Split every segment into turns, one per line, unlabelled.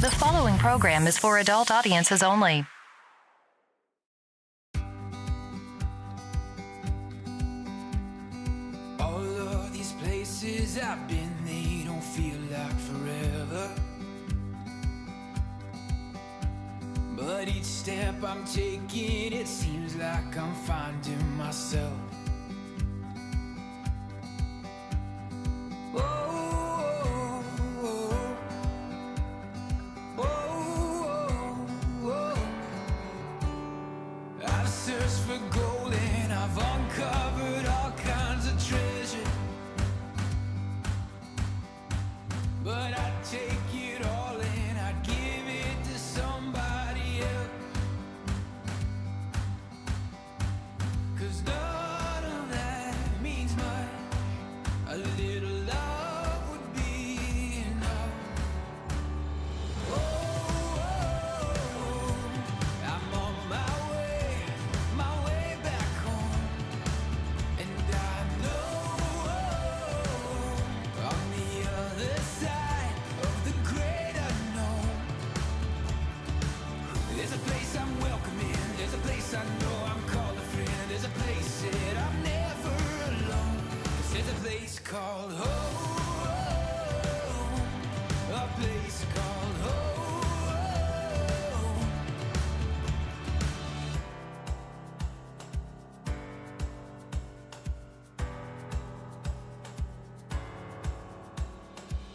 The following program is for adult audiences only.
All of these places I've been, they don't feel like forever. But each step I'm taking, it seems like I'm finding myself. I've searched for gold and I've uncovered all kinds of treasure, but I take it all and I give it to somebody else, 'cause none of that means much. A little love would be enough. I'm on my way back home, and I know on the other side of the great unknown, there's a place I'm welcome in, there's a place I know I'm called a friend, there's a place that I'm never alone, 'cause there's a place called home, a place called home.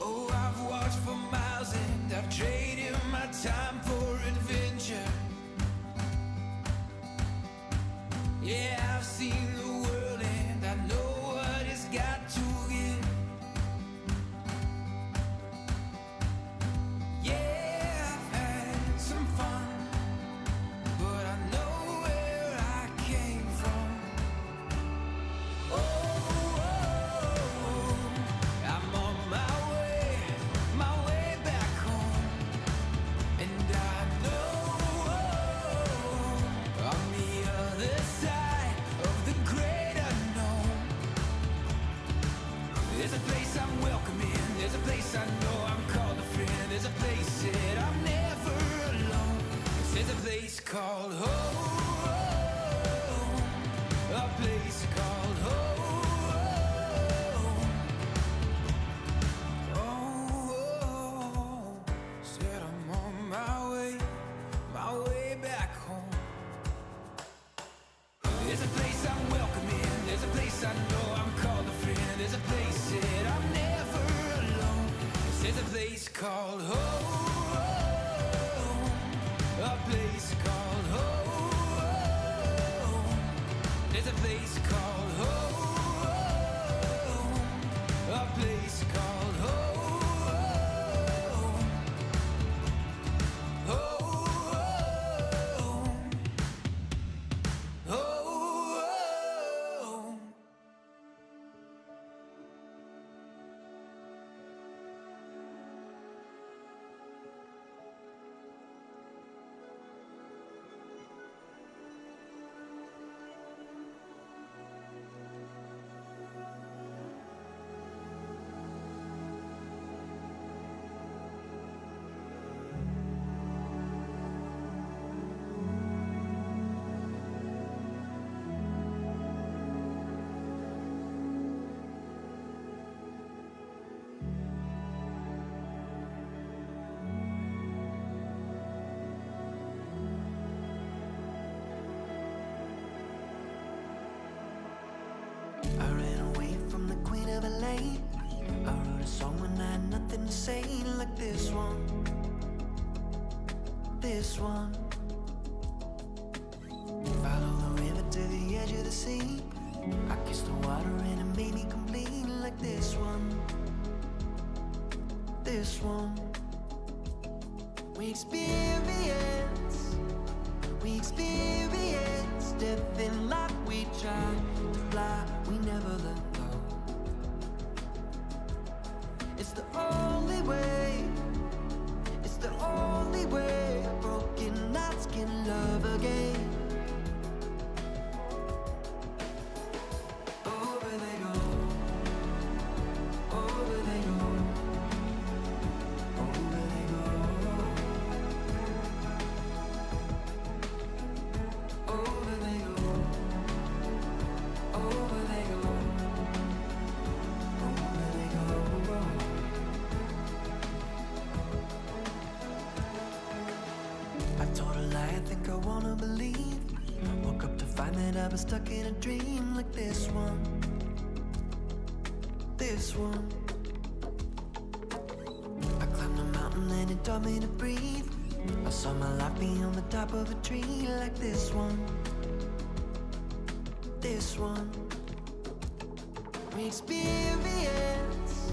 Oh, I've walked for miles and I've traded my time for adventure. Yeah, I've seen the world and I know what it's got to give. Yeah, I've had some fun, but I know where I came from. I'm on my way back home, and I know on the other side of the great unknown, there's a place I'm welcome in, there's a place I know I'm called a friend, there's a place that I'm never alone, 'cause there's a place called home, a place called home. Oh, said I'm on my way back home. There's a place I'm welcome in, there's a place I know I'm called a friend, there's a place that I'm never alone, 'cause there's a place called home, a place called home. There's a place called home, a place called home, home, home. I ran away from the queen of LA. I wrote a song when I had nothing to say, like this one, this one. Follow the river to the edge of the sea. I kissed the water and it made me complete, like this one, this one. We experience death in life. We try to fly, we never let go. It's the only way, it's the only way. Broken hearts can love again. Over they go, over they go, over they go. wanna believe. Woke up to find that I was stuck in a dream like this one. This one. I climbed a mountain and it taught me to breathe. I saw my life be on the top of a tree like this one. This one. We experience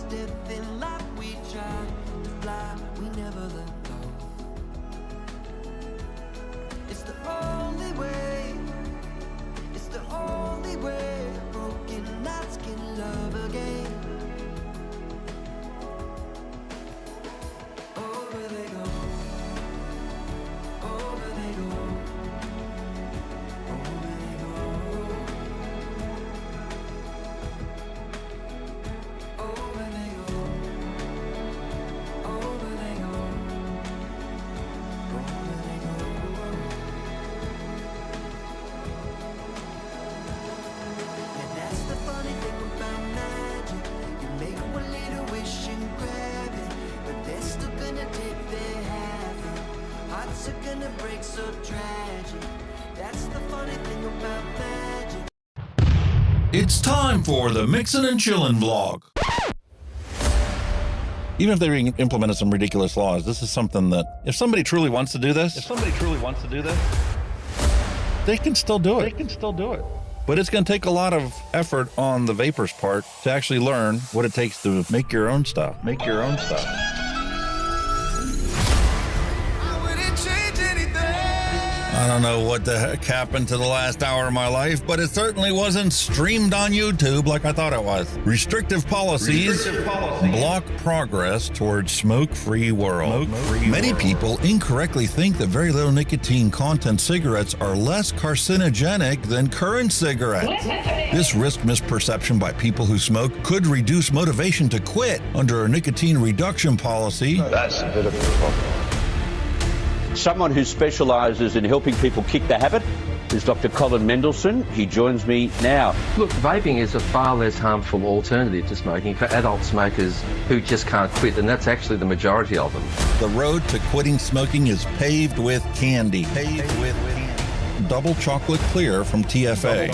death in life. We try to fly, we never let go. It's the only way. It's the only way. Broken hearts can love again. Over they go. Over they go. Over they go. Over they go. Over they go. Over they go. And that's the funny thing about magic. You make one little wish and grab it, but they're still gonna take their half. Hearts are gonna break so tragic. That's the funny thing about magic.
It's time for the Mixin and Chillin vlog.
Even if they implemented some ridiculous laws, this is something that if somebody truly wants to do this, they can still do it. But it's going to take a lot of effort on the vapors' part to actually learn what it takes to make your own stuff.
I wouldn't change anything.
I don't know what the heck happened to the last hour of my life, but it certainly wasn't streamed on YouTube like I thought it was. Restrictive policies block progress towards smoke-free world. Many people incorrectly think that very little nicotine content cigarettes are less carcinogenic than current cigarettes. This risk misperception by people who smoke could reduce motivation to quit under a nicotine reduction policy.
That's a bit of a problem.
Someone who specialises in helping people kick the habit is Dr. Colin Mendelsohn. He joins me now.
Look, vaping is a far less harmful alternative to smoking for adult smokers who just can't quit, and that's actually the majority of them.
The road to quitting smoking is paved with candy. Double chocolate clear from TFA.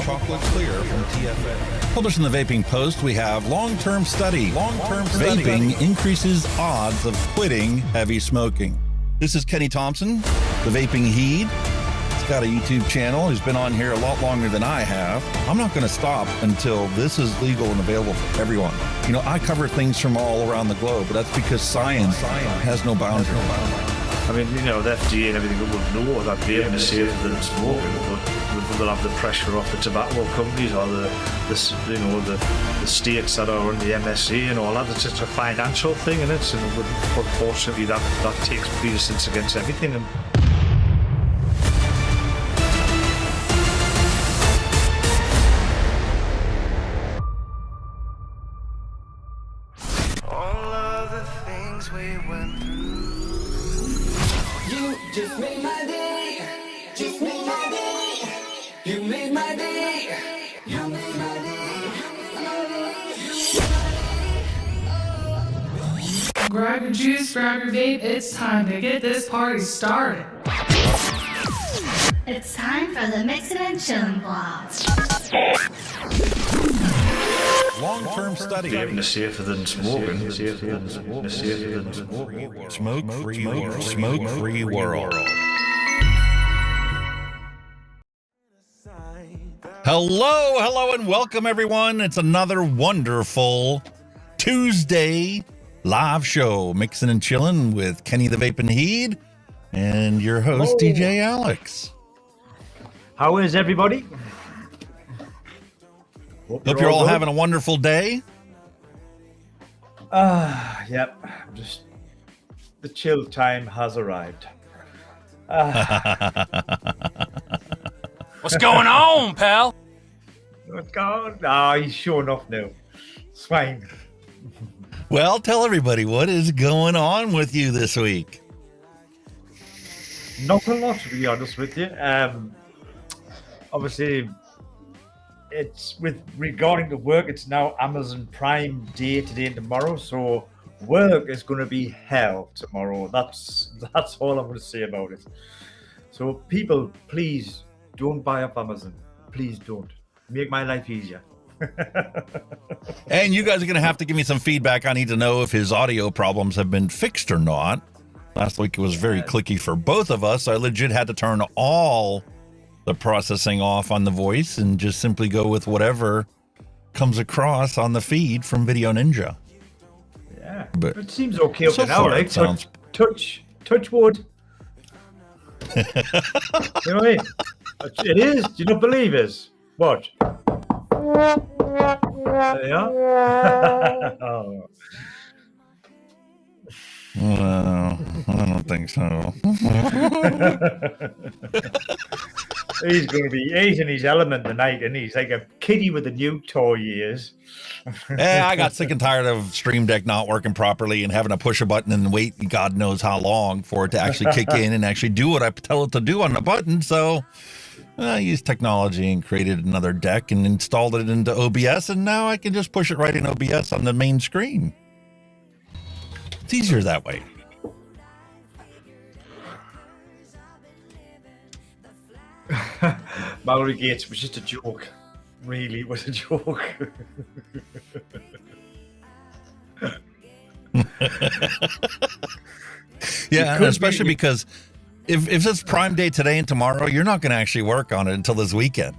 Published in the Vaping Post, we have long-term study. Vaping increases odds of quitting heavy smoking. This is Kenny Thompson, the Vaping Heed. He's got a YouTube channel. He's been on here a lot longer than I have. I'm not going to stop until this is legal and available for everyone. You know, I cover things from all around the globe, but that's because science has no boundaries.
I mean, you know, the FDA and everything would know that vaping is safer than smoking, but they'll have the pressure off the tobacco companies or the states that are on the MSA and all that. It's just a financial thing, and it's, and unfortunately that takes precedence against everything. And
All of the things we went through. You just made my day. Just made my day. You made my day. You made my day.
Grab your juice, grab your vape, it's time to get this party started.
It's time for the Mixin and Chillin vlog.
Long-term study.
vaping is safer than smoking.
Smoke-free world. Hello, and welcome, everyone. It's another wonderful Tuesday live show, Mixin and Chillin with Kenny the Vaping Heed and your host, DJ Alex.
How is everybody?
Hope you're all having a wonderful day.
Yep. Just the chill time has arrived.
What's going on, pal?
What's going on? Oh, he's showing off now. It's fine.
Well, tell everybody, what is going on with you this week?
Not a lot, to be honest with you. Obviously, it's regarding the work. It's now Amazon Prime Day today and tomorrow, so
Work is going to be hell tomorrow. That's all I'm going to say about it. So people, please don't buy off Amazon. Please don't. Make my life easier.
And you guys are going to have to give me some feedback. I need to know if his audio problems have been fixed or not. Last week it was very clicky for both of us. I legit had to turn all the processing off on the voice and just simply go with whatever comes across on the feed from Video Ninja.
Yeah,
but
it seems okay up
so
to now.
far
Like
it sounds...
touch wood. You know what I mean? It is. Do you not believe us? Watch. There you are. Oh.
Well, I don't think so.
He's in his element tonight, and he's like a kiddie with a new toy he is.
Yeah, I got sick and tired of Stream Deck not working properly and having to push a button and wait God knows how long for it to actually kick in and actually do what I tell it to do on the button. So I used technology and created another deck and installed it into OBS, and now I can just push it right in OBS on the main screen. It's easier that way.
Mallory Gates was just a joke. Really, it was a joke.
Yeah, and especially because if it's Prime Day today and tomorrow, you're not going to actually work on it until this weekend.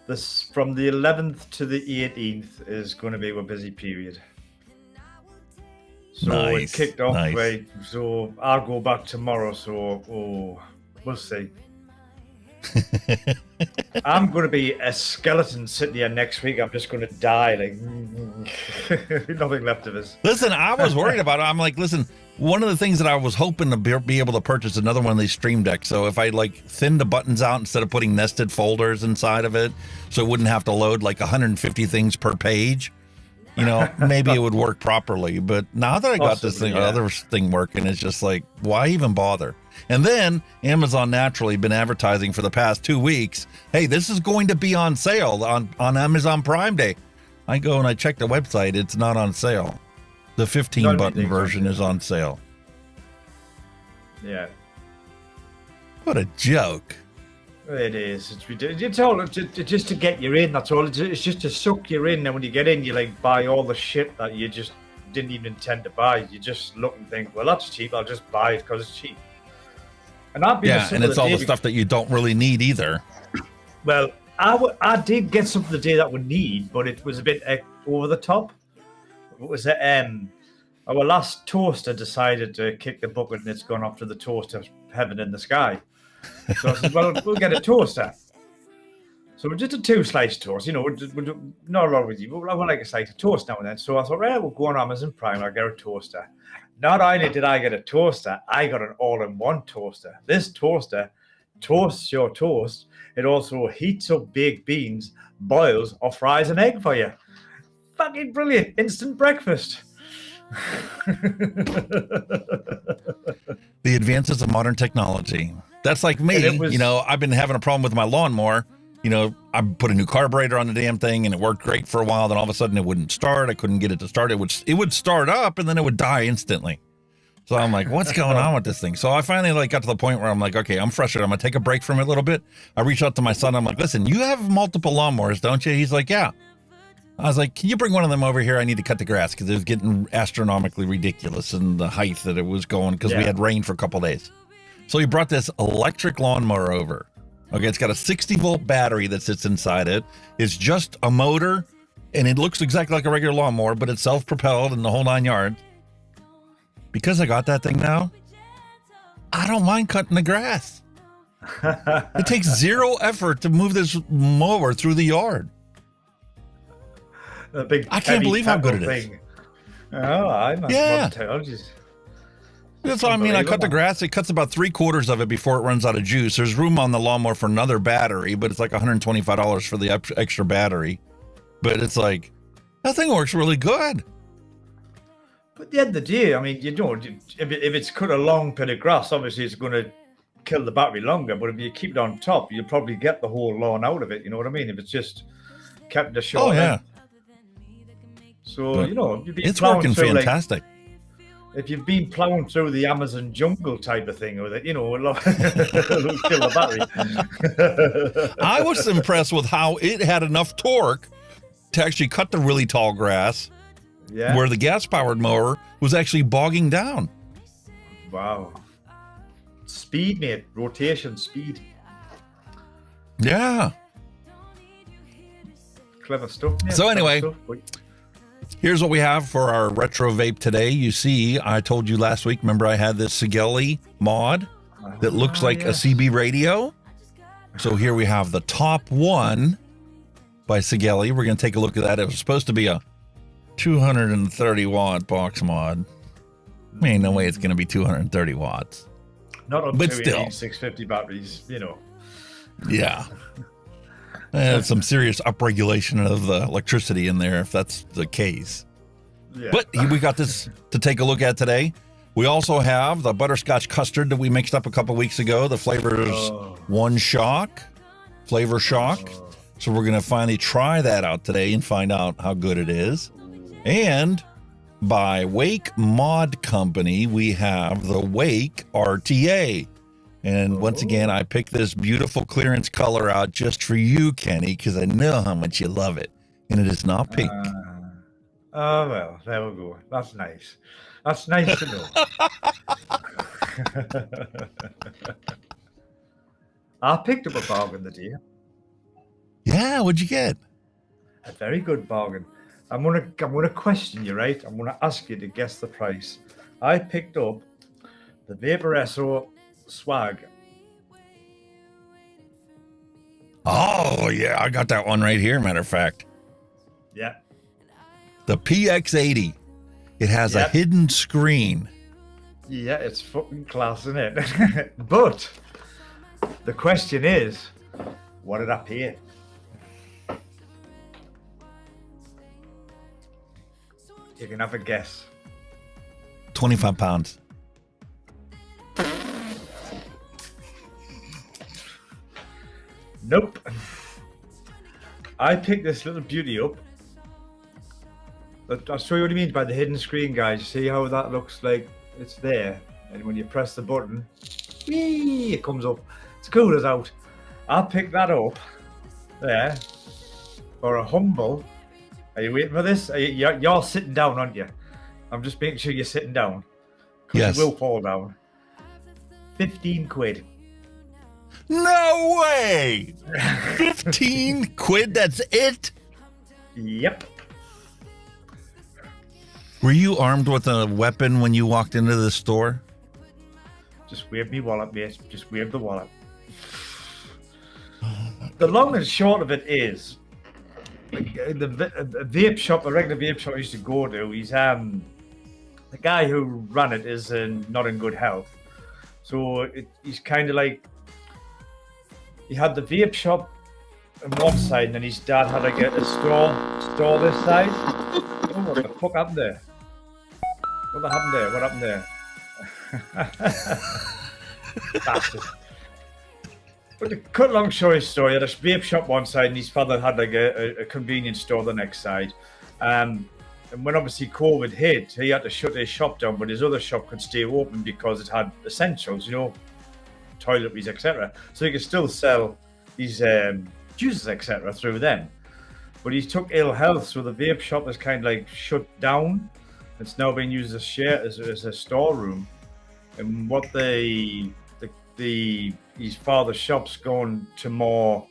This from the 11th to the 18th is going to be a busy period. So
Nice,
it kicked off,
nice.
right? So I'll go back tomorrow. So we'll see. I'm going to be a skeleton sitting here next week. I'm just going to die. Like nothing left of us.
Listen, I was worried about it. I'm like, listen, one of the things that I was hoping to be able to purchase another one of these Stream Decks. So if I like thin the buttons out instead of putting nested folders inside of it, so it wouldn't have to load like 150 things per page, you know, maybe it would work properly. But now that I got this thing, other thing working, it's just like, why even bother? And then Amazon naturally been advertising for the past 2 weeks. Hey, this is going to be on sale on Amazon Prime Day. I go and I check the website. It's not on sale. The 15 button version is on sale.
Yeah.
What a joke.
It is. It's ridiculous. It's all just to get you in. That's all. It's just to suck you in. And when you get in, you like buy all the shit that you just didn't even intend to buy. You just look and think, well, that's cheap. I'll just buy it because it's cheap. And I've been
and it's all the stuff that you don't really need either.
Well, I did get something today that we need, but it was a bit over the top. It was our last toaster decided to kick the bucket, and it's gone off to the toaster heaven in the sky. So I said, well, we'll get a toaster. So just a 2-slice toast, you know, not a lot with you, but I would like a slice of toast now and then. So I thought, right, we'll go on Amazon Prime, I'll get a toaster. Not only did I get a toaster, I got an all-in-one toaster. This toaster toasts your toast. It also heats up baked beans, boils, or fries an egg for you. Fucking brilliant. Instant breakfast.
The advances of modern technology. That's like me. You know, I've been having a problem with my lawnmower. You know, I put a new carburetor on the damn thing and it worked great for a while. Then all of a sudden it wouldn't start. I couldn't get it to start. It would start up and then it would die instantly. So I'm like, what's going on with this thing? So I finally like got to the point where I'm like, okay, I'm frustrated. I'm going to take a break from it a little bit. I reached out to my son. I'm like, listen, you have multiple lawnmowers, don't you? He's like, yeah. I was like, can you bring one of them over here? I need to cut the grass because it was getting astronomically ridiculous in the height that it was going because we had rain for a couple days. So he brought this electric lawnmower over. Okay, it's got a 60-volt battery that sits inside it. It's just a motor, and it looks exactly like a regular lawnmower, but it's self-propelled and the whole 9 yards. Because I got that thing now, I don't mind cutting the grass. It takes zero effort to move this mower through the yard. I can't believe how good it is.
Oh, I'm not technologies.
That's what I mean. I cut the grass. It cuts about 3/4 of it before it runs out of juice. There's room on the lawnmower for another battery, but it's like $125 for the extra battery. But it's like, that thing works really good.
But at the end of the day, I mean, you know, if it's cut a long bit of grass, obviously it's going to kill the battery longer. But if you keep it on top, you'll probably get the whole lawn out of it. You know what I mean? If it's just kept in the short.
Oh, yeah.
So, you know, you've been
it's
plowing
working
through,
fantastic.
If you've been plowing through the Amazon jungle type of thing with it, you know, it'll kill the battery.
I was impressed with how it had enough torque to actually cut the really tall grass, where the gas-powered mower was actually bogging down.
Wow. Speed, mate. Rotation speed.
Yeah.
Clever stuff, mate.
So anyway,
Clever stuff.
here's what we have for our retro vape today. You see, I told you last week, remember I had this Sigelli mod that looks like a CB radio? So here we have the top one by Sigelli. We're going to take a look at that. It was supposed to be a 230 watt box mod. Ain't no way it's going to be 230 watts.
Not up
but
to
still
650 batteries, you know.
Yeah. Some serious upregulation of the electricity in there if that's the case.
Yeah.
But we got this to take a look at today. We also have the butterscotch custard that we mixed up a couple weeks ago. The flavors One Shock, Flavor Shock. So we're going to finally try that out today and find out how good it is. And by Wake Mod Company, we have the Wake RTA. And once again, I picked this beautiful clearance color out just for you, Kenny, because I know how much you love it. And it is not pink.
Oh, well, there we go. That's nice. That's nice to know. I picked up a bargain the day.
Yeah, what'd you get?
A very good bargain. I'm gonna question you, right? I'm gonna ask you to guess the price. I picked up the Vaporesso Swag.
Oh, yeah, I got that one right here, matter of fact.
Yeah.
The PX80. It has a hidden screen.
Yeah, it's fucking class, isn't it? But the question is, what did I pay? You can have a guess.
25 pounds.
Nope. I picked this little beauty up. I'll show you what I mean by the hidden screen, guys. See how that looks like it's there? And when you press the button, whee, it comes up. It's cool as out. I picked that up there for a humble. Are you waiting for this? You're sitting down, aren't you? I'm just making sure you're sitting down.
Yes.
You will fall down. 15 quid.
No way! 15 quid, that's it?
Yep.
Were you armed with a weapon when you walked into the store?
Just wave me wallet, mate. Just wave the wallet. The long and short of it is, the vape shop, a regular vape shop I used to go to, he's the guy who ran it is not in good health. So he's kind of like, he had the vape shop on one side, and then his dad had like a store this side. Oh, what the fuck happened there? What happened there? Bastard. But to cut long story short, he had a vape shop one side, and his father had like a convenience store the next side. And when obviously COVID hit, he had to shut his shop down, but his other shop could stay open because it had essentials, you know, toiletries, etc. So he could still sell these juices, etc. through them. But he took ill health, so the vape shop is kind of like shut down. It's now being used as a storeroom. And what his father's shop's going to more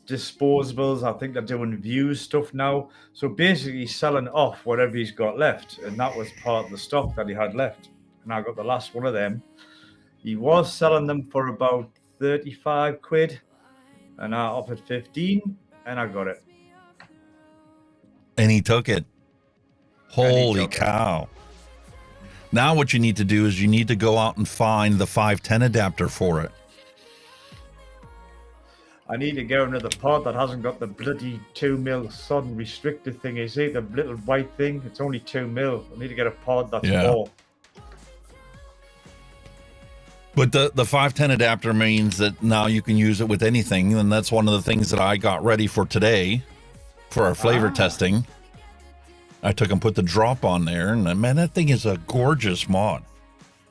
disposables. I think they're doing views stuff now. So basically he's selling off whatever he's got left. And that was part of the stock that he had left. And I got the last one of them. He was selling them for about 35 quid. And I offered 15 and I got it.
And he took it. Holy cow. Now what you need to do is you need to go out and find the 510 adapter for it.
I need to go another pod that hasn't got the bloody 2mm sudden restricted thing. You see the little white thing? It's only 2mm. I need to get a pod that's more.
But the 510 adapter means that now you can use it with anything. And that's one of the things that I got ready for today for our flavor testing. I took and put the drop on there, and man, that thing is a gorgeous mod.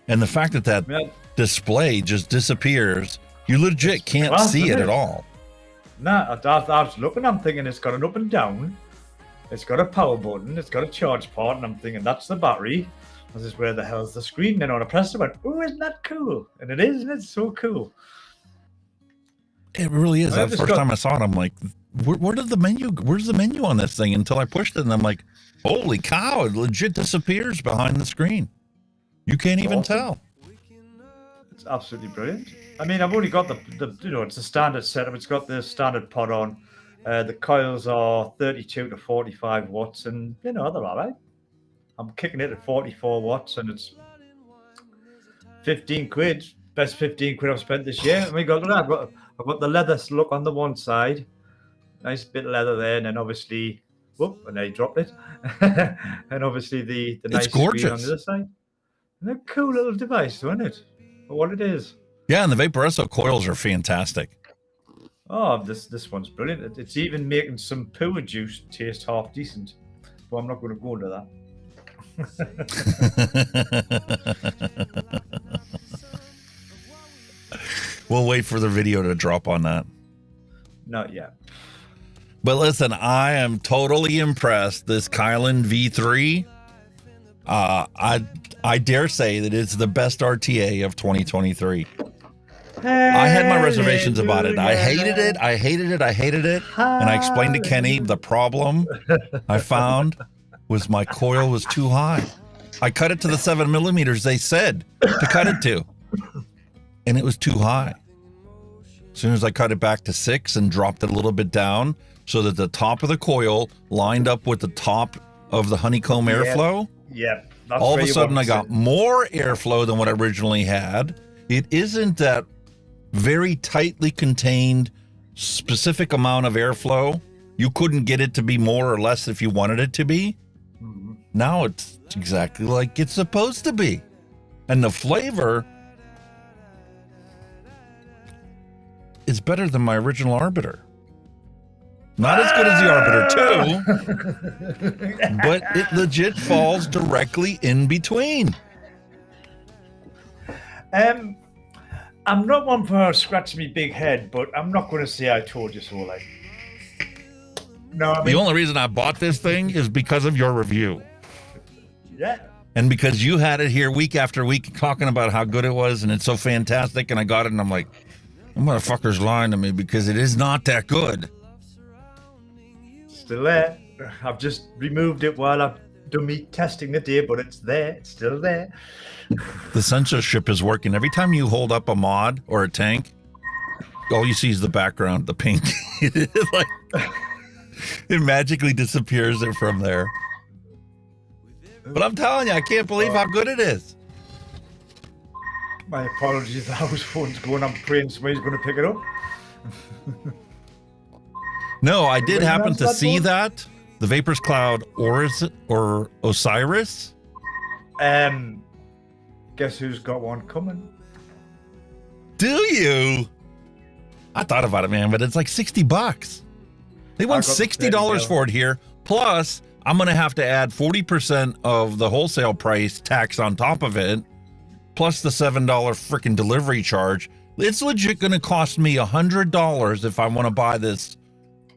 And the fact that display just disappears, you legit can't see it at all.
Nah, I was looking, I'm thinking it's got an up and down, it's got a power button, it's got a charge port, and I'm thinking that's the battery. This is where the hell's the screen? And when I pressed it, I went, oh, isn't that cool? And it is, and it's so cool.
It really is. That first time I saw it, I'm like, where's the menu on this thing? Until I pushed it, and I'm like, holy cow, it legit disappears behind the screen. You can't even tell.
It's absolutely brilliant. I mean, I've only got the it's a standard setup. It's got the standard pod on. The coils are 32 to 45 watts, and they're all right. I'm kicking it at 44 watts, and it's 15 quid. Best 15 quid I've spent this year. I mean, I've got the leather look on the one side. Nice bit of leather there, and then obviously, whoop, and I dropped it. And obviously the nice screen on the other side. And a cool little device, isn't it? For what it is.
Yeah, and the Vaporesso coils are fantastic.
Oh, this one's brilliant. It's even making some poo juice taste half decent. But I'm not going to go into that.
We'll wait for the video to drop on that.
Not yet.
But listen, I am totally impressed. This Chillin V3, I dare say that it's the best RTA of 2023. I had my reservations about it. I hated it. And I explained to Kenny the problem I found was my coil was too high. I cut it to the 7 millimeters they said to cut it to, and it was too high. As soon as I cut it back to 6 and dropped it a little bit down so that the top of the coil lined up with the top of the honeycomb airflow.
Yep.
All of a sudden I got more airflow than what I originally had. It isn't that very tightly contained specific amount of airflow. You couldn't get it to be more or less if you wanted it to be. Now it's exactly like it's supposed to be. And the flavor is better than my original Arbiter. Not as good as the Arbiter 2, but it legit falls directly in between.
I'm not one for scratching me big head, but I'm not going to say I told you so. Like, no, I mean,
the only reason I bought this thing is because of your review.
Yeah.
And because you had it here week after week talking about how good it was and it's so fantastic, and I got it and I'm like, motherfucker's lying to me because it is not that good.
Still there. I've just removed it while I've done me testing the day, but it's there. It's still there.
The censorship is working. Every time you hold up a mod or a tank, all you see is the background, the pink. Like, it magically disappears from there. But I'm telling you, I can't believe how good it is.
My apologies. The house phone's going. I'm praying somebody's going to pick it up.
No, I did happen to see that. The Vapors Cloud or Osiris.
Guess who's got one coming?
Do you? I thought about it, man, but it's like $60. They want $60 for it here. Plus, I'm going to have to add 40% of the wholesale price tax on top of it, plus the $7 freaking delivery charge. It's legit going to cost me $100 if I want to buy this.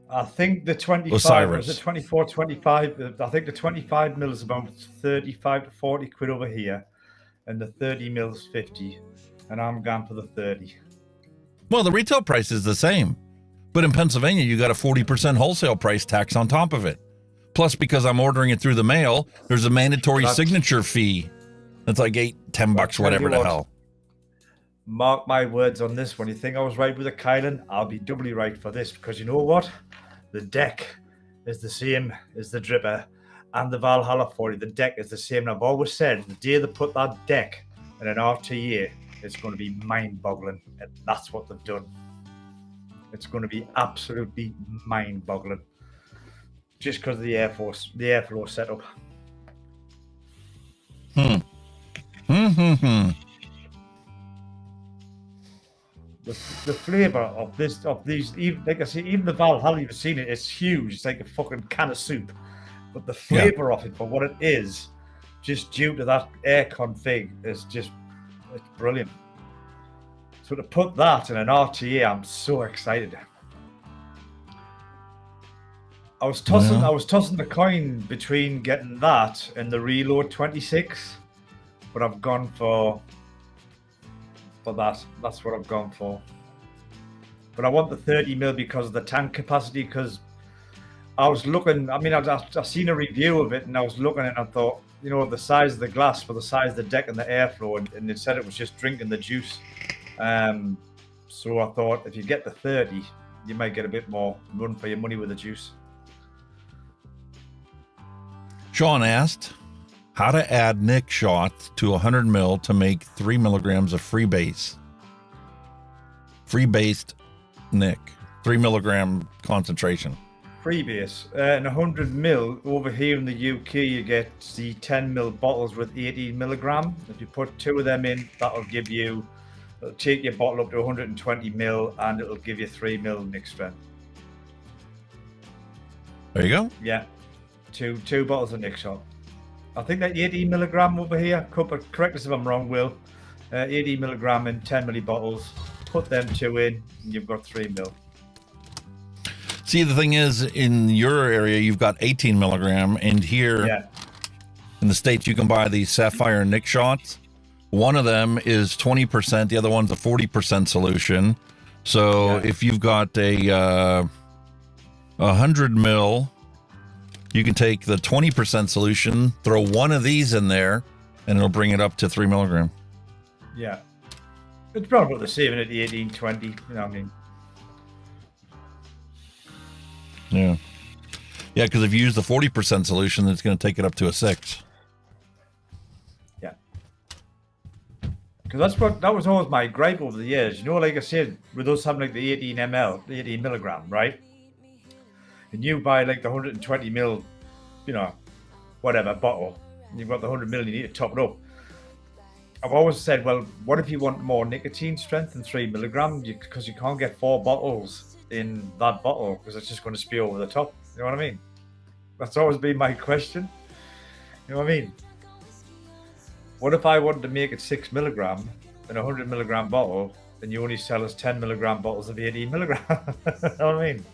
I think the 25,
Osiris.
the 24, 25, I think the 25 mil is about 35 to 40 quid over here, and the 30 mil is 50, and I'm going for the 30.
Well, the retail price is the same, but in Pennsylvania, you got a 40% wholesale price tax on top of it. Plus, because I'm ordering it through the mail, there's a mandatory signature fee. That's like $10, whatever the hell.
Mark my words on this one. You think I was right with the Chillin? I'll be doubly right for this, because you know what? The deck is the same as the dripper and the Valhalla 40. The deck is the same. And I've always said the day they put that deck in an RTA, it's going to be mind-boggling. And that's what they've done. It's going to be absolutely mind-boggling. Just because of the airflow setup. The flavor of these, even, like I say, even the Valhalla, you've seen it, it's huge. It's like a fucking can of soup. but the flavor of it for what it is, just due to that air config, is just, it's brilliant. So to put that in an RTA, I'm so excited. I was tossing the coin between getting that and the Reload 26, but I've gone for that. That's what I've gone for. But I want the 30mm because of the tank capacity, because I was looking, I mean, I've seen a review of it and I was looking and I thought, you know, the size of the glass for the size of the deck and the airflow, and it said it was just drinking the juice. So I thought if you get the 30, you might get a bit more run for your money with the juice.
Sean asked how to add Nick shots to 100 mil to make 3 milligrams of freebase. Free-based Nick, 3 milligram concentration.
Freebase. In 100 mil, over here in the UK, you get the 10 mil bottles with 18 milligram. If you put 2 of them in, that'll give you, it'll take your bottle up to 120 mil and it'll give you 3 mil Nick strength.
There you go.
Yeah. Two bottles of Nick shot. I think that 18 milligram over here, correct us if I'm wrong, Will. 18 milligram in 10 milli bottles. Put them 2 in, and you've got 3 mil.
See, the thing is, in your area, you've got 18 milligram, and here in the States, you can buy these Sapphire Nick shots. One of them is 20%, the other one's a 40% solution. So if you've got a 100 mil, you can take the 20% solution, throw one of these in there, and it'll bring it up to 3 milligram.
Yeah. It's probably about the same at the 18, 20, you know what I mean?
Yeah. Yeah, because if you use the 40% solution, it's going to take it up to a 6.
Yeah. Because that was always my gripe over the years. You know, like I said, with us having like the 18 ml, the 18 milligram, right? And you buy like the 120 mil, you know, whatever bottle, and you've got the 100 mil, you need to top it up. I've always said, well, what if you want more nicotine strength than 3 milligram? Because you can't get 4 bottles in that bottle because it's just going to spew over the top. You know what I mean? That's always been my question. You know what I mean? What if I wanted to make it 6 milligram in a 100 milligram bottle, and you only sell us 10 milligram bottles of 18 milligram? You know what I mean?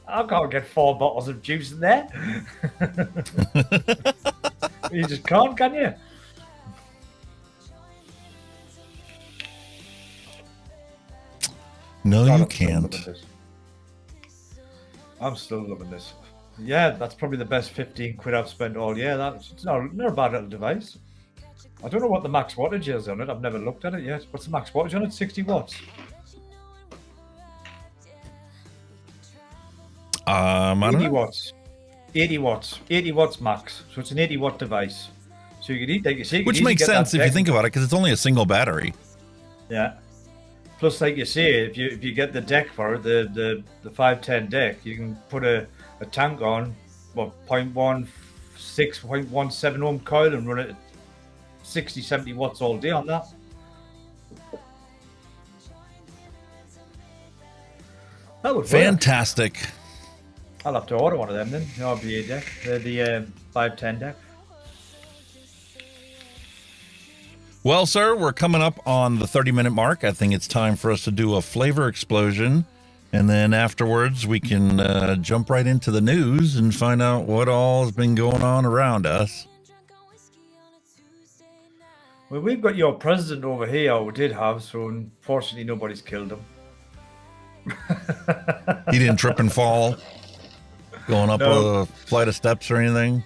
I can't get 4 bottles of juice in there. You just can't, can you?
No, you can't.
I'm still loving this. Yeah, that's probably the best 15 quid I've spent all year. That's not a bad little device. I don't know what the max wattage is on it. I've never looked at it yet. What's the max wattage on it? 60 watts?
I don't
80
know.
watts. 80 watts. 80 watts max. So it's an 80 watt device. So you can eat, like you say,
Which makes sense if you think about it, because it's only a single battery.
Yeah. Plus, like you say, if you get the deck for it, the 510 deck, you can put a tank on, what, 0.16, 0.17 ohm coil and run it at 60, 70 watts all day on that. That would
Fantastic.
Work. I'll have to order one of them then, the RBA deck, the 510 deck.
Well, sir, we're coming up on the 30-minute mark. I think it's time for us to do a flavor explosion. And then afterwards, we can jump right into the news and find out what all has been going on around us.
Well, we've got your president over here, or we did have, so unfortunately nobody's killed him.
He didn't trip and fall going up a flight of steps or anything?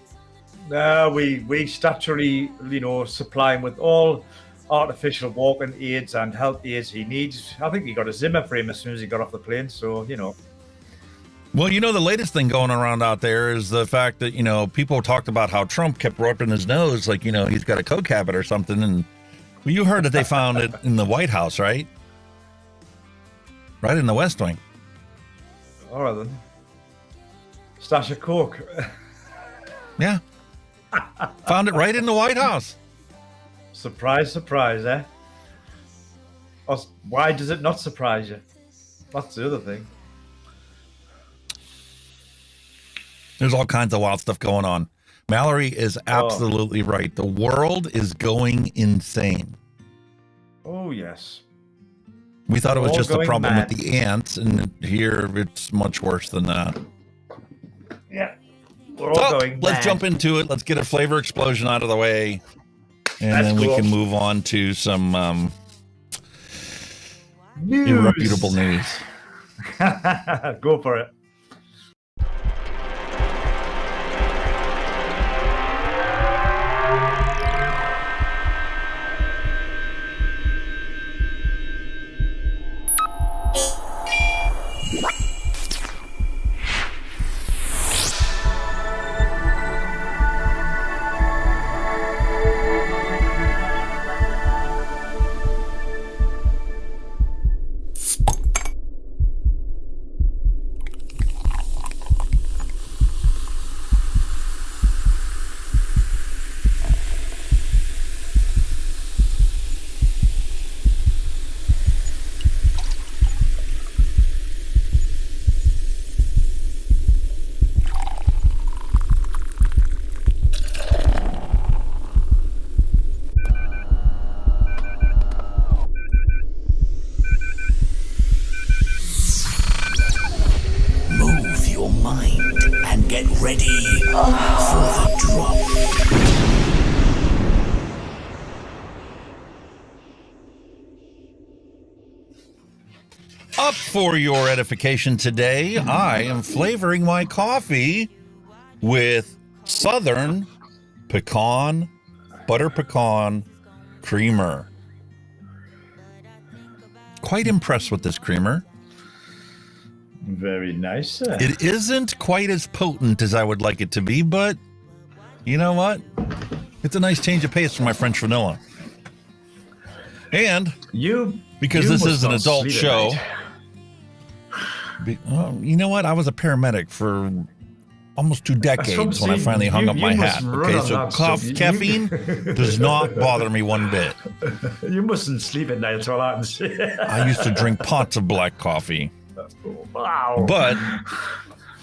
No, we statutorily, supply him with all artificial walking aids and health aids he needs. I think he got a Zimmer frame as soon as he got off the plane, so,
Well, the latest thing going around out there is the fact that, people talked about how Trump kept rubbing his nose like, he's got a coke habit or something. And you heard that they found it in the White House, right? Right in the West Wing.
All right, then. Stash of coke.
Yeah. Found it right in the White House.
Surprise, surprise, eh? Why does it not surprise you? That's the other thing.
There's all kinds of wild stuff going on. Mallory is absolutely right. The world is going insane.
Oh, yes.
We thought it was
All
just a
going
problem
mad.
with the ants, and here it's much worse than that.
Yeah. We're all
So,
going
let's
mad.
jump into it. Let's get a flavor explosion out of the way. And
That's
then we
cool.
can move on to some
News.
irreputable news.
Go for it.
Move your mind and get ready for the drop.
Up for your edification today, I am flavoring my coffee with Southern Pecan Butter Pecan Creamer. Quite impressed with this creamer.
Very nice, sir.
It isn't quite as potent as I would like it to be, but you know what? It's a nice change of pace from my French vanilla. And because this is an adult show, you know what? I was a paramedic for almost 2 decades when I finally hung up my hat. Okay, so caffeine does not bother me one bit.
You mustn't sleep at night, that's all I can say.
I used to drink pots of black coffee.
Wow.
But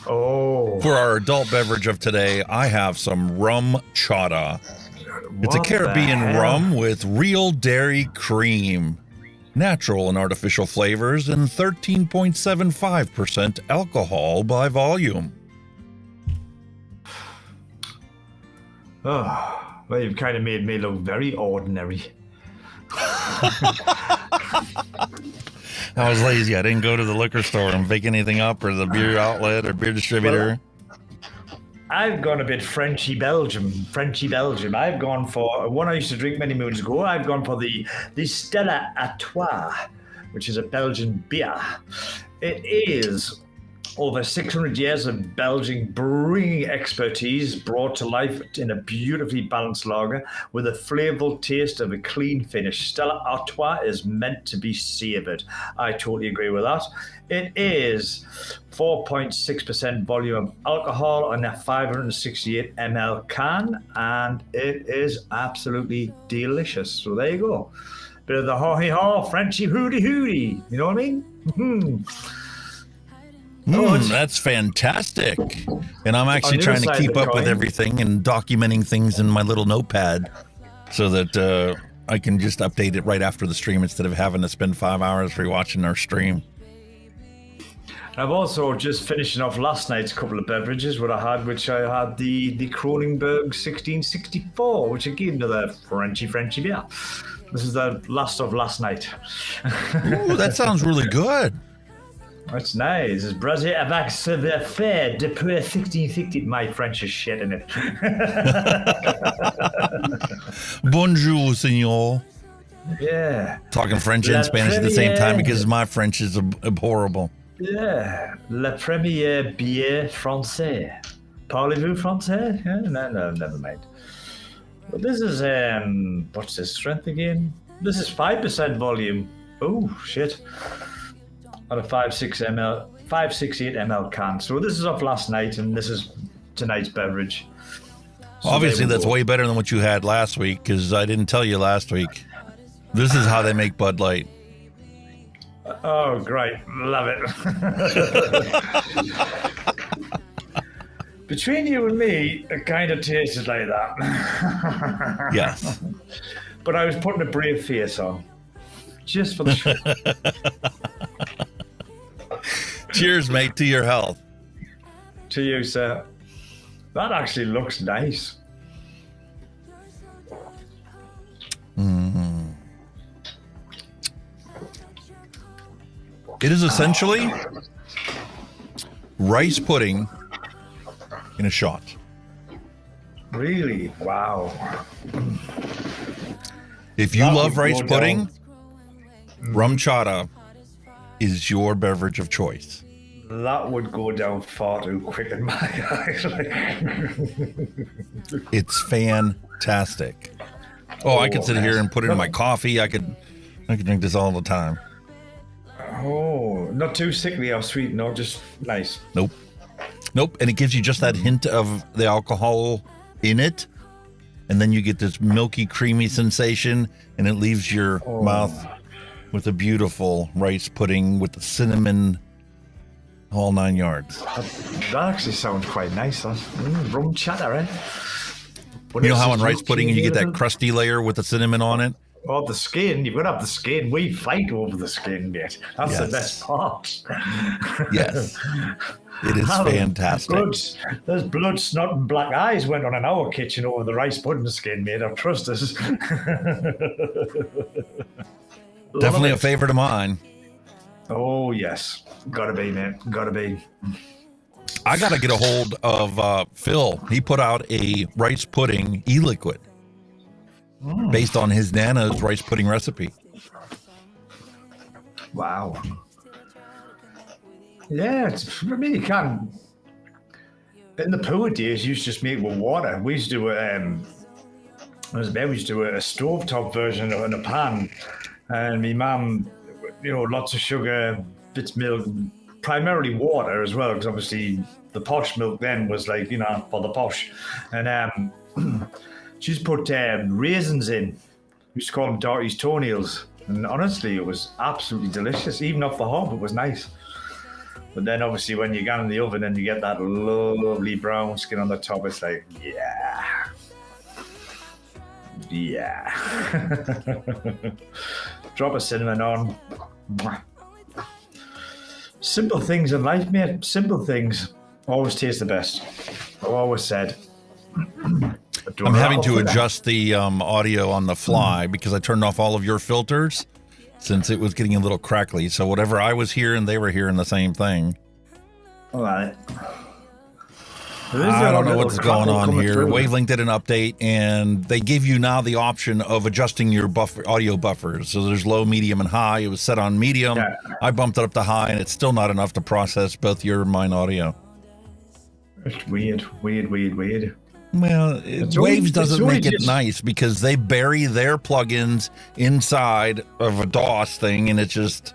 for
our adult beverage of today, I have some rum chata. It's a
What
Caribbean
the hell?
rum with real dairy cream, natural and artificial flavors, and 13.75% alcohol by volume.
Oh, well, you've kind of made me look very ordinary.
I was lazy. I didn't go to the liquor store and pick anything up, or the beer outlet or beer distributor.
I've gone a bit Frenchy Belgium. I've gone for one I used to drink many moons ago. I've gone for the Stella Artois, which is a Belgian beer. It is over 600 years of Belgian brewing expertise brought to life in a beautifully balanced lager with a flavorful taste of a clean finish. Stella Artois is meant to be savoured. I totally agree with that. It is 4.6% volume of alcohol on a 568 ml can, and it is absolutely delicious. So there you go. Bit of the haw-hee-haw, Frenchy hooty-hooty. You know what I mean?
That's fantastic. And I'm actually
On the
trying
other
to
side
keep
of the
up with
coin-
everything and documenting things in my little notepad so that I can just update it right after the stream instead of having to spend 5 hours rewatching our stream.
I've also just finishing off last night's couple of beverages, which I had the Kronenberg 1664, which again another Frenchy beer. This is the last of last night.
Ooh, that sounds really good.
That's nice. It's Brazil avec ce fait depuis 1660. My French is shit in it.
Bonjour, senor.
Yeah.
Talking French and Spanish at the same time because my French is abhorrible.
Yeah. Le premier bière français. Parlez-vous français? Yeah, no, never mind. But this is, what's this strength again? This is 5% volume. Oh, shit. On a 568 ml can. So this is off last night, and this is tonight's beverage. So
Obviously,
there we
that's
go.
way better than what you had last week because I didn't tell you last week. This is how they make Bud Light.
Oh, great. Love it. Between you and me, it kind of tasted like that.
Yes.
But I was putting a brave face on. Just for the show.
Cheers, mate, to your health.
To you, sir. That actually looks nice.
It is essentially rice pudding in a shot.
Really? Wow.
If you
That
love
would
rice
go
pudding,
down.
rum chata is your beverage of choice.
That would go down far too quick in my eyes.
It's fantastic. Oh, I could sit here and put it in my coffee. I could drink this all the time.
Oh, not too sickly or sweet, no, just nice.
Nope. And it gives you just that hint of the alcohol in it. And then you get this milky, creamy sensation, and it leaves your mouth with a beautiful rice pudding with the cinnamon, all 9 yards.
That actually sounds quite nice. Rum chatter, eh?
You know how in rice pudding you get that crusty layer with the cinnamon on it?
Oh, the skin. You've got to have the skin. We fight over the skin bit. That's the best part.
Yes. It is fantastic.
There's blood, snot, and black eyes went on in our kitchen over the rice pudding skin, mate. I trust us.
Definitely a favorite of mine.
Oh, yes. Gotta be, mate. Gotta be.
I got to get a hold of Phil. He put out a rice pudding e-liquid based on his Nana's rice pudding recipe.
Wow. Yeah, I mean, you can. In the poor days, you used to just make it with water. We used to do we used to do a stovetop version in a pan. And my mum, lots of sugar, bits of milk, primarily water as well, because obviously the posh milk then was like, for the posh. And she just put raisins in. We used to call them Darty's toenails. And honestly, it was absolutely delicious. Even off the hob, it was nice. But then obviously when you get in the oven and you get that lovely brown skin on the top, it's like, yeah. Drop a cinnamon on. Simple things in life, mate. Simple things always taste the best. I've always said.
I'm having to adjust the audio on the fly because I turned off all of your filters since it was getting a little crackly. So whatever I was hearing, they were hearing the same thing.
All right.
I don't know what's going on here. Wavelength did an update, and they give you now the option of adjusting your audio buffers. So there's low, medium, and high. It was set on medium. Yeah. I bumped it up to high, and it's still not enough to process both your and mine audio.
It's weird.
Well, Waves doesn't make it nice because they bury their plugins inside of a DOS thing, and it's just...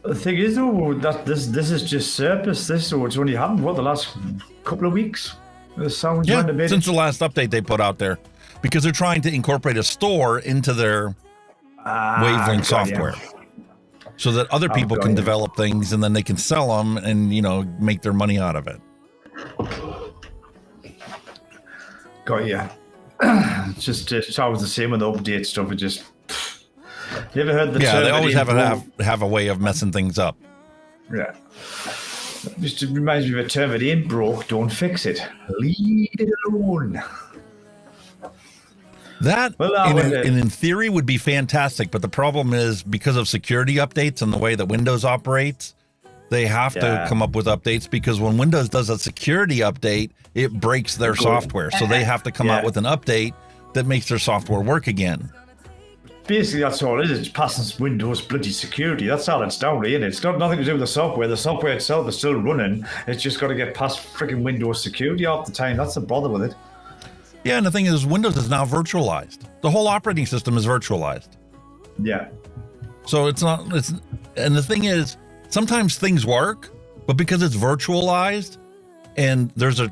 The thing is, though, that this is just surface. It's only happened, the last couple of weeks? The sound
since the last update they put out there. Because they're trying to incorporate a store into their Wavelength software. So that other people can develop things, and then they can sell them and, make their money out of it.
Got you. It's always the same with the update stuff. It just... You ever heard the term?
They always have a way of messing things up.
Yeah. Just reminds me of a term: it ain't broke, don't fix it. Leave it alone.
That, in theory, would be fantastic, but the problem is because of security updates and the way that Windows operates, they have to come up with updates because when Windows does a security update, it breaks their software. So they have to come out with an update that makes their software work again.
Basically, that's all it is. It's passing Windows bloody security. That's all it's down to, isn't it? It's got nothing to do with the software. The software itself is still running. It's just got to get past freaking Windows security all the time. That's the bother with it.
Yeah, and the thing is, Windows is now virtualized. The whole operating system is virtualized.
Yeah.
So and the thing is, sometimes things work, but because it's virtualized and there's a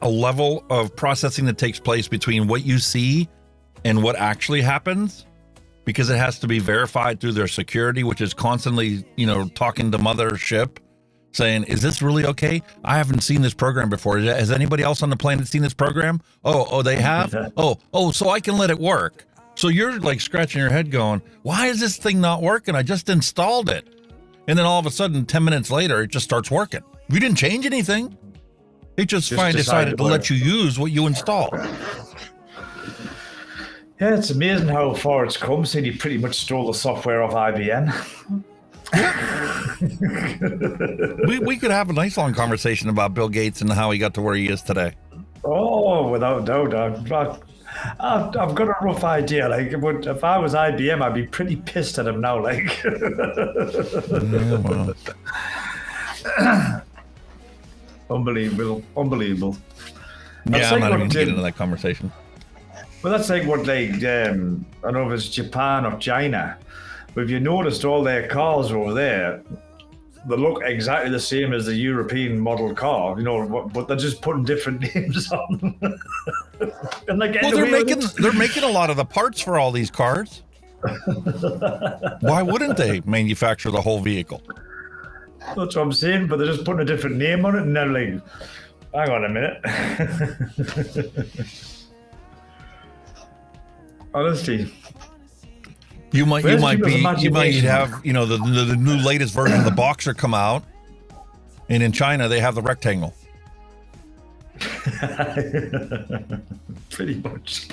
level of processing that takes place between what you see and what actually happens, because it has to be verified through their security, which is constantly, talking to mothership saying, is this really okay? I haven't seen this program before. Has anybody else on the planet seen this program? Oh, they have? Oh, so I can let it work. So you're like scratching your head going, why is this thing not working? I just installed it. And then all of a sudden, 10 minutes later, it just starts working. We didn't change anything. It just decided to let you use what you installed.
Yeah, it's amazing how far it's come. Saying you pretty much stole the software off IBM.
we could have a nice long conversation about Bill Gates and how he got to where he is today.
Oh, without doubt. I've got a rough idea. Like, if I was IBM, I'd be pretty pissed at him now. Like, unbelievable.
Yeah, I'm not even getting into that conversation.
Well, that's like what, like, I don't know if it's Japan or China, but if you noticed all their cars over there, they look exactly the same as the European model car, but they're just putting different names on. And
they're making a lot of the parts for all these cars. Why wouldn't they manufacture the whole vehicle?
That's what I'm saying, but they're just putting a different name on it, and they're like, hang on a minute. Honestly.
You might have, the new latest version of the Boxer come out, and in China they have the rectangle.
Pretty much.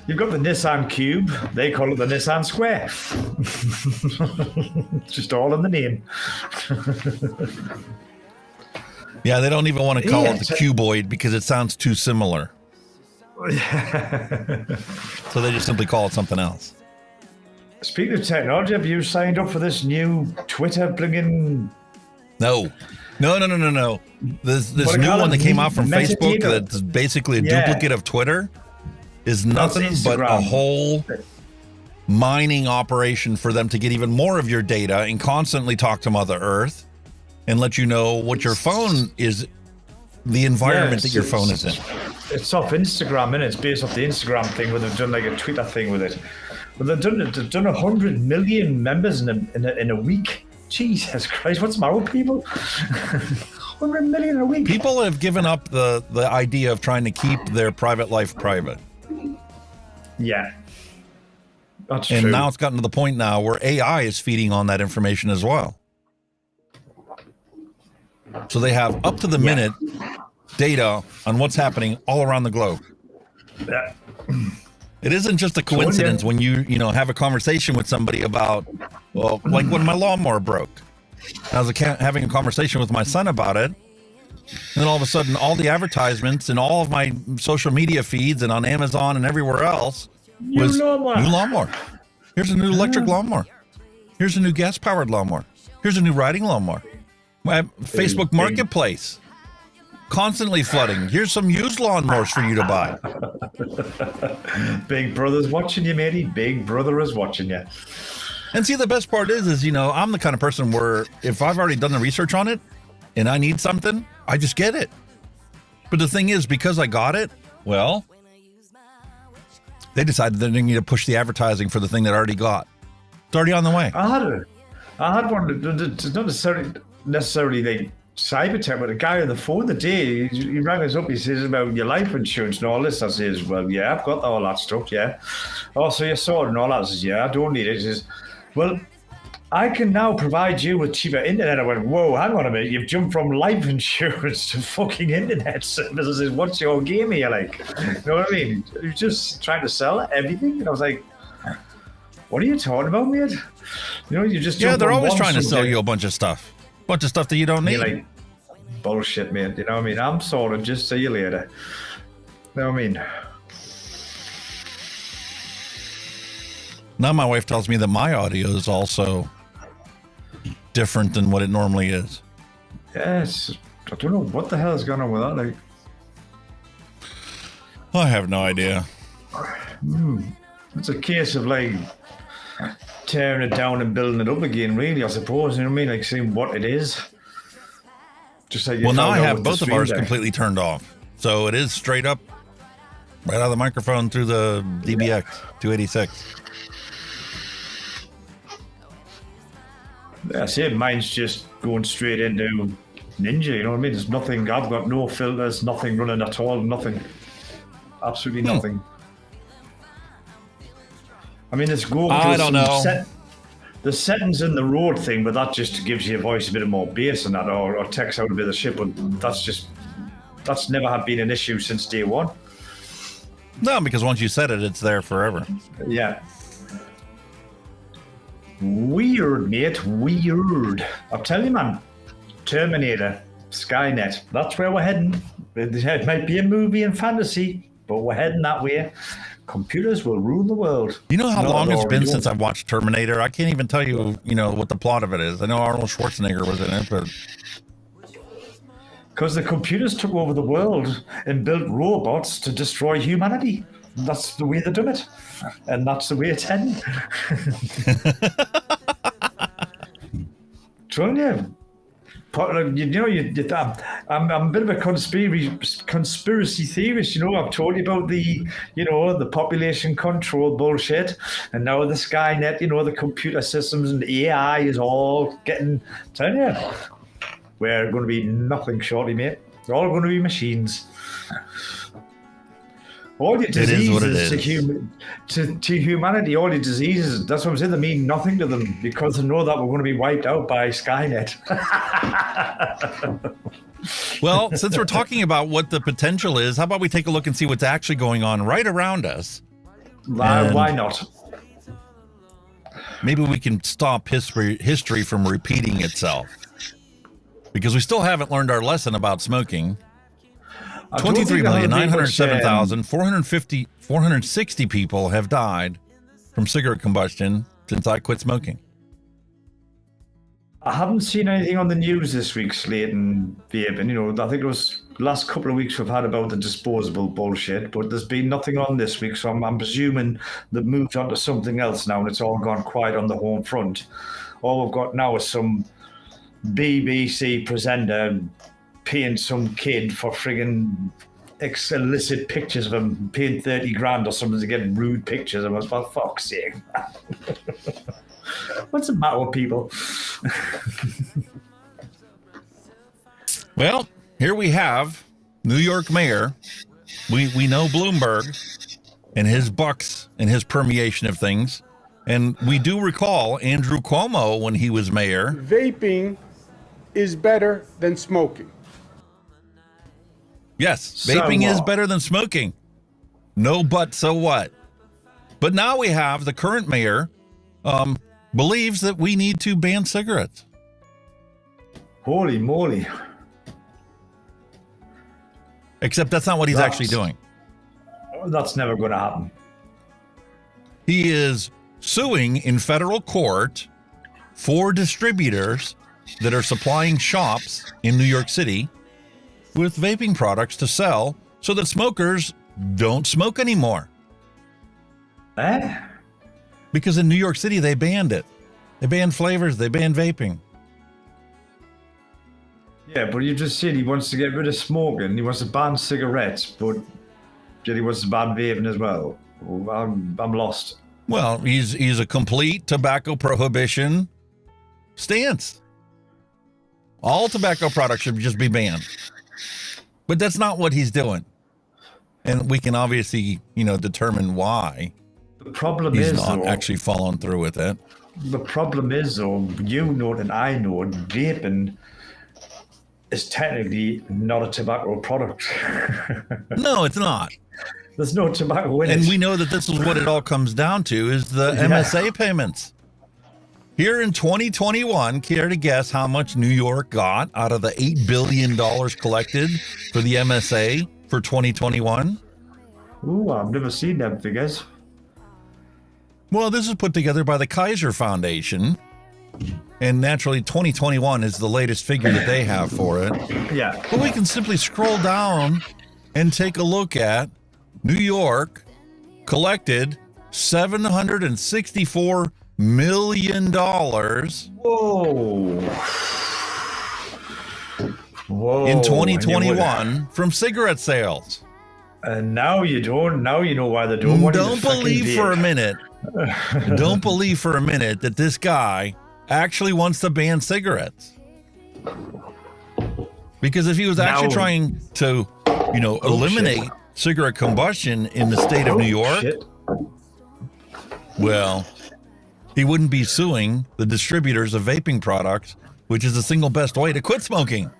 You've got the Nissan Cube. They call it the Nissan Square. Just all in the name.
Yeah, they don't even want to call it the cuboid because it sounds too similar. So they just simply call it something else.
Speaking of technology, have you signed up for this new Twitter bringing?
No. This new one that came out from Facebook that's basically a duplicate of Twitter is nothing but a whole mining operation for them to get even more of your data and constantly talk to Mother Earth and let you know what your phone is, the environment that your phone is in.
It's off Instagram, and it's based off the Instagram thing where they've done like a Twitter thing with it. But they've done 100 million members in a week. Jesus Christ, what's the matter with people? 100 million a week.
People have given up the idea of trying to keep their private life private.
Yeah. That's
true.
And
now it's gotten to the point now where AI is feeding on that information as well. So they have up to the minute data on what's happening all around the globe.
Yeah.
It isn't just a coincidence when you have a conversation with somebody about, well, like when my lawnmower broke. I was having a conversation with my son about it. And then all of a sudden, all the advertisements and all of my social media feeds and on Amazon and everywhere else was new lawnmower. Here's a new electric lawnmower. Here's a new gas-powered lawnmower. Here's a new riding lawnmower. My Facebook Marketplace. Constantly flooding. Here's some used lawnmowers for you to buy.
Big Brother's watching you, matey. Big Brother is watching you.
And see, the best part is I'm the kind of person where if I've already done the research on it and I need something, I just get it. But the thing is, because I got it, well, they decided they didn't need to push the advertising for the thing that I already got. It's already on the way.
I had one, not necessarily like cyber tech, but a guy on the phone the day, he rang us up, he says about your life insurance and all this. I says, well, yeah, I've got all that stuff, yeah. Oh, so you saw it and all that. I says, yeah, I don't need it. He says, well, I can now provide you with cheaper internet. I went, whoa, hang on a minute, you've jumped from life insurance to fucking internet services. I says, what's your game here, like? You know what I mean? You're just trying to sell everything? And I was like, what are you talking about, mate? You just
they're always trying to sell you a bunch of stuff that you don't need.
Like, bullshit, man. You know what I mean? I'm sorted. Just see you later. You know what I mean?
Now my wife tells me that my audio is also different than what it normally is.
Yes. I don't know what the hell is going on with that. Like,
I have no idea.
It's a case of like tearing it down and building it up again, really, I suppose. You know what I mean? Like seeing what it is. Just like
now I have both of ours completely turned off. So it is straight up right out of the microphone through the DBX 286.
I say mine's just going straight into Ninja, you know what I mean? There's nothing, I've got no filters, nothing running at all, nothing. Absolutely nothing. I mean, it's going
I don't know.
The settings in the Rode thing, but that just gives your voice a bit more bass and that, or takes out a bit of shit, but that's never had been an issue since day one.
No, because once you set it, it's there forever.
Yeah. Weird, mate. Weird. I'll tell you, man. Terminator, Skynet. That's where we're heading. It might be a movie and fantasy, but we're heading that way. Computers will rule the world.
You know how long it's been since I've watched Terminator? I can't even tell you, what the plot of it is. I know Arnold Schwarzenegger was in it, but...
Because the computers took over the world and built robots to destroy humanity. That's the way they do it. And that's the way it's heading. Telling you. I'm a bit of a conspiracy theorist. I've told you about the population control bullshit, and now the Skynet. The computer systems and AI is all getting. Telling you, we're going to be nothing shortly, mate. They're all going to be machines. All your diseases to humanity, all your diseases, that's what I'm saying, they mean nothing to them because they know that we're going to be wiped out by Skynet.
Well, since we're talking about what the potential is, how about we take a look and see what's actually going on right around us?
Why not?
Maybe we can stop history from repeating itself. Because we still haven't learned our lesson about smoking. 23,907,460 people have died from cigarette combustion since I quit smoking.
I haven't seen anything on the news this week, Slayton vaping. I think it was the last couple of weeks we've had about the disposable bullshit, but there's been nothing on this week, so I'm presuming they've moved on to something else now and it's all gone quiet on the home front. All we've got now is some BBC presenter paying some kid for friggin' illicit pictures of him, paying 30 grand or something to get rude pictures of us. For fuck's sake. What's the matter with people?
Well, here we have New York Mayor. We know Bloomberg and his bucks and his permeation of things. And we do recall Andrew Cuomo when he was mayor.
Vaping is better than smoking.
Yes, vaping is better than smoking. No, but so what? But now we have the current mayor believes that we need to ban cigarettes.
Holy moly.
Except that's not what he's actually doing.
That's never going to happen.
He is suing in federal court 4 distributors that are supplying shops in New York City with vaping products to sell so that smokers don't smoke anymore. Because in New York City, they banned it. They banned flavors. They banned vaping.
Yeah, but you just said he wants to get rid of smoking. He wants to ban cigarettes, but yet he wants to ban vaping as well. I'm lost.
Well, he's a complete tobacco prohibition stance. All tobacco products should just be banned. But that's not what he's doing. And we can obviously, determine why.
The problem
he's
is
not actually following through with it.
The problem is, though, you know it and I know it, vaping is technically not a tobacco product.
No, it's not.
There's no tobacco in it.
And we know that this is what it all comes down to, is the MSA payments. Here in 2021, care to guess how much New York got out of the $8 billion collected for the MSA for 2021?
Ooh, I've never seen them figures.
Well, this is put together by the Kaiser Foundation. And naturally, 2021 is the latest figure that they have for it.
Yeah.
But we can simply scroll down and take a look at New York collected $764 million.
Whoa.
In 2021 from cigarette sales.
And now you don't. Now you know why they don't want
Don't believe for a minute. Don't believe for a minute that this guy actually wants to ban cigarettes. Because if he was actually trying to, eliminate cigarette combustion in the state of New York, well, he wouldn't be suing the distributors of vaping products, which is the single best way to quit smoking.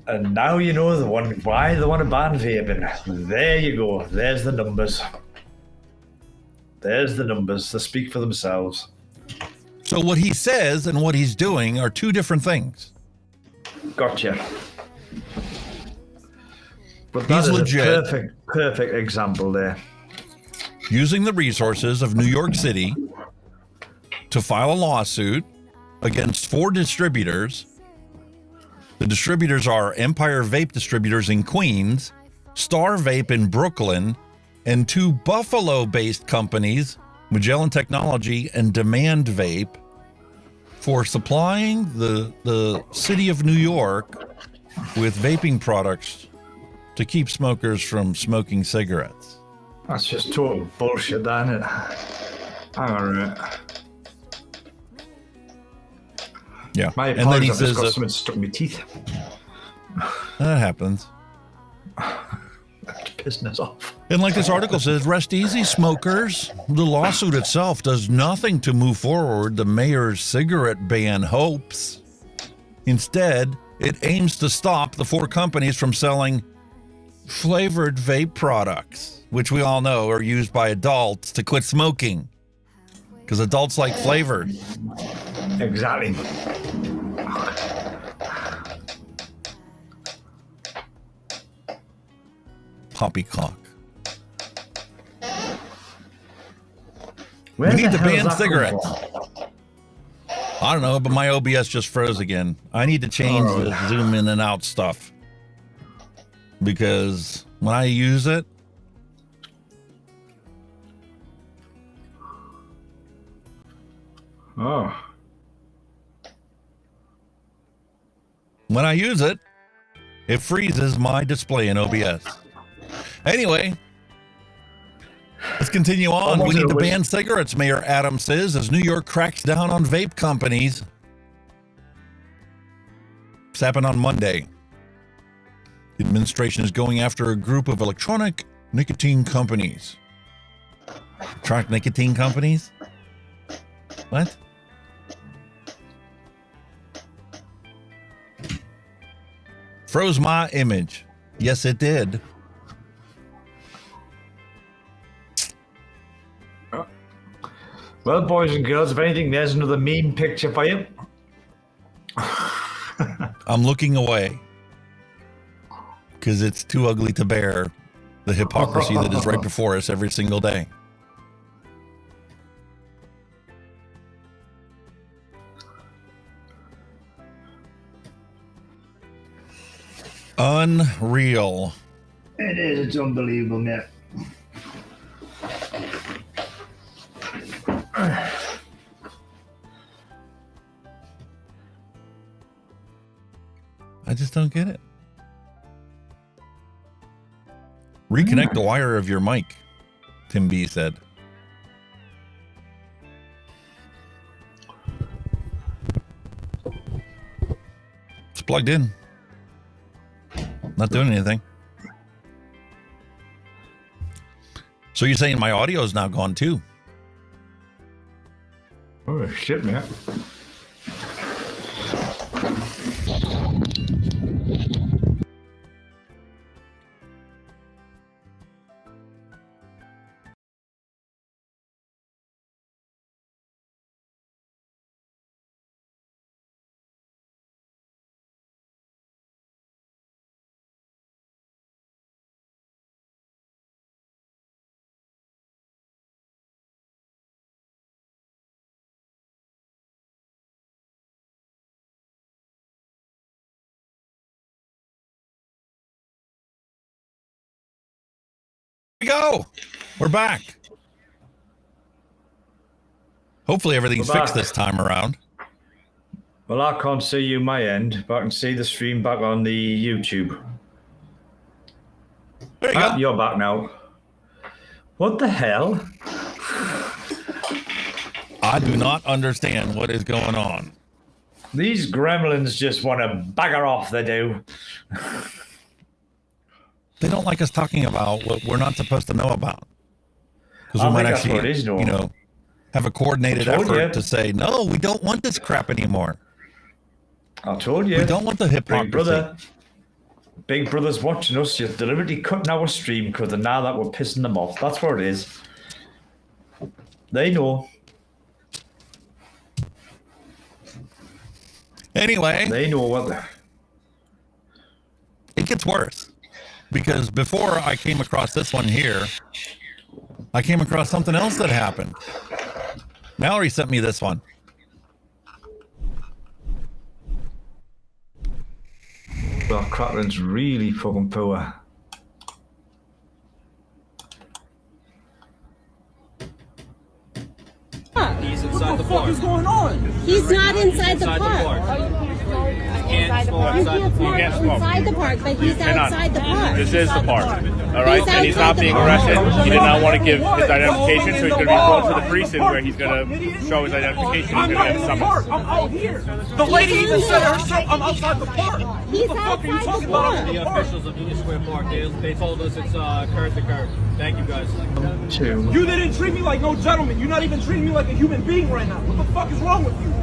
And now you know why they want to ban vaping. There you go. There's the numbers. There's the numbers. They speak for themselves.
So what he says and what he's doing are two different things.
Gotcha. But that is legit. A perfect example there.
Using the resources of New York City to file a lawsuit against 4 distributors. The distributors are Empire Vape Distributors in Queens, Star Vape in Brooklyn, and 2 Buffalo-based companies, Magellan Technology and Demand Vape, for supplying the city of New York with vaping products to keep smokers from smoking cigarettes.
That's just total bullshit, isn't it? Hang on a minute.
Yeah.
My
and then he
I've
says
just got something stuck in my teeth.
That happens.
That's pissing us off.
And like this article says, rest easy, smokers. The lawsuit itself does nothing to move forward the mayor's cigarette ban hopes. Instead, it aims to stop the 4 companies from selling flavored vape products, which we all know are used by adults to quit smoking. Because adults like flavor.
Exactly.
Poppycock.
Where
we need
the
to
hell
ban
does that
cigarettes.
come from?
I don't know, but my OBS just froze again. I need to change the zoom in and out stuff. Because when I use it, it freezes my display in OBS. Anyway, let's continue on. We need to ban cigarettes, Mayor Adams says, as New York cracks down on vape companies. This happened on Monday. The administration is going after a group of electronic nicotine companies. Electronic nicotine companies? What? Froze my image. Yes, it did.
Well, boys and girls, if anything, there's another meme picture for you.
I'm looking away because it's too ugly to bear the hypocrisy that is right before us every single day. Unreal.
It is. It's unbelievable, man.
I just don't get it. Reconnect the wire of your mic, Tim B said. It's plugged in. Not doing anything. So you're saying my audio is now gone too?
Oh, shit, man.
We go. We're back. Hopefully everything's fixed this time around.
Well, I can't see you my end, but I can see the stream back on the YouTube.
There you go.
You're back now. What the hell?
I do not understand what is going on.
These gremlins just want to bugger off, they do.
They don't like us talking about what we're not supposed to know about. Because
I
we might
think that's what it
actually,
is, Noel.
you know, have a coordinated
I told
effort
you.
to say, no, we don't want this crap anymore.
I told you.
We don't want the hypocrisy.
Big Brother's watching us. You're deliberately cutting our stream because now that we're pissing them off. That's what it is. They know.
Anyway.
They know what they're...
It gets worse. Because before I came across this one here, I came across something else that happened. Mallory sent me this one.
Well, Cracklin's really fucking poor.
He's inside the park. What is going on?
He's not inside the park.
You can't smoke
Inside the park, but he's outside the park.
This is the park, all right? And he's not being arrested. He did not want to give his identification, so he's going to be brought to the precinct where he's going to show his identification. He's going to get a summons.
I'm out here. The lady even said herself, I'm outside the park.
He's outside the park.
The officials of Union Square Park, they told us it's curb to curb. Thank you, guys.
You didn't treat me like no gentleman. You're not even treating me like a human being right now. What the fuck is wrong with you?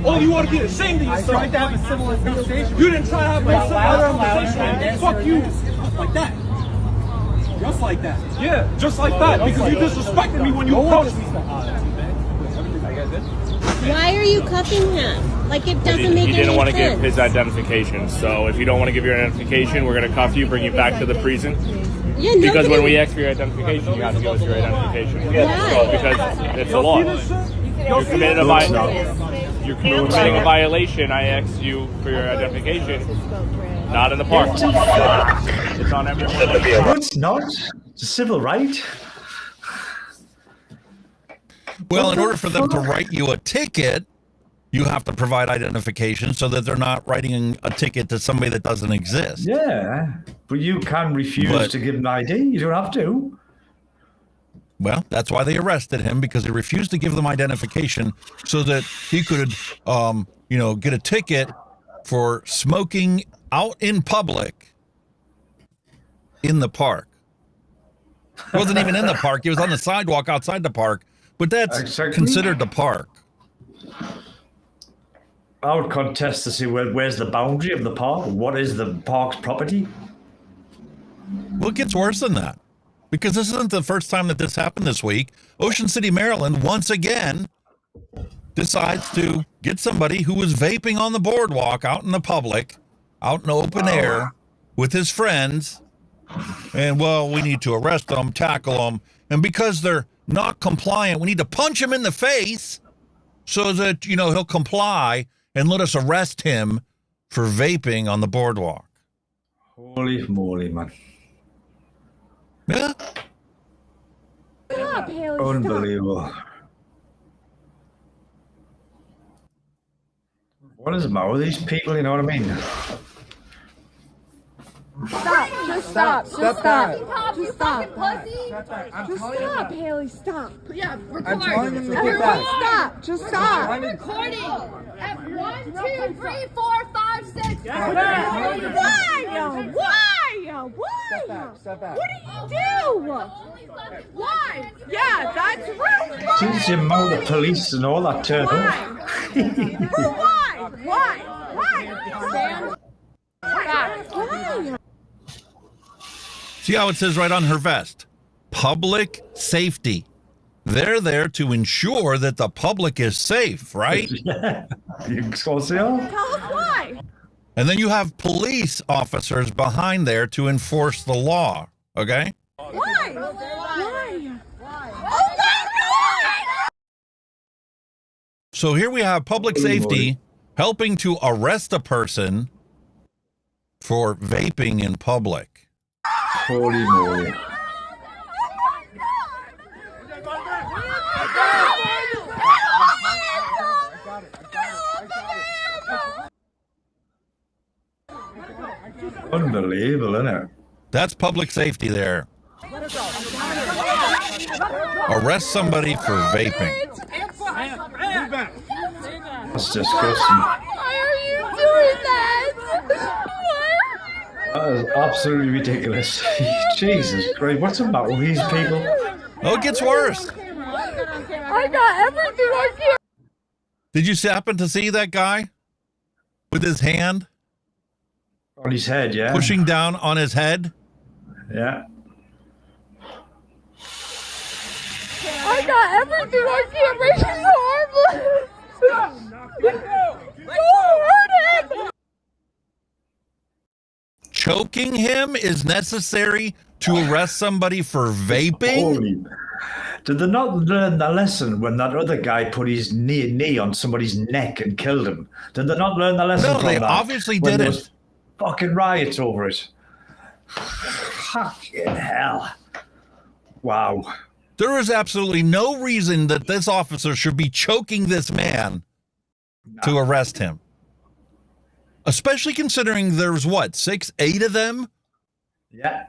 Oh, you want to get ashamed of yourself? I tried to have a civil conversation. You didn't try to have a civil conversation. Fuck you. Just like that. Just like that. Yeah, just like that. Because you disrespected me when you approached me.
Why are you cuffing him? Like, it doesn't make any sense.
He didn't want to give his identification. So if you don't want to give your identification, we're going to cuff you, bring you back to the precinct.
Yeah,
because when we ask for your identification, you have to give us your identification.
Yeah.
Because it's a law. You committed You're committing a violation. I asked you for your identification. Not in the park. It's on everyone.
No, it's not. It's a civil right.
Well, in order for them to write you a ticket, you have to provide identification so that they're not writing a ticket to somebody that doesn't exist.
Yeah, but you can refuse to give an ID. You don't have to.
Well, that's why they arrested him, because he refused to give them identification so that he could, get a ticket for smoking out in public in the park. He wasn't even in the park. He was on the sidewalk outside the park, but that's considered the park.
I would contest to see where's the boundary of the park. What is the park's property?
Well, it gets worse than that. Because this isn't the first time that this happened this week. Ocean City, Maryland, once again, decides to get somebody who was vaping on the boardwalk out in the public, out in open air, with his friends. And, well, we need to arrest them, tackle them. And because they're not compliant, we need to punch him in the face so that, he'll comply and let us arrest him for vaping on the boardwalk.
Holy moly, man.
Yeah.
Stop, Haley,
Unbelievable. What is the matter with these people, you know what I mean?
Stop. Just stop. Just stop.
You fucking pussy.
Just stop, Haley. Stop.
Yeah, record.
I'm telling him to get back. Stop. Just stop.
I'm recording. At 1, 2, 3, 4, 5, 6.
Why?
Step back.
What do you do? Why? Yeah, that's rude.
Since you know the police and all that turn up.
Why?
See how it says right on her vest? Public safety. They're there to ensure that the public is safe, right?
Yeah. You
Tell us why.
And then you have police officers behind there to enforce the law, okay?
Why? Oh my God!
So here we have public safety helping to arrest a person for vaping in public.
Holy moly. Unbelievable, isn't it?
That's public safety there. Arrest somebody for vaping.
That's disgusting.
Why are you doing that?
That is absolutely ridiculous. Jesus Christ, what's the matter with these people?
Oh, it gets worse.
I got everything I can.
Did you happen to see that guy with his hand
On his head, yeah.
pushing down on his head?
Yeah.
I got everything I can. Make it so harmless. Don't hurt him.
Choking him is necessary to arrest somebody for vaping?
Holy. Did they not learn the lesson when that other guy put his knee on somebody's neck and killed him? Did they not learn the lesson
No,
from
they
that?
obviously
When there
didn't.
was fucking riots over it. Fucking hell. Wow.
There is absolutely no reason that this officer should be choking this man to arrest him. Especially considering there's what, 6, 8 of them?
Yeah.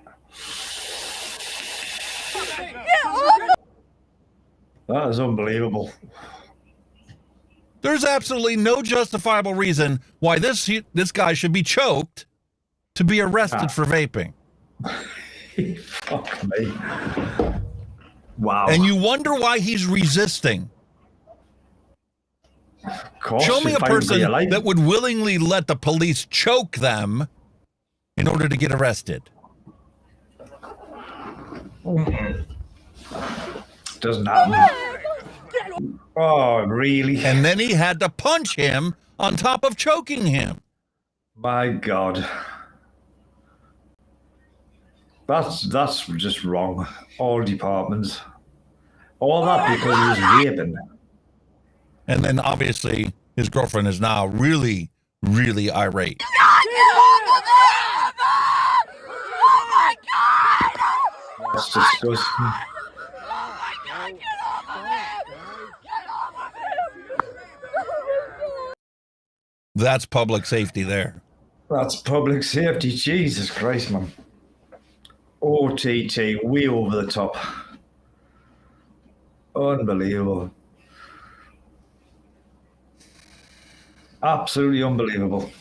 Get off.
That is unbelievable.
There's absolutely no justifiable reason why this guy should be choked to be arrested for vaping.
Fuck me. Wow.
And you wonder why he's resisting.
Of course,
Show me
you
a
find
person
real life.
that would willingly let the police choke them in order to get arrested.
Doesn't happen. Oh, really?
And then he had to punch him on top of choking him.
My God. That's just wrong. All departments. All that because he was raping.
And then obviously his girlfriend is now really, really irate.
Get off of him! Oh my God!
That's disgusting.
Oh my God! Get off of him! Get off of him!
That's public safety there.
That's public safety. Jesus Christ, man. OTT, way over the top. Unbelievable. Absolutely unbelievable.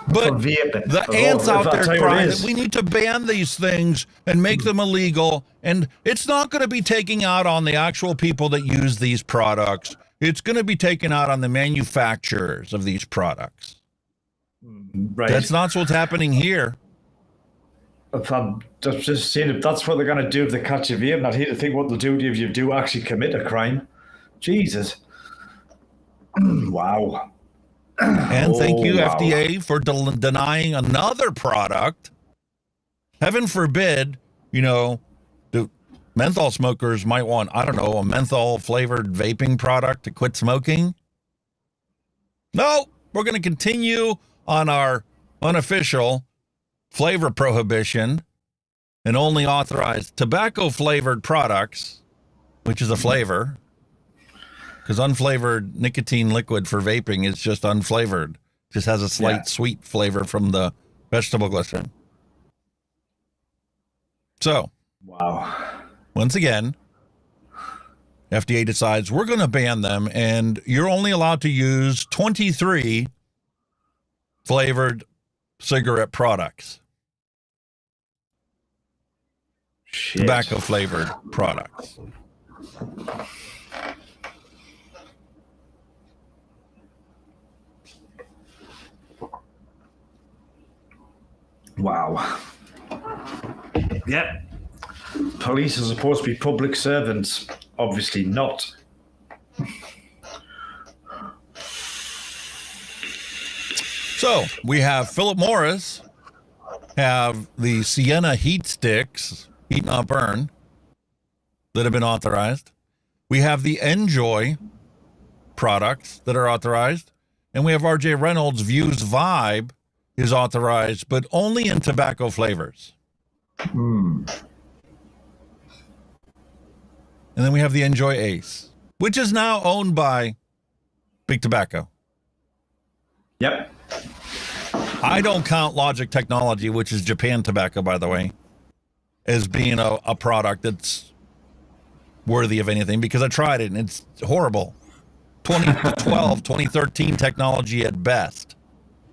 But
vaping.
the ants out there
That's how
crying
it
that
is.
we need to ban these things and make them illegal. And it's not going to be taking out on the actual people that use these products. It's going to be taken out on the manufacturers of these products.
Right.
That's not what's happening here.
If I'm just saying, if that's what they're going to do if they catch you vaping, I'd hate to think what they'll do to you if you do actually commit a crime. Jesus. Wow.
And thank you,
wow.
FDA, for denying another product. Heaven forbid, the menthol smokers might want, I don't know, a menthol flavored vaping product to quit smoking. No, we're going to continue on our unofficial flavor prohibition and only authorize tobacco flavored products, which is a flavor. Because unflavored nicotine liquid for vaping is just unflavored. Just has a slight sweet flavor from the vegetable glycerin. So,
wow.
Once again, FDA decides we're going to ban them, and you're only allowed to use 23 flavored cigarette products. Tobacco flavored products.
Wow. Yep. Police are supposed to be public servants. Obviously not.
So we have Philip Morris have the Sienna heat sticks, heat not burn, that have been authorized. We have the Enjoy products that are authorized. And we have RJ Reynolds' Views Vibe is authorized, but only in tobacco flavors. And then we have the Enjoy Ace, which is now owned by Big Tobacco.
Yep.
I don't count Logic Technology, which is Japan Tobacco, by the way, as being a product that's worthy of anything because I tried it and it's horrible. 2012, 2013 technology at best.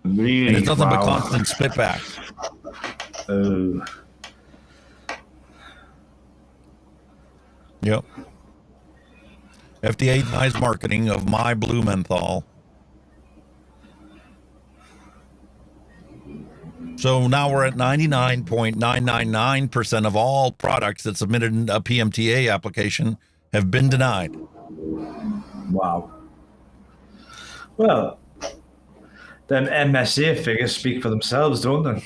Really?
And it's nothing but constant spitbacks.
Oh.
Yep. FDA denies marketing of MyBlu menthol. So now we're at 99.999% of all products that submitted a PMTA application have been denied.
Wow. Well, them MSA figures speak for themselves, don't they?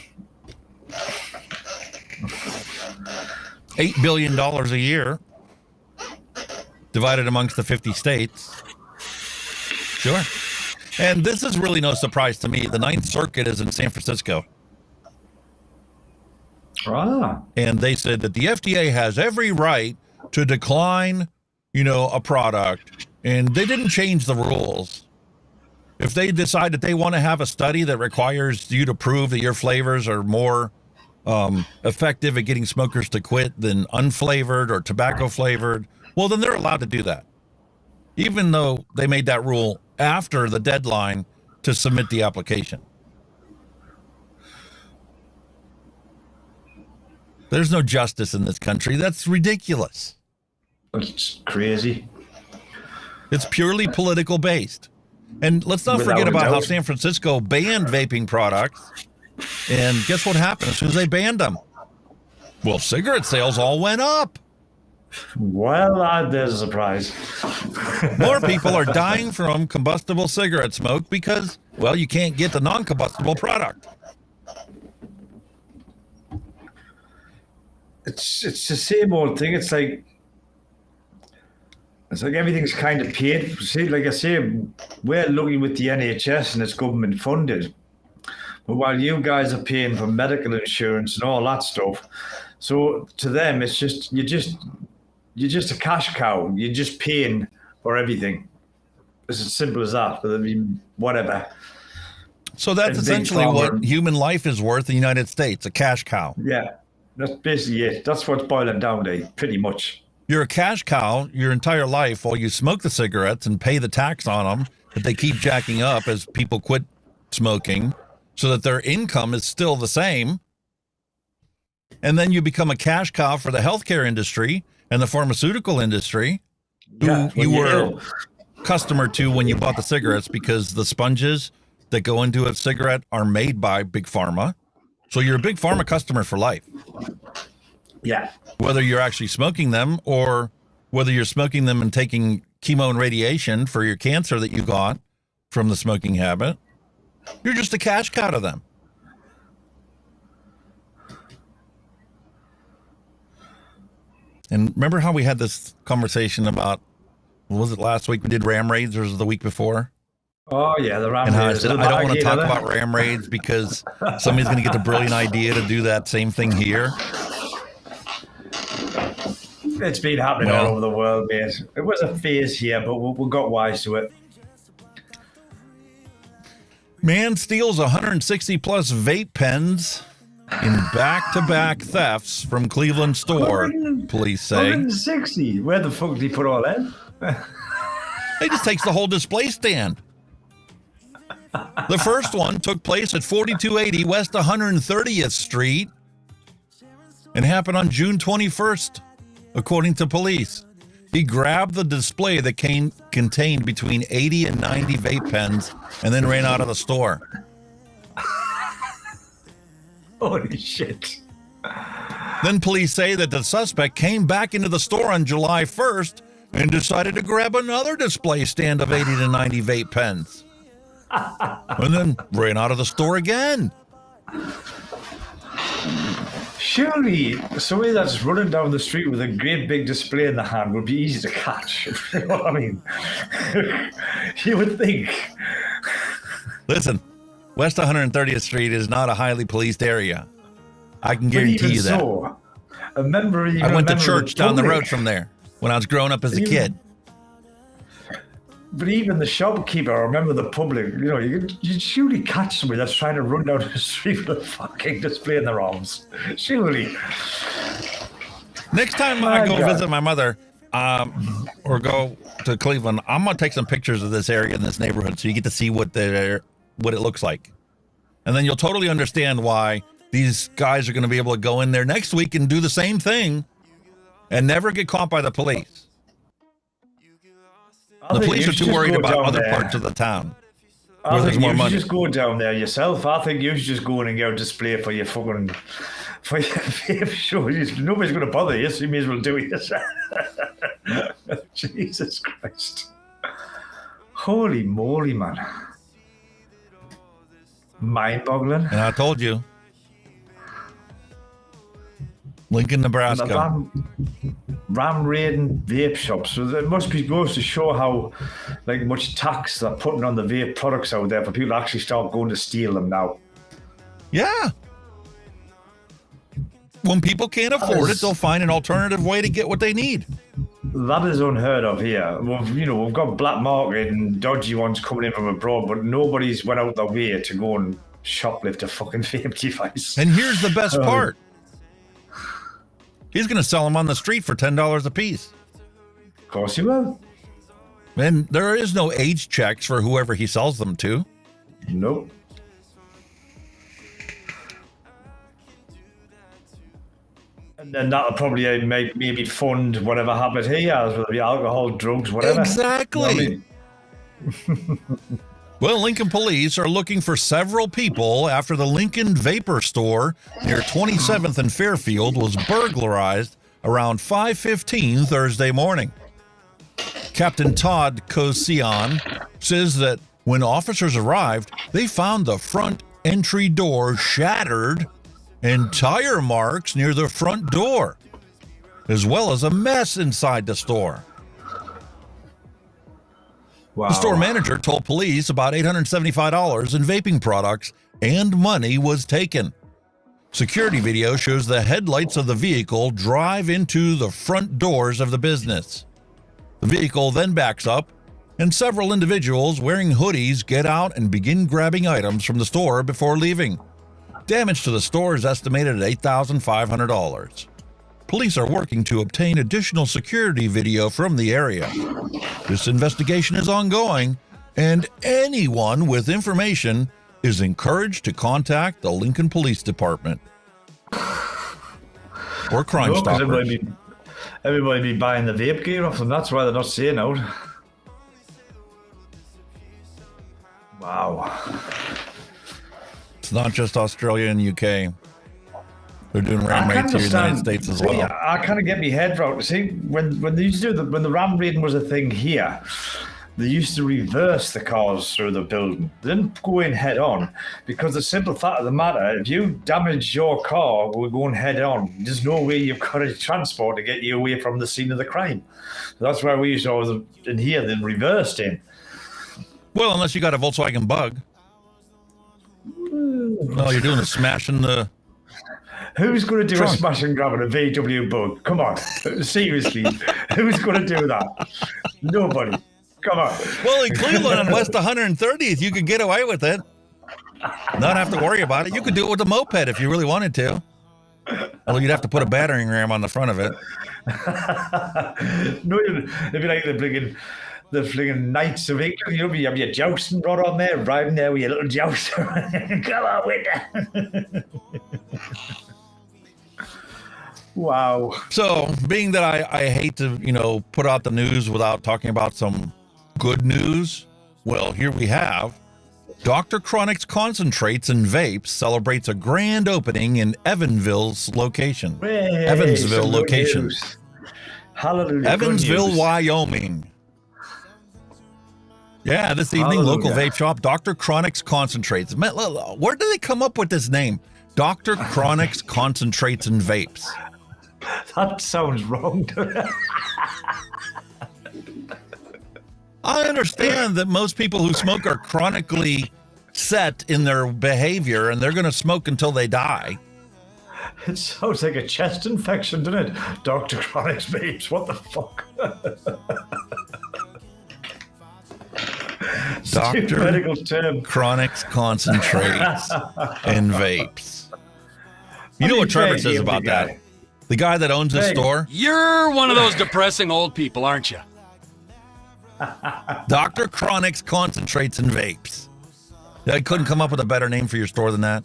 $8 billion a year divided amongst the 50 states. Sure. And this is really no surprise to me. The Ninth Circuit is in San Francisco.
Ah.
And they said that the FDA has every right to decline, a product. And they didn't change the rules. If they decide that they want to have a study that requires you to prove that your flavors are more effective at getting smokers to quit than unflavored or tobacco flavored, well, then they're allowed to do that. Even though they made that rule after the deadline to submit the application. There's no justice in this country. That's ridiculous.
It's crazy.
It's purely political based. And let's not forget about how San Francisco banned vaping products. And guess what happened as soon as they banned them? Well, cigarette sales all went up.
Well, there's a surprise.
More people are dying from combustible cigarette smoke because, well, you can't get the non-combustible product.
It's the same old thing. It's like everything's kind of paid. See, like I say, we're looking with the NHS and it's government funded. But while you guys are paying for medical insurance and all that stuff, so to them it's just you're just a cash cow. You're just paying for everything. It's as simple as that. But I mean, whatever.
So that's essentially what human life is worth in the United States, a cash cow.
Yeah, that's basically it. That's what's boiling down to, pretty much.
You're a cash cow your entire life while you smoke the cigarettes and pay the tax on them that they keep jacking up as people quit smoking so that their income is still the same. And then you become a cash cow for the healthcare industry and the pharmaceutical industry, who you were customer to when you bought the cigarettes, because the sponges that go into a cigarette are made by Big Pharma. So you're a Big Pharma customer for life.
Yeah.
Whether you're actually smoking them or whether you're smoking them and taking chemo and radiation for your cancer that you got from the smoking habit, you're just a cash cow to them. And remember how we had this conversation about, was it last week we did ram raids, or was it the week before?
Oh, yeah, the ram
raids. And how I said, I don't want to talk about ram raids because somebody's going to get the brilliant idea to do that same thing here.
It's been happening all over the world, mate. It was a phase here, but we got wise to it.
Man steals 160 plus vape pens in back-to-back thefts from Cleveland store, police say.
160? Where the fuck did he put all that?
He just takes the whole display stand. The first one took place at 4280 West 130th Street and happened on June 21st, according to police. He grabbed the display that contained between 80 and 90 vape pens and then ran out of the store.
Holy shit.
Then police say that the suspect came back into the store on July 1st and decided to grab another display stand of 80 to 90 vape pens. And then ran out of the store again.
Surely somebody that's running down the street with a great big display in the hand would be easy to catch. You know what I mean? You would think.
Listen, West 130th Street is not a highly policed area. I can guarantee you that.
So, I
went to church down the road from there when I was growing up as a kid.
But even the shopkeeper, I remember the public, you'd surely catch somebody that's trying to run down the street with a fucking display in their arms. Surely.
Next time I go visit my mother, or go to Cleveland, I'm going to take some pictures of this area in this neighborhood so you get to see what it looks like. And then you'll totally understand why these guys are going to be able to go in there next week and do the same thing and never get caught by the police. The police are too worried about other parts of the town.
I think you should just go down there yourself. I think you should just go in and go display for your fucking show. Nobody's going to bother you, so you may as well do it yourself. Jesus Christ. Holy moly, man. Mind-boggling.
And I told you. Lincoln, Nebraska.
Ram raiding vape shops. So there must be goes to show how much tax they're putting on the vape products out there for people to actually start going to steal them now.
Yeah. When people can't afford it, they'll find an alternative way to get what they need.
That is unheard of here. We've got black market and dodgy ones coming in from abroad, but nobody's went out their way to go and shoplift a fucking vape device.
And here's the best part. He's going to sell them on the street for $10 a piece.
Of course he will.
And there is no age checks for whoever he sells them to.
Nope. And then that'll probably maybe fund whatever happens here, whether it be alcohol, drugs, whatever.
Exactly. You know what I mean? Well, Lincoln police are looking for several people after the Lincoln Vapor store near 27th and Fairfield was burglarized around 5:15 Thursday morning. Captain Todd Kosian says that when officers arrived, they found the front entry door shattered and tire marks near the front door, as well as a mess inside the store.
Wow.
The store manager told police about $875 in vaping products and money was taken. Security video shows the headlights of the vehicle drive into the front doors of the business. The vehicle then backs up, and several individuals wearing hoodies get out and begin grabbing items from the store before leaving. Damage to the store is estimated at $8,500. Police are working to obtain additional security video from the area. This investigation is ongoing, and anyone with information is encouraged to contact the Lincoln Police Department or Crime Stoppers.
Everybody be buying the vape gear off them. That's why they're not saying out. Wow.
It's not just Australia and UK. They're doing ram raids here in the United States as well.
I kind of get my head around. See, when they used to when the ram raiding was a thing here, they used to reverse the cars through the building. They didn't go in head on, because the simple fact of the matter, if you damage your car, we're going head on. There's no way you've got a transport to get you away from the scene of the crime. So that's why we used to always in here, then reversed in.
Well, unless you got a Volkswagen Bug. No, you're doing a smash in the...
Who's going to do a smash and grab on a VW Bug? Come on, seriously, who's going to do that? Nobody. Come on.
Well, in Cleveland on West 130th, you could get away with it. Not have to worry about it. You could do it with a moped if you really wanted to. Although you'd have to put a battering ram on the front of it.
No, it'd be like the friggin' Knights of England. You'll have your jousting rod on there, riding there with your little jouster. Come on with that. Wow.
So, being that I hate to, put out the news without talking about some good news, well, here we have Dr. Chronic's Concentrates and Vapes celebrates a grand opening in Evansville's location. Evansville location.
Hallelujah.
Evansville, Wyoming. Yeah, this evening, local vape shop, Dr. Chronic's Concentrates. Where did they come up with this name? Dr. Chronic's Concentrates and Vapes.
That sounds wrong.
I understand that most people who smoke are chronically set in their behavior and they're going to smoke until they die.
It sounds like a chest infection, doesn't it? Dr. Chronic's Vapes, what the fuck?
Dr.
medical term.
Chronic's Concentrates and Vapes. You know what Trevor says about that? The guy that owns the store.
You're one of those depressing old people, aren't you?
Dr. Chronix Concentrates and Vapes. I couldn't come up with a better name for your store than that.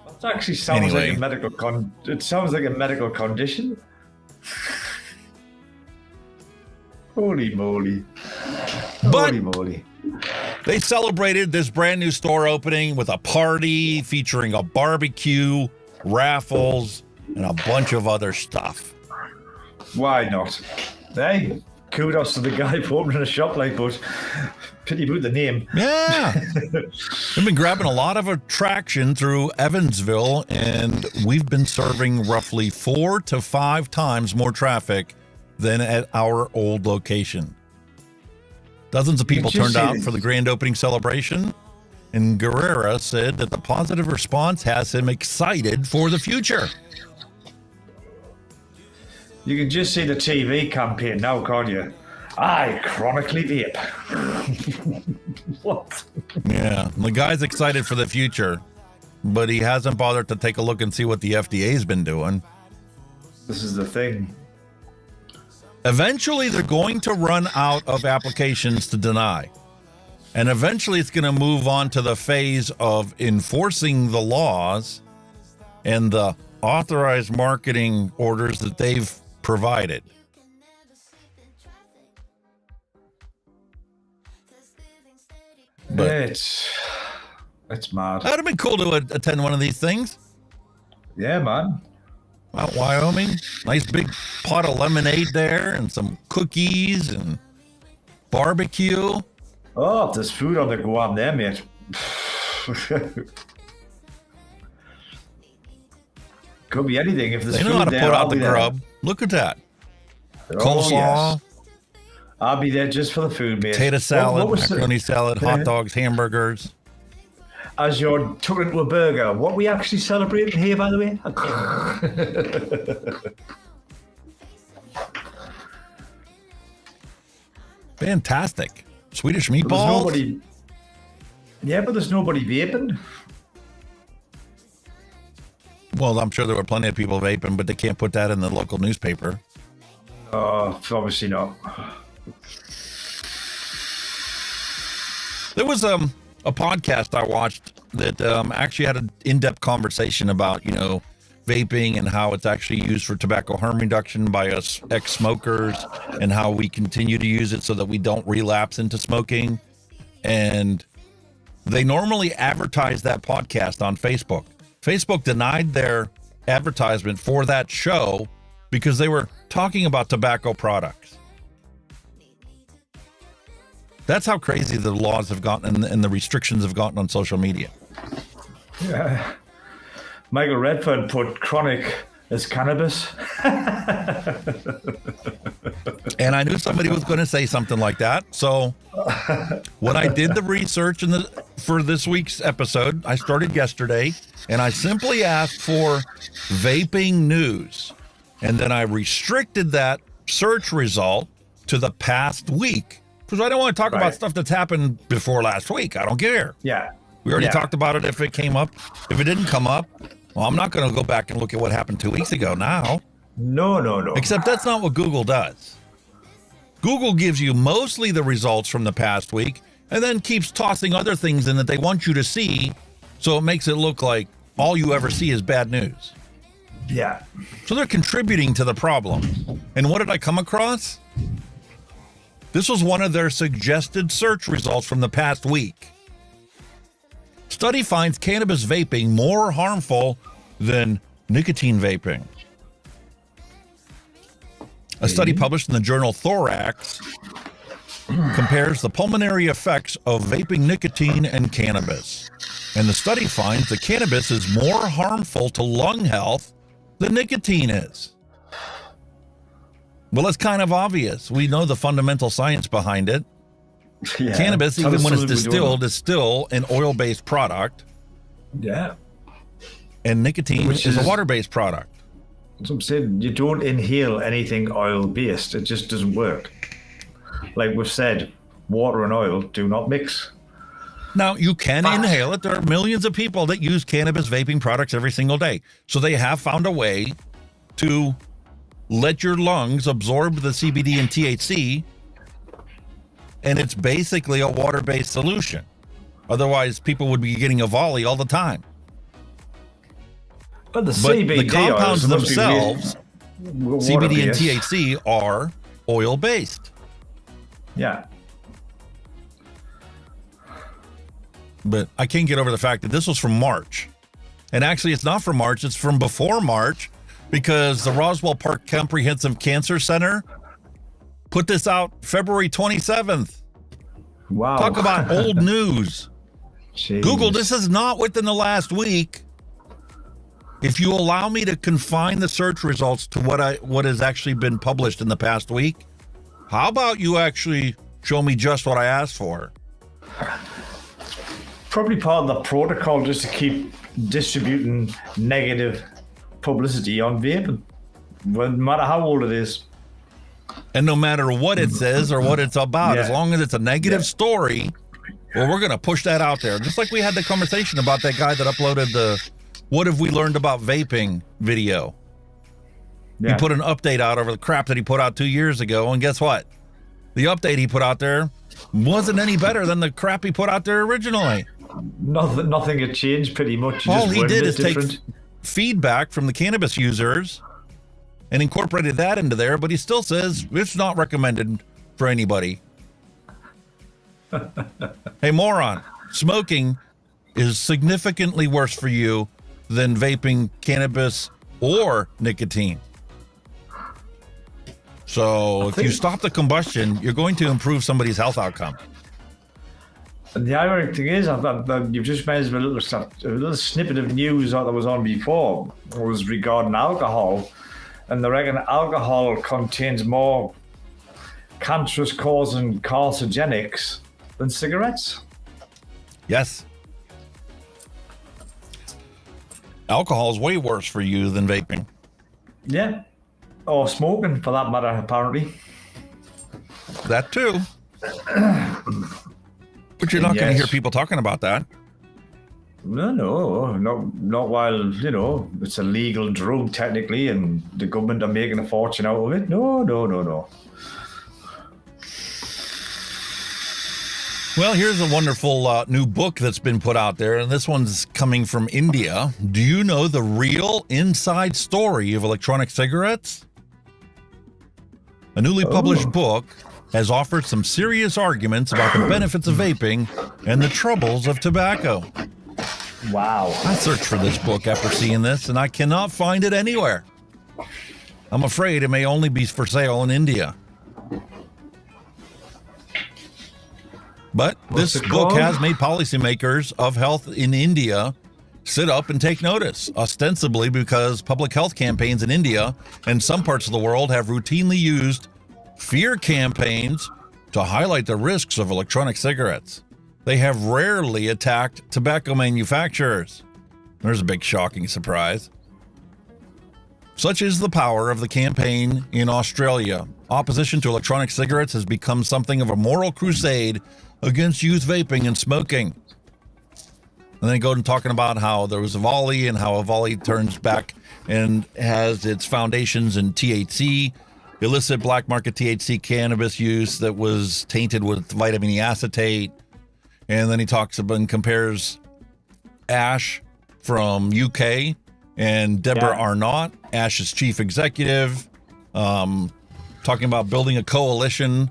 It actually sounds like a medical it sounds like a medical condition. Holy moly. Holy moly.
They celebrated this brand new store opening with a party featuring a barbecue, raffles, and a bunch of other stuff.
Why not? Hey, kudos to the guy for opening a shop like that. Pity about the name.
Yeah. We've been grabbing a lot of attraction through Evansville, and we've been serving roughly 4 to 5 times more traffic than at our old location. Dozens of people turned out for the grand opening celebration, and Guerrera said that the positive response has him excited for the future.
You can just see the TV campaign now, can't you? I chronically vape. What?
Yeah, the guy's excited for the future, but he hasn't bothered to take a look and see what the FDA's been doing.
This is the thing.
Eventually, they're going to run out of applications to deny. And eventually, it's going to move on to the phase of enforcing the laws and the authorized marketing orders that they've provided. But
it's mad.
That'd have been cool to attend one of these things.
Yeah, man.
Out Wyoming, nice big pot of lemonade there, and some cookies and barbecue.
Oh, if there's food on the go on there, mate. Could be anything. If there's
they know
food
how to
there,
put
I'll
out the
be there.
grub. Look at that.
Oh,
Coleslaw,
yes. I'll be there just for the food, mate.
potato salad,
What was
macaroni salad, hot dogs, hamburgers.
As you're tucked into a burger, what we actually celebrating here, by the way?
Fantastic. Swedish
But there's
meatballs.
nobody. Yeah, but there's nobody vaping.
Well, I'm sure there were plenty of people vaping, but they can't put that in the local newspaper.
Obviously not.
There was a podcast I watched that actually had an in-depth conversation about, vaping and how it's actually used for tobacco harm reduction by us ex-smokers and how we continue to use it so that we don't relapse into smoking. And they normally advertise that podcast on Facebook. Facebook denied their advertisement for that show because they were talking about tobacco products. That's how crazy the laws have gotten and the restrictions have gotten on social media.
Yeah. Michael Redford put chronic as cannabis.
And I knew somebody was going to say something like that. So when I did the research for this week's episode, I started yesterday, and I simply asked for vaping news. And then I restricted that search result to the past week. Because I don't want to talk about stuff that's happened before last week. I don't care.
Yeah.
We already talked about it if it came up. If it didn't come up, well, I'm not going to go back and look at what happened 2 weeks ago now.
No.
Except that's not what Google does. Google gives you mostly the results from the past week and then keeps tossing other things in that they want you to see, so it makes it look like all you ever see is bad news.
Yeah.
So they're contributing to the problem. And what did I come across? This was one of their suggested search results from the past week. Study finds cannabis vaping more harmful than nicotine vaping. A study published in the journal Thorax compares the pulmonary effects of vaping nicotine and cannabis. And the study finds that cannabis is more harmful to lung health than nicotine is. Well, it's kind of obvious. We know the fundamental science behind it.
Yeah.
Cannabis, even when it's
Absolutely
distilled, is still an oil-based product.
Yeah.
And nicotine
Which
is a
is-
water-based product.
So I'm saying you don't inhale anything oil-based. It just doesn't work. Like we've said, water and oil do not mix.
Now, you can inhale it. There are millions of people that use cannabis vaping products every single day. So they have found a way to let your lungs absorb the CBD and THC, and it's basically a water-based solution. Otherwise, people would be getting a volley all the time.
But the CBD
the compounds
oils must be
themselves, CBD and
water-based.
THC, are oil-based.
Yeah.
But I can't get over the fact that this was from March. And actually, it's not from March, it's from before March, because the Roswell Park Comprehensive Cancer Center put this out February 27th.
Wow.
Talk about old news.
Jeez.
Google, this is not within the last week. If you allow me to confine the search results to what has actually been published in the past week, how about you actually show me just what I asked for?
Probably part of the protocol just to keep distributing negative publicity on vaping, no matter how old it is.
And no matter what it says or what it's about, as long as it's a negative story, well, we're going to push that out there. Just like we had the conversation about that guy that uploaded the What Have We Learned About Vaping video. He put an update out over the crap that he put out 2 years ago, and guess what? The update he put out there wasn't any better than the crap he put out there originally.
Nothing had changed pretty much.
All he did is take feedback from the cannabis users and incorporated that into there, but he still says it's not recommended for anybody. Hey, moron, smoking is significantly worse for you than vaping cannabis or nicotine. So if you stop the combustion, you're going to improve somebody's health outcome.
And the ironic thing is, you've just mentioned a little snippet of news that was on before was regarding alcohol, and they reckon alcohol contains more cancerous causing carcinogenics than cigarettes.
Yes. Alcohol is way worse for you than vaping.
Yeah. Or smoking, for that matter, apparently.
That too. But you're not going to hear people talking about that.
No, not while, it's a legal drug technically and the government are making a fortune out of it. No.
Well, here's a wonderful new book that's been put out there, and this one's coming from India. Do you know the real inside story of electronic cigarettes? A newly published book has offered some serious arguments about the benefits of vaping and the troubles of tobacco.
Wow.
I searched for this book after seeing this, and I cannot find it anywhere. I'm afraid it may only be for sale in India. But this book has made policymakers of health in India sit up and take notice, ostensibly because public health campaigns in India and some parts of the world have routinely used fear campaigns to highlight the risks of electronic cigarettes. They have rarely attacked tobacco manufacturers. There's a big shocking surprise. Such is the power of the campaign in Australia. Opposition to electronic cigarettes has become something of a moral crusade against youth vaping and smoking. And then go and talking about how there was a volley and how a volley turns back and has its foundations in THC, illicit black market THC cannabis use that was tainted with vitamin E acetate. And then he talks about and compares Ash from UK and Deborah Arnott, Ash's chief executive, talking about building a coalition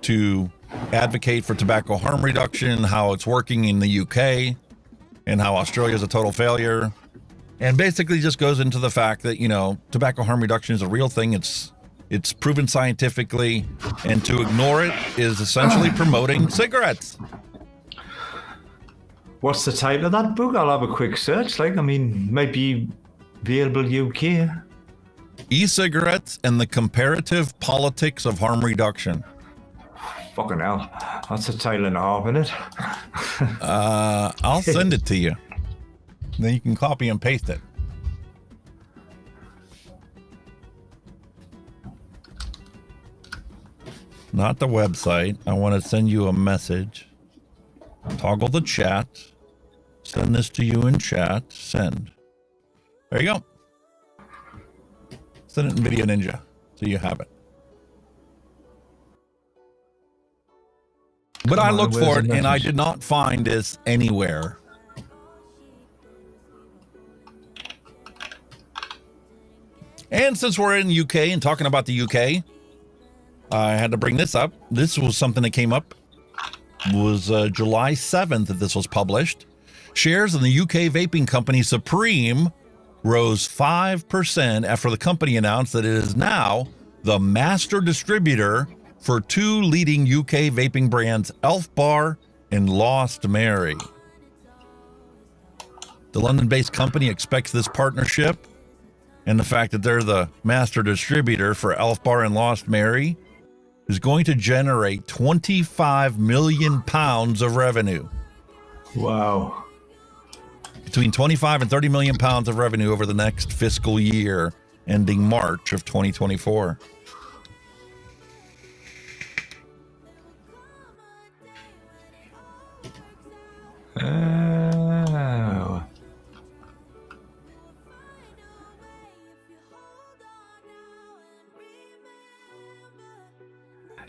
to advocate for tobacco harm reduction, how it's working in the UK, and how Australia is a total failure. And basically just goes into the fact that, tobacco harm reduction is a real thing. It's proven scientifically, and to ignore it is essentially promoting cigarettes.
What's the title of that book? I'll have a quick search. Might be available UK.
E-cigarettes and the comparative politics of harm reduction.
Fucking hell. That's a title and a half, isn't it?
I'll send it to you. Then you can copy and paste it. Not the website. I want to send you a message. Toggle the chat. Send this to you in chat. Send. There you go. Send it in Video Ninja so you have it. But I looked for it and I did not find this anywhere. And since we're in the UK and talking about the UK, I had to bring this up. This was something that came up. It was July 7th that this was published. Shares in the UK vaping company Supreme rose 5% after the company announced that it is now the master distributor for two leading UK vaping brands, Elf Bar and Lost Mary. The London-based company expects this partnership and the fact that they're the master distributor for Elf Bar and Lost Mary is going to generate 25 million pounds of revenue.
Wow.
Between 25 and 30 million pounds of revenue over the next fiscal year, ending March of 2024.
Oh.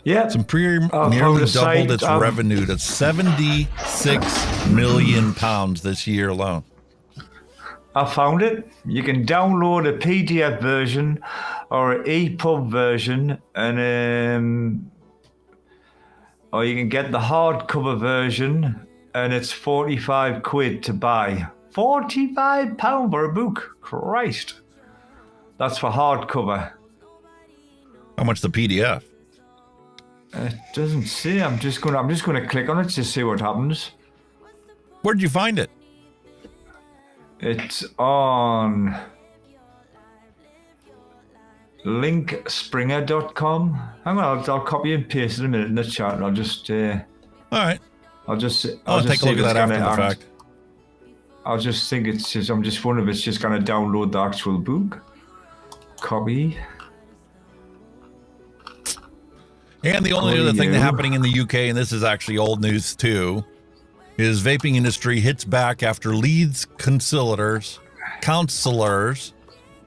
Yeah.
Supreme nearly doubled its revenue to 76 million pounds this year alone.
I found it. You can download a PDF version or an EPUB version, and or you can get the hardcover version, and it's 45 quid to buy. £45 for a book. Christ. That's for hardcover.
How much the PDF?
It doesn't say. I'm just gonna click on it to see what happens.
Where'd you find it?
It's on linkspringer.com. Hang on, I'll copy and paste it in a minute in the chat, and I'll just.
All right.
I'll just
take a look at that after the fact.
I'll just think it's just. I'm just wondering if it's just gonna download the actual book. Copy.
And the only other thing that's happening in the UK, and this is actually old news too, is vaping industry hits back after Leeds counselors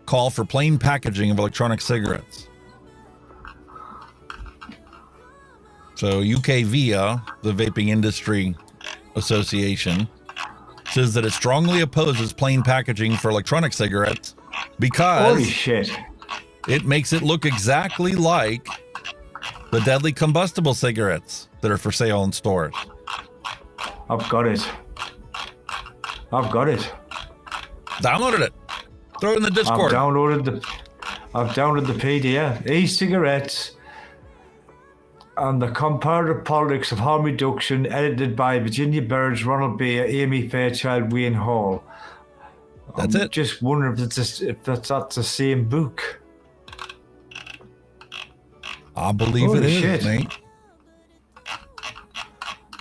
call for plain packaging of electronic cigarettes. So UK VIA, the Vaping Industry Association, says that it strongly opposes plain packaging for electronic cigarettes because
holy shit,
it makes it look exactly like the deadly combustible cigarettes that are for sale in stores.
I've got it.
Downloaded it. Throw it in the Discord.
I've downloaded the PDF. E-cigarettes and the comparative politics of harm reduction, edited by Virginia Beverage, Ronald Bayer, Amy Fairchild, Wayne Hall.
That's it.
Just wondering if that's the same book.
I believe it is,
shit.
mate.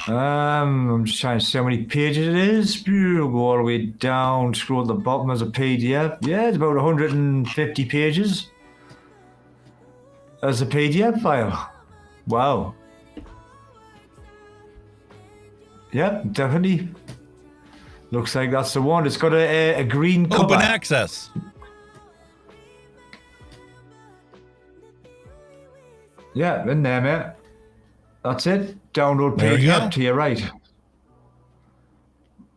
I'm just trying to see how many pages it is. Go all the way down, scroll to the bottom as a PDF. Yeah, it's about 150 pages as a PDF file. Wow. Yep, definitely. Looks like that's the one. It's got a green cover.
Open access.
Yeah, in there, mate. That's it. Download
There you
PDF
go.
to your right.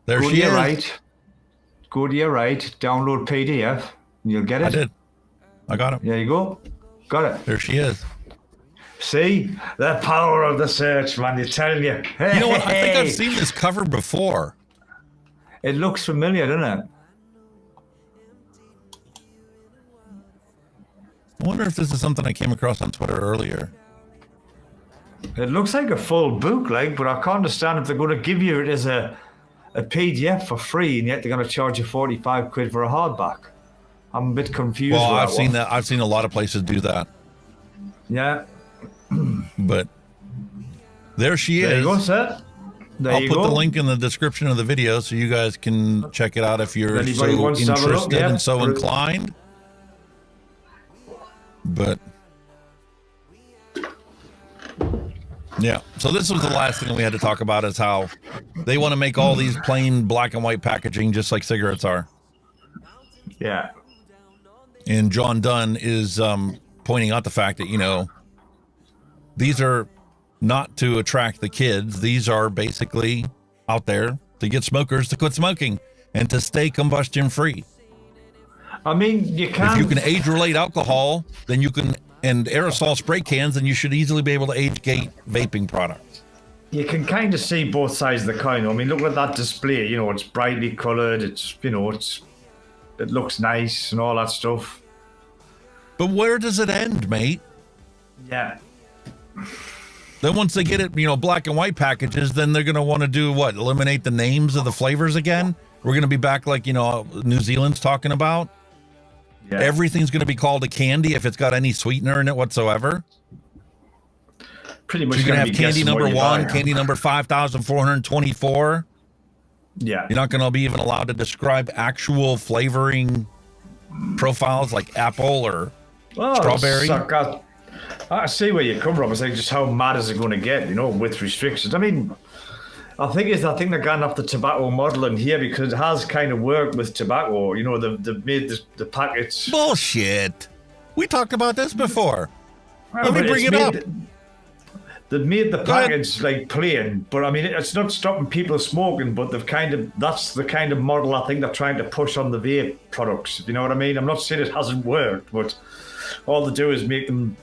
There
Go
she
to your
is.
right. Go to your right. Download PDF. And you'll get it.
I did. I got it.
There you go. Got it.
There she is.
See? The power of the search, man. You're telling you.
You know what? I think I've seen this cover before.
It looks familiar, doesn't it?
I wonder if this is something I came across on Twitter earlier.
It looks like a full book, but I can't understand if they're going to give you it as a PDF for free, and yet they're going to charge you 45 quid for a hardback. I'm a bit confused.
Well,
with
I've seen that. I've seen a lot of places do that.
Yeah.
But there she is.
There you go, sir.
I'll put the link in the description of the video so you guys can check it out if you're so interested and so inclined. But yeah, so this was the last thing we had to talk about, is how they want to make all these plain black and white packaging just like cigarettes are.
Yeah.
And John Dunn is pointing out the fact that, you know, these are not to attract the kids. These are basically out there to get smokers to quit smoking and to stay combustion free.
I mean, you can.
If you can age relate alcohol, then you can, and aerosol spray cans, then you should easily be able to age gate vaping products.
You can kind of see both sides of the coin. I mean, look at that display. You know, it's brightly coloured. It's, you know, it looks nice and all that stuff.
But where does it end, mate?
Yeah.
Then once they get it, you know, black and white packages, then they're going to want to do what? Eliminate the names of the flavors again? We're going to be back like, you know, New Zealand's talking about. Yeah. Everything's going to be called a candy if it's got any sweetener in it whatsoever.
Pretty much.
So you're going to have candy number 1, candy number 5,424.
Yeah.
You're not going to be even allowed to describe actual flavoring profiles like apple or strawberry.
I see where you come from. It's like, just how mad is it going to get, you know, with restrictions? I mean, I think they're going off the tobacco model in here because it has kind of worked with tobacco. You know, they've made the packets.
Bullshit. We talked about this before. Let me bring it up.
They've made the package like plain, but I mean, it's not stopping people smoking, but that's the kind of model I think they're trying to push on the vape products. You know what I mean? I'm not saying it hasn't worked, but all they do is make them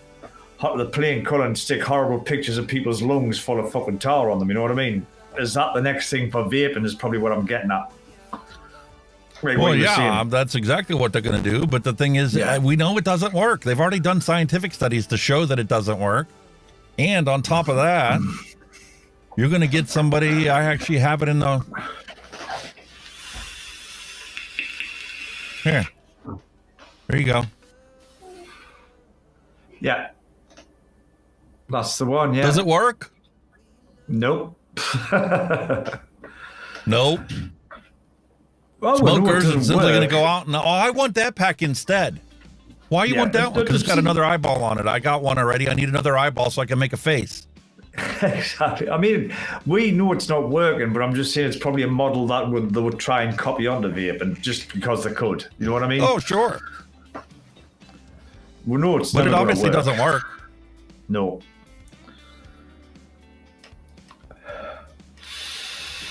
the plain colour and stick horrible pictures of people's lungs full of fucking tar on them. You know what I mean? Is that the next thing for vaping? Is probably what I'm getting at. Right,
well, yeah, that's exactly what they're going to do. But the thing is, we know it doesn't work. They've already done scientific studies to show that it doesn't work. And on top of that, you're going to get somebody. I actually have it in the. Here. There you go.
Yeah. That's the one, yeah.
Does it work?
Nope.
Nope.
Well,
smokers are simply going to go out and, I want that pack instead. Why you want that one? Because it's got another eyeball on it. I got one already. I need another eyeball so I can make a face.
Exactly. I mean, we know it's not working, but I'm just saying it's probably a model that they would try and copy onto vape, and just because they could. You know what I mean?
Oh, sure.
We know it's
but it obviously doesn't work.
No.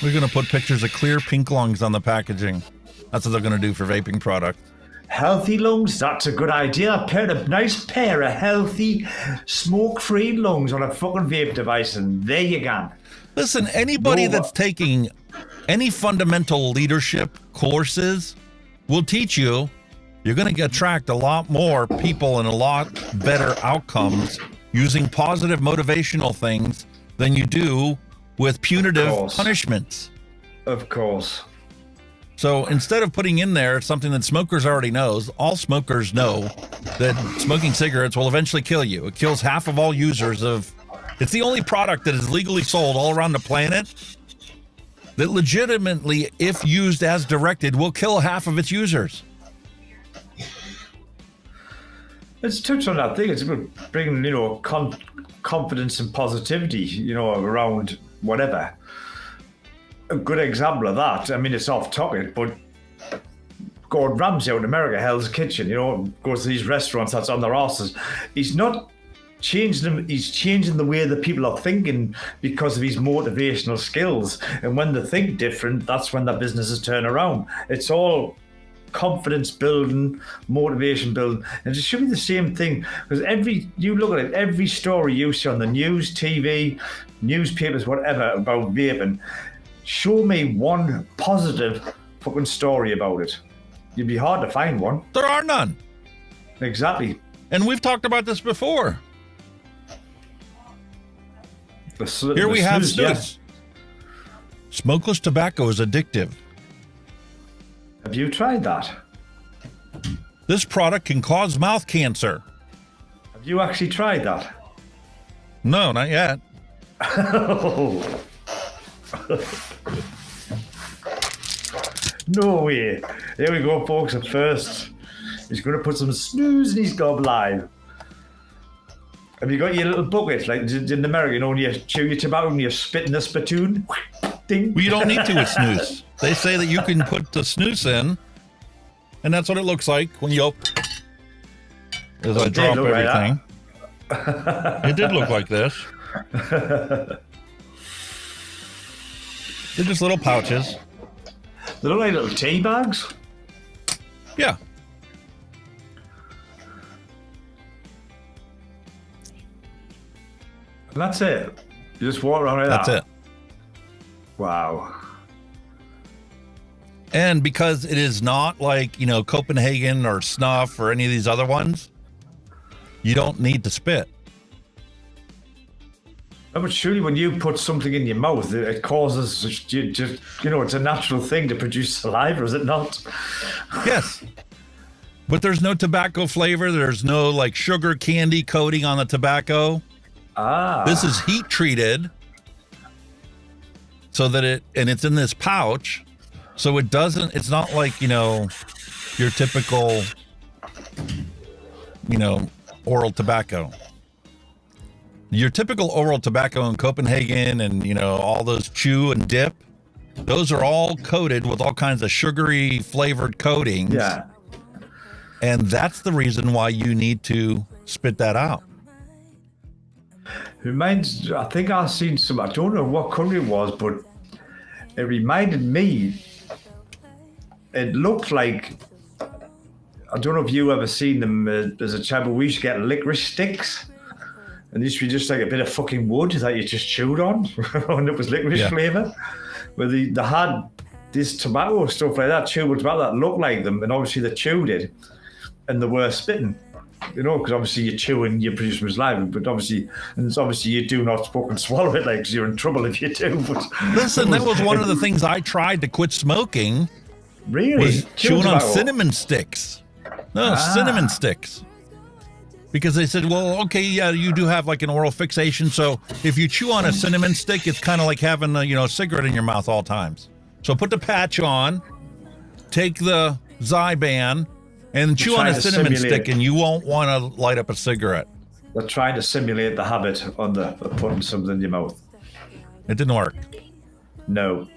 We're going to put pictures of clear pink lungs on the packaging. That's what they're going to do for vaping products.
Healthy lungs, that's a good idea. A nice pair of healthy, smoke-free lungs on a fucking vape device, and there you go.
Listen, anybody that's taking any fundamental leadership courses will teach you you're going to attract a lot more people and a lot better outcomes using positive motivational things than you do with punitive punishments.
Of course.
So instead of putting in there something that smokers already knows, all smokers know that smoking cigarettes will eventually kill you. It kills half of all users of... It's the only product that is legally sold all around the planet that legitimately, if used as directed, will kill half of its users.
Let's touch on that thing. It's about bringing, you know, confidence and positivity, you know, around whatever. A good example of that, I mean, it's off topic, but Gordon Ramsay out in America, Hell's Kitchen, you know, goes to these restaurants that's on their asses. He's not changing them, he's changing the way that people are thinking because of his motivational skills. And when they think different, that's when their businesses turn around. It's all confidence building, motivation building, and it should be the same thing, because you look at it, every story you see on the news, TV, newspapers, whatever, about vaping, show me one positive fucking story about it. You'd be hard to find one.
There are none.
Exactly.
And we've talked about this before. Here we have snus. Yes. Smokeless tobacco is addictive.
Have you tried that?
This product can cause mouth cancer.
Have you actually tried that?
No, not yet.
No way. Here we go, folks. At first, he's going to put some snooze in his gob live. Have you got your little bucket, like in America, you know, when you chew your tobacco and you spit in the spittoon? Ding.
Well, you don't need to with snooze. They say that you can put the snooze in, and that's what it looks like when you as I drop everything. It did look like this. They're just little pouches.
They look like little tea bags.
Yeah.
And that's it. You just walk around like that.
That's it.
Wow.
And because it is not like, you know, Copenhagen or Snuff or any of these other ones, you don't need to spit.
No, but surely when you put something in your mouth, it causes just, you know, it's a natural thing to produce saliva, is it not?
Yes. But there's no tobacco flavor. There's no like sugar candy coating on the tobacco. This is heat treated so that it's in this pouch. So it's not like, you know, your typical, you know, oral tobacco. Your typical oral tobacco in Copenhagen and, you know, all those chew and dip, those are all coated with all kinds of sugary flavored coatings.
Yeah.
And that's the reason why you need to spit that out.
Reminds, I think I've seen some, I don't know what country it was, but it reminded me, it looked like, I don't know if you ever seen them as a child, but we used to get licorice sticks. And this used to be just like a bit of fucking wood that you just chewed on, and it was licorice flavour. But they had this tobacco stuff like that, chewable tobacco that looked like them, and obviously they chewed it, and they were spitting. You know, because obviously you're chewing, you're producing saliva, but obviously you do not fucking swallow it, like, because you're in trouble if you do. But
listen, that was one of the things I tried to quit smoking.
Really?
Was chewing on cinnamon sticks. No, cinnamon sticks. Because they said, well, okay, yeah, you do have like an oral fixation. So if you chew on a cinnamon stick, it's kind of like having a cigarette in your mouth all times. So put the patch on, take the Zyban, and chew on a cinnamon stick, and you won't want to light up a cigarette.
They're trying to simulate the habit of putting something in your mouth.
It didn't work.
No.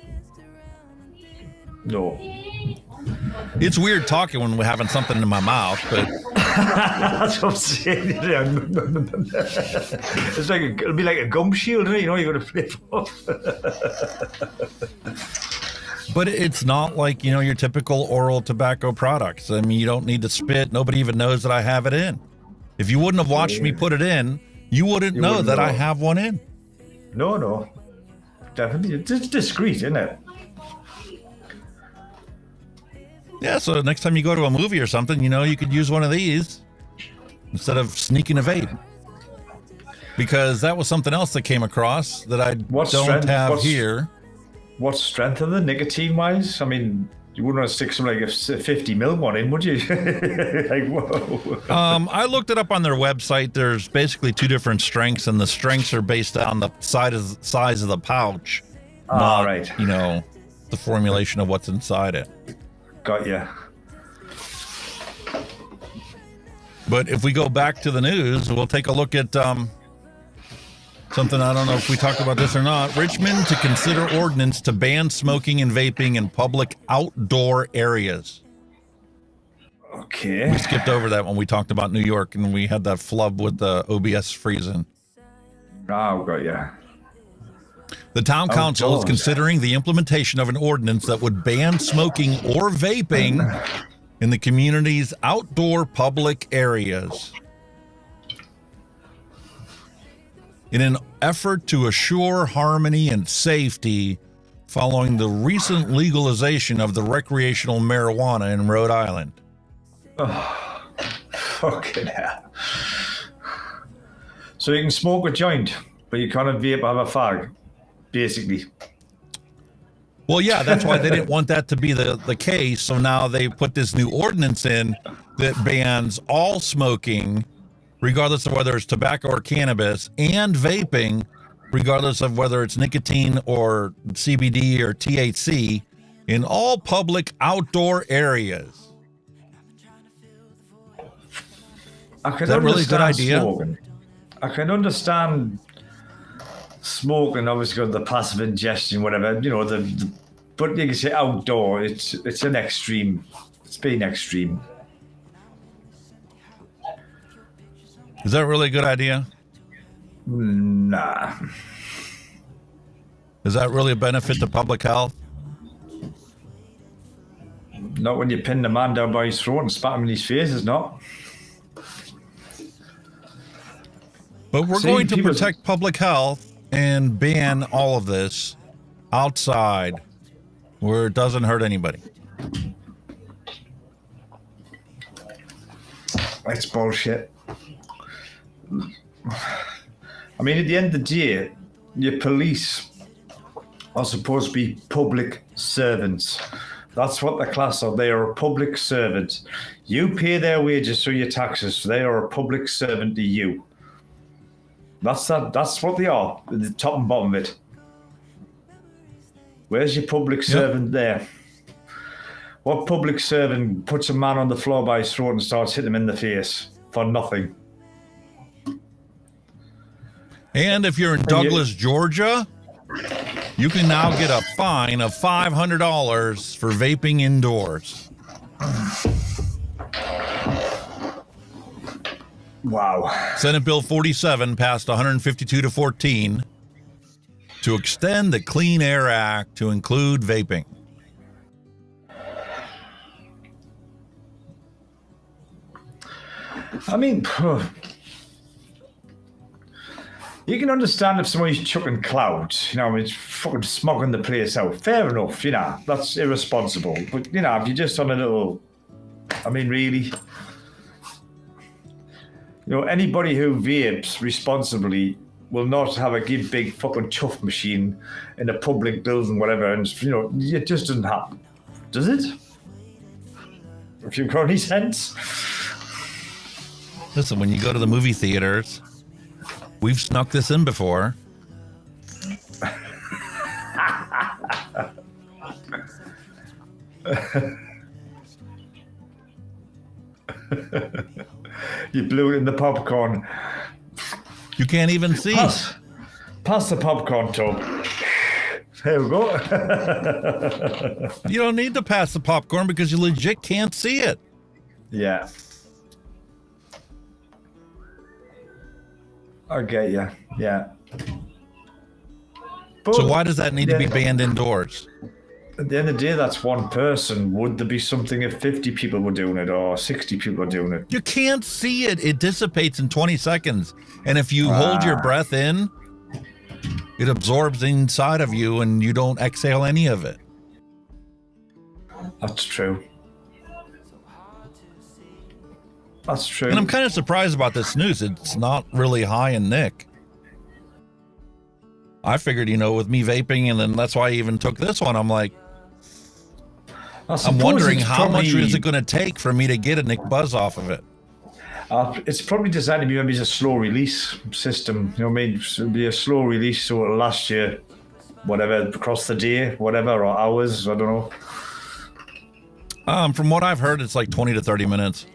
It's weird talking when we're having something in my mouth, but
that's what I'm saying. It's like it'll be like a gum shield, you know. You got to flip off.
But it's not like, you know, your typical oral tobacco products. I mean, you don't need to spit. Nobody even knows that I have it in. If you wouldn't have watched me put it in, you wouldn't know that I have one in.
No, definitely. It's discreet, isn't it?
Yeah, so next time you go to a movie or something, you know, you could use one of these instead of sneaking a vape. Because that was something else that came across that I don't have here.
What strength are the nicotine-wise? I mean, you wouldn't want to stick something like a 50 mil one in, would you? Like, whoa.
I looked it up on their website. There's basically two different strengths, and the strengths are based on the size of the pouch. Not,
right.
You know, the formulation of what's inside it.
Got ya.
But if we go back to the news, we'll take a look at something. I don't know if we talked about this or not. Richmond to consider ordinance to ban smoking and vaping in public outdoor areas.
Okay.
We skipped over that when we talked about New York and we had that flub with the OBS freezing.
Oh, got ya.
The town council is considering the implementation of an ordinance that would ban smoking or vaping in the community's outdoor public areas. In an effort to assure harmony and safety following the recent legalization of the recreational marijuana in Rhode Island.
Oh, fucking hell. So you can smoke a joint, but you can't vape, have a fag. Basically.
Well, yeah, that's why they didn't want that to be the case. So now they put this new ordinance in that bans all smoking, regardless of whether it's tobacco or cannabis, and vaping, regardless of whether it's nicotine or CBD or THC, in all public outdoor areas.
Is
that really a good idea?
Smoking. I can understand smoking, obviously, got the passive ingestion, whatever, you know, but you can say outdoor, it's an extreme. It's been extreme.
Is that really a good idea?
Nah.
Is that really a benefit to public health?
Not when you pin the man down by his throat and spat him in his face, it's not.
But we're going to protect public health and ban all of this outside where it doesn't hurt anybody.
That's bullshit. I mean, at the end of the day, your police are supposed to be public servants. That's what the class are. They are a public servant. You pay their wages through your taxes. They are a public servant to you. That's what they are, the top and bottom of it. Where's your public servant there? What public servant puts a man on the floor by his throat and starts hitting him in the face for nothing?
And if you're in Douglas, Georgia, you can now get a fine of $500 for vaping indoors.
Wow.
Senate Bill 47 passed 152-14 to extend the Clean Air Act to include vaping.
I mean, you can understand if somebody's chucking clouds, it's fucking smogging the place out. Fair enough, that's irresponsible. But, if you're just on a little, I mean, really, anybody who vapes responsibly will not have a big fucking chuff machine in a public building, whatever, and, it just doesn't happen. Does it? If you've got any sense?
Listen, when you go to the movie theaters, we've snuck this in before.
You blew it in the popcorn.
You can't even see.
Pass the popcorn tub. There we go.
You don't need to pass the popcorn because you legit can't see it.
Yeah. I get you. Yeah. But
so why does that need to be banned indoors?
At the end of the day, that's one person. Would there be something if 50 people were doing it or 60 people are doing it?
You can't see it. It dissipates in 20 seconds. And if you hold your breath in, it absorbs inside of you and you don't exhale any of it.
That's true. That's true.
And I'm kind of surprised about this news. It's not really high in Nick. I figured, with me vaping, and then that's why I even took this one. I'm like, I'm wondering how much is it going to take for me to get a Nick buzz off of it?
It's probably designed to be maybe a slow release system. It'll be a slow release, so it'll last you, whatever, across the day, whatever, or hours. I don't know.
From what I've heard, it's like 20 to 30 minutes.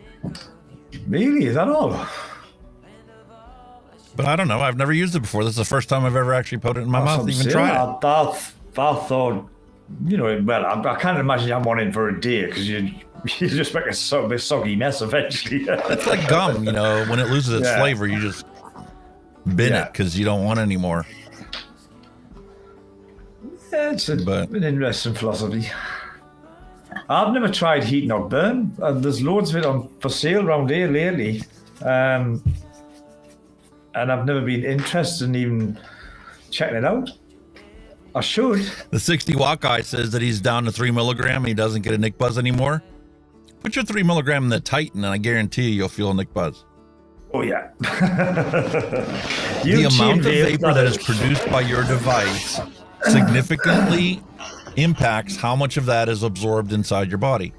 Really? Is that all?
But I don't know. I've never used it before. This is the first time I've ever actually put it in my mouth and even tried it.
I thought, well, I can't imagine I'm one in for a day because you just make a soggy mess eventually.
It's like gum, when it loses its flavor, you just bin it because you don't want it anymore.
Yeah, it's an interesting philosophy. I've never tried heat not burn. There's loads of it for sale around here lately. And I've never been interested in even checking it out. I should.
The 60 watt guy says that he's down to 3 milligram. He doesn't get a Nick buzz anymore. Put your 3 milligram in the Titan, and I guarantee you'll feel a Nick buzz.
Oh, yeah.
The amount of vapor that is produced by your device significantly impacts how much of that is absorbed inside your body.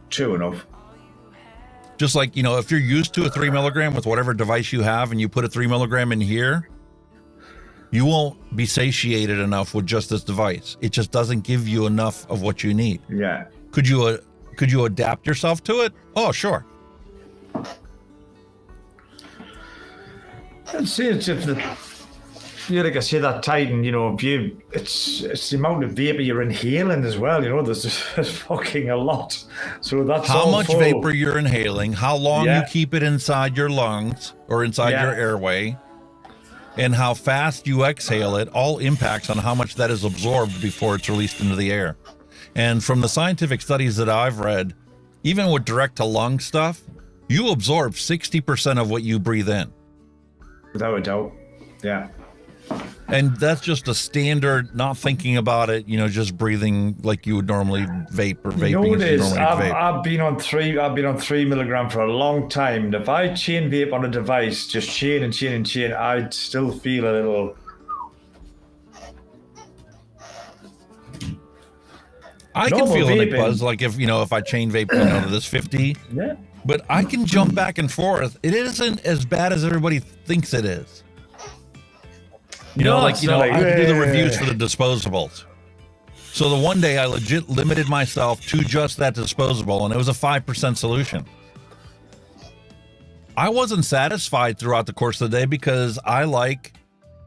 True enough.
Just like, if you're used to a 3 milligram with whatever device you have and you put a 3 milligram in here, you won't be satiated enough with just this device. It just doesn't give you enough of what you need.
Yeah.
Could you adapt yourself to it? Oh, sure.
Let's see if Yeah, like I say, that Titan, you know, it's the amount of vapor you're inhaling as well. You know, there's fucking a lot. So that's
how
all
much
full.
vapor you're inhaling, how long you keep it inside your lungs or inside your airway, and how fast you exhale it all impacts on how much that is absorbed before it's released into the air. And from the scientific studies that I've read, even with direct to lung stuff, you absorb 60% of what you breathe in.
Without a doubt. Yeah.
And that's just a standard, not thinking about it, you know, just breathing like you would normally vape or vaping.
You know what it is?
Vape.
I've been on 3 milligram for a long time. And if I chain vape on a device, just chain and chain and chain, I'd still feel a little.
I can feel a buzz, like if I chain vape, to this 50.
Yeah.
But I can jump back and forth. It isn't as bad as everybody thinks it is. I do the reviews for the disposables. So the one day I legit limited myself to just that disposable, and it was a 5% solution. I wasn't satisfied throughout the course of the day because I like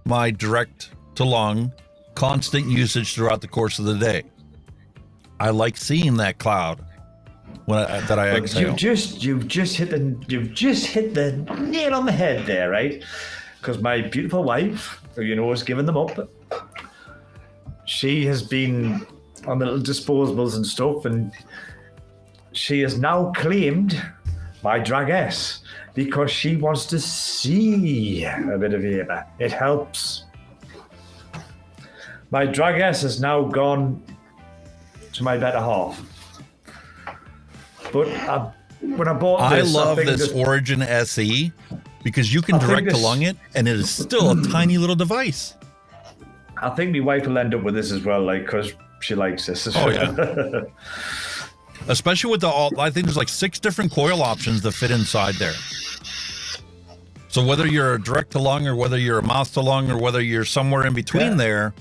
my direct to lung constant usage throughout the course of the day. I like seeing that cloud that I exhale.
You've just hit the nail on the head there, right? Because my beautiful wife, who you know has given them up, she has been on the little disposables and stuff, and she has now claimed my Drag S because she wants to see a bit of vapor. It helps. My Drag S has now gone to my better half. But when I bought this,
I love this Origin SE because you can direct to lung it, and it is still a tiny little device.
I think my wife will end up with this as well, like, because she likes this.
Oh yeah. Especially with I think there's like 6 different coil options that fit inside there. So whether you're a direct to lung or whether you're a mouth to lung or whether you're somewhere in between there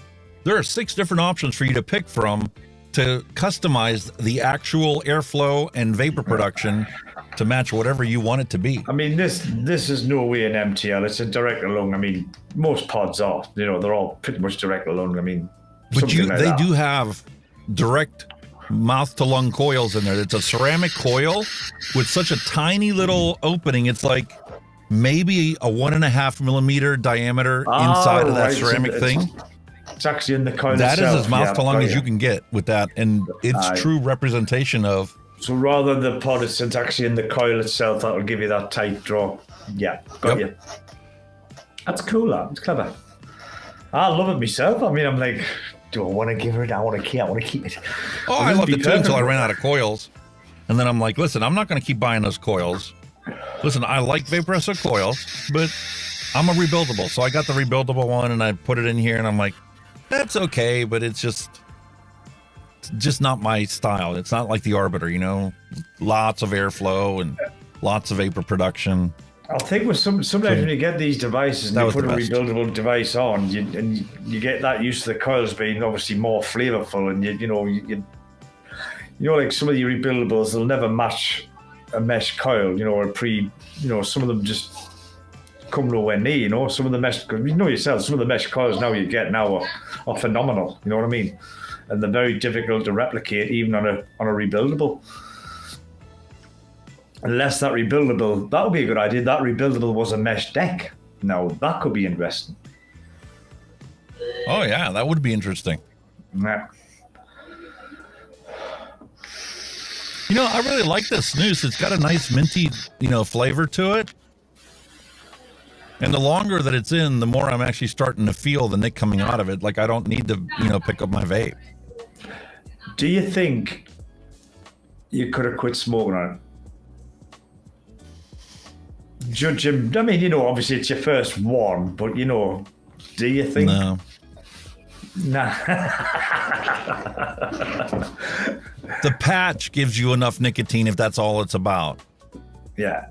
are 6 different options for you to pick from to customize the actual airflow and vapor production to match whatever you want it to be.
I mean, this is no way an MTL. It's a direct to lung. I mean, most pods are. They're all pretty much direct to lung. I mean,
but they do have direct mouth to lung coils in there. It's a ceramic coil with such a tiny little opening. It's like maybe a 1.5 millimeter diameter inside of that ceramic thing.
It's actually in the coil
That
itself.
is as mouth to lung as you can get with that, and it's true representation of.
So rather than the pod, it's actually in the coil itself that'll give you that tight draw. Yeah, got you. That's cool. It's clever. I love it myself. I mean, I'm like, do I want to give her it? I want to keep it.
Oh, I loved it too until I ran out of coils, and then I'm like, listen, I'm not going to keep buying those coils. Listen, I like Vaporessa coils, but I'm a rebuildable, so I got the rebuildable one and I put it in here, and I'm like, that's okay, but it's just not my style. It's not like the Arbiter, lots of airflow and lots of vapor production.
I think with sometimes when you get these devices and you put a rebuildable device on, you get that used to the coils being obviously more flavorful, and like some of your rebuildables, they'll never match a mesh coil, or some of them just come nowhere near, some of the mesh, because yourself, some of the mesh coils now you get now are phenomenal, you know what I mean? And they're very difficult to replicate even on a rebuildable. Unless that would be a good idea. That rebuildable was a mesh deck. Now that could be interesting.
Oh yeah, that would be interesting.
Yeah.
I really like this snus. It's got a nice minty, flavor to it. And the longer that it's in, the more I'm actually starting to feel the nick coming out of it. Like I don't need to, pick up my vape.
Do you think you could have quit smoking on it? Judging, I mean, obviously it's your first one, but do you think?
No.
Nah.
The patch gives you enough nicotine if that's all it's about.
Yeah.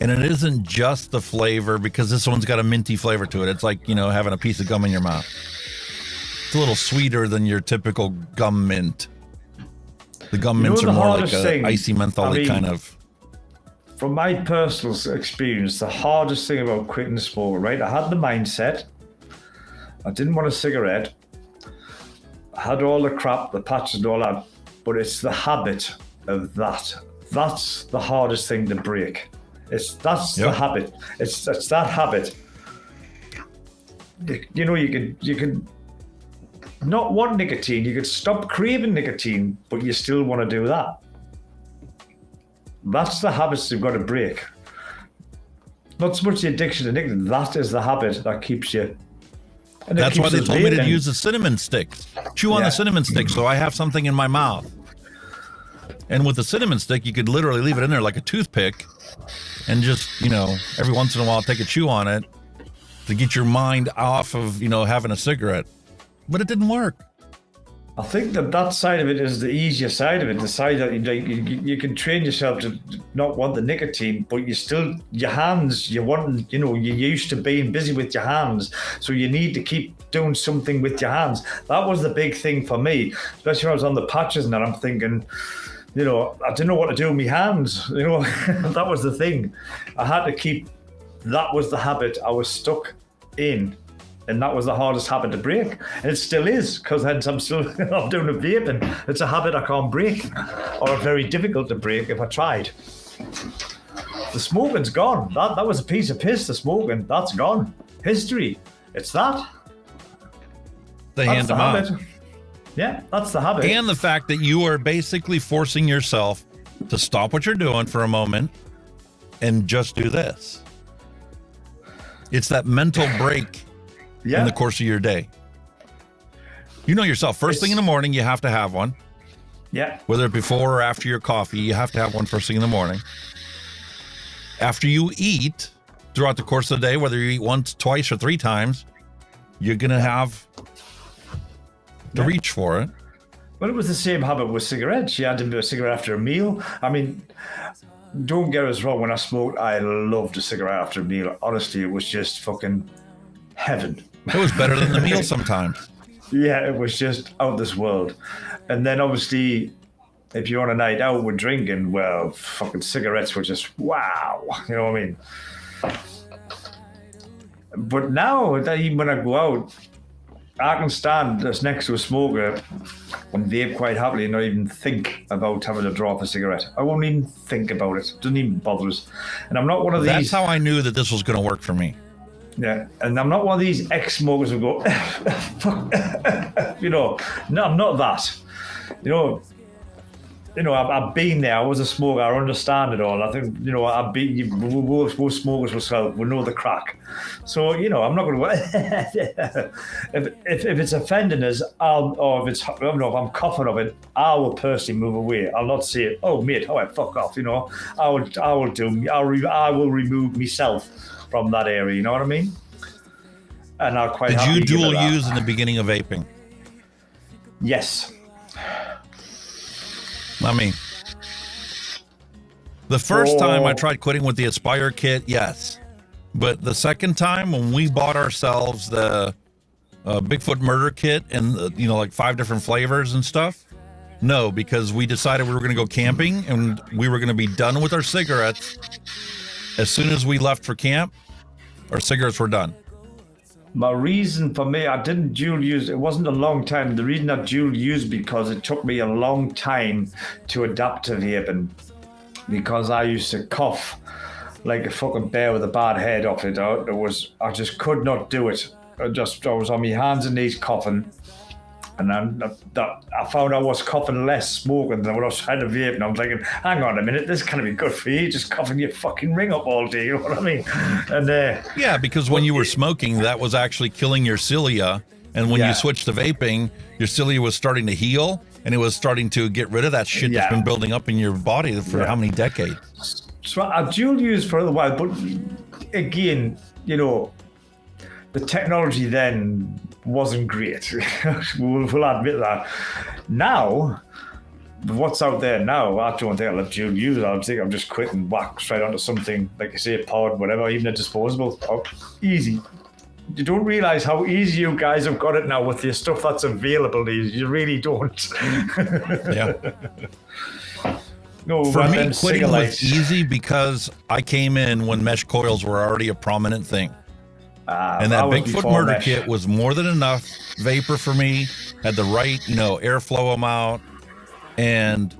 And it isn't just the flavor, because this one's got a minty flavor to it. It's like, having a piece of gum in your mouth. It's a little sweeter than your typical gum mint. The gum mints are more like an icy menthol-y kind of.
From my personal experience, the hardest thing about quitting smoking, right? I had the mindset, I didn't want a cigarette. I had all the crap, the patches and all that, but it's the habit of that. That's the hardest thing to break. That's the habit. It's that habit. You know, you can not want nicotine. You could stop craving nicotine, but you still want to do that. That's the habits you've got to break. Not so much the addiction to nicotine. That is the habit that keeps you. And
that's why they told me to use the cinnamon sticks. Chew on the cinnamon stick so I have something in my mouth. And with the cinnamon stick, you could literally leave it in there like a toothpick and just, you know, every once in a while take a chew on it to get your mind off of, you know, having a cigarette. But it didn't work.
I think that side of it is the easier side of it. The side that you can train yourself to not want the nicotine, but you still, your hands, you want, you know, you're used to being busy with your hands. So you need to keep doing something with your hands. That was the big thing for me, especially when I was on the patches and that. I'm thinking, you know, I didn't know what to do with my hands. You know, that was the thing. I had to keep, that was the habit I was stuck in. And that was the hardest habit to break. And it still is, because hence I'm doing the vaping. It's a habit I can't break, or very difficult to break if I tried. The smoking's gone. That was a piece of piss, the smoking. That's gone. History. It's that.
They hand them out.
Yeah, that's the habit.
And the fact that you are basically forcing yourself to stop what you're doing for a moment and just do this. It's that mental break. In the course of your day. You know yourself, first thing in the morning, you have to have one.
Yeah.
Whether it before or after your coffee, you have to have one first thing in the morning. After you eat, throughout the course of the day, whether you eat once, twice, or 3 times, you're going to have to reach for it.
Well, it was the same habit with cigarettes. You had to do a cigarette after a meal. I mean, don't get us wrong, when I smoked, I loved a cigarette after a meal. Honestly, it was just fucking heaven.
It was better than the meal sometimes.
Yeah, it was just out of this world. And then obviously, if you're on a night out with drinking, well, fucking cigarettes were just wow. You know what I mean? But now, even when I go out, I can stand just next to a smoker and vape quite happily and not even think about having to draw off a cigarette. I won't even think about it. It doesn't even bother us. And I'm not one of these.
That's how I knew that this was going to work for me.
Yeah, and I'm not one of these ex-smokers who go, fuck, you know. No, I'm not that. You know, I've been there. I was a smoker. I understand it all. I think, you know, most smokers myself will know the crack. So, you know, I'm not going to. if it's offending us, if I'm coughing of it, I will personally move away. I'll not say, oh mate, all right, fuck off. You know, I will remove myself from that area, you know what I mean? And I'll quite.
Did you dual use in the beginning of vaping?
Yes.
I mean, the first time I tried quitting with the Aspire kit, yes. But the second time when we bought ourselves the Bigfoot Murder kit and, you know, like 5 different flavors and stuff, no, because we decided we were going to go camping and we were going to be done with our cigarettes. As soon as we left for camp, our cigarettes were done.
My reason for me, I didn't dual use. It wasn't a long time. The reason I dual used because it took me a long time to adapt to vaping, because I used to cough like a fucking bear with a bad head off it. I just could not do it. I was on my hands and knees coughing. And I found I was coughing less smoking than when I was trying to vape. And I was thinking, hang on a minute, this can't be good for you. Just coughing your fucking ring up all day, you know what I mean? And
yeah, because when you were smoking, that was actually killing your cilia. And when you switched to vaping, your cilia was starting to heal. And it was starting to get rid of that shit that's been building up in your body for how many decades?
So I dual used for a while. But again, you know, the technology then wasn't great. We'll admit that. Now, what's out there now, I don't think I'll have dual use. I think I'm just quit and whack straight onto something, like you say, a pod, whatever, even a disposable. Oh, easy. You don't realize how easy you guys have got it now with the stuff that's available to you. You really don't.
Yeah.
No,
for me, quitting was easy because I came in when mesh coils were already a prominent thing. And that Bigfoot murder kit was more than enough vapor for me, had the right, airflow amount, and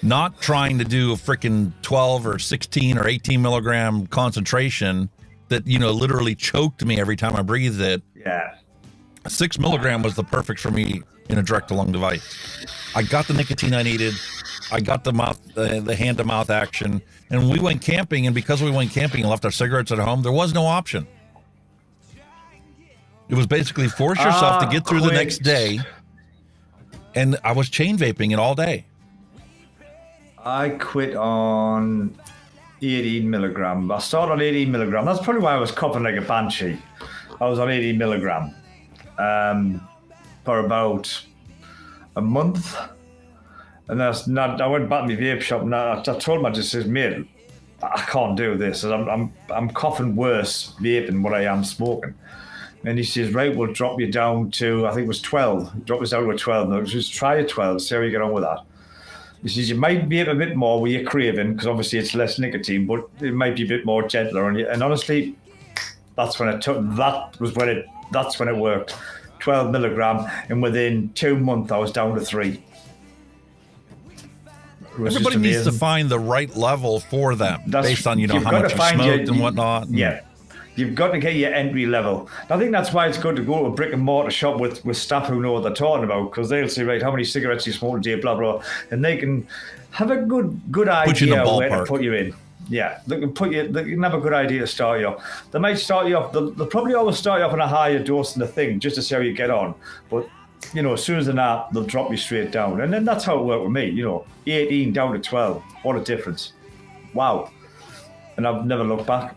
not trying to do a freaking 12 or 16 or 18 milligram concentration that, literally choked me every time I breathed it.
Yeah.
6 milligram was the perfect for me in a direct to lung device. I got the nicotine I needed. I got the hand to mouth action, and we went camping. And because we went camping and left our cigarettes at home, there was no option. It was basically force yourself to get through the next day. And I was chain vaping it all day.
I quit on 18 milligram. I started on 18 milligram. That's probably why I was coughing like a banshee. I was on 18 milligram for about a month. And I went back to my vape shop and I told him, I just said, mate, I can't do this. I'm coughing worse vaping than what I am smoking. And he says, right, we'll drop you down to, I think it was 12. Drop us down to a 12. No, just try a 12, see how you get on with that. He says, you might vape a bit more with your craving, because obviously it's less nicotine, but it might be a bit more gentler on you. And honestly, that's when it worked. 12 milligram, and within 2 months, I was down to 3.
Everybody needs to find the right level for them, based on, how much you smoked and whatnot.
Yeah. You've got to get your entry level. I think that's why it's good to go to a brick and mortar shop with staff who know what they're talking about, because they'll say, right, how many cigarettes you smoke a day, blah, blah, and they can have a good idea where to put you in. Yeah, they can have a good idea to start you off. They might start you off, they'll probably always start you off on a higher dose than the thing, just to see how you get on. But, as soon as they're not, they'll drop you straight down. And then that's how it worked with me, 18 down to 12. What a difference. Wow. And I've never looked back.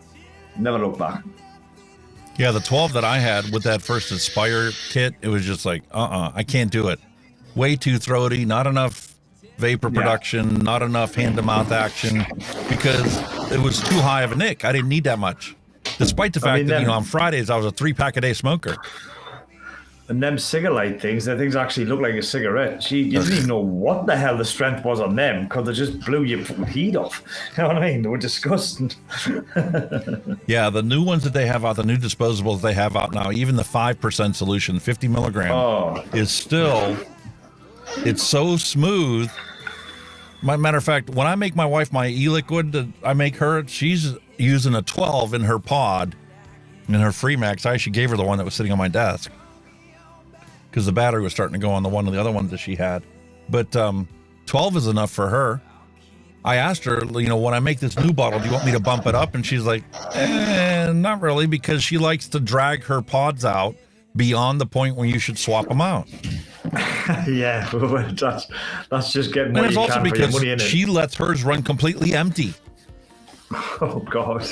Never look back.
Yeah, the 12 that I had with that first Aspire kit, it was just like, I can't do it. Way too throaty, not enough vapor production, not enough hand-to-mouth action, because it was too high of a nick. I didn't need that much. Despite the fact that, on Fridays, I was a 3-pack-a-day smoker.
And them cigarette things, the things actually look like a cigarette. You didn't even know what the hell the strength was on them, because they just blew your fucking heat off. You know what I mean? They were disgusting.
Yeah, the new ones that they have out, the new disposables they have out now, even the 5% solution, 50 milligram, is still, it's so smooth. Matter of fact, when I make my wife my e-liquid that I make her, she's using a 12 in her pod, in her Freemax. I actually gave her the one that was sitting on my desk, because the battery was starting to go on the other one that she had. But 12 is enough for her. I asked her, when I make this new bottle, do you want me to bump it up? And she's like, not really, because she likes to drag her pods out beyond the point where you should swap them out.
Yeah, that's just getting
and
what
it's
you
also
can for your money in
because
it.
she lets hers run completely empty.
Oh, God.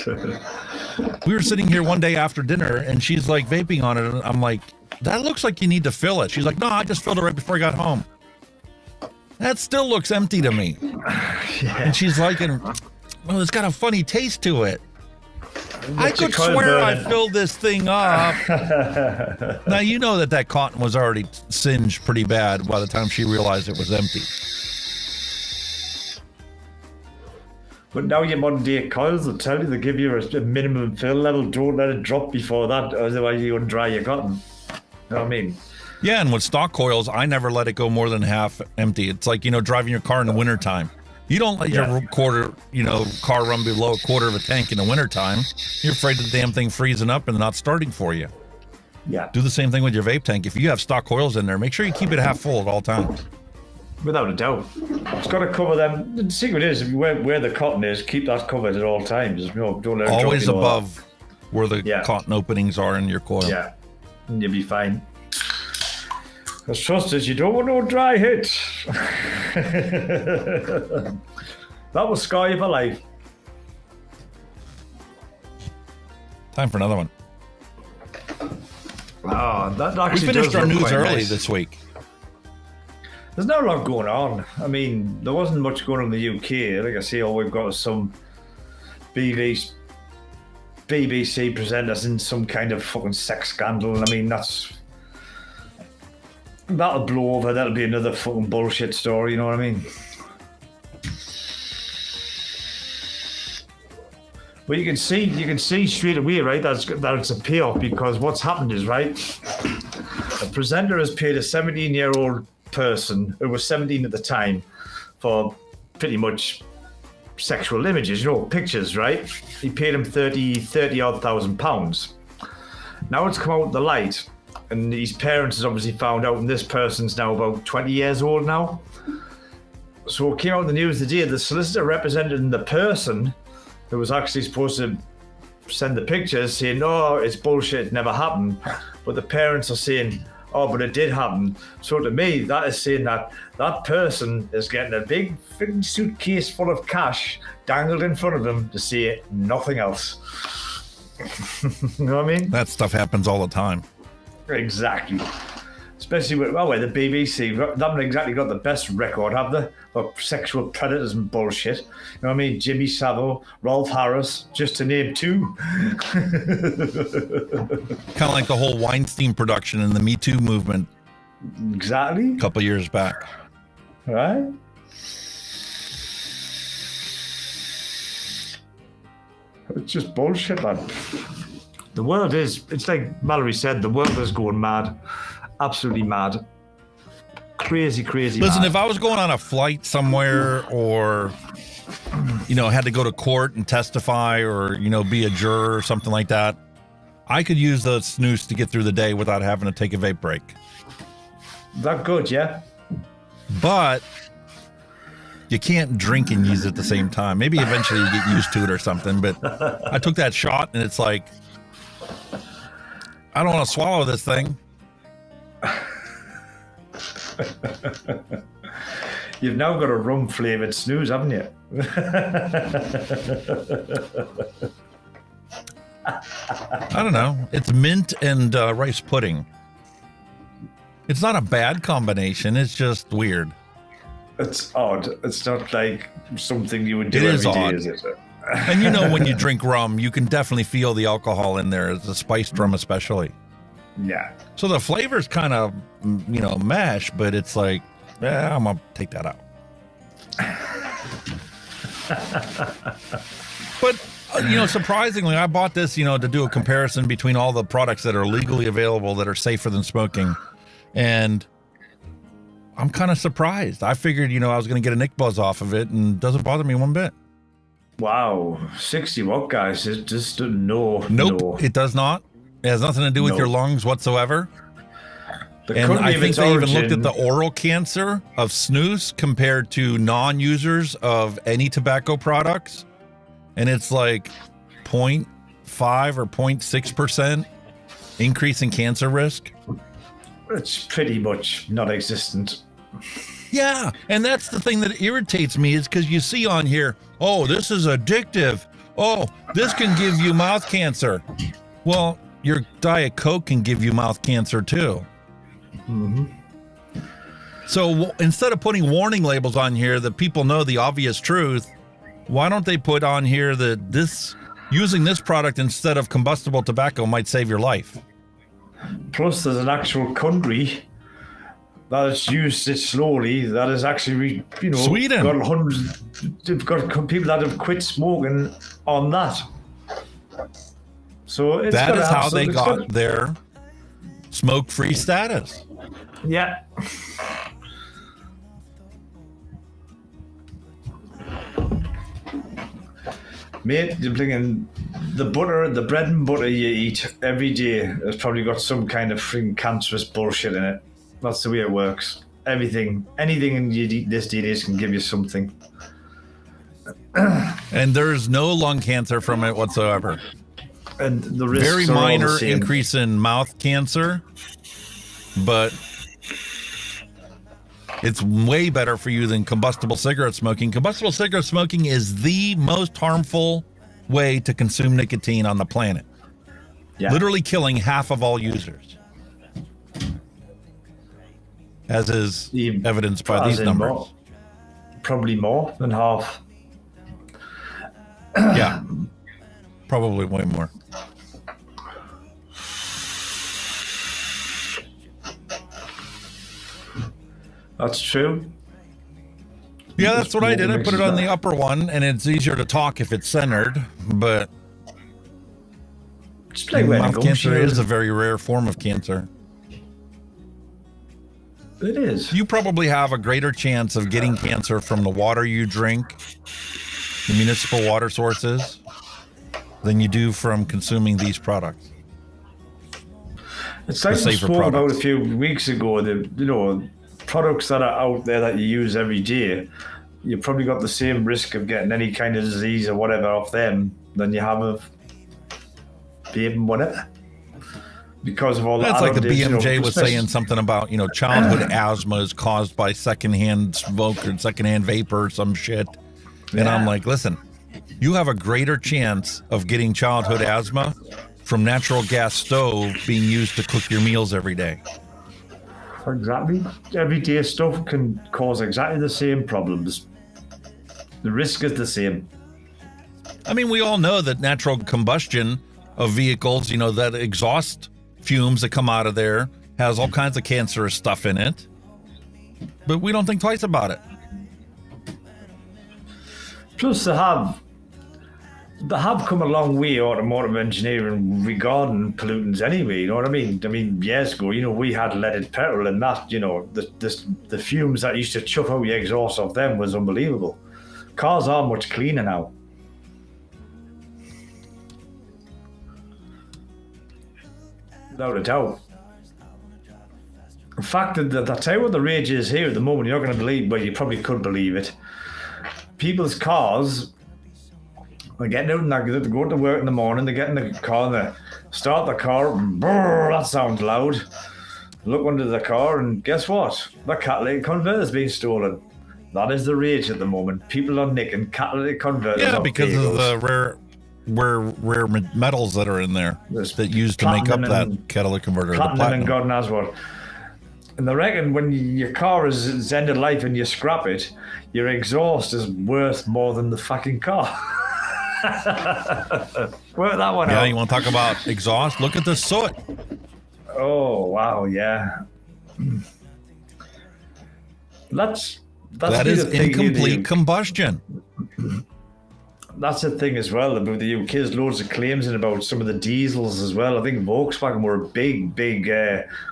We were sitting here one day after dinner, and she's like vaping on it, and I'm like, that looks like you need to fill it. She's like, no, I just filled it right before I got home. That still looks empty to me. Yeah. And she's like, well, it's got a funny taste to it. I could swear I filled this thing up. Now, you know that cotton was already singed pretty bad by the time she realized it was empty.
But now your modern day coils will tell you, they give you a minimum fill level. Don't let it drop before that, otherwise you won't dry your cotton. You know what I mean?
Yeah, and with stock coils, I never let it go more than half empty. It's like, driving your car in the wintertime. You don't let your car run below a quarter of a tank in the wintertime. You're afraid the damn thing freezing up and not starting for you.
Yeah.
Do the same thing with your vape tank. If you have stock coils in there, make sure you keep it half full at all times.
Without a doubt. It's got to cover them. The secret is, where the cotton is, keep that covered at all times. Don't let it
always
drop
above where the cotton openings are in your coil.
Yeah, and you'll be fine. Because trust us, you don't want no dry hit. That will scar you for life.
Time for another one.
Oh, that actually
we finished our news
quite
early
nice
this week.
There's not a lot going on. I mean, there wasn't much going on in the UK. Like I say, all we've got is some BBC presenters in some kind of fucking sex scandal. I mean, that'll blow over. That'll be another fucking bullshit story. You know what I mean? Well, you can see straight away, right, that it's a payoff, because what's happened is, right, a presenter has paid a 17-year-old person who was 17 at the time for pretty much sexual images, pictures, right? He paid him 30 odd thousand pounds. Now it's come out in the light, and his parents has obviously found out, and this person's now about 20 years old now. So it came out in the news today, the solicitor representing the person who was actually supposed to send the pictures saying, no, it's bullshit, it never happened. But the parents are saying, oh, but it did happen. So to me, that is saying that that person is getting a big freaking suitcase full of cash dangled in front of them to say nothing else. You know what I mean?
That stuff happens all the time.
Exactly. Especially with the BBC, they haven't exactly got the best record, have they? For sexual predators and bullshit. You know what I mean? Jimmy Savile, Rolf Harris, just to name two.
Kind of like the whole Weinstein production and the Me Too movement.
Exactly.
A couple years back.
Right? It's just bullshit, man. The world is, it's like Mallory said, the world is going mad. Absolutely mad. Crazy
Listen,
mad.
if I was going on a flight somewhere or, had to go to court and testify or, be a juror or something like that, I could use the snooze to get through the day without having to take a vape break.
That good, yeah?
But you can't drink and use it at the same time. Maybe eventually you get used to it or something, but I took that shot and it's like, I don't want to swallow this thing.
You've now got a rum flavored snooze, haven't you?
I don't know. It's mint and rice pudding. It's not a bad combination. It's just weird.
It's odd. It's not like something you would do
every
day,
odd.
Is it?
And when you drink rum, you can definitely feel the alcohol in there. It's a spiced rum especially.
Yeah.
So the flavor's kind of, mash, but it's like, I'm going to take that out. But, surprisingly, I bought this, to do a comparison between all the products that are legally available that are safer than smoking. And I'm kind of surprised. I figured, I was going to get a nick buzz off of it, and it doesn't bother me one bit.
Wow. 60 watt, guys. It just no.
Nope, it does not. It has nothing to do with your lungs whatsoever. And I think they even looked at the oral cancer of snus compared to non-users of any tobacco products. And it's like 0.5 or 0.6% increase in cancer risk.
It's pretty much non-existent.
Yeah, and that's the thing that irritates me is because you see on here, oh, this is addictive. Oh, this can give you mouth cancer. Well, your Diet Coke can give you mouth cancer too.
Mm-hmm.
So instead of putting warning labels on here that people know the obvious truth, why don't they put on here that using this product instead of combustible tobacco might save your life?
Plus, there's an actual country that has used it slowly that has actually,
Sweden.
Got hundreds. They've got people that have quit smoking on that. So
that is how they got their smoke-free status.
Yeah. Mate, you're bringing the bread and butter you eat every day has probably got some kind of freaking cancerous bullshit in it. That's the way it works. Anything you eat this days can give you something.
And there's no lung cancer from it whatsoever.
And the risks
very
are
minor
all the same.
Increase in mouth cancer, but it's way better for you than combustible cigarette smoking. Combustible cigarette smoking is the most harmful way to consume nicotine on the planet.
Yeah.
Literally killing half of all users, as is evidenced by these numbers.
Probably more than half.
Yeah, probably way more.
That's true.
Yeah, that's what I did. I put it on the upper one, and it's easier to talk if it's centered, but
like we're
Mouth cancer
negotiating.
is a very rare form of cancer.
It is.
You probably have a greater chance of getting cancer from the water you drink, the municipal water sources, than you do from consuming these products.
It's like we spoke about a few weeks ago, the products that are out there that you use every day, you probably got the same risk of getting any kind of disease or whatever off them than you have of vaping whatever. Because of all that.
That's like the BMJ was saying something about, childhood asthma is caused by secondhand smoke or secondhand vapor or some shit. And I'm like, listen, you have a greater chance of getting childhood asthma from natural gas stove being used to cook your meals every day.
Exactly. Everyday stuff can cause exactly the same problems. The risk is the same.
I mean, we all know that natural combustion of vehicles, that exhaust fumes that come out of there has all kinds of cancerous stuff in it. But we don't think twice about it.
Plus, they have come a long way, automotive engineering, regarding pollutants anyway, you know what I mean? I mean, years ago, we had leaded petrol and that, the fumes that used to chuff out your exhaust off them was unbelievable. Cars are much cleaner now. Without a doubt. In fact, I'll tell you what the rage is here at the moment. You're not going to believe, but you probably could believe it. People's cars are getting out and they go to work in the morning, they get in the car and they start the car, brrr, that sounds loud. Look under the car and guess what? The catalytic converter is being stolen. That is the rage at the moment. People are nicking catalytic converters.
Yeah, because of the rare metals that are in there that used to make up that catalytic converter.
Platinum and God knows what. And they reckon when your car is end of life and you scrap it, your exhaust is worth more than the fucking car. Work that one out.
Yeah, you want to talk about exhaust? Look at the soot.
Oh, wow, yeah.
That is incomplete combustion.
That's the thing as well about the UK. There's loads of claims in about some of the diesels as well. I think Volkswagen were a big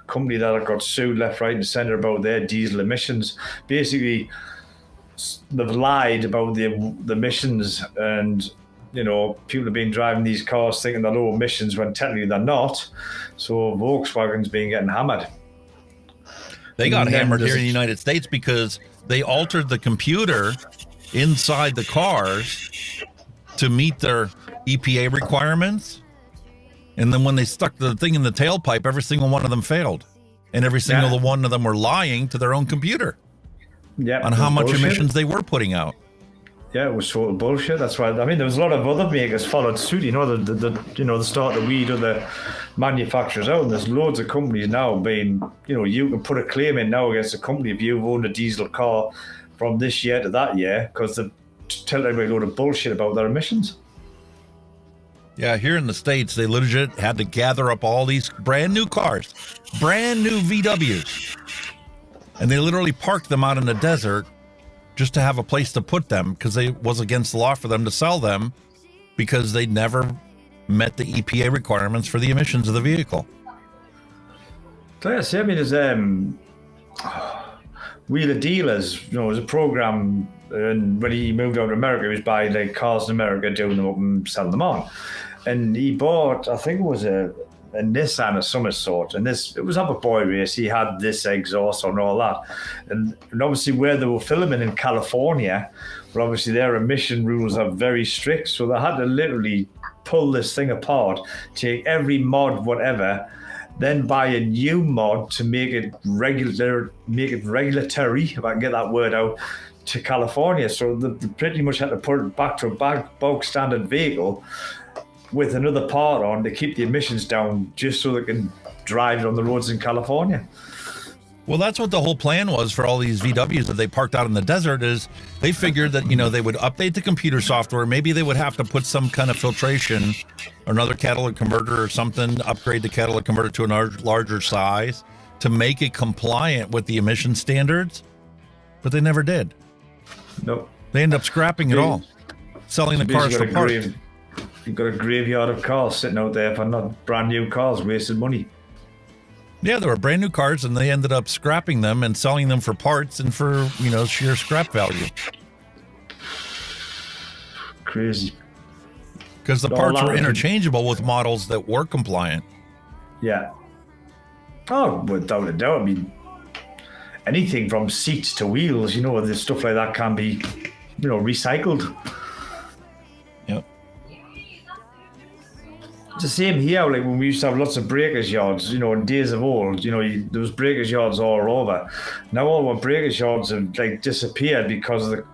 company that got sued left, right, and centre about their diesel emissions. Basically, they've lied about the emissions, and people have been driving these cars thinking they're low emissions when technically they're not. So Volkswagen's been getting hammered.
They got hammered here in the United States because they altered the computer inside the cars to meet their EPA requirements. And then when they stuck the thing in the tailpipe, every single one of them failed. And every single one of them were lying to their own computer on how much emissions they were putting out.
Yeah, it was total bullshit. That's why, there was a lot of other makers followed suit. The start the weed other manufacturers out. And there's loads of companies now being, you can put a claim in now against a company if you've owned a diesel car from this year to that year, because they're telling everybody a load of bullshit about their emissions.
Yeah, here in the States, they legit had to gather up all these brand new cars, brand new VWs, and they literally parked them out in the desert just to have a place to put them, because it was against the law for them to sell them because they never met the EPA requirements for the emissions of the vehicle.
So yeah, see, there's Wheeler Dealers, it was a program, and when he moved out to America, he was buying like cars in America, doing them up and selling them on. And he bought, I think it was a Nissan of some sort, and it was up a boy race. He had this exhaust and all that, and obviously where they were filming in California, but obviously their emission rules are very strict, so they had to literally pull this thing apart, take every mod, whatever, then buy a new mod to make it regulatory, if I can get that word out, to California. So they pretty much had to put it back to a bog standard vehicle with another part on to keep the emissions down, just so they can drive it on the roads in California.
Well, that's what the whole plan was for all these VWs that they parked out in the desert. Is they figured that, they would update the computer software. Maybe they would have to put some kind of filtration or another catalytic converter or something, upgrade the catalytic converter to a larger size to make it compliant with the emission standards. But they never did.
Nope.
They end up scrapping it all, selling the cars for parts.
You've got a graveyard of cars sitting out there for not brand new cars, wasting money.
Yeah, they were brand new cars, and they ended up scrapping them and selling them for parts and for, sheer scrap value.
Crazy.
Because the parts were interchangeable with models that were compliant.
Yeah. Oh, without a doubt. I mean, anything from seats to wheels, there's stuff like that can be, recycled.
Yep.
It's the same here, like when we used to have lots of breakers yards, in days of old, there was breakers yards all over. Now all our breakers yards have disappeared because of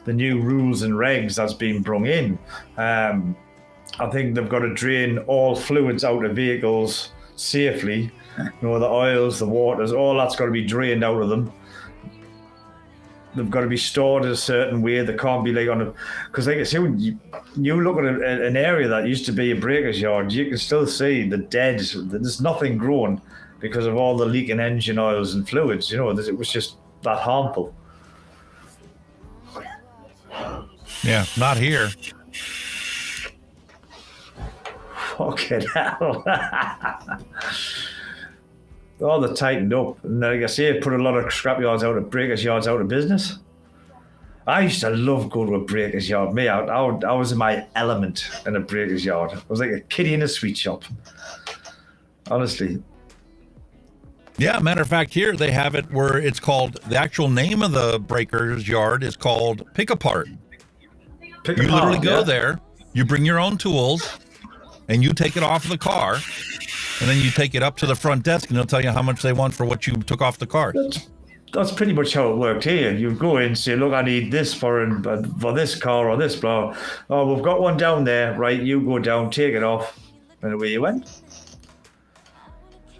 the new rules and regs that's been brought in. I think they've got to drain all fluids out of vehicles safely. The oils, the waters, all that's got to be drained out of them. They've got to be stored in a certain way. They can't be because like I say, when you look at an area that used to be a breaker's yard, you can still see the dead. There's nothing growing because of all the leaking engine oils and fluids. It was just that harmful.
Yeah, not here.
Fucking hell. Oh, they're tightened up. And like I say, put a lot of breakers yards out of business. I used to love going to a breakers yard. Me, I was in my element in a breakers yard. I was like a kiddie in a sweet shop. Honestly.
Yeah, matter of fact, here they have it where it's called, the actual name of the breakers yard is called Pick Apart. You literally go there, you bring your own tools, and you take it off of the car. And then you take it up to the front desk, and they'll tell you how much they want for what you took off the car.
That's pretty much how it worked here. You go in and say, look, I need this for this car or this blah. Oh, we've got one down there, right? You go down, take it off, and away you went.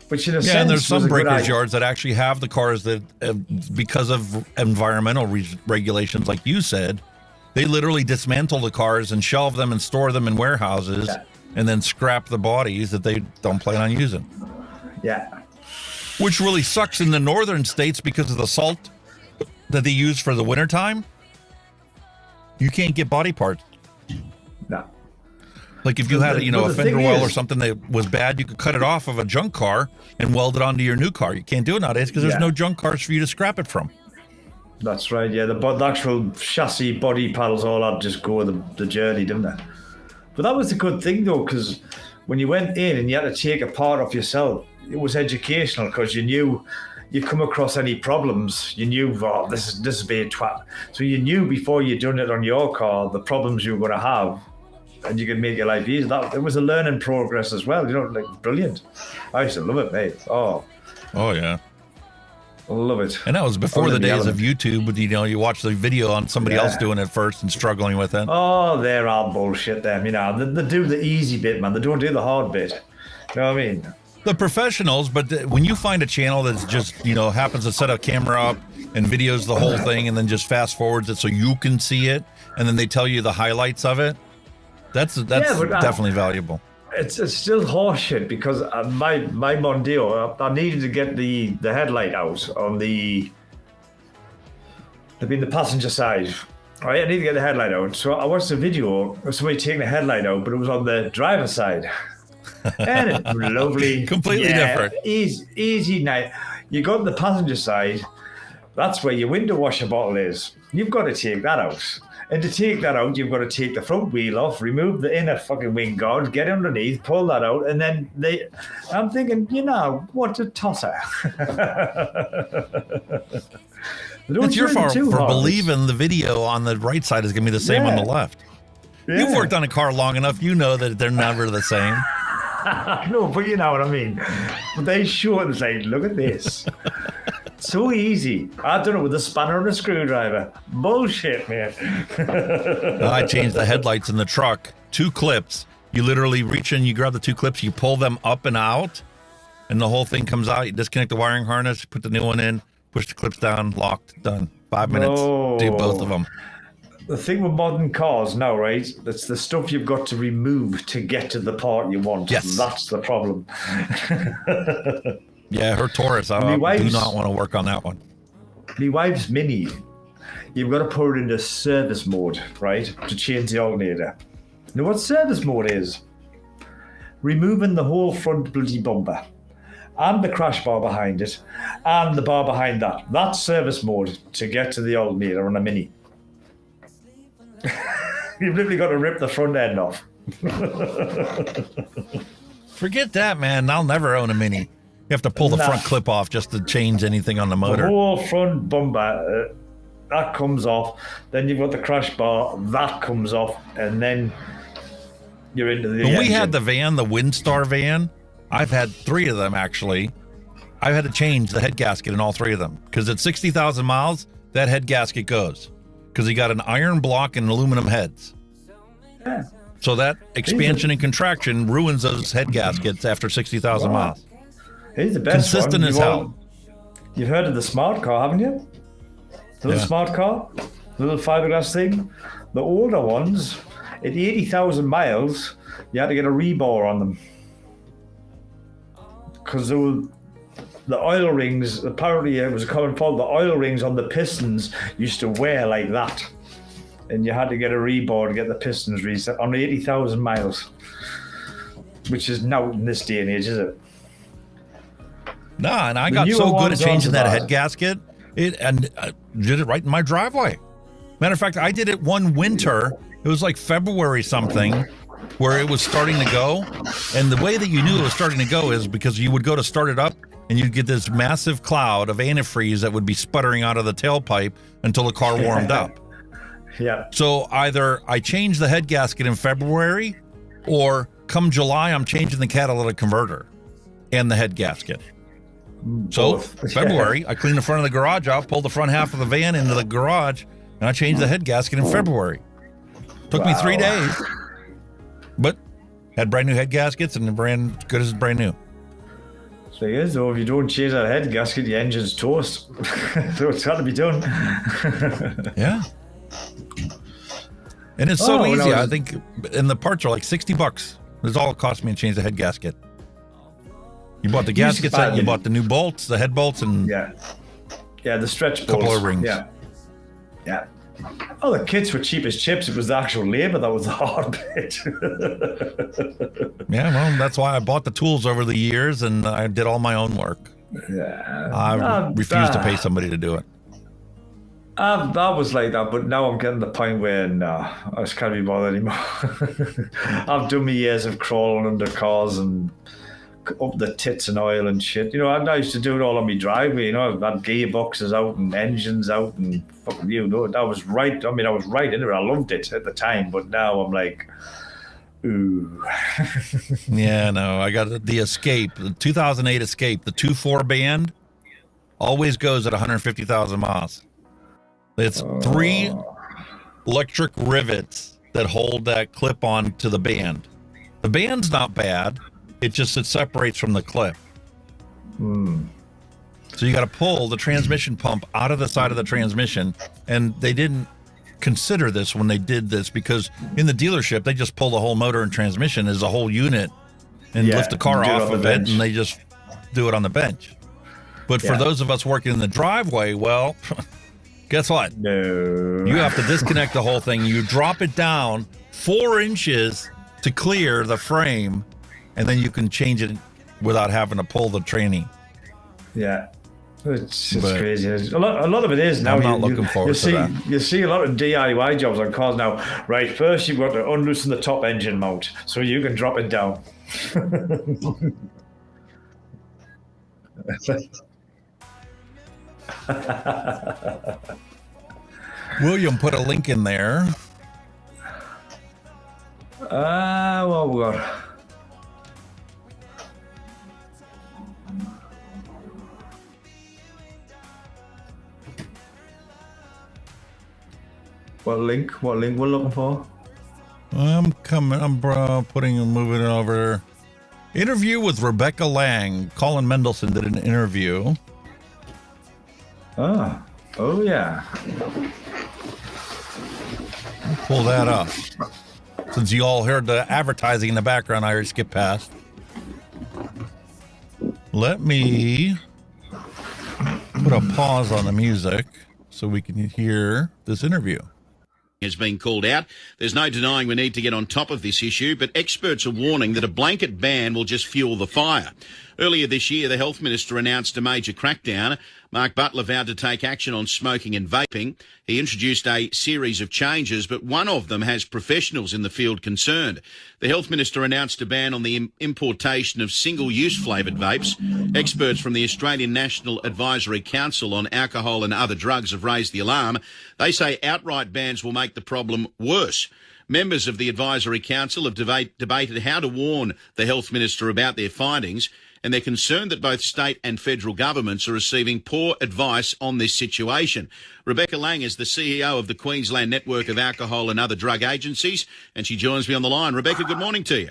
Which in a sense,
and there's some breakers yards that actually have the cars that, because of environmental regulations, like you said, they literally dismantle the cars and shelve them and store them in warehouses. Yeah. And then scrap the bodies that they don't plan on using.
Yeah.
Which really sucks in the northern states because of the salt that they use for the wintertime. You can't get body parts.
No.
Like if you had a fender well or something that was bad, you could cut it off of a junk car and weld it onto your new car. You can't do it nowadays because there's no junk cars for you to scrap it from.
That's right, yeah. The actual chassis, body panels, all that just go the journey, didn't they? But that was the good thing, though, because when you went in and you had to take a part off yourself, it was educational because you knew you come across any problems, you knew, this is being twat. So you knew before you'd done it on your car, the problems you were going to have, and you could make your life easier. It was a learning progress as well, brilliant. I used to love it, mate. Oh,
yeah.
I love it.
And that was before the days of YouTube, but you watch the video on somebody else doing it first and struggling with it.
Oh, they're all bullshit, them. They do the easy bit, man. They don't do the hard bit. You know what I mean?
The professionals, but when you find a channel that's just, happens to set a camera up and videos the whole thing and then just fast forwards it so you can see it, and then they tell you the highlights of it, that's definitely valuable.
It's still horseshit because my Mondeo, I needed to get the headlight out on the passenger side. Right, I need to get the headlight out. So I watched a video of somebody taking the headlight out, but it was on the driver's side. And it's lovely.
Completely different.
Easy night. You got the passenger side, that's where your window washer bottle is. You've got to take that out. And to take that out, you've got to take the front wheel off, remove the inner fucking wing guard, get underneath, pull that out, and then I'm thinking, what a tosser.
It's your fault for believing the video on the right side is going to be the same on the left. Yeah. You've worked on a car long enough, you know that they're never the same.
No, but you know what I mean. But they show it and say, look at this. So easy. I've done it with a spanner and a screwdriver. Bullshit, man.
I changed the headlights in the truck. 2 clips. You literally reach in, you grab the 2 clips, you pull them up and out, and the whole thing comes out. You disconnect the wiring harness, put the new one in, push the clips down, locked, done. 5 minutes, do both of them.
The thing with modern cars now, right? That's the stuff you've got to remove to get to the part you want.
Yes.
That's the problem.
Yeah, her Taurus, I do not want to work on that one.
My wife's Mini, you've got to put it into service mode, right, to change the alternator. You know what service mode is? Removing the whole front bloody bumper and the crash bar behind it and the bar behind that. That's service mode to get to the alternator on a Mini. You've literally got to rip the front end off.
Forget that, man. I'll never own a Mini. You have to pull the front clip off just to change anything on the motor.
The whole front bumper, that comes off. Then you've got the crash bar, that comes off, and then you're into the
When we
engine.
had the van, the Windstar van, I've had 3 of them actually. I've had to change the head gasket in all 3 of them because at 60,000 miles, that head gasket goes because he got an iron block and aluminum heads.
Yeah.
So that expansion and contraction ruins those head gaskets after 60,000 miles.
He's the best
Consistent
one.
as hell.
You've heard of the smart car, haven't you? The little smart car, the little fiberglass thing. The older ones, at 80,000 miles, you had to get a rebar on them because the oil rings. Apparently, it was a common fault. The oil rings on the pistons used to wear like that, and you had to get a rebar to get the pistons reset on 80,000 miles, which is now in this day and age, is it?
Nah, and I
The
got
newer
so good at
ones
changing that
aren't so
head
bad.
gasket, I did it right in my driveway. Matter of fact, I did it one winter. It was like February something, where it was starting to go. And the way that you knew it was starting to go is because you would go to start it up, and you'd get this massive cloud of antifreeze that would be sputtering out of the tailpipe until the car warmed up.
Yeah.
So either I change the head gasket in February, or come July, I'm changing the catalytic converter and the head gasket. So February, I cleaned the front of the garage out, pulled the front half of the van into the garage, and I changed the head gasket in February. Took me 3 days, but had brand new head gaskets and brand good as brand new.
Thing is, though, if you don't change that head gasket, the engine's toast. So it's got to be done.
Yeah. And it's so
when
easy.
I
I think, and the parts are like $60. That's all it cost me to change the head gasket. You bought the gasket set, you bought the new bolts, the head bolts, and
yeah, the stretch bolts.
couple of rings.
Yeah. Oh, the kits were cheap as chips. It was the actual labor that was the hard bit.
Yeah, well, that's why I bought the tools over the years, and I did all my own work.
Yeah.
I refused to pay somebody to do it.
I was like that, but now I'm getting to the point where, I just can't be bothered anymore. I've done my years of crawling under cars and up the tits and oil and shit. You know, I used to do it all on my driveway. You know, I've had gearboxes out and engines out and fucking, you know, that was right. I mean, I was right in it. I loved it at the time, but now I'm like, ooh.
Yeah, no, I got the Escape, the 2008 Escape, the 2.4 band, always goes at 150,000 miles. It's 3 electric rivets that hold that clip on to the band. The band's not bad. It separates from the clip. So you got to pull the transmission pump out of the side of the transmission. And they didn't consider this when they did this because in the dealership, they just pull the whole motor and transmission as a whole unit and lift the car off of it. And they just do it on the bench. But for those of us working in the driveway, well, guess what?
No.
You have to disconnect the whole thing. You drop it down 4 inches to clear the frame, and then you can change it without having to pull the tranny.
Yeah. It's crazy. A lot of it is now.
I'm not looking forward to that.
You see a lot of DIY jobs on cars now. Right, first you've got to unloosen the top engine mount so you can drop it down.
William put a link in there.
Well, we got. What link we're looking for?
I'm moving it over. Interview with Rebecca Lang. Colin Mendelson did an interview.
Oh yeah.
Pull that up. Since you all heard the advertising in the background, I already skipped past. Let me put a pause on the music so we can hear this interview.
has been called out. There's no denying we need to get on top of this issue, but experts are warning that a blanket ban will just fuel the fire. Earlier this year, the Health Minister announced a major crackdown. Mark Butler vowed to take action on smoking and vaping. He introduced a series of changes, but one of them has professionals in the field concerned. The Health Minister announced a ban on the importation of single-use flavoured vapes. Experts from the Australian National Advisory Council on Alcohol and Other Drugs have raised the alarm. They say outright bans will make the problem worse. Members of the Advisory Council have debated how to warn the Health Minister about their findings, and they're concerned that both state and federal governments are receiving poor advice on this situation. Rebecca Lang is the CEO of the Queensland Network of Alcohol and Other Drug Agencies, and she joins me on the line. Rebecca, good morning to you.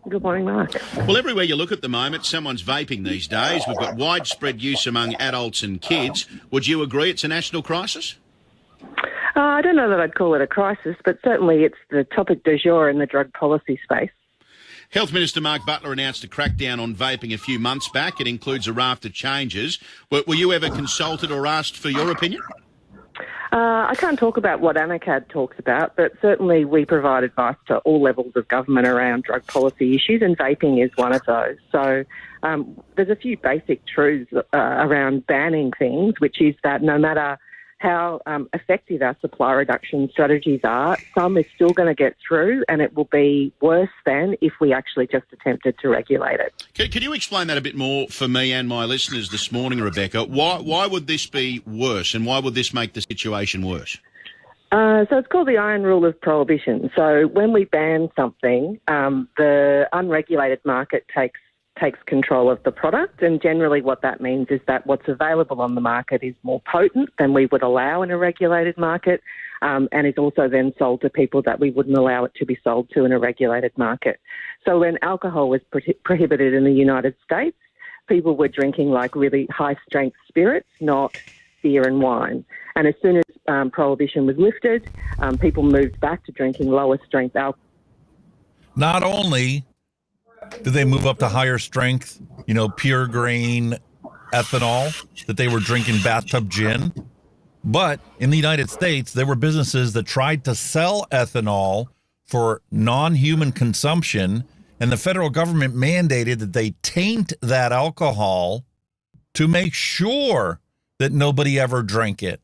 Good morning, Mark.
Well, everywhere you look at the moment, someone's vaping these days. We've got widespread use among adults and kids. Would you agree it's a national crisis?
I don't know that I'd call it a crisis, but certainly it's the topic du jour in the drug policy space.
Health Minister Mark Butler announced a crackdown on vaping a few months back. It includes a raft of changes. Were you ever consulted or asked for your opinion?
I can't talk about what ANACAD talks about, but certainly we provide advice to all levels of government around drug policy issues, and vaping is one of those. So there's a few basic truths around banning things, which is that no matter how effective our supply reduction strategies are, some is still going to get through, and it will be worse than if we actually just attempted to regulate it.
Can you explain that a bit more for me and my listeners this morning, Rebecca? Why would this be worse, and why would this make the situation worse?
So it's called the iron rule of prohibition. So when we ban something, the unregulated market takes control of the product, and generally what that means is that what's available on the market is more potent than we would allow in a regulated market, and is also then sold to people that we wouldn't allow it to be sold to in a regulated market. So when alcohol was prohibited in the United States, people were drinking like really high-strength spirits, not beer and wine. And as soon as prohibition was lifted, people moved back to drinking lower-strength alcohol.
Not only did they move up to higher strength, pure grain ethanol that they were drinking bathtub gin, but in the United States, there were businesses that tried to sell ethanol for non-human consumption, and the federal government mandated that they taint that alcohol to make sure that nobody ever drank it.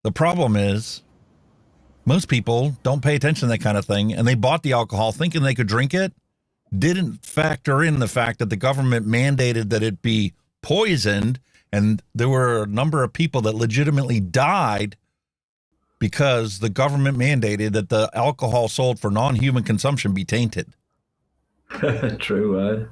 The problem is most people don't pay attention to that kind of thing, and they bought the alcohol thinking they could drink it, didn't factor in the fact that the government mandated that it be poisoned, and there were a number of people that legitimately died because the government mandated that the alcohol sold for non-human consumption be tainted.
True,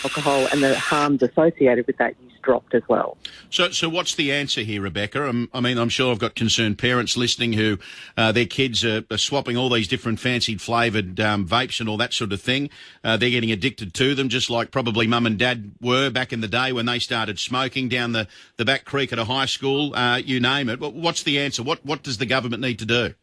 alcohol and the harms associated with that use dropped as well.
So what's the answer here, Rebecca? I'm sure I've got concerned parents listening who their kids are swapping all these different fancied flavoured vapes and all that sort of thing. They're getting addicted to them, just like probably mum and dad were back in the day when they started smoking down the back creek at a high school, you name it. What's the answer? What does the government need to do?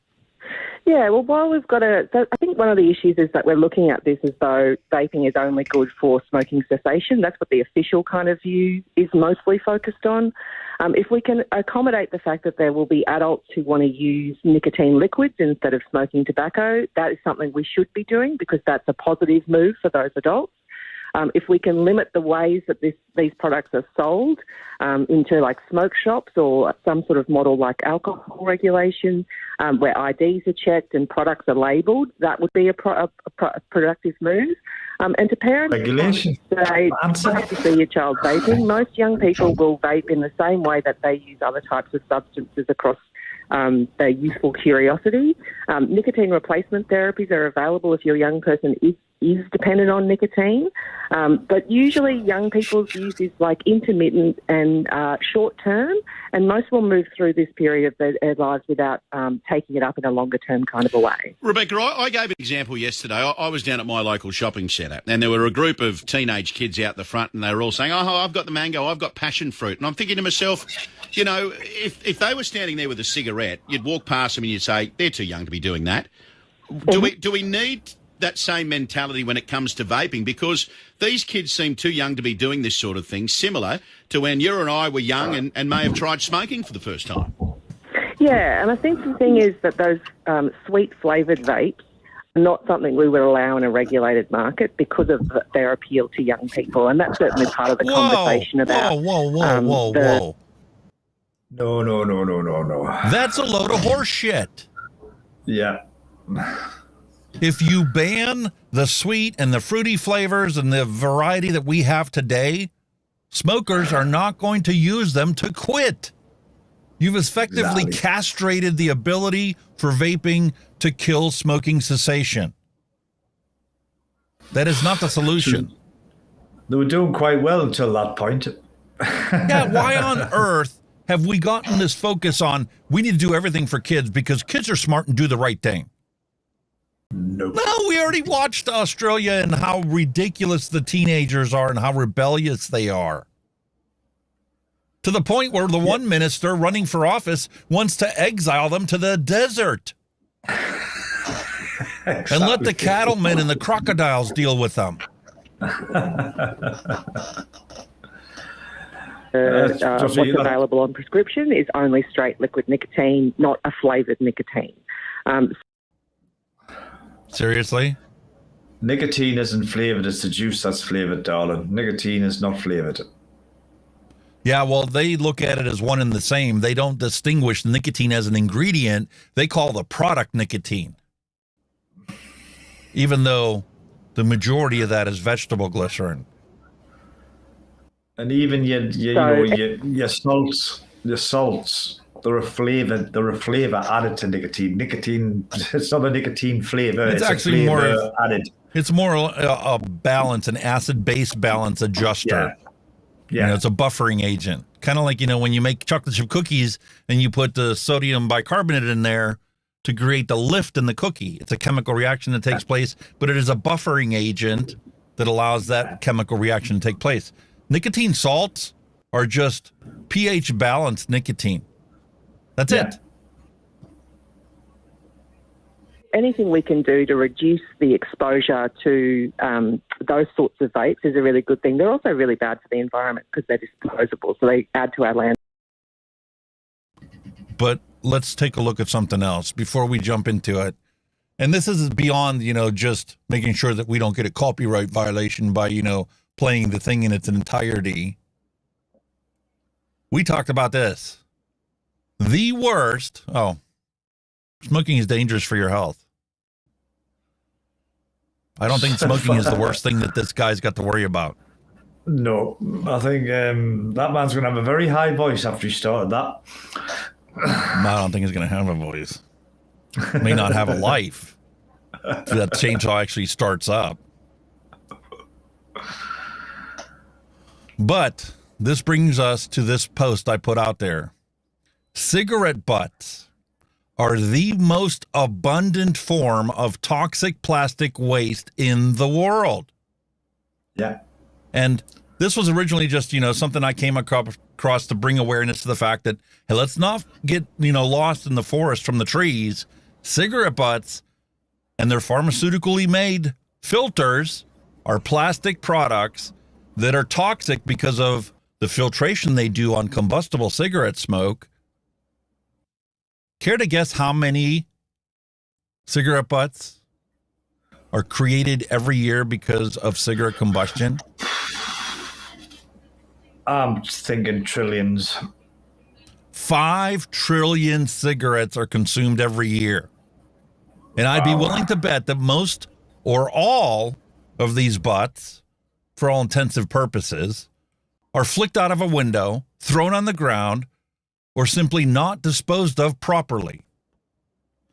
Yeah, well, while we've got I think one of the issues is that we're looking at this as though vaping is only good for smoking cessation. That's what the official kind of view is mostly focused on. If we can accommodate the fact that there will be adults who want to use nicotine liquids instead of smoking tobacco, that is something we should be doing because that's a positive move for those adults. If we can limit the ways that these products are sold into like smoke shops or some sort of model like alcohol regulation where IDs are checked and products are labelled, that would be a productive move. And to parents
regulation.
Say, you have to see your child vaping. Most young people will vape in the same way that they use other types of substances across their youthful curiosity. Nicotine replacement therapies are available if your young person is dependent on nicotine, but usually young people's use is like intermittent and short term, and most will move through this period of their lives without taking it up in a longer term kind of a way.
Rebecca, I gave an example yesterday. I was down at my local shopping centre, and there were a group of teenage kids out the front, and they were all saying, "Oh, I've got the mango, I've got passion fruit," and I'm thinking to myself, if they were standing there with a cigarette, you'd walk past them and you'd say, "They're too young to be doing that." Do we need that same mentality when it comes to vaping? Because these kids seem too young to be doing this sort of thing, similar to when you and I were young and may have tried smoking for the first time.
Yeah, and I think the thing is that those sweet flavoured vapes are not something we would allow in a regulated market because of their appeal to young people, and that's certainly part of the conversation about.
Whoa.
No.
That's a load of horse shit.
Yeah.
If you ban the sweet and the fruity flavors and the variety that we have today, smokers are not going to use them to quit. You've effectively castrated the ability for vaping to kill smoking cessation. That is not the solution.
They were doing quite well until that point.
Yeah, why on earth have we gotten this focus on we need to do everything for kids because kids are smart and do the right thing?
Nope.
No, we already watched Australia and how ridiculous the teenagers are and how rebellious they are. To the point where the one minister running for office wants to exile them to the desert. And let the cattlemen and the crocodiles deal with them.
What's available on prescription is only straight liquid nicotine, not a flavoured nicotine.
Seriously?
Nicotine isn't flavoured, it's the juice that's flavoured, darling. Nicotine is not flavoured.
Yeah, well, they look at it as one and the same. They don't distinguish nicotine as an ingredient. They call the product nicotine. Even though the majority of that is vegetable glycerin.
And even your salts, they're a flavor added to nicotine. Nicotine, it's not a nicotine flavor.
It's actually more
added.
It's more a balance, an acid-base balance adjuster.
Yeah.
You know, it's a buffering agent. Kind of like, you know, when you make chocolate chip cookies and you put the sodium bicarbonate in there to create the lift in the cookie. It's a chemical reaction that takes place, but it is a buffering agent that allows that chemical reaction to take place. Nicotine salts are just pH balanced nicotine. That's it.
Anything we can do to reduce the exposure to those sorts of vapes is a really good thing. They're also really bad for the environment because they're disposable, so they add to our land.
But let's take a look at something else before we jump into it. And this is beyond, you know, just making sure that we don't get a copyright violation by, you know, playing the thing in its entirety. We talked about this. The worst. Oh, smoking is dangerous for your health. I don't think smoking is the worst thing that this guy's got to worry about.
No, I think that man's going to have a very high voice after he started that.
I don't think he's going to have a voice. May not have a life. That chainsaw actually starts up. But this brings us to this post I put out there. Cigarette butts are the most abundant form of toxic plastic waste in the world.
Yeah.
And this was originally just, you know, something I came across to bring awareness to the fact that, hey, let's not get, you know, lost in the forest from the trees. Cigarette butts and their pharmaceutically made filters are plastic products that are toxic because of the filtration they do on combustible cigarette smoke. Care to guess how many cigarette butts are created every year because of cigarette combustion?
I'm thinking trillions.
5 trillion cigarettes are consumed every year. And I'd be willing to bet that most or all of these butts, for all intensive purposes, are flicked out of a window, thrown on the ground, or simply not disposed of properly.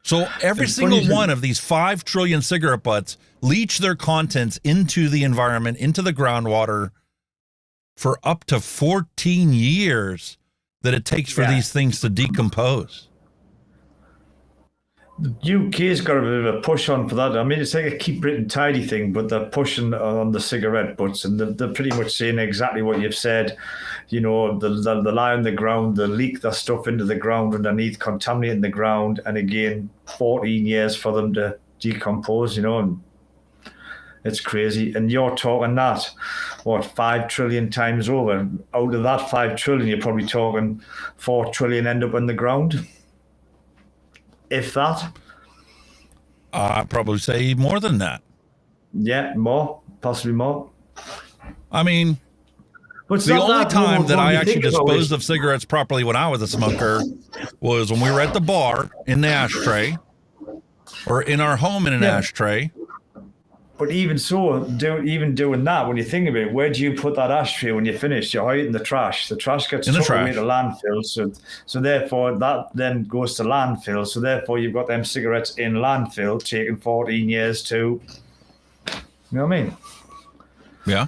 So every single one of these 5 trillion cigarette butts leach their contents into the environment, into the groundwater for up to 14 years that it takes for these things to decompose.
The UK's got a bit of a push on for that. I mean, it's like a keep Britain tidy thing, but they're pushing on the cigarette butts, and they're pretty much saying exactly what you've said. You know, they lie on the ground, they leak their stuff into the ground underneath, contaminating the ground, and again, 14 years for them to decompose, you know, and it's crazy. And you're talking that, 5 trillion times over. Out of that 5 trillion, you're probably talking 4 trillion end up in the ground. if that.
I'd probably say more than that.
Yeah, more, possibly more.
I mean,
But
the only time that I actually
disposed
disposed of cigarettes properly when I was a smoker was when we were at the bar in the ashtray, or in our home in an ashtray.
But even so, even doing that, when you think of it, where do you put that ashtray when you're finished? You hide it in the trash. The trash gets
In the
took away
trash.
to landfill. So therefore, that then goes to landfill. So therefore, you've got them cigarettes in landfill, taking 14 years to. You know what I mean?
Yeah.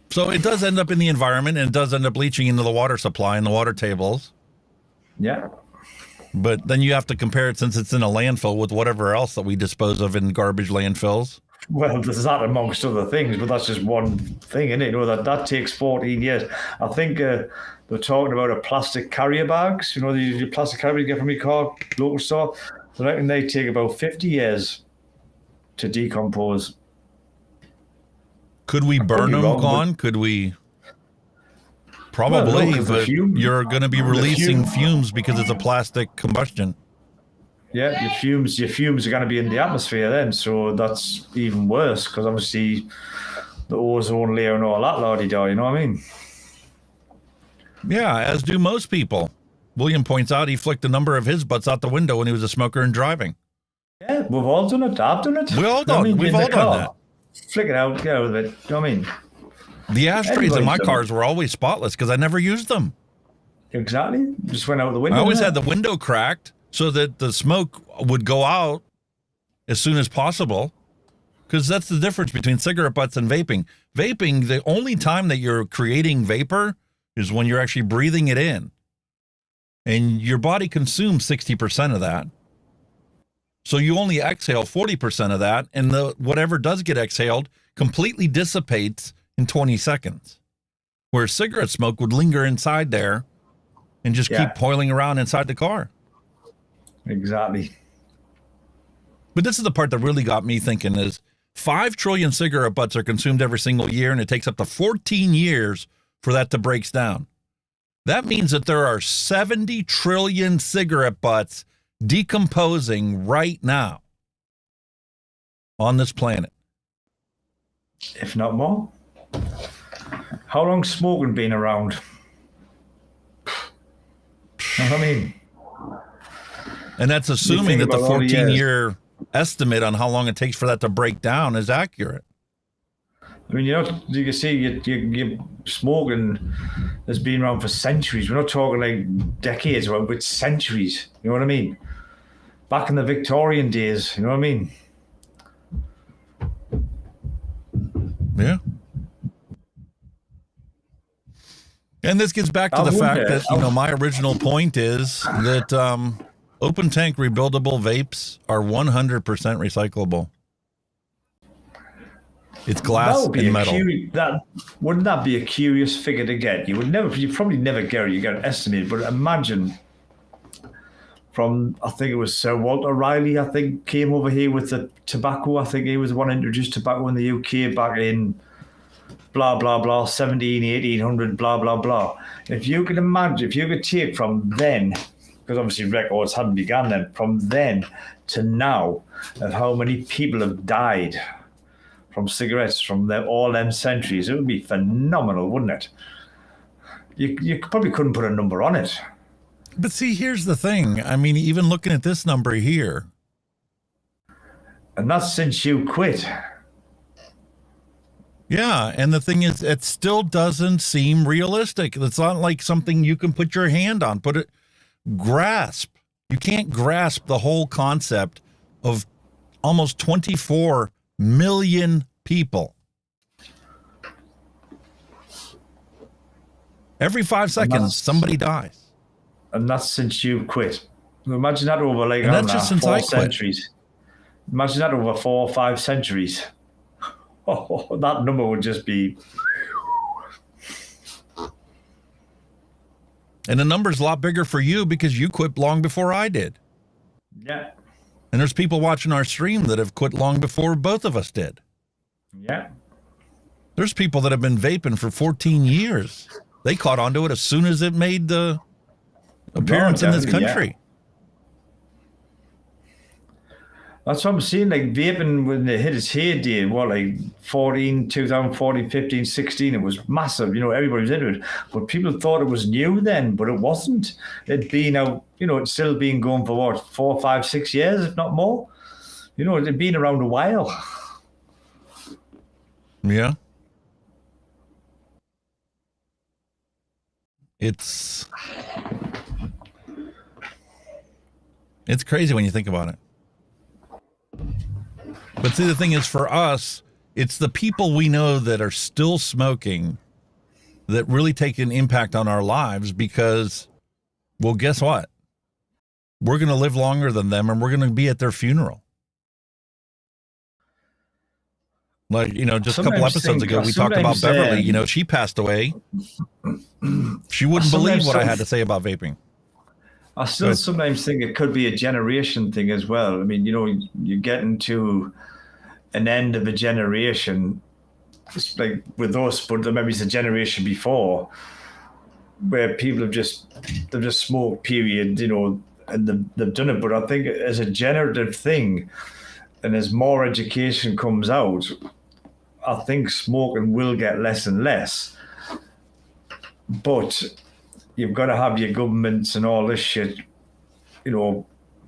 So it does end up in the environment, and it does end up leaching into the water supply and the water tables.
Yeah.
But then you have to compare it, since it's in a landfill, with whatever else that we dispose of in garbage landfills.
Well, there's that amongst other things, but that's just one thing, isn't it? You know, that takes 14 years. I think they're talking about a plastic carrier bags. You know, the plastic carrier you get from your car, local store. I reckon they take about 50 years to decompose.
Could we burn them, Con? Could we? Probably,
Well, no, 'cause
but you're going to be releasing fumes because it's a plastic combustion.
Yeah, your fumes are going to be in the atmosphere then, so that's even worse, because obviously the ozone layer and all that la-di-da, you know what I mean?
Yeah, as do most people. William points out he flicked a number of his butts out the window when he was a smoker and driving.
Yeah, we've all done it. I've done it.
We all done.
I mean,
We've
in
all
the
done
car,
that.
Flick it out, get out of it. You know what I mean?
The ashtrays in my
Everybody's done
cars were always spotless because I never used them.
Exactly. Just went out the window.
I always
didn't
had the window cracked so that the smoke would go out as soon as possible, because that's the difference between cigarette butts and vaping. Vaping, the only time that you're creating vapor is when you're actually breathing it in. And your body consumes 60% of that. So you only exhale 40% of that, and whatever does get exhaled completely dissipates in 20 seconds. Where cigarette smoke would linger inside there and just keep boiling around inside the car.
Exactly.
But this is the part that really got me thinking is 5 trillion cigarette butts are consumed every single year, and it takes up to 14 years for that to break down. That means that there are 70 trillion cigarette butts decomposing right now on this planet.
If not more. How long's smoking been around? You know what I mean?
And that's assuming that the
about all the
14-year estimate on how long it takes for that to break down is accurate.
I mean, you can see you smoking has been around for centuries. We're not talking like decades, but centuries. You know what I mean? Back in the Victorian days, you know what I mean?
Yeah. And this gets back to the fact that, my original point is that open tank rebuildable vapes are 100% recyclable. It's glass and metal.
Wouldn't that be a curious figure to get? You probably never get it. You get an estimate, but imagine from, I think it was Sir Walter Riley, I think, came over here with the tobacco. I think he was the one who introduced tobacco in the UK back in blah, blah, blah, 1800, blah, blah, blah. If you could imagine, if you could take from then, because obviously records hadn't begun then, from then to now, of how many people have died from cigarettes from all them centuries, it would be phenomenal, wouldn't it? You probably couldn't put a number on it.
But see, here's the thing. I mean, even looking at this number here.
And that's since you quit.
Yeah, and the thing is, it still doesn't seem realistic. It's not like something you can put your hand on, grasp. You can't grasp the whole concept of almost 24 million people. Every 5 seconds, somebody dies.
And that's since you quit. Imagine that over like
that's just since
4
I quit.
centuries. Imagine that over 4 or 5 centuries. Oh, that number would just be.
And the number's a lot bigger for you because you quit long before I did.
Yeah.
And there's people watching our stream that have quit long before both of us did.
Yeah.
There's people that have been vaping for 14 years. They caught onto it as soon as it made the appearance in this country.
That's what I'm saying. Like vaping, when it hit its heyday, what, like 2014, 15, 16, it was massive. You know, everybody was into it. But people thought it was new then, but it wasn't. It'd been out, you know, it's still been going for what, 4, 5, 6 years, if not more. You know, it'd been around a while.
Yeah. It's crazy when you think about it. But see, the thing is, for us, it's the people we know that are still smoking that really take an impact on our lives because, well, guess what? We're going to live longer than them, and we're going to be at their funeral. Like, you know, just a couple episodes ago, we talked about Beverly. You know, she passed away. She wouldn't believe what I had to say about vaping.
I still sometimes think it could be a generation thing as well. I mean, you know, you're getting to an end of a generation, it's like with us, but maybe it's a generation before, where people have just smoked, period, you know, and they've done it. But I think as a generative thing, and as more education comes out, I think smoking will get less and less. But you've got to have your governments and all this shit, you know,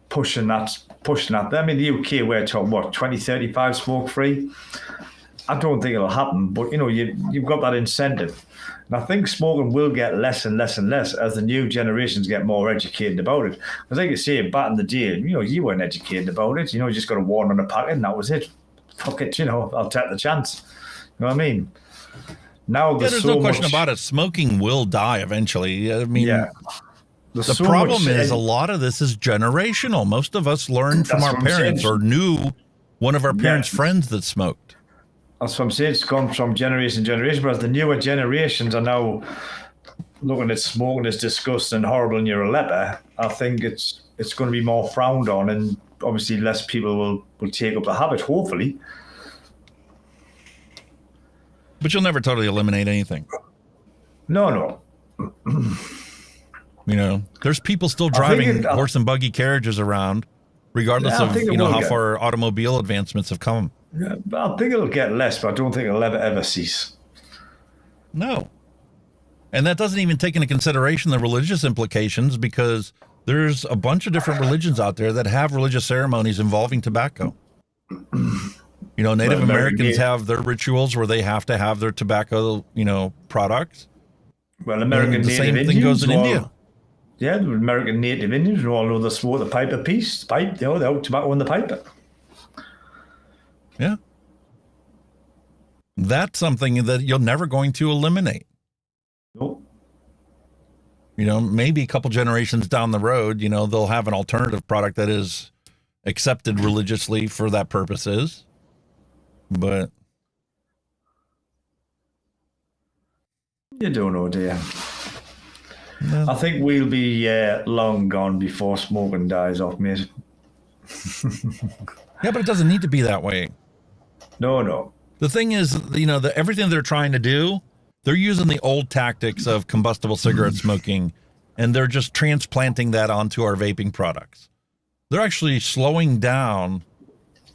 pushing that. I mean, the UK, we're talking, what, 2035 smoke-free? I don't think it'll happen, but, you know, you've got that incentive. And I think smoking will get less and less and less as the new generations get more educated about it. Because like you say, back in the day, you know, you weren't educated about it. You know, you just got a warning on the packet and that was it. Fuck it, you know, I'll take the chance. You know what I mean? Now
there's no question about it. Smoking will die eventually. I mean, the problem is a lot of this is generational. Most of us learned from our parents or knew one of our parents' friends that smoked.
That's what I'm saying. It's gone from generation to generation. But as the newer generations are now looking at smoking as disgusting and horrible and you're a leper, I think it's going to be more frowned on, and obviously less people will take up the habit, hopefully.
But you'll never totally eliminate anything.
No.
You know, there's people still driving horse and buggy carriages around, regardless of, you know, how far automobile advancements have come.
Yeah, I think it'll get less, but I don't think it'll ever cease.
No. And that doesn't even take into consideration the religious implications, because there's a bunch of different religions out there that have religious ceremonies involving tobacco. You know, Native Americans have their rituals where they have to have their tobacco, you know, products.
Well, American
the same thing goes in India.
Yeah, the American Native Indians all know they smoke the pipe piece. Pipe, you know, they have tobacco in the pipe.
Yeah. That's something that you're never going to eliminate.
Nope.
You know, maybe a couple generations down the road, you know, they'll have an alternative product that is accepted religiously for that purposes. But
you don't know, do you?
No.
I think we'll be long gone before smoking dies off, mate.
Yeah, but it doesn't need to be that way.
No.
The thing is, you know, everything they're trying to do, they're using the old tactics of combustible cigarette smoking, and they're just transplanting that onto our vaping products. They're actually slowing down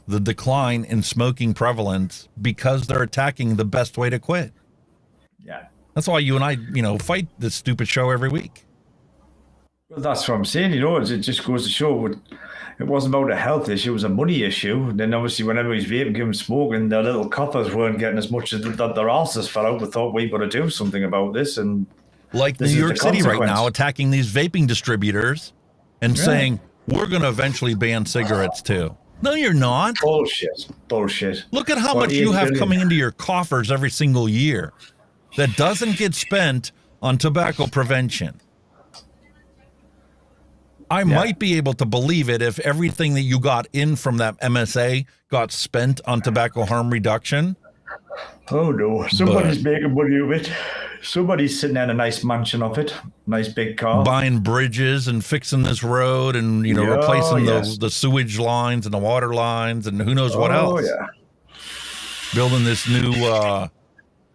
the decline in smoking prevalence because they're attacking the best way to quit.
Yeah.
That's why you and I, you know, fight this stupid show every week.
Well, that's what I'm saying, you know, it just goes to show it wasn't about a health issue, it was a money issue. And then obviously when everybody's vaping, giving smoking, their little coffers weren't getting as much as their asses fell out. They thought we've got to do something about this. And
like New York City right now attacking these vaping distributors and saying, we're going to eventually ban cigarettes too. No, you're not.
Bullshit.
Look at how much you have coming into your coffers every single year that doesn't get spent on tobacco prevention. I might be able to believe it if everything that you got in from that MSA got spent on tobacco harm reduction.
Oh, no. Somebody's making money of it. Somebody's sitting in a nice mansion of it. Nice big car.
Buying bridges and fixing this road and, you know, replacing the sewage lines and the water lines and who knows what else.
Yeah.
Building this new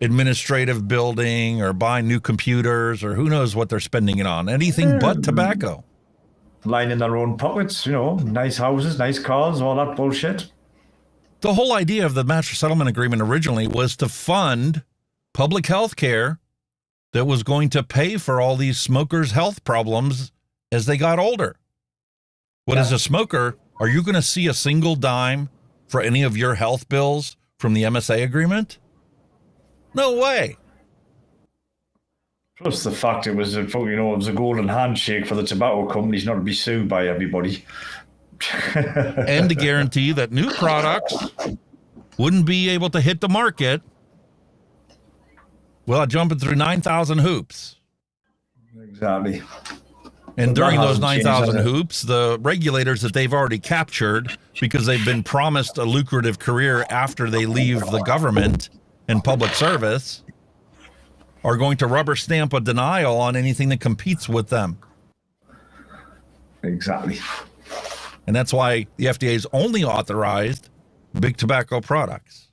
administrative building or buying new computers or who knows what they're spending it on. Anything but tobacco.
lining their own pockets, nice houses, nice cars, all that bullshit.
The whole idea of the Master Settlement Agreement originally was to fund public health care that was going to pay for all these smokers' health problems as they got older. But as a smoker, are you going to see a single dime for any of your health bills from the MSA agreement? No way.
Plus the fact it was it was a golden handshake for the tobacco companies not to be sued by everybody.
And to guarantee that new products wouldn't be able to hit the market without jumping through 9,000 hoops.
Exactly.
And
But
during
that
those
hasn't changed,
9,000
has it?
hoops, the regulators that they've already captured, because they've been promised a lucrative career after they leave the government and public service, are going to rubber stamp a denial on anything that competes with them.
Exactly.
And that's why the FDA's only authorized big tobacco products.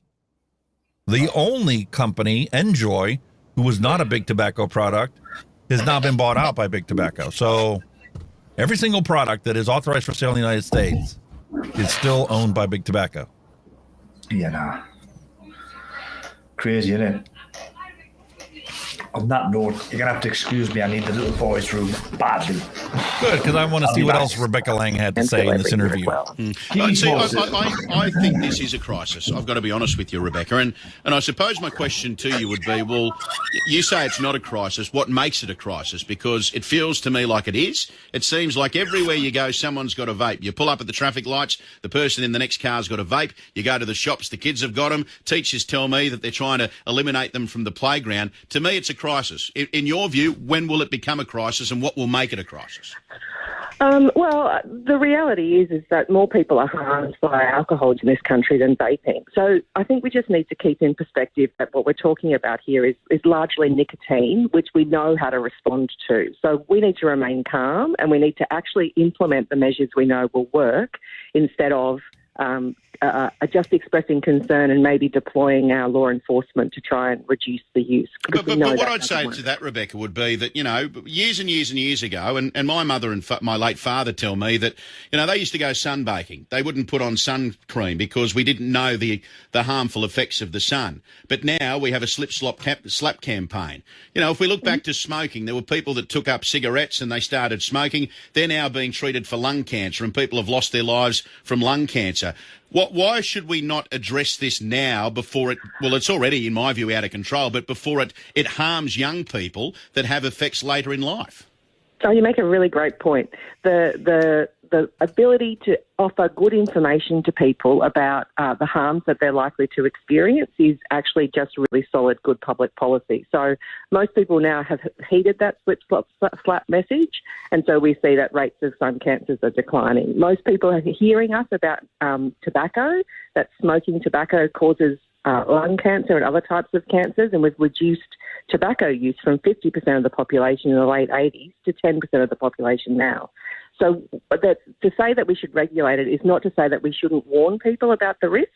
The only company, Enjoy, who was not a big tobacco product, has now been bought out by big tobacco. So every single product that is authorized for sale in the United States is still owned by big tobacco.
Yeah, nah. Crazy, isn't it? On that note, you're going to have to excuse me. I need the little boys' room badly.
Good, because I want to
I'll
see
be
what
back.
else Rebecca Lang had to say in this interview.
See, I think this is a crisis. I've got to be honest with you, Rebecca. And I suppose my question to you would be, well, you say it's not a crisis. What makes it a crisis? Because it feels to me like it is. It seems like everywhere you go, someone's got a vape. You pull up at the traffic lights, the person in the next car's got a vape. You go to the shops, the kids have got them. Teachers tell me that they're trying to eliminate them from the playground. To me, it's a crisis. In your view, when will it become a crisis and what will make it a crisis?
Well, the reality is that more people are harmed by alcohol in this country than vaping. So I think we just need to keep in perspective that what we're talking about here is largely nicotine, which we know how to respond to. So we need to remain calm and we need to actually implement the measures we know will work instead of just expressing concern and maybe deploying our law enforcement to try and reduce the use.
But what I'd say to that, Rebecca, would be that, years and years and years ago, and my mother and my late father tell me that, they used to go sunbaking. They wouldn't put on sun cream because we didn't know the harmful effects of the sun. But now we have a slap campaign. If we look back to smoking, there were people that took up cigarettes and they started smoking. They're now being treated for lung cancer and people have lost their lives from lung cancer. Why should we not address this now before it, well, it's already, in my view, out of control, but before it harms young people that have effects later in life?
So you make a really great point. The ability to offer good information to people about the harms that they're likely to experience is actually just really solid, good public policy. So most people now have heeded that slap message, and so we see that rates of some cancers are declining. Most people are hearing us about tobacco, that smoking tobacco causes lung cancer and other types of cancers, and we've reduced tobacco use from 50% of the population in the late 80s to 10% of the population now. So to say that we should regulate it is not to say that we shouldn't warn people about the risks,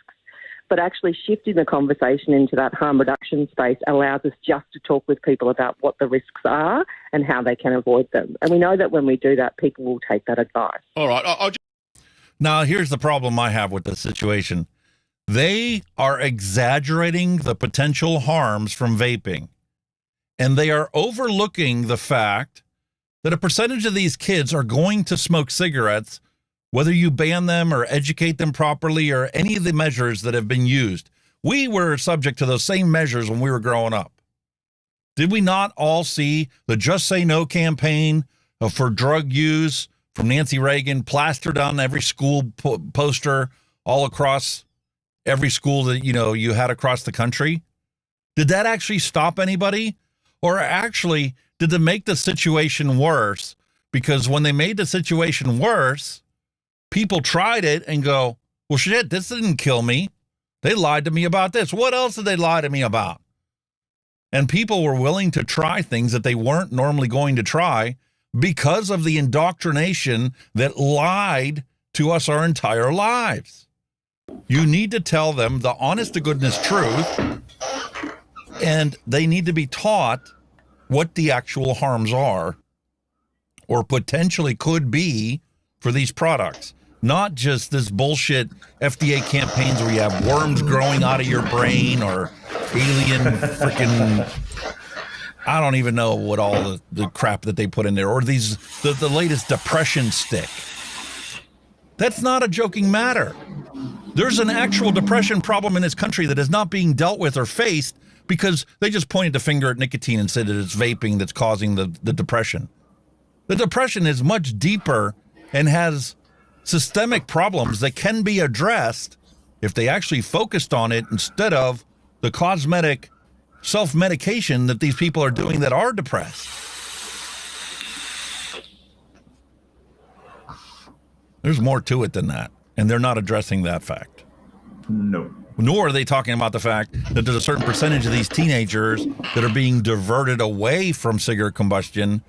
but actually shifting the conversation into that harm reduction space allows us just to talk with people about what the risks are and how they can avoid them. And we know that when we do that, people will take that advice.
All right.
Now, here's the problem I have with this situation. They are exaggerating the potential harms from vaping, and they are overlooking the fact that a percentage of these kids are going to smoke cigarettes, whether you ban them or educate them properly or any of the measures that have been used. We were subject to those same measures when we were growing up. Did we not all see the Just Say No campaign for drug use from Nancy Reagan plastered on every school poster all across every school that, you had across the country? Did that actually stop anybody? Or actually, did it make the situation worse? Because when they made the situation worse, people tried it and go, well, shit, this didn't kill me. They lied to me about this. What else did they lie to me about? And people were willing to try things that they weren't normally going to try because of the indoctrination that lied to us our entire lives. You need to tell them the honest to goodness truth, and they need to be taught what the actual harms are, or potentially could be for these products. Not just this bullshit FDA campaigns where you have worms growing out of your brain or alien freaking, I don't even know what all the crap that they put in there, or the latest depression stick. That's not a joking matter. There's an actual depression problem in this country that is not being dealt with or faced because they just pointed the finger at nicotine and said that it's vaping that's causing the depression. The depression is much deeper and has systemic problems that can be addressed if they actually focused on it instead of the cosmetic self-medication that these people are doing that are depressed. There's more to it than that, and they're not addressing that fact.
No.
Nor are they talking about the fact that there's a certain percentage of these teenagers that are being diverted away from cigarette combustion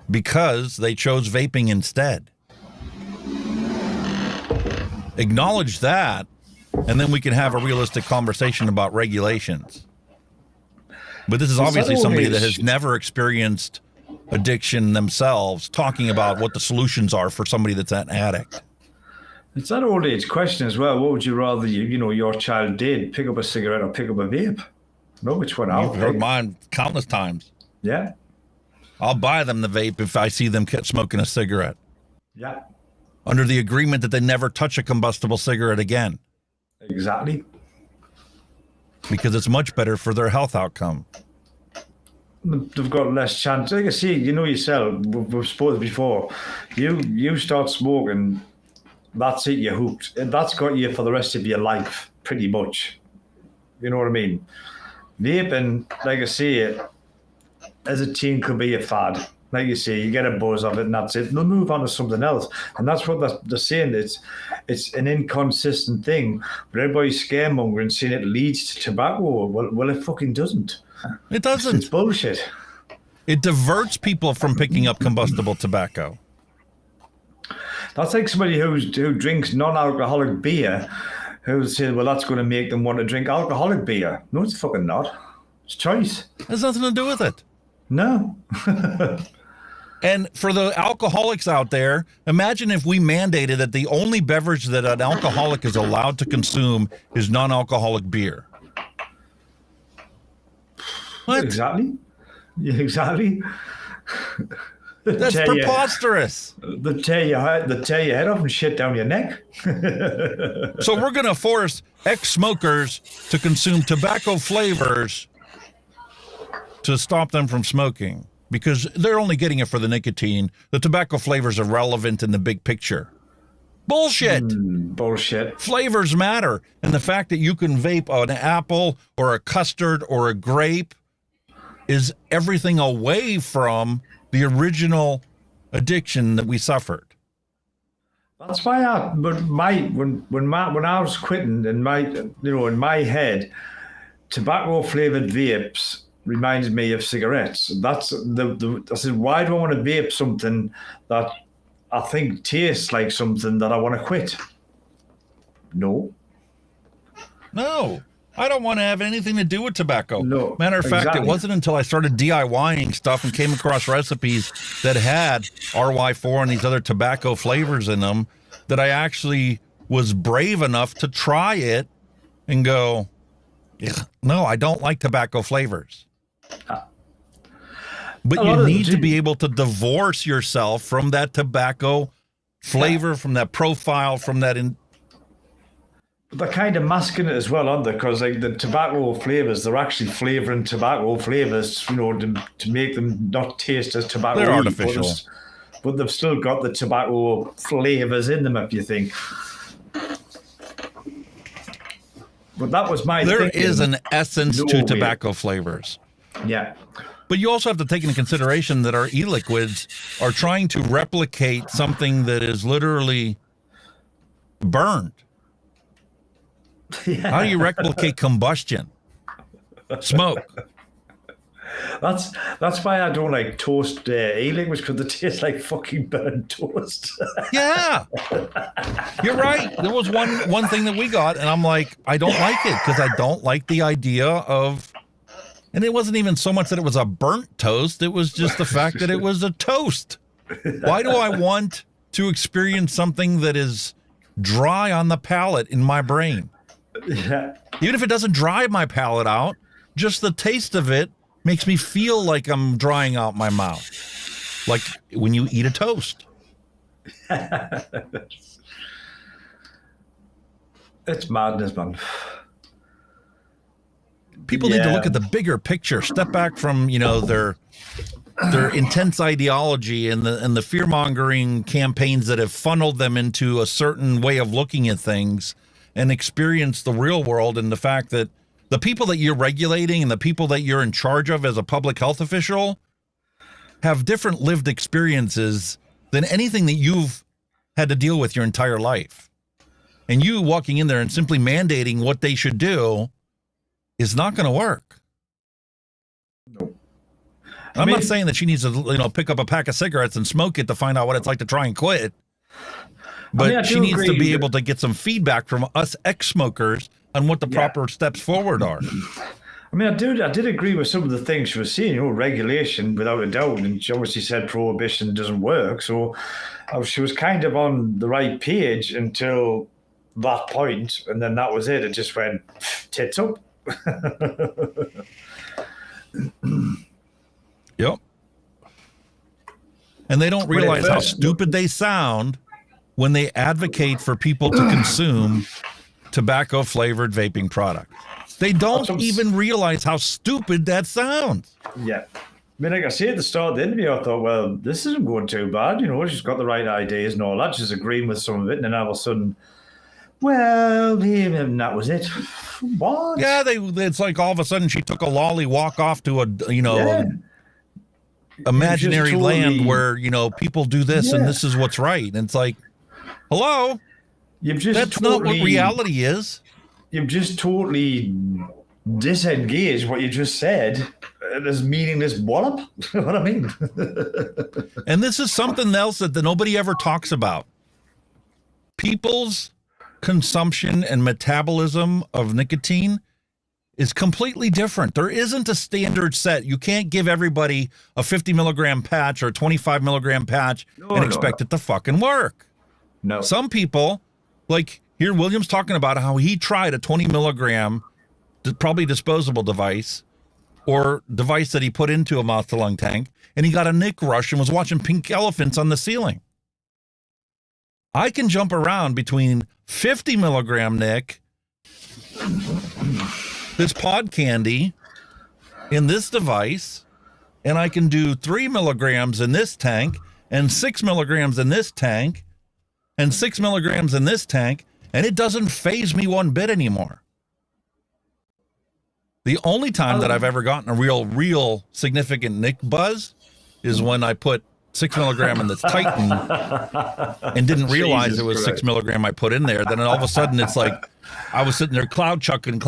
because they chose vaping instead. Acknowledge that, and then we can have a realistic conversation about regulations. But this is obviously somebody that has never experienced addiction themselves, talking about what the solutions are for somebody that's an addict.
It's that old age question as well. What would you rather, your child did, pick up a cigarette or pick up a vape? Know which one I'll
You've heard mine countless times.
Yeah.
I'll buy them the vape if I see them smoking a cigarette.
Yeah.
Under the agreement that they never touch a combustible cigarette again.
Exactly.
Because it's much better for their health outcome.
They've got less chance. Like I see, yourself, we've spoken before. You start smoking, that's it, you're hooked. And that's got you for the rest of your life, pretty much. You know what I mean? Vaping, like I say, as a teen could be a fad. Like you say, you get a buzz of it and that's it. They'll move on to something else. And that's what they're saying. It's an inconsistent thing. But everybody's scaremongering saying it leads to tobacco. Well, it fucking doesn't.
It doesn't.
It's bullshit.
It diverts people from picking up combustible tobacco.
That's like somebody who drinks non-alcoholic beer who say, well, that's going to make them want to drink alcoholic beer. No, it's fucking not. It's choice.
It has nothing to do with it.
No.
And for the alcoholics out there, imagine if we mandated that the only beverage that an alcoholic is allowed to consume is non-alcoholic beer. What?
Exactly. Yeah, exactly.
That's preposterous.
They tear your head off and shit down your neck.
So we're going to force ex-smokers to consume tobacco flavors to stop them from smoking because they're only getting it for the nicotine. The tobacco flavors are relevant in the big picture. Bullshit.
Bullshit.
Flavors matter. And the fact that you can vape an apple or a custard or a grape is everything away from the original addiction that we suffered.
That's why when I was quitting in my head, tobacco flavored vapes reminded me of cigarettes. That's I said, why do I want to vape something that I think tastes like something that I want to quit? No, I don't want to have anything to do with tobacco. No,
matter of fact,
exactly.
It wasn't until I started DIYing stuff and came across recipes that had RY4 and these other tobacco flavors in them that I actually was brave enough to try it and go, no, I don't like tobacco flavors. But you need to be able to divorce yourself from that tobacco flavor, from that profile, from that.
They're kind of masking it as well, aren't they? Because like the tobacco flavors, they're actually flavoring tobacco flavors, to make them not taste as tobacco.
They're artificial,
but they've still got the tobacco flavors in them. If you think. But that was my
There
thinking.
is an essence to tobacco flavors.
Yeah.
But you also have to take into consideration that our e-liquids are trying to replicate something that is literally burned.
Yeah.
How do you replicate combustion? Smoke.
That's why I don't like toast e-liquids, because they taste like fucking burnt toast.
Yeah, you're right. There was one thing that we got, and I'm like, I don't like it because I don't like the idea of. And it wasn't even so much that it was a burnt toast; it was just the fact that it was a toast. Why do I want to experience something that is dry on the palate in my brain?
Yeah.
Even if it doesn't dry my palate out, just the taste of it makes me feel like I'm drying out my mouth. Like when you eat a toast.
It's madness, man.
People need to look at the bigger picture, step back from, their intense ideology and the fear-mongering campaigns that have funneled them into a certain way of looking at things, and experience the real world and the fact that the people that you're regulating and the people that you're in charge of as a public health official have different lived experiences than anything that you've had to deal with your entire life. And you walking in there and simply mandating what they should do is not going to work.
No.
I'm not saying that she needs to, pick up a pack of cigarettes and smoke it to find out what it's like to try and quit. But she needs to be able to get some feedback from us ex-smokers on what the proper steps forward are.
I mean, I did agree with some of the things she was saying, regulation without a doubt. And she obviously said prohibition doesn't work. So she was kind of on the right page until that point, and then that was it. It just went tits up.
Yep. And they don't realize how stupid they sound when they advocate for people to consume tobacco-flavored vaping products. They don't even realize how stupid that sounds.
Yeah. I mean, like I said at the start of the interview, I thought, well, this isn't going too bad. She's got the right ideas and all that. She's agreeing with some of it. And then all of a sudden, well, and that was it. What?
Yeah, it's like all of a sudden she took a lolly walk off to imaginary land where, people do this and this is what's right. And it's like, hello? That's not what reality is.
You've just totally disengaged what you just said as meaningless wallop. You know what I mean?
And this is something else that nobody ever talks about. People's consumption and metabolism of nicotine is completely different. There isn't a standard set. You can't give everybody a 50 milligram patch or a 25 milligram patch and expect it to fucking work.
No.
Some people, like here, William's talking about how he tried a 20 milligram, probably disposable device, or device that he put into a mouth-to-lung tank, and he got a nic rush and was watching pink elephants on the ceiling. I can jump around between 50 milligram nic, this pod candy, in this device, and I can do 3 milligrams in this tank, and 6 milligrams in this tank, and 6 milligrams in this tank, and it doesn't faze me one bit anymore. The only time that I've ever gotten a real significant nic buzz is when I put 6 milligram in this Titan and didn't realize it was 6 milligram I put in there. Then all of a sudden it's like I was sitting there cloud chucking, and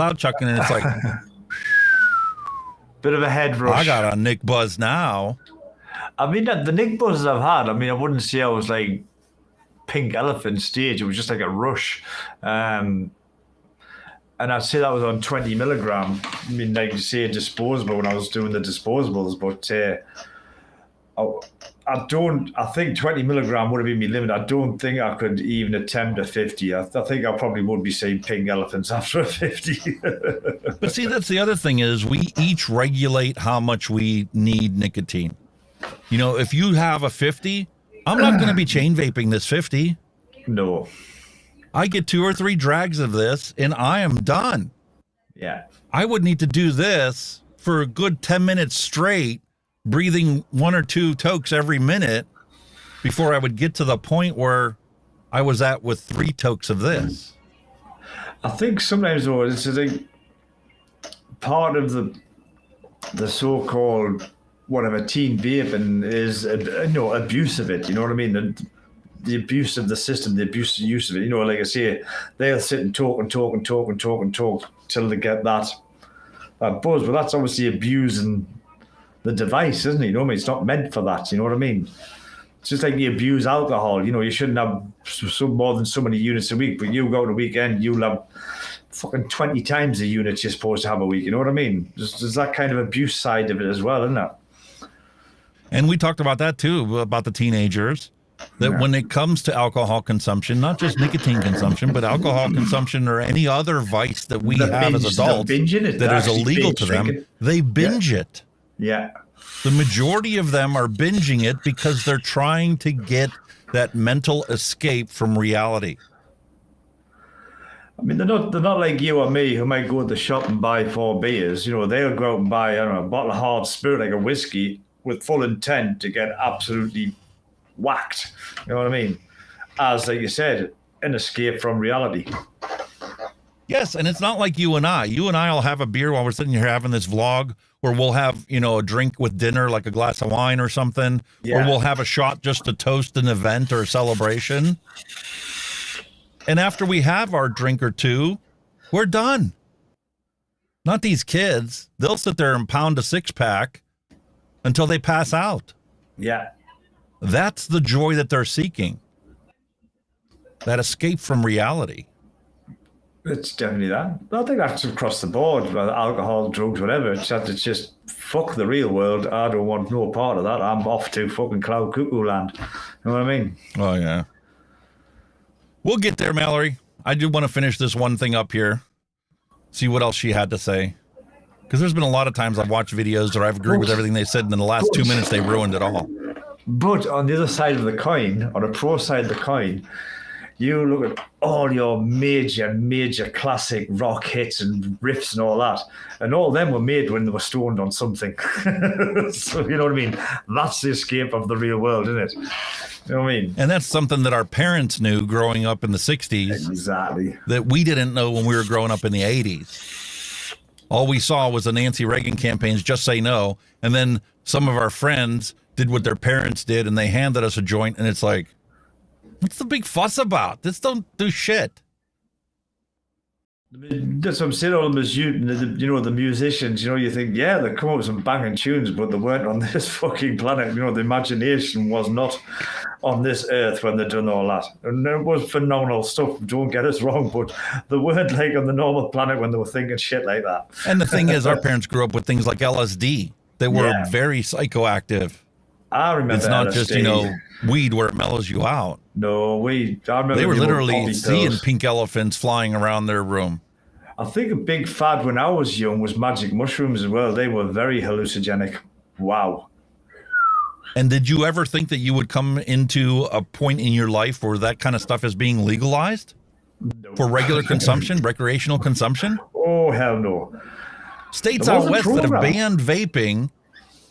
it's like
bit of a head rush.
I got a nic buzz now.
I mean, the nic buzzes I've had, I mean, I wouldn't say I was like pink elephant stage. It was just like a rush. And I'd say that was on 20 milligram. I mean, like you say, disposable when I was doing the disposables, but I think 20 milligram would have been my limit. I don't think I could even attempt a 50. I think I probably would be saying pink elephants after a 50.
But see, that's the other thing is we each regulate how much we need nicotine. If you have a 50, I'm not going to be chain vaping this 50.
No.
I get 2 or 3 drags of this and I am done.
Yeah.
I would need to do this for a good 10 minutes straight, breathing 1 or 2 tokes every minute before I would get to the point where I was at with 3 tokes of this.
I think sometimes though, it's like part of the so-called whatever teen vaping is abuse of it. You know what I mean? The abuse of the system, the abuse of use of it. Like I say, they'll sit and talk till they get that buzz. But that's obviously abusing the device, isn't it? You know what I mean? It's not meant for that. You know what I mean? It's just like you abuse alcohol. You shouldn't have more than so many units a week, but you go to a weekend, you'll have fucking 20 times the units you're supposed to have a week. You know what I mean? There's that kind of abuse side of it as well, isn't it?
And we talked about that too, about the teenagers, that when it comes to alcohol consumption, not just nicotine consumption, but alcohol consumption or any other vice that we have as adults that is illegal to them, they binge it.
Yeah.
The majority of them are binging it because they're trying to get that mental escape from reality.
I mean, they're not like you or me who might go to the shop and buy 4 beers. You know, they'll go out and buy, I don't know, a bottle of hard spirit like a whiskey with full intent to get absolutely whacked. You know what I mean? As, like you said, an escape from reality.
Yes, and it's not like you and I. You and I will have a beer while we're sitting here having this vlog, or we'll have, you know, a drink with dinner, like a glass of wine or something, or we'll have a shot just to toast an event or a celebration. And after we have our drink or two, we're done. Not these kids. They'll sit there and pound a 6-pack until they pass out.
Yeah.
That's the joy that they're seeking. That escape from reality.
It's definitely that. I think that's across the board, whether alcohol, drugs, whatever. It's just fuck the real world. I don't want no part of that. I'm off to fucking cloud cuckoo land. You know what I mean?
Oh, yeah. We'll get there, Mallory. I do want to finish this one thing up here. See what else she had to say. Because there's been a lot of times I've watched videos or I've agreed with everything they said, and in the last 2 minutes they ruined it all.
But on the other side of the coin, on the pro side of the coin, you look at all your major classic rock hits and riffs and all that, and all them were made when they were stoned on something. So, you know what I mean? That's the escape of the real world, isn't it? You know what I mean?
And that's something that our parents knew growing up in the 60s.
Exactly.
That we didn't know when we were growing up in the 80s. All we saw was the Nancy Reagan campaigns, just say no. And then some of our friends did what their parents did, and they handed us a joint, and it's like, what's the big fuss about? This don't do shit.
That's what I'm saying. All them as you know, the musicians. You know, you think, yeah, they come up with some banging tunes, but they weren't on this fucking planet. You know, the imagination was not on this earth when they done all that. And it was phenomenal stuff. Don't get us wrong, but they weren't like on the normal planet when they were thinking shit like that.
And the thing is, our parents grew up with things like LSD that were very psychoactive.
I remember
it's not
LSD.
just, you know, weed where it mellows you out.
No, weed. I remember
they were literally seeing
pills.
pink elephants flying around their room.
I think a big fad when I was young was magic mushrooms as well. They were very hallucinogenic. Wow.
And did you ever think that you would come into a point in your life where that kind of stuff is being legalized for regular consumption, recreational consumption?
Oh, hell no.
States out west that have banned vaping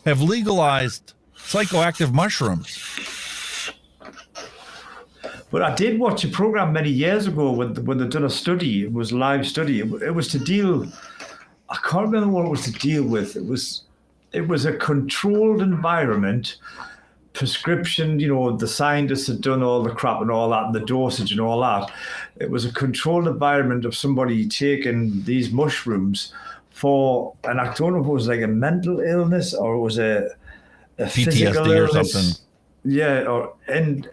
have legalized psychoactive mushrooms.
But I did watch a program many years ago when they'd done a study. It was a live study. It was to deal. I can't remember what it was to deal with. It was a controlled environment. Prescription. You know, the scientists had done all the crap and all that, and the dosage and all that. It was a controlled environment of somebody taking these mushrooms for, and I don't know if it was like a mental illness or it was a physical
PTSD
illness.
or something.
Yeah, and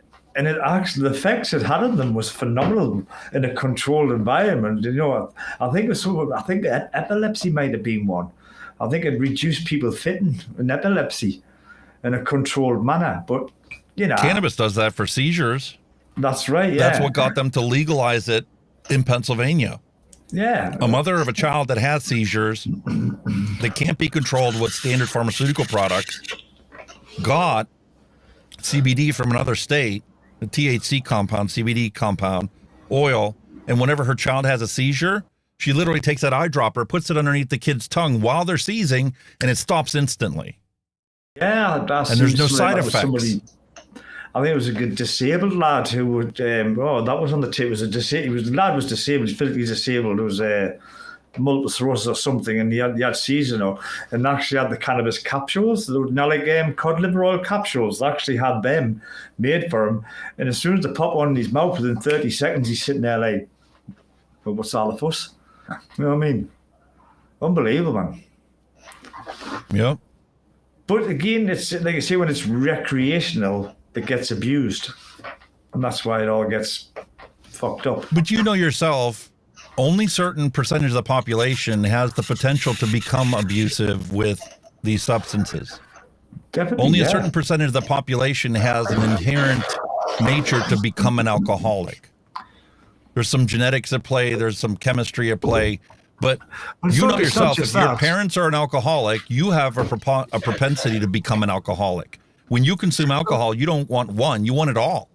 it actually, the effects it had on them was phenomenal in a controlled environment. You know, I think epilepsy might have been one. I think it reduced people fitting in epilepsy in a controlled manner. But, you know.
Cannabis does that for seizures.
That's right, yeah.
That's what got them to legalize it in Pennsylvania.
Yeah.
A mother of a child that has seizures that can't be controlled with standard pharmaceutical products got CBD from another state, the THC compound, CBD compound, oil, and whenever her child has a seizure, she literally takes that eyedropper, puts it underneath the kid's tongue while they're seizing, and it stops instantly.
Yeah,
and there's no side effects.
I think it was a good disabled lad who would. That was on the tape. The lad was disabled, physically disabled. It was multiple sclerosis or something, and he had seasonal, and actually had the cannabis capsules. They were now like cod liver oil capsules. They actually had them made for him, and as soon as they pop one in his mouth, within 30 seconds, he's sitting there like, "Well, what's all the fuss?" You know what I mean? Unbelievable, man.
Yep.
But again, it's like I say, when it's recreational, it gets abused, and that's why it all gets fucked up.
But you know yourself, only certain percentage of the population has the potential to become abusive with these substances.
Definitely,
Only
yeah.
a certain percentage of the population has an inherent nature to become an alcoholic. There's some genetics at play, there's some chemistry at play, but
it's
you
not-
know
it's not
yourself,
just
if your
that.
parents are an alcoholic, you have a propensity to become an alcoholic. When you consume alcohol, you don't want one, you want it all.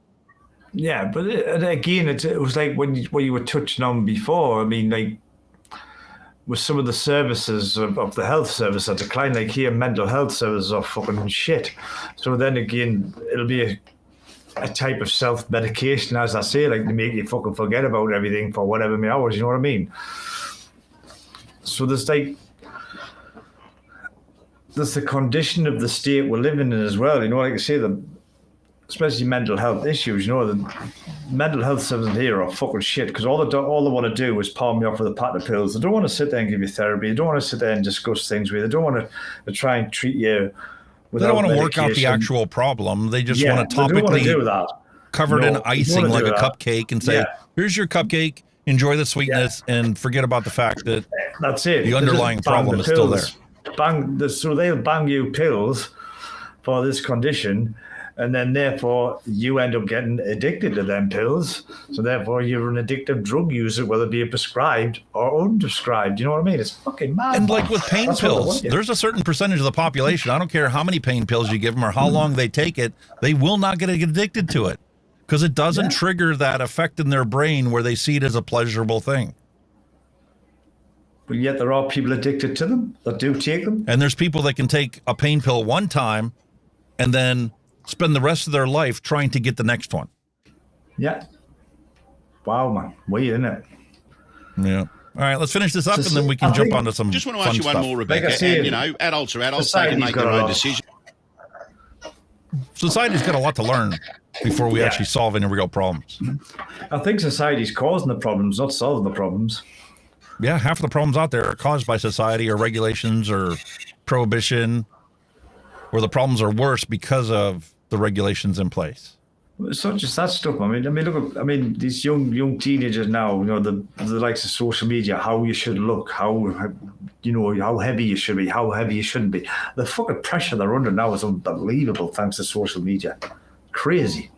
Yeah, but again, it was like what you were touching on before. I mean, like, with some of the services of the health service that decline, like here, mental health services are fucking shit. So then again, it'll be a type of self-medication, as I say, like to make you fucking forget about everything for whatever many hours, you know what I mean? So there's the condition of the state we're living in as well, you know, like I say, especially mental health issues, you know, the mental health services here are fucking shit because all they want to do is palm you off with a pack of pills. They don't want to sit there and give you therapy. They don't want to sit there and discuss things with you. They don't want to try and treat you
They don't want to
medication.
work out the actual problem. They just want to
they don't want to
topically
do that.
covered in
No, they don't
icing
wanna
like
do
a
that.
cupcake and say,
Yeah.
here's your cupcake, enjoy the sweetness, and forget about the fact that
That's it.
the
They
underlying
just bang
problem
the
is still there.
pills. So they'll bang you pills for this condition, and then therefore you end up getting addicted to them pills. So therefore you're an addictive drug user, whether it be prescribed or unprescribed. You know what I mean? It's fucking mad.
And
man.
like with pain
That's what they
pills,
want you.
there's a certain percentage of the population, I don't care how many pain pills you give them or how long they take it, they will not get addicted to it because it doesn't trigger that effect in their brain where they see it as a pleasurable thing.
But yet there are people addicted to them that do take them.
And there's people that can take a pain pill one time and then spend the rest of their life trying to get the next one.
Yeah. Wow, man. Weird, isn't it?
Yeah. All right, let's finish this up and then we can jump onto some
Just want to
fun
ask you
stuff.
one more, Rebecca.
Like I said,
and, you know, adults are adults. They can
society's
make
got
their
a
own
lot.
decisions.
Society's got a lot to learn before we
Yeah.
actually solve any real problems.
I think society's causing the problems, not solving the problems.
Yeah, half of the problems out there are caused by society or regulations or prohibition, or the problems are worse because of the regulations in place.
It's not just that stuff. I mean, look. I mean, these young teenagers now. You know, the likes of social media. How you should look. How you know how heavy you should be. How heavy you shouldn't be. The fucking pressure they're under now is unbelievable. Thanks to social media, crazy.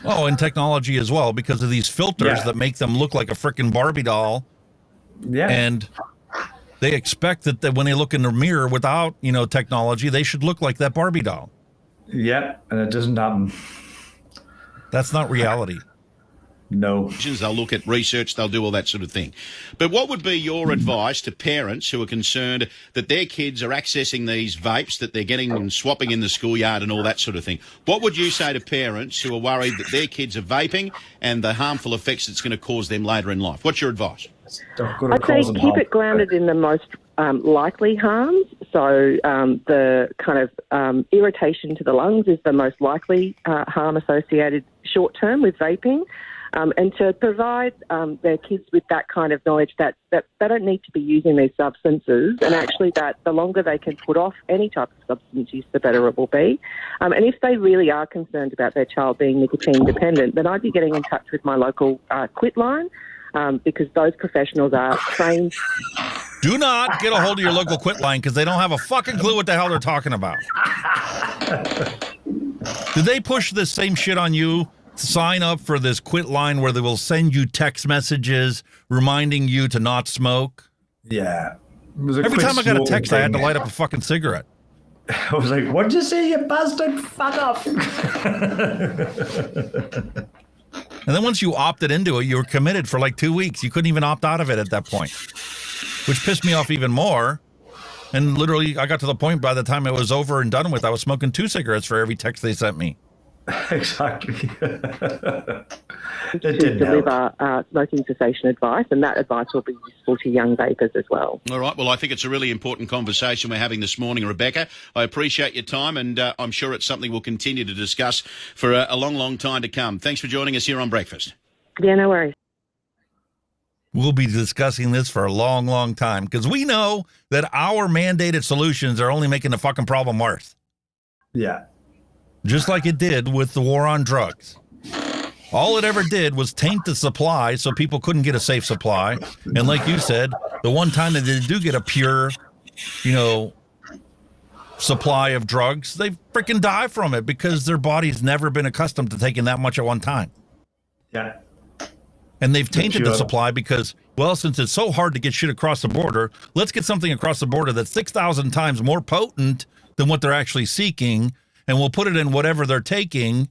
Oh, and technology as well, because of these filters that make them look like a freaking Barbie doll.
Yeah.
And they expect that when they look in the mirror without, technology, they should look like that Barbie doll.
Yeah, and it doesn't happen.
That's not reality.
No.
They'll look at research, they'll do all that sort of thing. But what would be your advice to parents who are concerned that their kids are accessing these vapes, that they're getting and swapping in the schoolyard and all that sort of thing? What would you say to parents who are worried that their kids are vaping and the harmful effects it's going to cause them later in life? What's your advice?
I'd say keep it grounded in the most likely harms. So the kind of irritation to the lungs is the most likely harm associated short term with vaping. And to provide their kids with that kind of knowledge that they don't need to be using these substances, and actually that the longer they can put off any type of substance use, the better it will be. And if they really are concerned about their child being nicotine dependent, then I'd be getting in touch with my local quit line, because those professionals are trained.
Do not get a hold of your local quit line because they don't have a fucking clue what the hell they're talking about. Did they push this same shit on you? Sign up for this quit line where they will send you text messages reminding you to not smoke?
Yeah.
Every time I got a text, I had to light up a fucking cigarette.
I was like, what'd you say, you bastard? Fuck off.
And then once you opted into it, you were committed for like 2 weeks. You couldn't even opt out of it at that point, which pissed me off even more. And literally, I got to the point by the time it was over and done with, I was smoking 2 cigarettes for every text they sent me.
Exactly.
To deliver smoking cessation advice, and that advice will be useful to young vapers as well.
All right. Well, I think it's a really important conversation we're having this morning, Rebecca. I appreciate your time, and I'm sure it's something we'll continue to discuss for a long, long time to come. Thanks for joining us here on Breakfast.
Yeah, no worries.
We'll be discussing this for a long, long time because we know that our mandated solutions are only making the fucking problem worse.
Yeah.
Just like it did with the war on drugs. All it ever did was taint the supply so people couldn't get a safe supply. And like you said, the one time that they do get a pure, supply of drugs, they freaking die from it because their body's never been accustomed to taking that much at one time.
Yeah.
And they've tainted the supply because, well, since it's so hard to get shit across the border, let's get something across the border that's 6,000 times more potent than what they're actually seeking, and we'll put it in whatever they're taking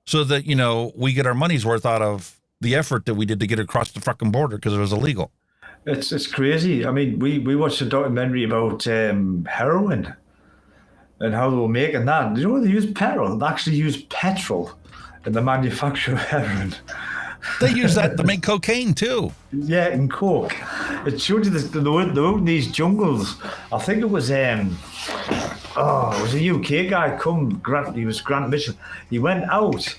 so that, you know, we get our money's worth out of the effort that we did to get across the fucking border because it was illegal.
It's crazy. I mean, we watched a documentary about heroin and how they were making that. You know, they use petrol. They actually use petrol in the manufacture of heroin.
They use that to make cocaine too.
Yeah, and coke. It showed you they were out in these jungles. I think it was it was a UK guy he was Grant Mitchell. He went out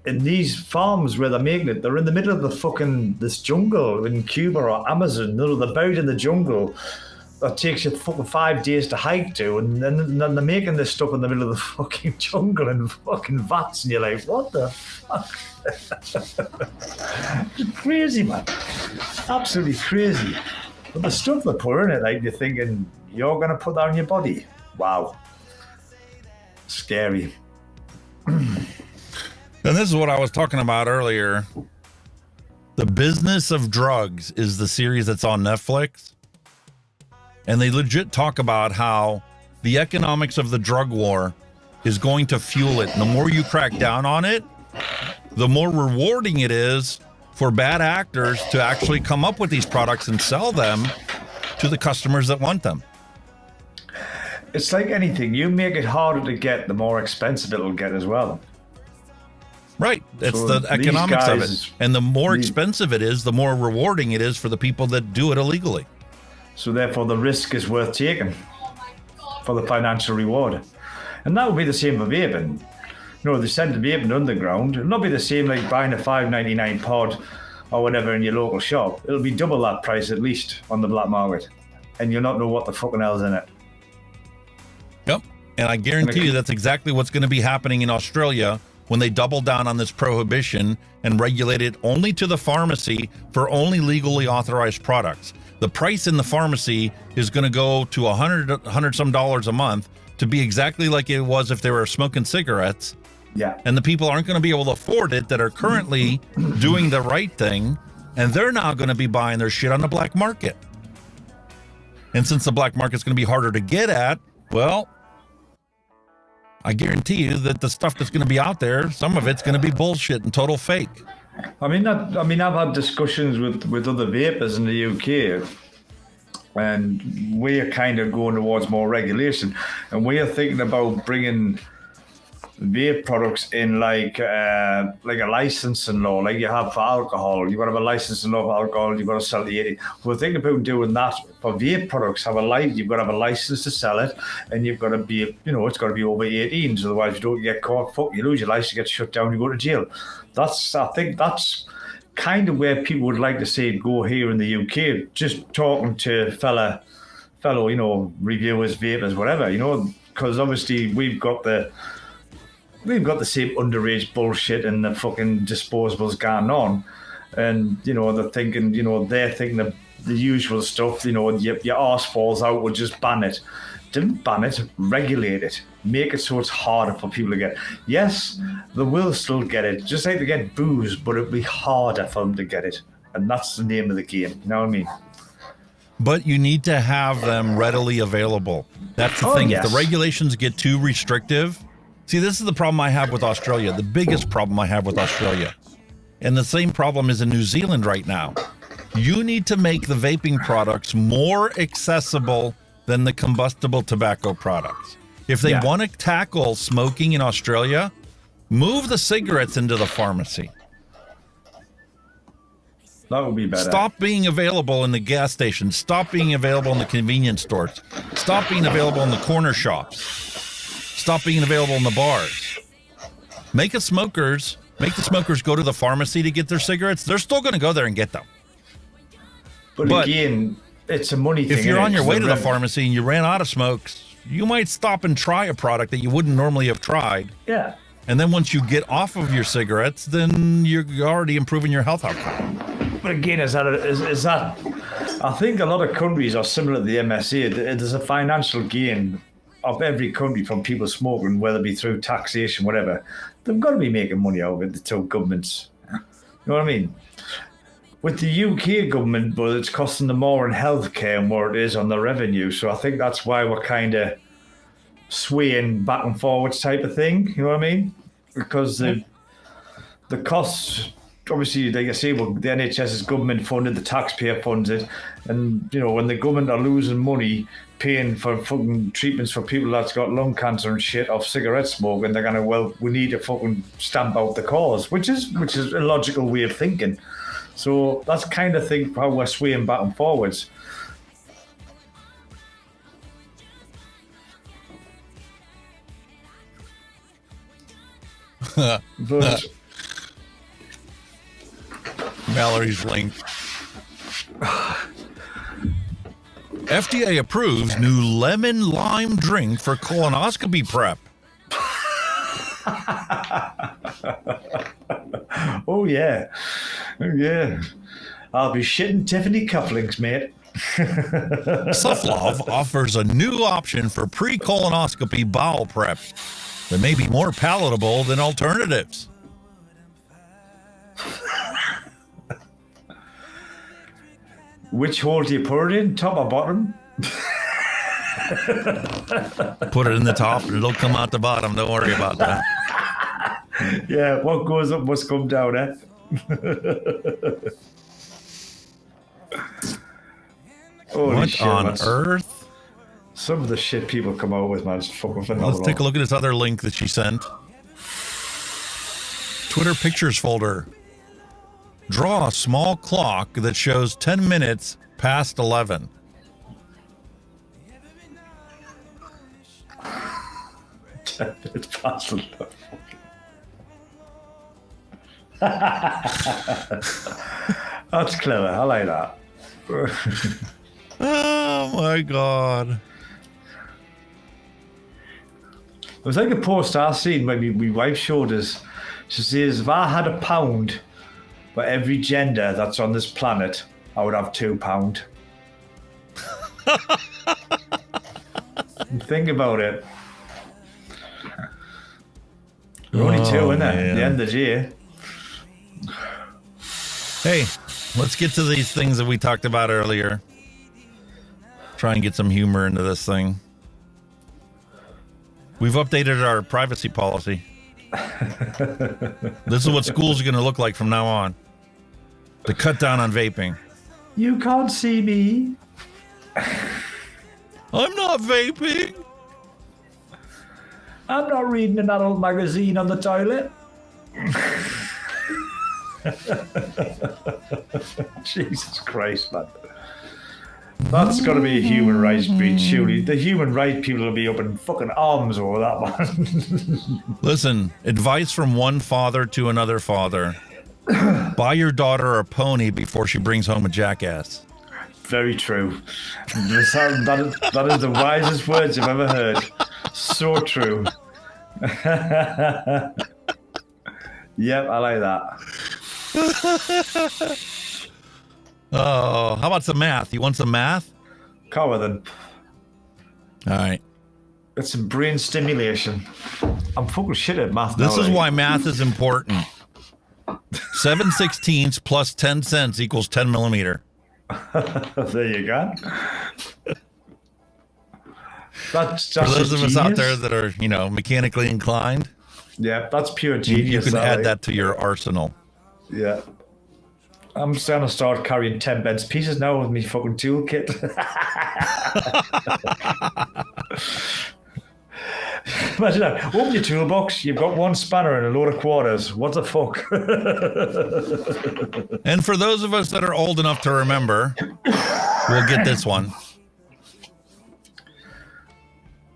in these farms where they're making it. They're in the middle of this jungle in Cuba or Amazon. They're buried in the jungle. That takes you fucking 5 days to hike to, and then they're making this stuff in the middle of the fucking jungle in fucking vats, and you're like, what the fuck? It's crazy, man. Absolutely crazy. But the stuff they put in it, like, you're thinking, you're going to put that on your body? Wow. Scary.
And this is what I was talking about earlier. The Business of Drugs is the series that's on Netflix. And they legit talk about how the economics of the drug war is going to fuel it. And the more you crack down on it, the more rewarding it is for bad actors to actually come up with these products and sell them to the customers that want them.
It's like anything. You make it harder to get, the more expensive it'll get as well.
Right. That's
So
the economics of it.
these
And the more
these-
expensive it is, the more rewarding it is for the people that do it illegally.
So therefore the risk is worth taking for the financial reward. And that would be the same for vaping. You know, they send the vaping underground. It'll not be the same like buying a $5.99 pod or whatever in your local shop. It'll be double that price at least on the black market. And you'll not know what the fucking hell's in it.
Yep. And I guarantee you that's exactly what's going to be happening in Australia when they double down on this prohibition and regulate it only to the pharmacy for only legally authorized products. The price in the pharmacy is going to go to $100 some dollars a month to be exactly like it was if they were smoking cigarettes.
Yeah.
And the people aren't going to be able to afford it that are currently doing the right thing, and they're now going to be buying their shit on the black market. And since the black market's going to be harder to get at, well, I guarantee you that the stuff that's going to be out there, some of it's going to be bullshit and total fake.
I've had discussions with other vapors in the UK, and we're kind of going towards more regulation, and we're thinking about bringing vape products in like a licensing law, like you have for alcohol. You've got to have a licensing law for alcohol. You've got to sell the 80. We're thinking about doing that for vape products. You've got to have a license to sell it, and you've got to be, it's got to be over 18. So otherwise, you don't get caught. You lose your license, you get shut down, you go to jail. I think that's kind of where people would like to see it go here in the UK. Just talking to fellow, reviewers, vapors, whatever, because obviously we've got the same underage bullshit and the fucking disposables going on, and they're thinking the usual stuff. Your arse falls out, we'll just ban it. Didn't ban it, regulate it, make it so it's harder for people to get. Yes, they will still get it, just like they get booze, but it'll be harder for them to get it, and that's the name of the game. You know what I mean?
But you need to have them readily available. That's the thing.
Yes.
If the regulations get too restrictive. See, this is the problem I have with Australia, the biggest problem I have with Australia. And the same problem is in New Zealand right now. You need to make the vaping products more accessible than the combustible tobacco products. If they want to tackle smoking in Australia, move the cigarettes into the pharmacy.
That would be better.
Stop being available in the gas stations. Stop being available in the convenience stores. Stop being available in the corner shops. Stop being available in the bars. Make the smokers go to the pharmacy to get their cigarettes. They're still going to go there and get them.
But again, it's a money thing.
If you're on your way to the pharmacy and you ran out of smokes, you might stop and try a product that you wouldn't normally have tried.
Yeah.
And then once you get off of your cigarettes, then you're already improving your health outcome.
But again, is that? I think a lot of countries are similar to the MSA. There's a financial gain of every country from people smoking, whether it be through taxation, whatever. They've got to be making money out of it, the two governments. You know what I mean? With the UK government, but it's costing them more in healthcare and more it is on the revenue. So I think that's why we're kind of swaying back and forwards type of thing. You know what I mean? Because the costs, obviously, like I say, well, the NHS is government funded, the taxpayer funds it. And, you know, when the government are losing money paying for fucking treatments for people that's got lung cancer and shit off cigarette smoke, and they're going to, well, we need to fucking stamp out the cause, which is a logical way of thinking. So that's kind of think how we're swaying back and forwards.
But Mallory's link. FDA approves new lemon lime drink for colonoscopy prep.
Oh yeah. I'll be shitting Tiffany cufflinks, mate.
Suflov offers a new option for pre-colonoscopy bowel prep that may be more palatable than alternatives.
Which hole do you put it in? Top or bottom?
Put it in the top and it'll come out the bottom. Don't worry about that.
Yeah, what goes up must come down, eh?
What on earth?
Some of the shit people come out with, man, is fucking phenomenal.
Let's take a look at this other link that she sent. Twitter pictures folder. Draw a small clock that shows 10 minutes past 11.
It's past 11. That's clever. I like that.
Oh my God.
It was like a post I seen when my wife showed us. She says, if I had £1 for every gender that's on this planet, I would have £2. Think about it. We're only two, isn't it? At the end of the year.
Hey, let's get to these things that we talked about earlier. Try and get some humor into this thing. We've updated our privacy policy. This is what schools are going to look like from now on. To cut down on vaping.
You can't see me.
I'm not vaping.
I'm not reading an adult magazine on the toilet. Jesus Christ, man. That's got to be a human rights breach, surely. The human rights people will be up in fucking arms over that one.
Listen, advice from one father to another father. Buy your daughter a pony before she brings home a jackass.
Very true. That is the wisest words I've ever heard. So true. Yep, I like that.
Oh, how about some math? You want some math?
Cover then.
All right.
It's some brain stimulation. I'm fucking shit at math now.
This is why math is important. 7/16 plus 10 cents equals 10 millimeter.
There you go. That's
For those of us out
genius.
there that are, mechanically inclined.
Yeah, that's pure genius.
You can add that to your arsenal.
Yeah. I'm just going to start carrying 10 pence pieces now with me fucking toolkit. Imagine that. Open your toolbox, you've got one spanner and a load of quarters. What the fuck?
And for those of us that are old enough to remember, we'll get this one.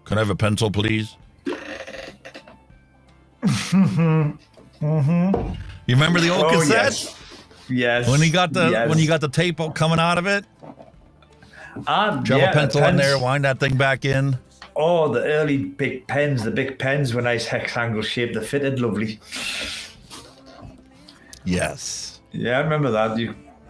Can I have a pencil, please?
Mm-hmm.
You remember the old cassette?
Yes.
When you got the tape coming out of it? Shove a pencil in there, wind that thing back in.
Oh, the early big pens, were nice hexagonal shape. They fitted lovely.
Yes.
Yeah, I remember that.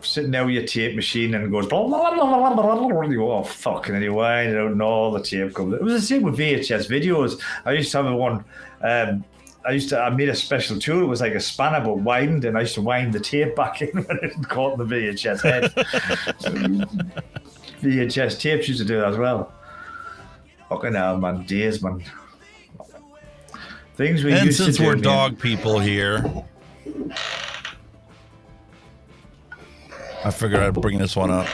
sitting there with your tape machine and it goes blah, blah, blah, blah, blah, blah, blah, and you go, oh fuck, and then you wind it out and all the tape comes. It was the same with VHS videos. I used to have one. I made a special tool. It was like a spanner but widened, and I used to wind the tape back in when it caught in the VHS head. VHS tapes used to do that as well. Fucking hell, man. Days, man. Things we
and
used to do.
And since we're dog people here, I figured I'd bring this one up.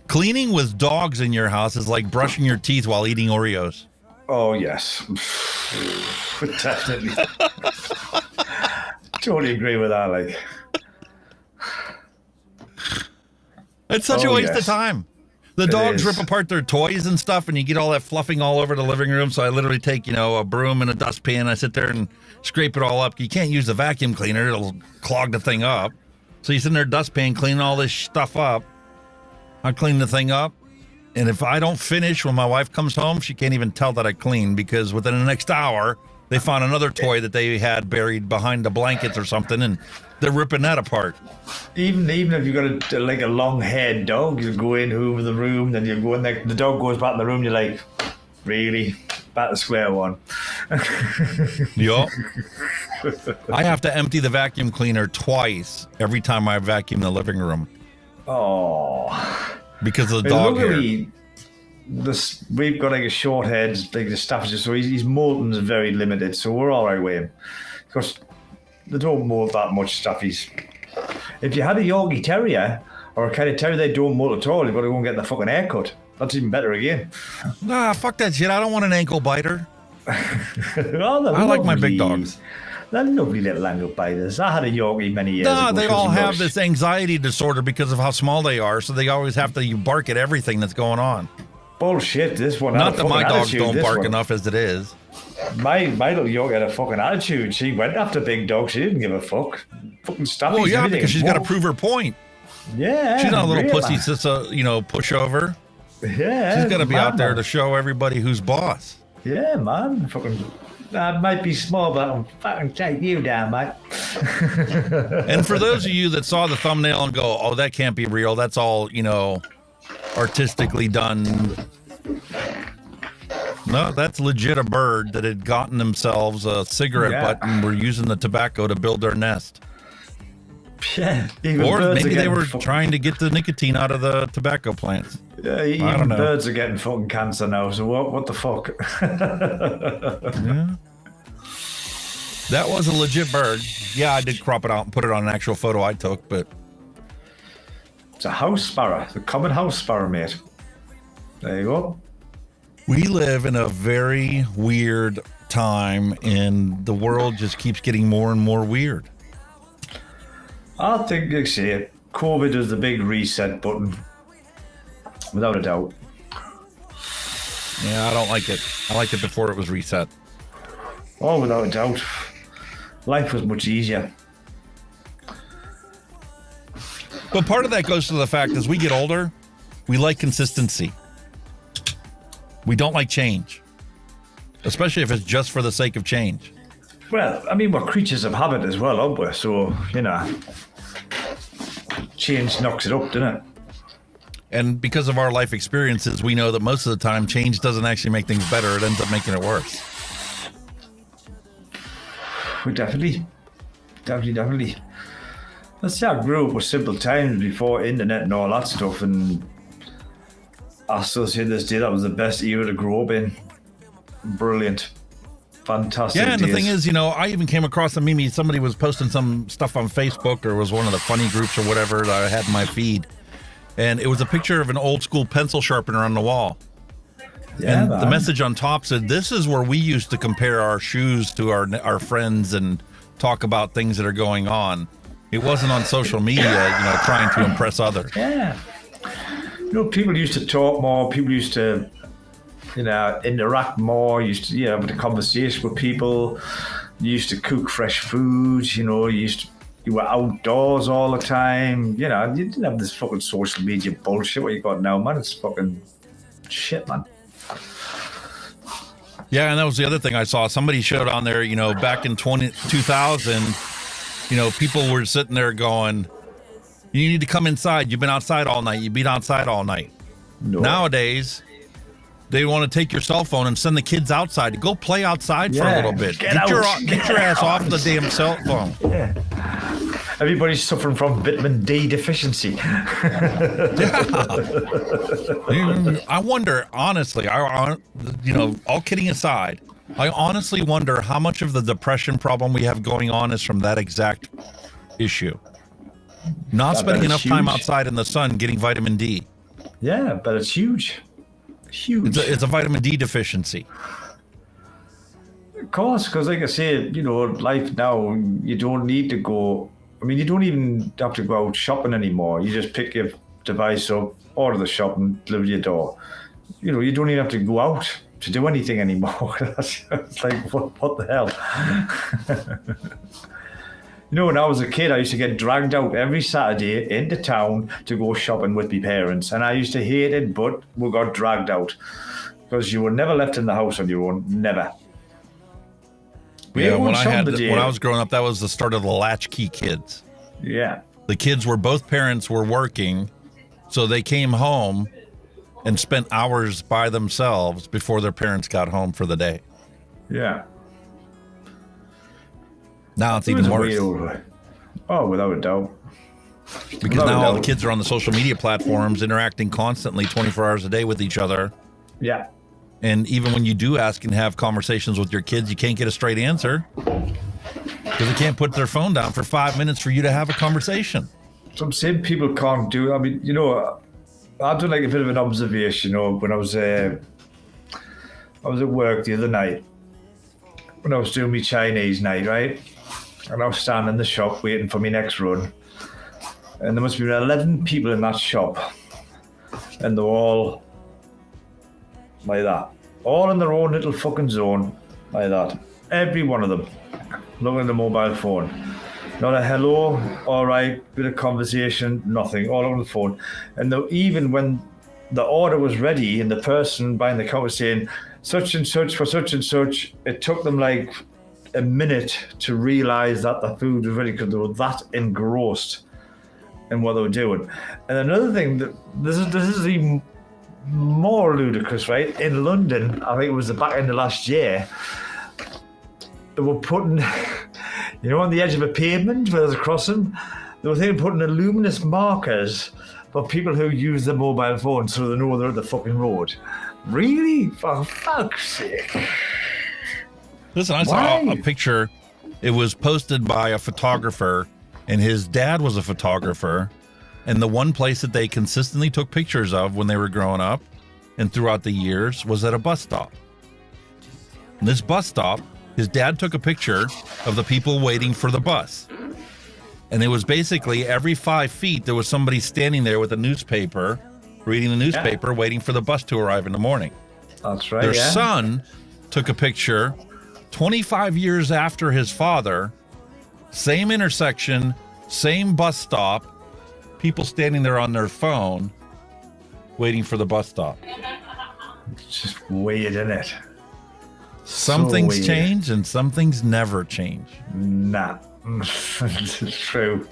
Cleaning with dogs in your house is like brushing your teeth while eating Oreos.
Oh, yes. Definitely. Totally agree with that. Like,
it's such a waste of time. The dogs rip apart their toys and stuff, and you get all that fluffing all over the living room. So I literally take, a broom and a dustpan. I sit there and scrape it all up. You can't use the vacuum cleaner. It'll clog the thing up. So you sit in there, dustpan, cleaning all this stuff up. I clean the thing up. And if I don't finish when my wife comes home, she can't even tell that I cleaned, because within the next hour, they found another toy that they had buried behind the blankets or something, and they're ripping that apart.
Even if you've got a long-haired dog, you go in, hoover the room, then you go in there, the dog goes back in the room, you're like, really? Back to square one.
Yup. I have to empty the vacuum cleaner twice every time I vacuum the living room.
Oh.
Because of the dog hair.
We've got like a short head, like the staff is just, so his molting's very limited, so we're all right with him. Because they don't mold that much stuff. If you had a Yorkie Terrier or a kind of terrier they don't mold at all, you've got to go and get the fucking haircut. That's even better again.
Nah, fuck that shit. I don't want an ankle biter.
I
like my big dogs.
They're lovely little ankle biters. I had a Yorkie many years ago.
No, they all have this anxiety disorder because of how small they are, so they always have to bark at everything that's going on.
Bullshit, this one.
Not that my dogs don't bark enough as it is.
My little Yorkie had a fucking attitude. She went after big dogs. She didn't give a fuck. Fucking stop.
Well, yeah, because she's got to prove her point.
Yeah.
She's not a little pussy, pushover.
Yeah.
She's got to be out there to show everybody who's boss.
Yeah, man. Fucking. I might be small, but I'll fucking take you down, mate.
And for those of you that saw the thumbnail and go, oh, that can't be real. That's all, artistically done. No, that's legit a bird that had gotten themselves a cigarette butt and were using the tobacco to build their nest.
Yeah.
Or maybe they were trying to get the nicotine out of the tobacco plants.
Yeah, even birds are getting fucking cancer now, so what the fuck?
Yeah. That was a legit bird. Yeah, I did crop it out and put it on an actual photo I took, but...
It's a house sparrow. The common house sparrow, mate. There you go.
We live in a very weird time, and the world just keeps getting more and more weird.
I think, like I say, COVID is the big reset button. Without a doubt.
Yeah, I don't like it. I liked it before it was reset.
Oh, without a doubt. Life was much easier.
But part of that goes to the fact as we get older, we like consistency. We don't like change. Especially if it's just for the sake of change.
Well, I mean, we're creatures of habit as well, aren't we? So, change knocks it up, doesn't it?
And because of our life experiences, we know that most of the time change doesn't actually make things better. It ends up making it worse.
We definitely. Let's say I grew up with simple times before internet and all that stuff, and I still say to this day that was the best era to grow up in. Brilliant. Fantastic.
Yeah, and
days.
the thing is, I even came across a meme. Somebody was posting some stuff on Facebook, or it was one of the funny groups or whatever that I had in my feed. And it was a picture of an old school pencil sharpener on the wall.
Yeah,
and
man.
the message on top said, this is where we used to compare our shoes to our friends and talk about things that are going on. It wasn't on social media, trying to impress others.
Yeah. People used to talk more. People used to, interact more. Used to, have a conversation with people. You used to cook fresh foods. You were outdoors all the time. You didn't have this fucking social media bullshit what you got now, man. It's fucking shit, man.
Yeah, and that was the other thing I saw. Somebody showed on there, back in 2000, people were sitting there going, You need to come inside. You've been outside all night. You've been outside all night.
No.
Nowadays, they want to take your cell phone and send the kids outside to go play outside for a little bit. Get your ass off the damn cell phone.
Yeah. Everybody's suffering from vitamin D deficiency.
I wonder, honestly, all kidding aside, I honestly wonder how much of the depression problem we have going on is from that exact issue. Not spending enough time outside in the sun getting vitamin D.
Yeah, but it's huge. Huge.
It's a vitamin D deficiency.
Of course, because like I say, life now, you don't need to go. I mean, you don't even have to go out shopping anymore. You just pick your device up, order the shop, and deliver to your door. You don't even have to go out to do anything anymore. It's like, what the hell? When I was a kid, I used to get dragged out every Saturday into town to go shopping with my parents. And I used to hate it, but we got dragged out. Because you were never left in the house on your own. Never.
When I was growing up, that was the start of the latchkey kids.
Yeah.
The kids were, both parents were working, so they came home and spent hours by themselves before their parents got home for the day.
Yeah.
Now it's even worse.
Oh, without a doubt.
Because now all the kids are on the social media platforms interacting constantly 24 hours a day with each other.
Yeah.
And even when you do ask and have conversations with your kids, you can't get a straight answer because they can't put their phone down for 5 minutes for you to have a conversation.
Some same people can't do. I mean, I've done like a bit of an observation. When I was at work the other night, when I was doing my Chinese night, right? And I was standing in the shop waiting for my next run. And there must be 11 people in that shop. And they're all like that. All in their own little fucking zone like that. Every one of them looking at the mobile phone. Not a hello, all right, bit of conversation, nothing, all over the phone. And even when the order was ready and the person behind the counter was saying, such and such for such and such, it took them like a minute to realize that the food was ready because they were that engrossed in what they were doing. And another thing, that this is even more ludicrous, right? In London, I think it was the back end of last year, they were putting, on the edge of a pavement where there's a crossing, they were putting luminous markers for people who use their mobile phone so they know they're at the fucking road. Really? For fuck's sake.
Listen, I saw a picture. It was posted by a photographer, and his dad was a photographer. And the one place that they consistently took pictures of when they were growing up and throughout the years was at a bus stop. And this bus stop, his dad took a picture of the people waiting for the bus. And it was basically every 5 feet, there was somebody standing there with a newspaper, reading the newspaper, waiting for the bus to arrive in the morning.
That's right.
Their son took a picture 25 years after his father, same intersection, same bus stop, people standing there on their phone, waiting for the bus stop.
It's just weird, isn't it?
Some things change and some things never change.
Nah, it's true.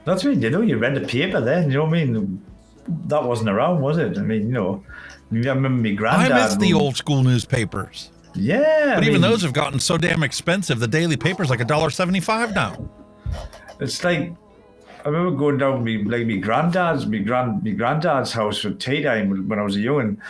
That's what you read the paper then, you know what I mean? That wasn't around, was it? I mean, I remember my granddad.
I miss the old school newspapers.
Yeah.
But even those have gotten so damn expensive. The daily paper's like $1.75 now.
It's like, I remember going down my granddad's house for tea time when I was a young,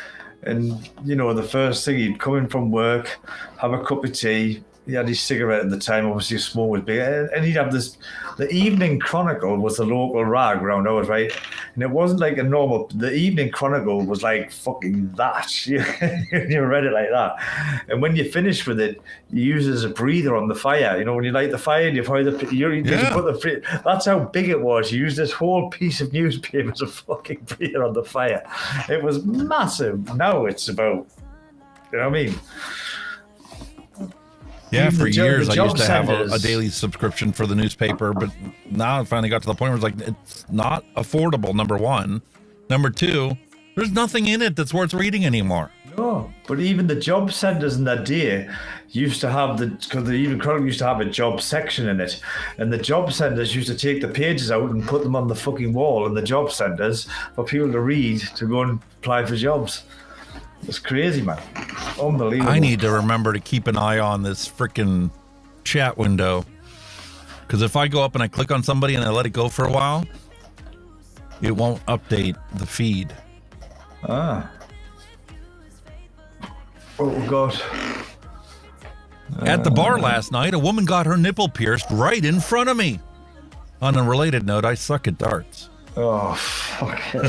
and the first thing, he'd come in from work, have a cup of tea. He had his cigarette at the time, obviously his smoke was big, and he'd have the Evening Chronicle was the local rag around ours, right? And it wasn't like the Evening Chronicle was like fucking that. You read it like that. And when you finish with it, you use it as a breather on the fire. When you light the fire and you put that's how big it was. You use this whole piece of newspaper as a fucking breather on the fire. It was massive. Now it's about, you know what I mean?
Yeah, for years I used to have a daily subscription for the newspaper, but now it finally got to the point where it's not affordable, number one. Number two, there's nothing in it that's worth reading anymore.
Oh, but even the job centres in that day used to have because the Evening Chronicle used to have a job section in it, and the job centres used to take the pages out and put them on the fucking wall in the job centres for people to read to go and apply for jobs. It's crazy, man. Unbelievable.
I need to remember to keep an eye on this freaking chat window, because if I go up and I click on somebody and I let it go for a while, it won't update the feed.
Ah. Oh, God.
At the bar last night, a woman got her nipple pierced right in front of me. On a related note, I suck at darts.
Oh, fuck it.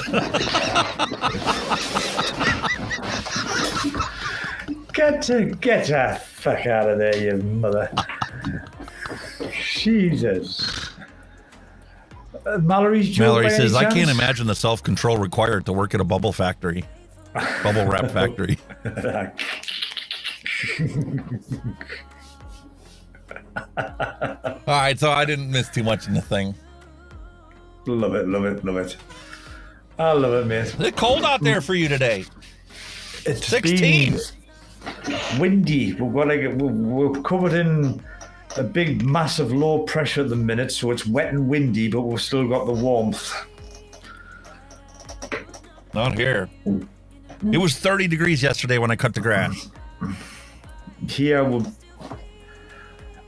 Get the fuck out of there, you mother. Jesus. Mallory
says, I can't imagine the self-control required to work at a bubble factory. Bubble wrap factory. All right, so I didn't miss too much in the thing.
Love it. I love it, mate.
It's cold out there for you today.
It's
16.
Windy. We're covered in a big, massive low pressure at the minute, so it's wet and windy, but we've still got the warmth.
Not here. It was 30 degrees yesterday when I cut the grass.
Here,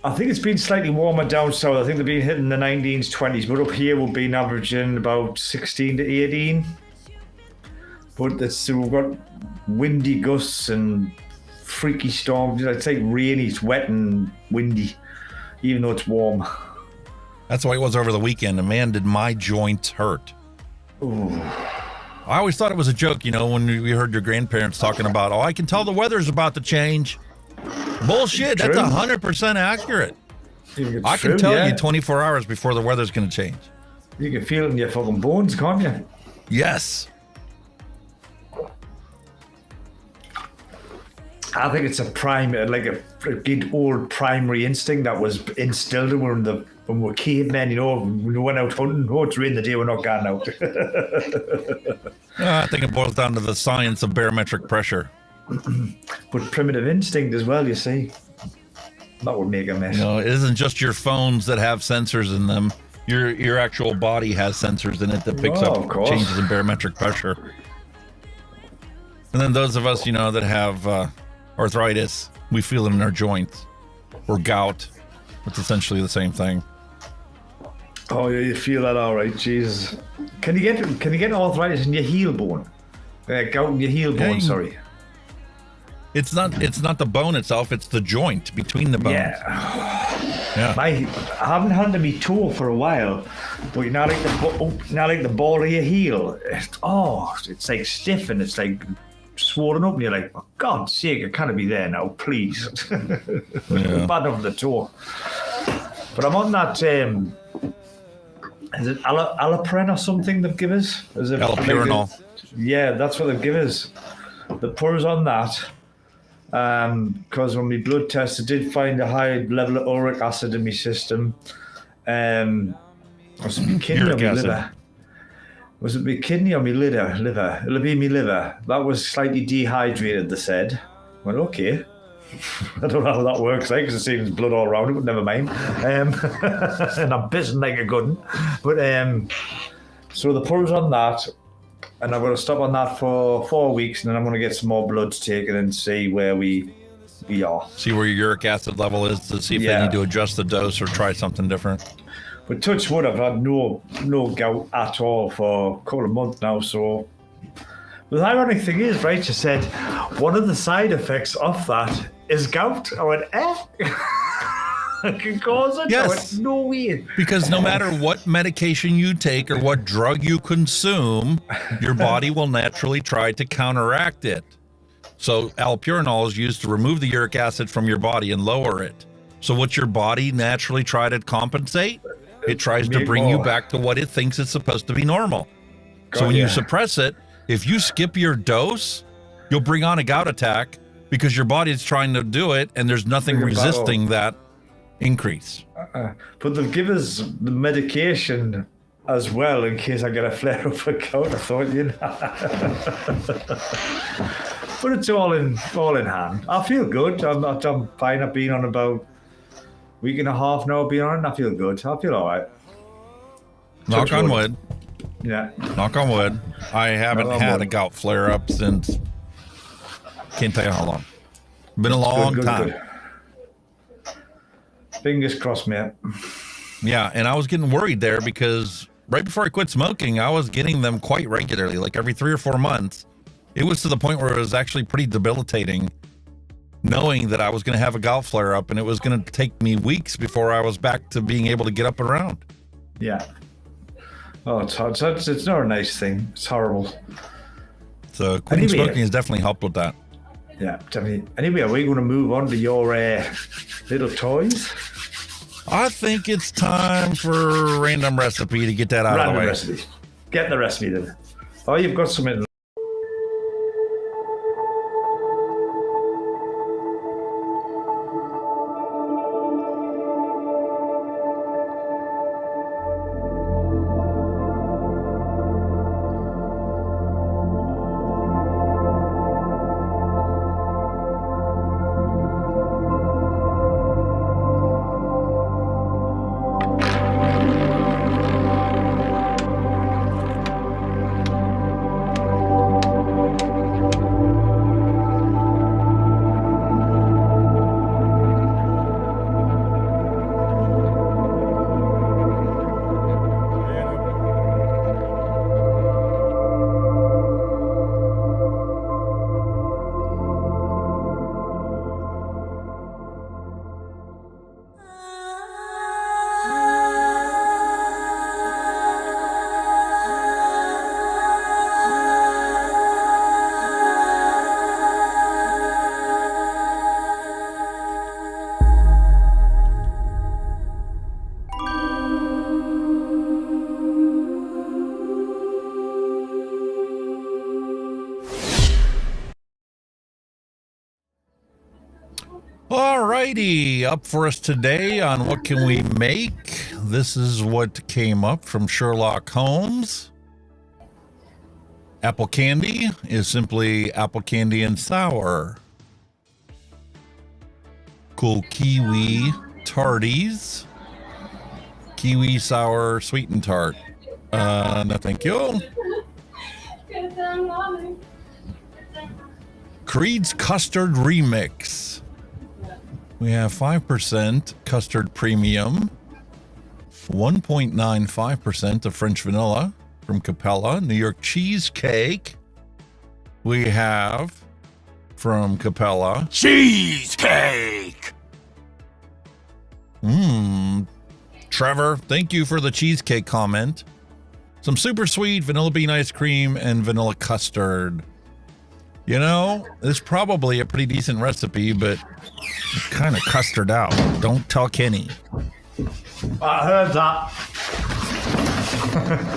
I think it's been slightly warmer down south. I think they've been hitting the 19s, 20s, but up here we've been averaging about 16 to 18. But we've got windy gusts and freaky storms. It's like rainy, it's wet and windy, even though it's warm.
That's why it was over the weekend, and man, did my joints hurt.
Ooh.
I always thought it was a joke, when we heard your grandparents talking about, I can tell the weather's about to change. Bullshit, that's 100% accurate. I can tell you 24 hours before the weather's going to change.
You can feel it in your fucking bones, can't you?
Yes.
I think it's a good old primary instinct that was instilled when we were cavemen, when we went out hunting. Oh, it's rain the day we're not going out.
I think it boils down to the science of barometric pressure.
But primitive instinct as well, you see. That would make a mess.
It isn't just your phones that have sensors in them. Your actual body has sensors in it that picks up changes in barometric pressure. And then those of us, that have arthritis, we feel it in our joints. Or gout. It's essentially the same thing.
Oh, yeah, you feel that all right, Jesus. Can you get arthritis in your heel bone? Gout in your heel bone, sorry.
It's not the bone itself, it's the joint between the bones. Yeah.
I haven't had my toe for a while, but not like the ball of your heel. It's like stiff and it's like swollen up, and you're like, for God's sake, I can't be there now, please. Yeah. Bad over the toe. But I'm on that. Is it Allopurinol or something they've given us?
Allopurinol.
Yeah, that's what they've given us. They put us on that. Because when my blood test, I did find a high level of uric acid in my system. Was it my kidney or my liver? Was it my kidney or my liver? It'll be my liver. That was slightly dehydrated, they said. Well, okay. I don't know how that works, because it seems blood all around it, but never mind. And I'm pissing like a good one. But so they put us on that. And I'm going to stop on that for 4 weeks, and then I'm going to get some more bloods taken and see where we are.
See where your uric acid level is to see if they need to adjust the dose or try something different.
But touch wood, I've had no gout at all for a couple of months now. So the ironic thing is, right, you said one of the side effects of that is gout. I went, It can cause it?
Yes.
No way.
Because no matter what medication you take or what drug you consume, your body will naturally try to counteract it. So allopurinol is used to remove the uric acid from your body and lower it. So what's your body naturally try to compensate? It tries to bring you back to what it thinks is supposed to be normal. So when you suppress it, if you skip your dose, you'll bring on a gout attack because your body is trying to do it and there's nothing resisting that increase.
But they'll give us the medication as well in case I get a flare up of gout. I thought, But it's all in hand. I feel good. I'm fine. I've been on about a week and a half now. Being on, I feel good. I feel all right.
Knock on wood.
Yeah.
Knock on wood. I haven't had a gout flare up since can't tell you how long. Been a long time.
Good. Fingers crossed, mate.
Yeah, and I was getting worried there because right before I quit smoking, I was getting them quite regularly, like every 3 or 4 months. It was to the point where it was actually pretty debilitating, knowing that I was going to have a gout flare up and it was going to take me weeks before I was back to being able to get up and around.
Yeah. Oh, it's hard. It's not a nice thing. It's horrible.
So quitting smoking has definitely helped with that.
Yeah, definitely. Anyway, are we going to move on to your little toys?
I think it's time for a random recipe to get that out of the way.
Random recipe. Get the recipe then. Oh, you've got something.
Alrighty, up for us today on What Can We Make? This is what came up from Sherlock Holmes. Apple candy is simply apple candy and sour. Cool kiwi tarties. Kiwi sour sweet and tart. No thank you. Creed's Custard Remix. We have 5% custard premium, 1.95% of French vanilla from Capella. New York cheesecake. We have from Capella
Cheesecake.
Trevor, thank you for the cheesecake comment. Some super sweet vanilla bean ice cream and vanilla custard. You know, it's probably a pretty decent recipe, but it's kind of custard out. Don't tell Kenny.
I heard that.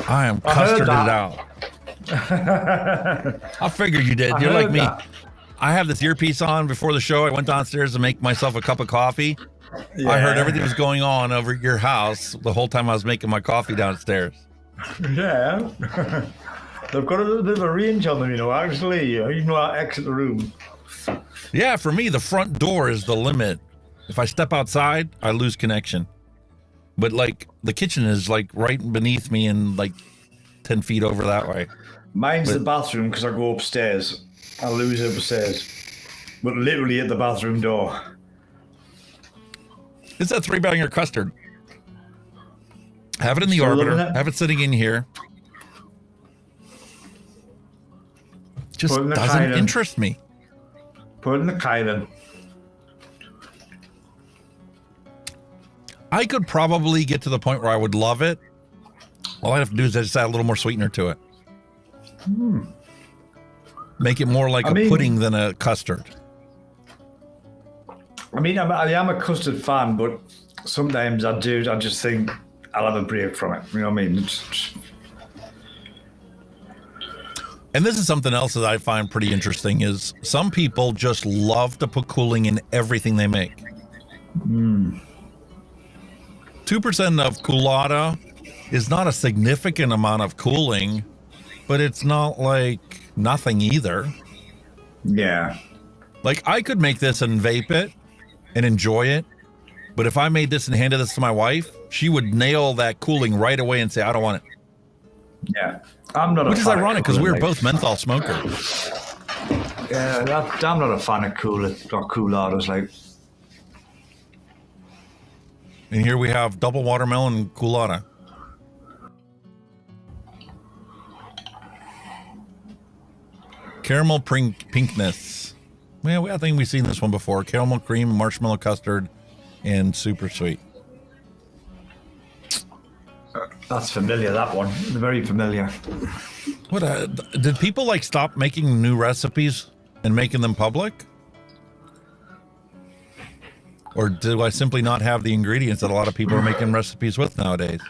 I am custarded out. I figured you did. You're like me.
That.
I have this earpiece on before the show. I went downstairs to make myself a cup of coffee.
Yeah.
I heard everything was going on over at your house the whole time I was making my coffee downstairs.
Yeah. They've got a little bit of a range on them, you know, actually. Even though I exit the room.
Yeah, for me, the front door is the limit. If I step outside, I lose connection. But, like, the kitchen is, like, right beneath me and, like, 10 feet over that way.
Mine's the bathroom because I go upstairs. I lose it upstairs. But literally at the bathroom door.
It's that 3-banger custard. Have it in the
Still
orbiter. Have it sitting in here. Just doesn't interest me.
Put it in the Kylan.
I could probably get to the point where I would love it. All I have to do is just add a little more sweetener to it. Make it more like a pudding than a custard.
I mean, I am a custard fan, but sometimes I just think I'll have a break from it. You know what I mean?
And this is something else that I find pretty interesting is some people just love to put cooling in everything they make. 2% of Coolada is not a significant amount of cooling, but it's not like nothing either.
Yeah.
Like, I could make this and vape it and enjoy it, but if I made this and handed this to my wife, she would nail that cooling right away and say, I don't want it.
Yeah. I'm not
Which
a
is
fan
ironic
of
because
cooling,
we're
like-
both menthol smokers.
Yeah, I'm not a fan of coolados, like.
And here we have double watermelon coolada. Caramel pinkness. Well, I think we've seen this one before. Caramel cream, marshmallow custard, and super sweet.
That's familiar, that one. Very familiar.
What did people like stop making new recipes and making them public? Or do I simply not have the ingredients that a lot of people are making recipes with nowadays?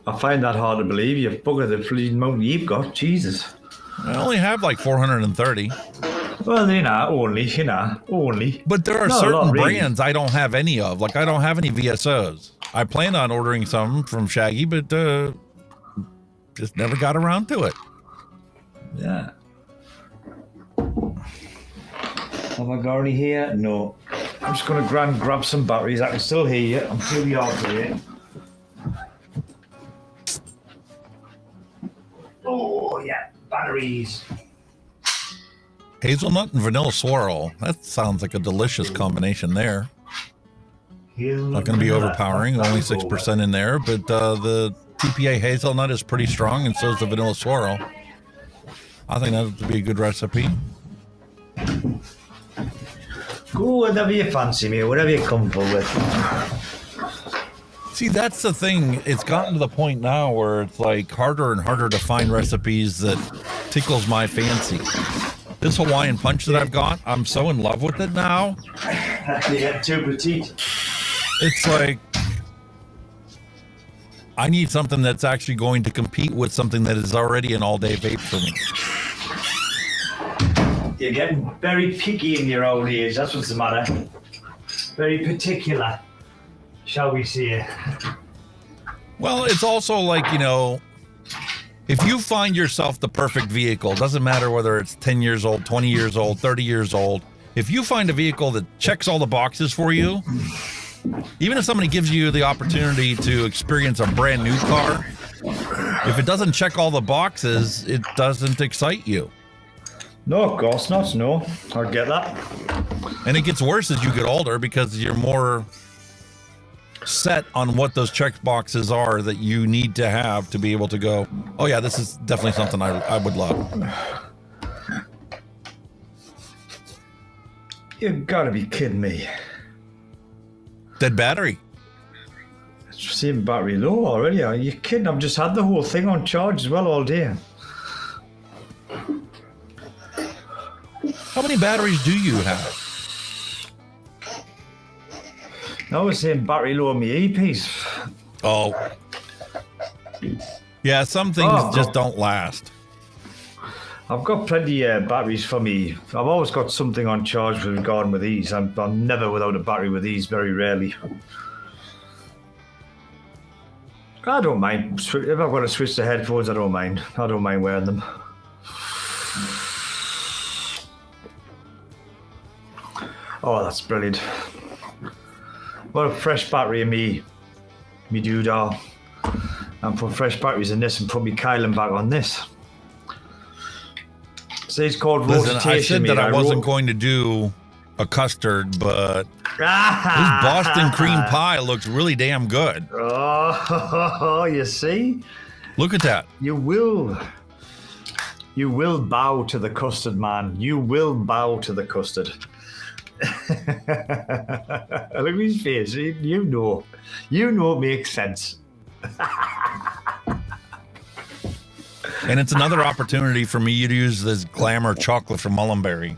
I find that hard to believe. You bugger the fleeing amount you've got. Jesus.
I only have like 430.
Well, only.
But there are
Not a
certain
lot, really.
brands I don't have any of. Like, I don't have any VSOs. I plan on ordering some from Shaggy, but just never got around to it.
Yeah. Have I got any here? No. I'm just going to grab some batteries. I can still hear you. I'm too young to hear. Oh, yeah. Batteries.
Hazelnut and vanilla swirl. That sounds like a delicious combination there. Not going to be overpowering. Only 6% in there, but the TPA hazelnut is pretty strong, and so is the vanilla swirl. I think that would be a good recipe.
Go whatever you fancy, me, whatever you're comfortable with.
See, that's the thing. It's gotten to the point now where it's like harder and harder to find recipes that tickles my fancy. This Hawaiian punch that I've got, I'm so in love with it now.
Yeah, too petite.
It's like I need something that's actually going to compete with something that is already an all-day vape for me.
You're getting very picky in your old age. That's what's the matter. Very particular, shall we say.
Well, it's also like, you know, if you find yourself the perfect vehicle, doesn't matter whether it's 10 years old, 20 years old, 30 years old, if you find a vehicle that checks all the boxes for you, even if somebody gives you the opportunity to experience a brand new car, if it doesn't check all the boxes, it doesn't excite you.
No, of course not. No, I get that.
And it gets worse as you get older because you're more set on what those check boxes are that you need to have to be able to go, oh yeah, this is definitely something I would love.
You've got to be kidding me.
Dead battery.
Same battery low already. Are you kidding? I've just had the whole thing on charge as well all day.
How many batteries do you have?
I was saying battery low on my EPs.
Oh. Yeah, some things just don't last.
I've got plenty of batteries for me. I've always got something on charge with regard with these. I'm never without a battery with these, very rarely. I don't mind. If I've got to switch the headphones, I don't mind. I don't mind wearing them. Oh, that's brilliant. What a fresh battery in me doodah. And put fresh batteries in this and put me Kylan back on this. So it's called rotation.
I said that I wasn't going to do a custard, but this Boston cream pie looks really damn good.
Oh, you see?
Look at that.
You will bow to the custard, man. You will bow to the custard. Look at his face. You know it makes sense.
And it's another opportunity for me to use this Glamour chocolate from Mullenberry.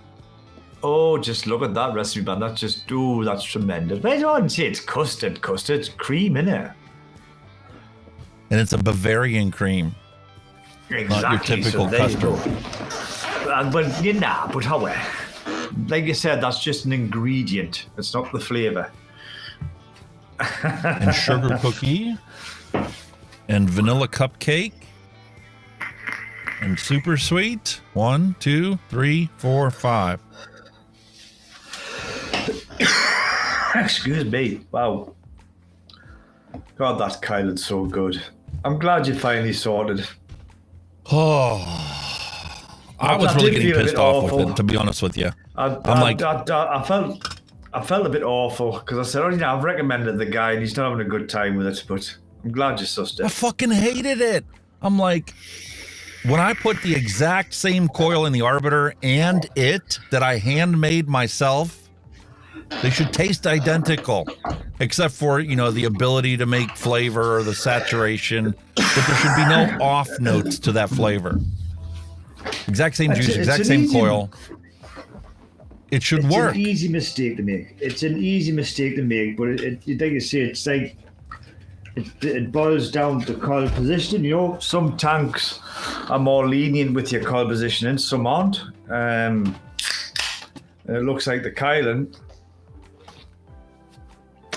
Oh, just look at that recipe, man. That's just, that's tremendous. But I don't say it's custard. Custard's cream, innit?
And it's a Bavarian cream.
Exactly.
Not your typical
so
custard.
But however, like you said, that's just an ingredient. It's not the flavour.
And sugar cookie. And vanilla cupcake. and super sweet. 1, 2, 3, 4, 5.
Excuse me. Wow. God, that Kylan's so good. I'm glad you finally sorted.
Oh, I was really getting pissed off with it, to be honest with you.
I felt a bit awful because I said, I've recommended the guy and he's not having a good time with it, but I'm glad you sussed it.
I fucking hated it. I'm like, when I put the exact same coil in the Arbiter and it that I handmade myself, they should taste identical, except for, the ability to make flavor or the saturation, but there should be no off notes to that flavor. Exact same juice, exact same coil. It should work.
It's an easy mistake to make. But like you say, it's like it boils down to coil positioning. Some tanks are more lenient with your coil positioning, some aren't. It looks like the Kylan.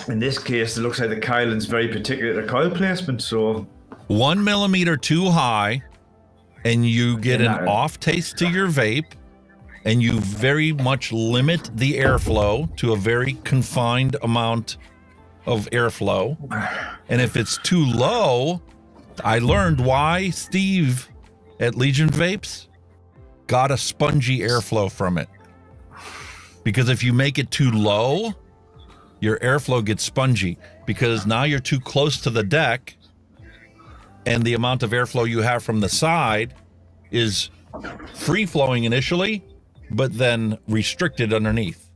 In this case, it looks like the Kylan's very particular to coil placement. So
1 millimeter too high, and you get an off taste to your vape, and you very much limit the airflow to a very confined amount of airflow. And if it's too low, I learned why Steve at Legion Vapes got a spongy airflow from it. Because if you make it too low, your airflow gets spongy, because now you're too close to the deck, and the amount of airflow you have from the side is free flowing initially, but then restricted underneath.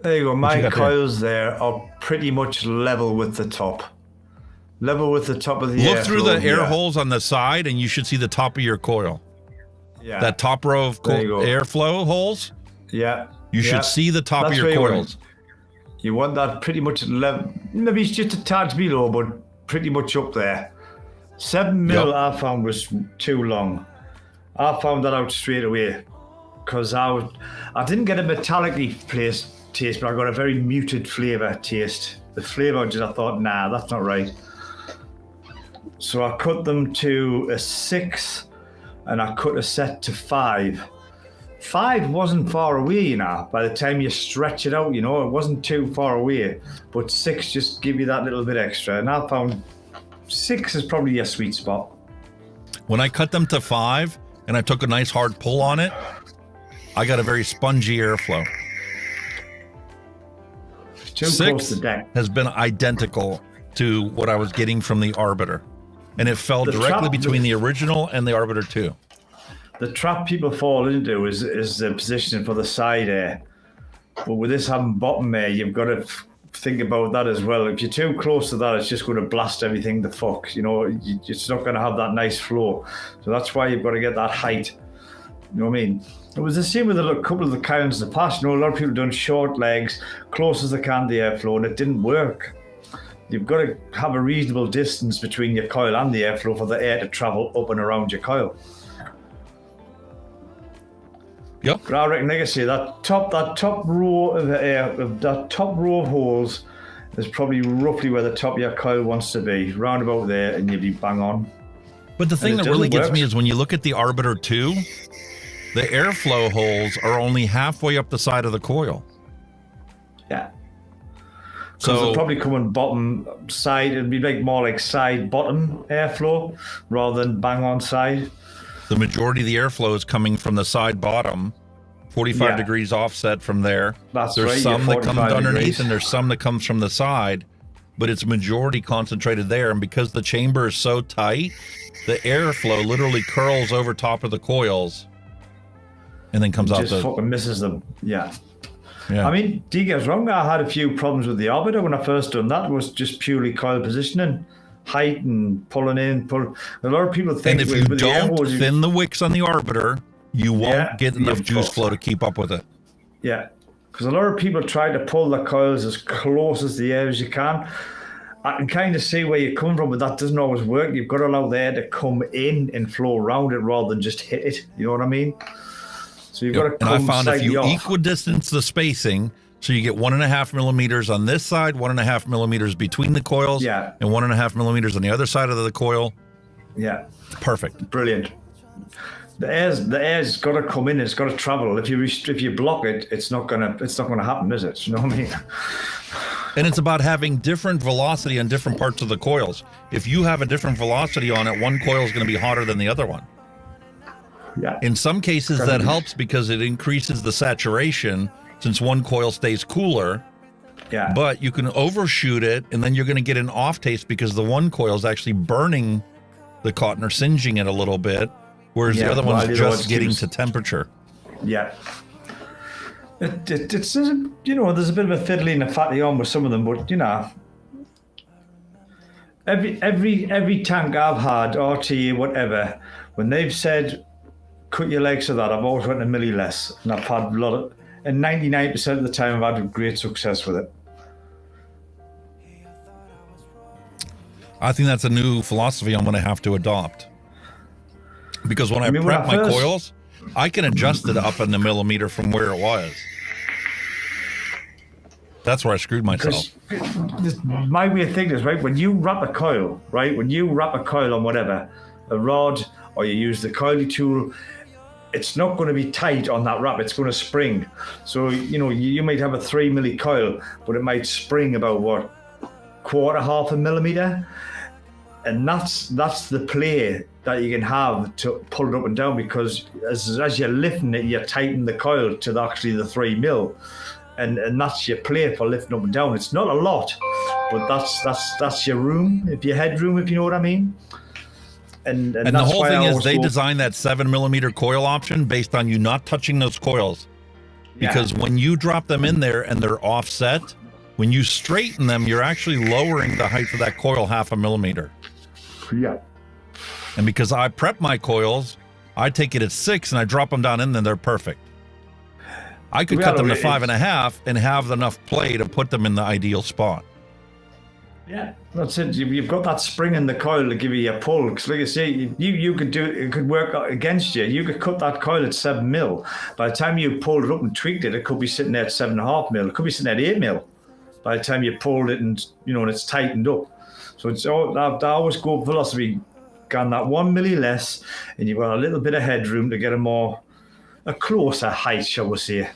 There you go. My coils there are pretty much level with the top. Level with the top of the airflow.
Look through the air holes on the side, and you should see the top of your coil.
Yeah.
That top row of airflow holes.
Yeah.
You should see the top of your coils.
You want that pretty much level. Maybe it's just a tad below, but pretty much up there. 7 mil I found was too long. I found that out straight away because I didn't get a metallically placed taste, but I got a very muted flavor taste. The flavor, I thought, nah, that's not right. So I cut them to a 6, and I cut a set to 5. 5 wasn't far away, by the time you stretch it out, it wasn't too far away. But 6 just give you that little bit extra. And I found 6 is probably your sweet spot.
When I cut them to 5 and I took a nice hard pull on it, I got a very spongy airflow. 6 has been identical to what I was getting from the Arbiter. And it fell directly between the original and the Arbiter 2.
The trap people fall into is the positioning for the side air. But with this having bottom air, you've got to think about that as well. If you're too close to that, it's just going to blast everything the fuck. It's not going to have that nice flow. So that's why you've got to get that height. You know what I mean? It was the same with a couple of the Kylans in the past. A lot of people done short legs, close as they can to the airflow, and it didn't work. You've got to have a reasonable distance between your coil and the airflow for the air to travel up and around your coil.
Yep.
But I reckon, like I say, that top row of that top row of holes is probably roughly where the top of your coil wants to be, round about there, and you'll be bang on.
But the thing that really gets me is when you look at the Arbiter 2, the airflow holes are only halfway up the side of the coil.
Yeah. So they'll probably come on bottom side. It'd be more like side bottom airflow rather than bang on side.
The majority of the airflow is coming from the side bottom, 45 degrees offset from there.
There's
some that comes underneath and there's some that comes from the side, but it's majority concentrated there. And because the chamber is so tight, the airflow literally curls over top of the coils and then comes out.
Just fucking misses them. Yeah. I mean, do you get us wrong? I had a few problems with the Arbiter when I first done that. It was just purely coil positioning. Height and pulling in, a lot of people think.
And if you don't thin the wicks on the Arbiter, you won't get enough juice flow to keep up with it.
Yeah, because a lot of people try to pull the coils as close as the air as you can. I can kind of see where you're coming from, but that doesn't always work. You've got to allow the air to come in and flow around it rather than just hit it. You know what I mean? So you've got to come
And I found if you
off.
equidistance the spacing, so you get 1.5 millimeters on this side, 1.5 millimeters between the coils, and 1.5 millimeters on the other side of the coil.
Yeah.
Perfect.
Brilliant. The air's got to come in. It's got to travel. If you block it, it's not gonna happen, is it? You know what I mean?
And it's about having different velocity on different parts of the coils. If you have a different velocity on it, one coil is going to be hotter than the other one.
Yeah.
In some cases, that helps because it increases the saturation since one coil stays cooler.
Yeah.
But you can overshoot it, and then you're going to get an off taste because the one coil is actually burning the cotton or singeing it a little bit, whereas the other one's just getting to temperature.
Yeah. It's you know, there's a bit of a fiddly and a fatty on with some of them, but you know, every tank I've had, RT, whatever, when they've said cut your legs to that, I've always went a milli less, and I've had a lot of, and 99% of the time I've had great success with it.
I think that's a new philosophy I'm going to have to adopt, because when I prep my coils, I can adjust it up in the millimeter from where it was. That's where I screwed myself.
My way of thinking is, right, when you wrap a coil, right, when you wrap a coil on whatever, a rod, or you use the coiling tool, it's not going to be tight on that wrap. It's going to spring. So, you know, you might have a 3 milli coil, but it might spring about, what, half a millimeter? And that's the play that you can have to pull it up and down, because as you're lifting it, you're tightening the coil to actually the 3 mil. And that's your play for lifting up and down. It's not a lot, but that's your room, your headroom, if you know what I mean. And
the
that's
whole
why
thing is they designed that 7 millimeter coil option based on you not touching those coils. Because when you drop them in there and they're offset, when you straighten them, you're actually lowering the height of that coil 0.5 millimeter.
Yeah.
And because I prep my coils, I take it at 6 and I drop them down in there, they're perfect. I could cut them to 5.5 and have enough play to put them in the ideal spot.
Yeah, that's it. You've got that spring in the coil to give you a pull. Because like I say, you could do it could work against you. You could cut that coil at 7 mil. By the time you pulled it up and tweaked it, it could be sitting there at 7.5 mil. It could be sitting at 8 mil. By the time you pulled it and and it's tightened up. So it's all I always go philosophy, gone that 1 milli less, and you've got a little bit of headroom to get a closer height, shall we say.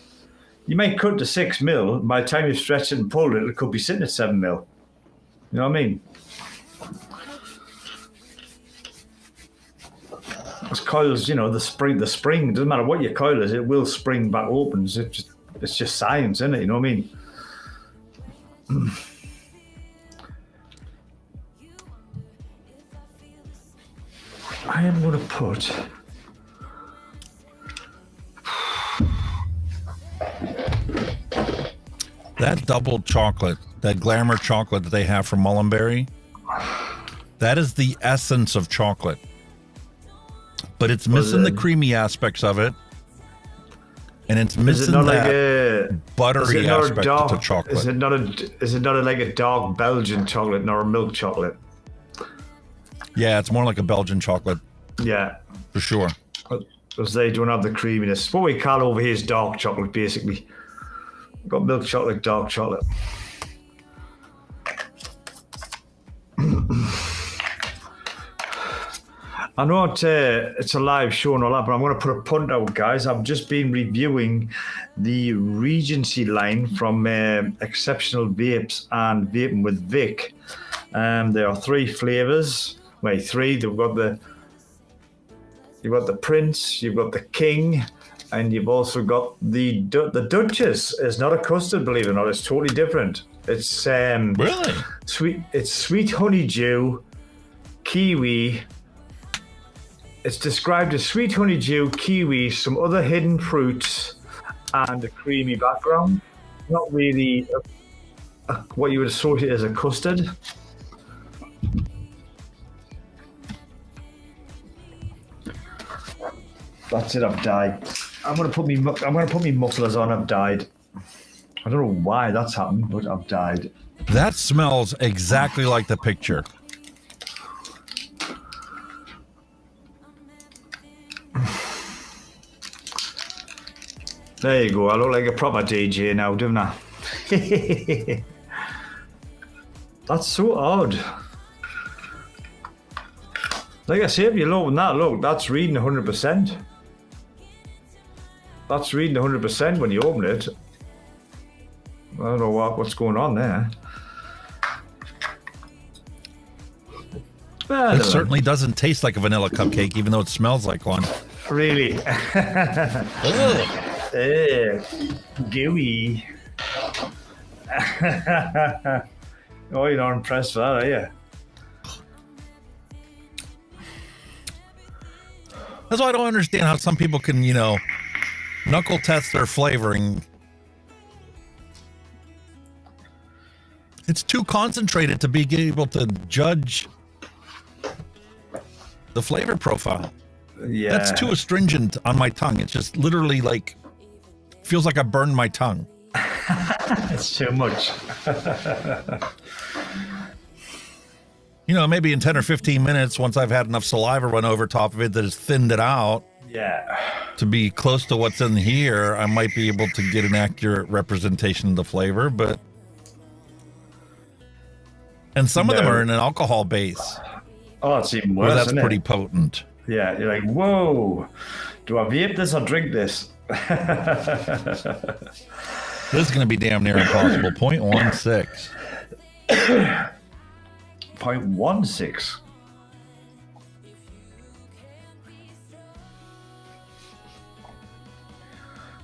You might cut to 6 mil, and by the time you stretch it and pull it, it could be sitting at 7 mil. You know what I mean? Those coils, the spring, doesn't matter what your coil is, it will spring back open. It's just science, isn't it? You know what I mean? I am going to put...
That double chocolate, that glamour chocolate that they have from Mullenberry, that is the essence of chocolate. But it's missing the creamy aspects of it. And it's missing that buttery aspect to chocolate.
Is it not like a dark Belgian chocolate nor a milk chocolate?
Yeah, it's more like a Belgian chocolate.
Yeah.
For sure.
Because they don't have the creaminess. What we call over here is dark chocolate, basically. We've got milk chocolate, dark chocolate. I know it's a live show and all that, but I'm going to put a punt out, guys. I've just been reviewing the Regency line from Exceptional Vapes and Vaping with Vic. There are 3 flavors. Wait, 3. You've got the Prince, you've got the King, and you've also got the Duchess. It's not a custard, believe it or not. It's totally different. It's
really
sweet. It's sweet honeydew, kiwi. It's described as sweet honeydew, kiwi, some other hidden fruits, and a creamy background. Not really what you would associate as a custard. That's it. I've died. I'm gonna put me mufflers on. I've died. I don't know why that's happened, but I've died.
That smells exactly like the picture.
There you go. I look like a proper DJ now, don't I? That's so odd. Like I say, if you open that, look, that's reading 100%. That's reading 100% when you open it. I don't know what's going on there.
It certainly doesn't taste like a vanilla cupcake, even though it smells like one.
Really? Gooey. Oh, you're not impressed with that, are you?
That's why I don't understand how some people can, knuckle test their flavoring. It's too concentrated to be able to judge the flavor profile.
Yeah.
That's too astringent on my tongue. It's just literally feels like I burned my tongue.
It's too much.
Maybe in 10 or 15 minutes, once I've had enough saliva run over top of it that has thinned it out.
Yeah.
To be close to what's in here, I might be able to get an accurate representation of the flavor, and some of them are in an alcohol base.
Oh, it's even worse.
That's
isn't
pretty
it?
potent.
Yeah, you're like, whoa, do I vape this or drink this?
This is going to be damn near impossible. 0.16.
0.16.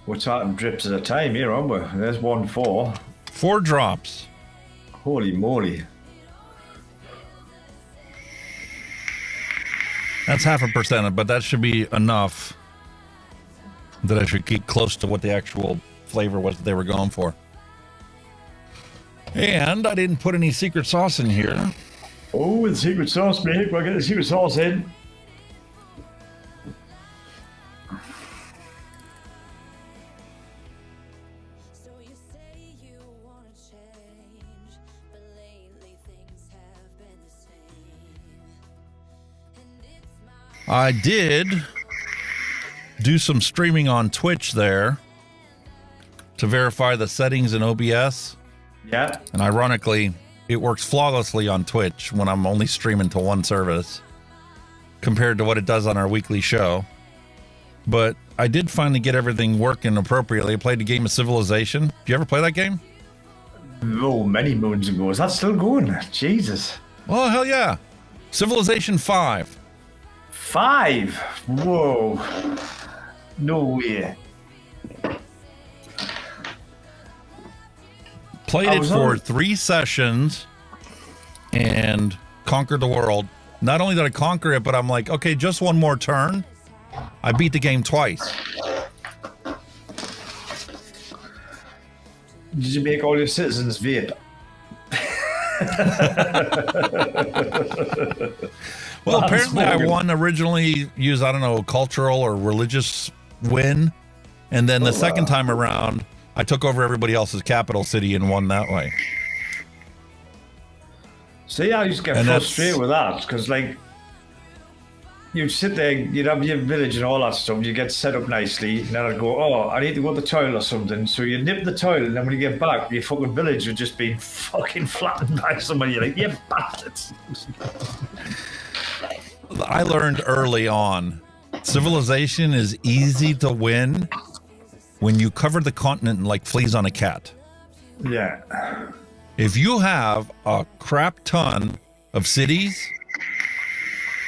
We're talking drips at a time here, aren't we? There's 1.4.
4 drops.
Holy moly.
That's 0.5%, but that should be enough that I should keep close to what the actual flavor was that they were going for. And I didn't put any secret sauce in here.
Oh, the secret sauce, mate. We'll get the secret sauce in.
I did do some streaming on Twitch there to verify the settings in OBS.
Yeah.
And ironically, it works flawlessly on Twitch when I'm only streaming to one service compared to what it does on our weekly show. But I did finally get everything working appropriately. I played a game of Civilization. Did you ever play that game?
Oh, many moons ago. Is that still going? Jesus.
Oh, hell yeah. Civilization 5.
5? Whoa. No way.
Played it for 3 sessions and conquered the world. Not only did I conquer it, but I'm like, okay, just one more turn. I beat the game twice.
Did you make all your citizens vape?
Well, apparently I won originally use, I don't know, cultural or religious win. And then the second time around, I took over everybody else's capital city and won that way.
See, I used to get frustrated with that because, you'd sit there, you'd have your village and all that stuff, you get set up nicely, and then I'd go, oh, I need to go to the toilet or something. So you nip the toilet, and then when you get back, your fucking village would just be fucking flattened by somebody. You're like, you bastards.
I learned early on, civilization is easy to win when you cover the continent like fleas on a cat.
Yeah.
If you have a crap ton of cities,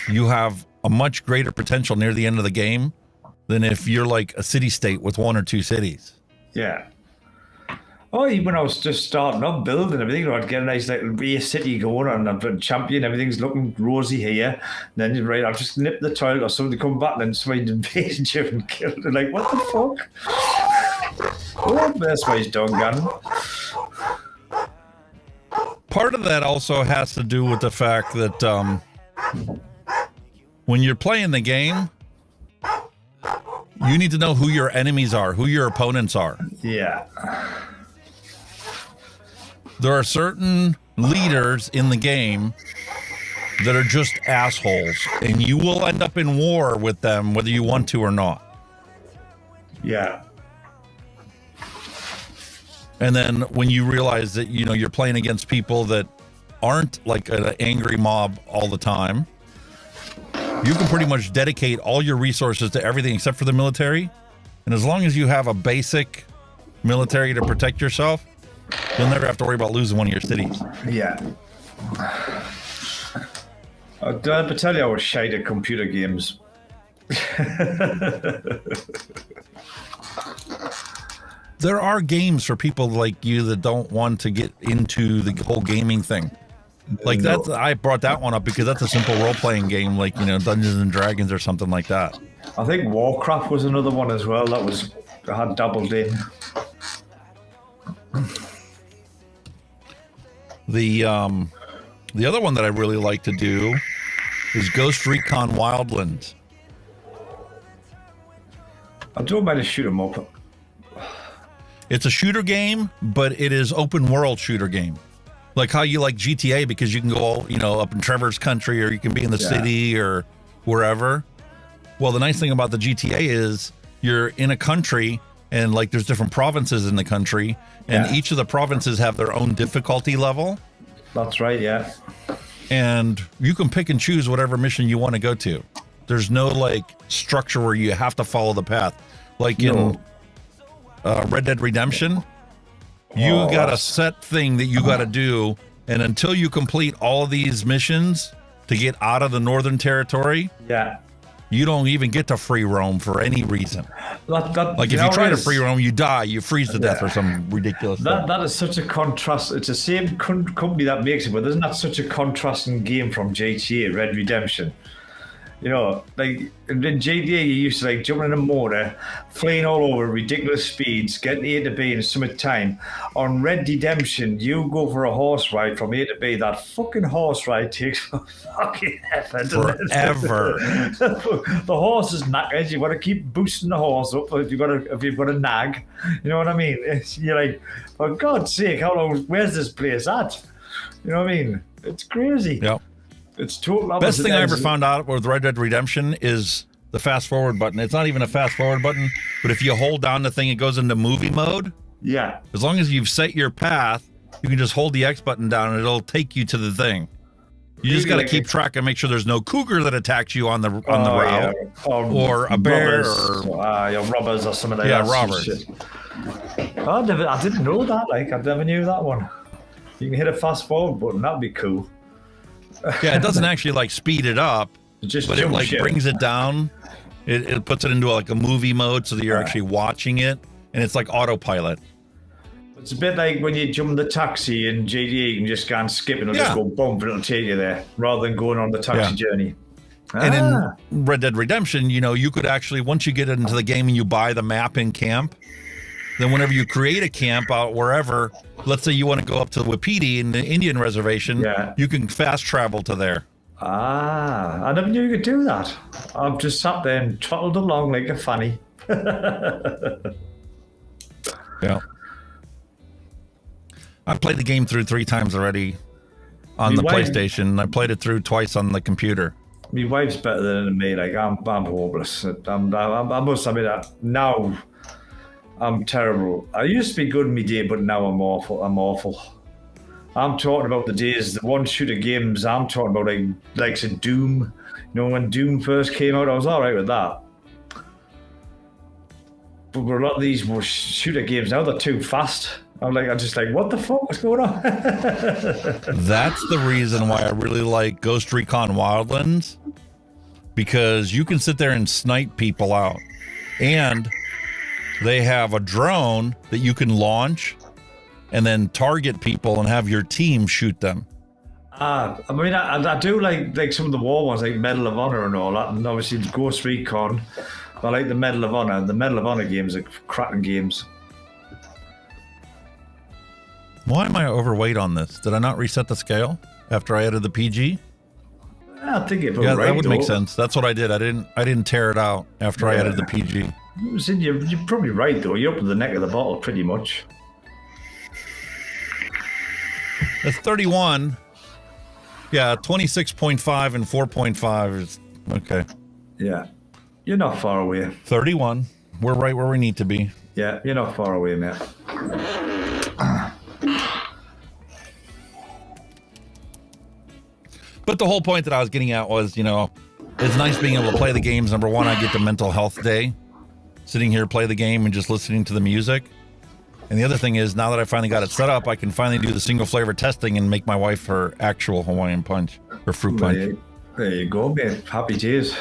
you have a much greater potential near the end of the game than if you're like a city-state with 1 or 2 cities.
Yeah. Oh, even when I was just starting up building everything, I'd get a nice little race city going and I've been champion, everything's looking rosy here. And then, right, I'll just nip the toilet or somebody come back and then somebody invaded you and killed it. Like, what the fuck? Oh, that's why he's done, Gannon.
Part of that also has to do with the fact that when you're playing the game, you need to know who your enemies are, who your opponents are.
Yeah.
There are certain leaders in the game that are just assholes, and you will end up in war with them whether you want to or not.
Yeah.
And then when you realize that, you're playing against people that aren't like an angry mob all the time, you can pretty much dedicate all your resources to everything except for the military. And as long as you have a basic military to protect yourself, you'll never have to worry about losing one of your cities.
Yeah. Did I ever tell you I was shite at computer games?
There are games for people like you that don't want to get into the whole gaming thing. Like that's, I brought that one up because that's a simple role-playing game, like, you know, Dungeons and Dragons or something like that.
I think Warcraft was another one as well that was, I had dabbled in.
The other one that I really like to do is Ghost Recon Wildlands.
I don't mind to shoot 'em up.
It's a shooter game, but it is open world shooter game. Like how you like GTA because you can go, you know, up in Trevor's country or you can be in the city or wherever. Well, the nice thing about the GTA is you're in a country and like there's different provinces in the country and each of the provinces have their own difficulty level.
That's right, yeah.
And you can pick and choose whatever mission you want to go to. There's no like structure where you have to follow the path. Like in Red Dead Redemption, you got a set thing that you got to do. And until you complete all of these missions to get out of the Northern Territory, you don't even get to free roam for any reason. Like if you try to free roam, you die, you freeze to death or some ridiculous thing.
That is such a contrast. It's the same company that makes it, but isn't that such a contrasting game from GTA, Red Dead Redemption? You know, like in GTA, you used to like jumping in a motor, flying all over ridiculous speeds, getting A to B in so much time. On Red Dead Redemption, you go for a horse ride from A to B. That fucking horse ride takes fucking effort.
Forever.
The horse is knackered. You got to keep boosting the horse up if you've got a nag. You know what I mean? You're like, for God's sake, how long? Where's this place at? You know what I mean? It's crazy.
Yep.
It's total.
Best thing I ever found out with Red Dead Redemption is the fast forward button. It's not even a fast forward button, but if you hold down the thing, it goes into movie mode.
Yeah.
As long as you've set your path, you can just hold the X button down and it'll take you to the thing. You just got to keep track and make sure there's no cougar that attacks you on the route, or a bear,
or robbers or some of that.
Yeah, robbers.
Shit. I didn't know that. Like I never knew that one. You can hit a fast forward button. That'd be cool.
Yeah, it doesn't actually like speed it up, but it like brings it down. It puts it into like a movie mode so that you're actually watching it, and it's like autopilot.
It's a bit like when you jump in the taxi in GTA, you can just go and skip and it'll just go bump and it'll take you there, rather than going on the taxi journey.
And in Red Dead Redemption, you know, you could actually, once you get into the game and you buy the map in camp, then whenever you create a camp out wherever, let's say you want to go up to Wapiti in the Indian reservation, you can fast travel to there.
I never knew you could do that. I've just sat there and trottled along like a fanny.
Yeah. I played the game through 3 times already on the PlayStation. I played it through twice on the computer.
My wife's better than me. Like I'm hopeless. I must admit that now. I'm terrible. I used to be good in my day, but now I'm awful. I'm talking about the days, the one-shooter games. I'm talking about like Doom. You know, when Doom first came out, I was all right with that. But a lot of these shooter games now, they're too fast. I'm just like, what the fuck? What's going on?
That's the reason why I really like Ghost Recon Wildlands, because you can sit there and snipe people out, and they have a drone that you can launch and then target people and have your team shoot them.
I mean, I do like some of the war ones, like Medal of Honor and all that, and obviously Ghost Recon. I like the Medal of Honor. The Medal of Honor games are cracking games.
Why am I overweight on this? Did I not reset the scale after I added the PG?
I think it
that would make sense. That's what I did. I didn't tear it out after I added the PG.
You're probably right, though. You're up to the neck of the bottle, pretty much.
That's 31. Yeah, 26.5 and 4.5 is okay.
Yeah. You're not far away.
31. We're right where we need to be.
Yeah, you're not far away, mate.
But the whole point that I was getting at was, you know, it's nice being able to play the games. Number one, I get the mental health day, sitting here, play the game, and just listening to the music. And the other thing is, now that I finally got it set up, I can finally do the single flavor testing and make my wife her actual Hawaiian punch, or fruit punch.
There you go, mate. Happy days.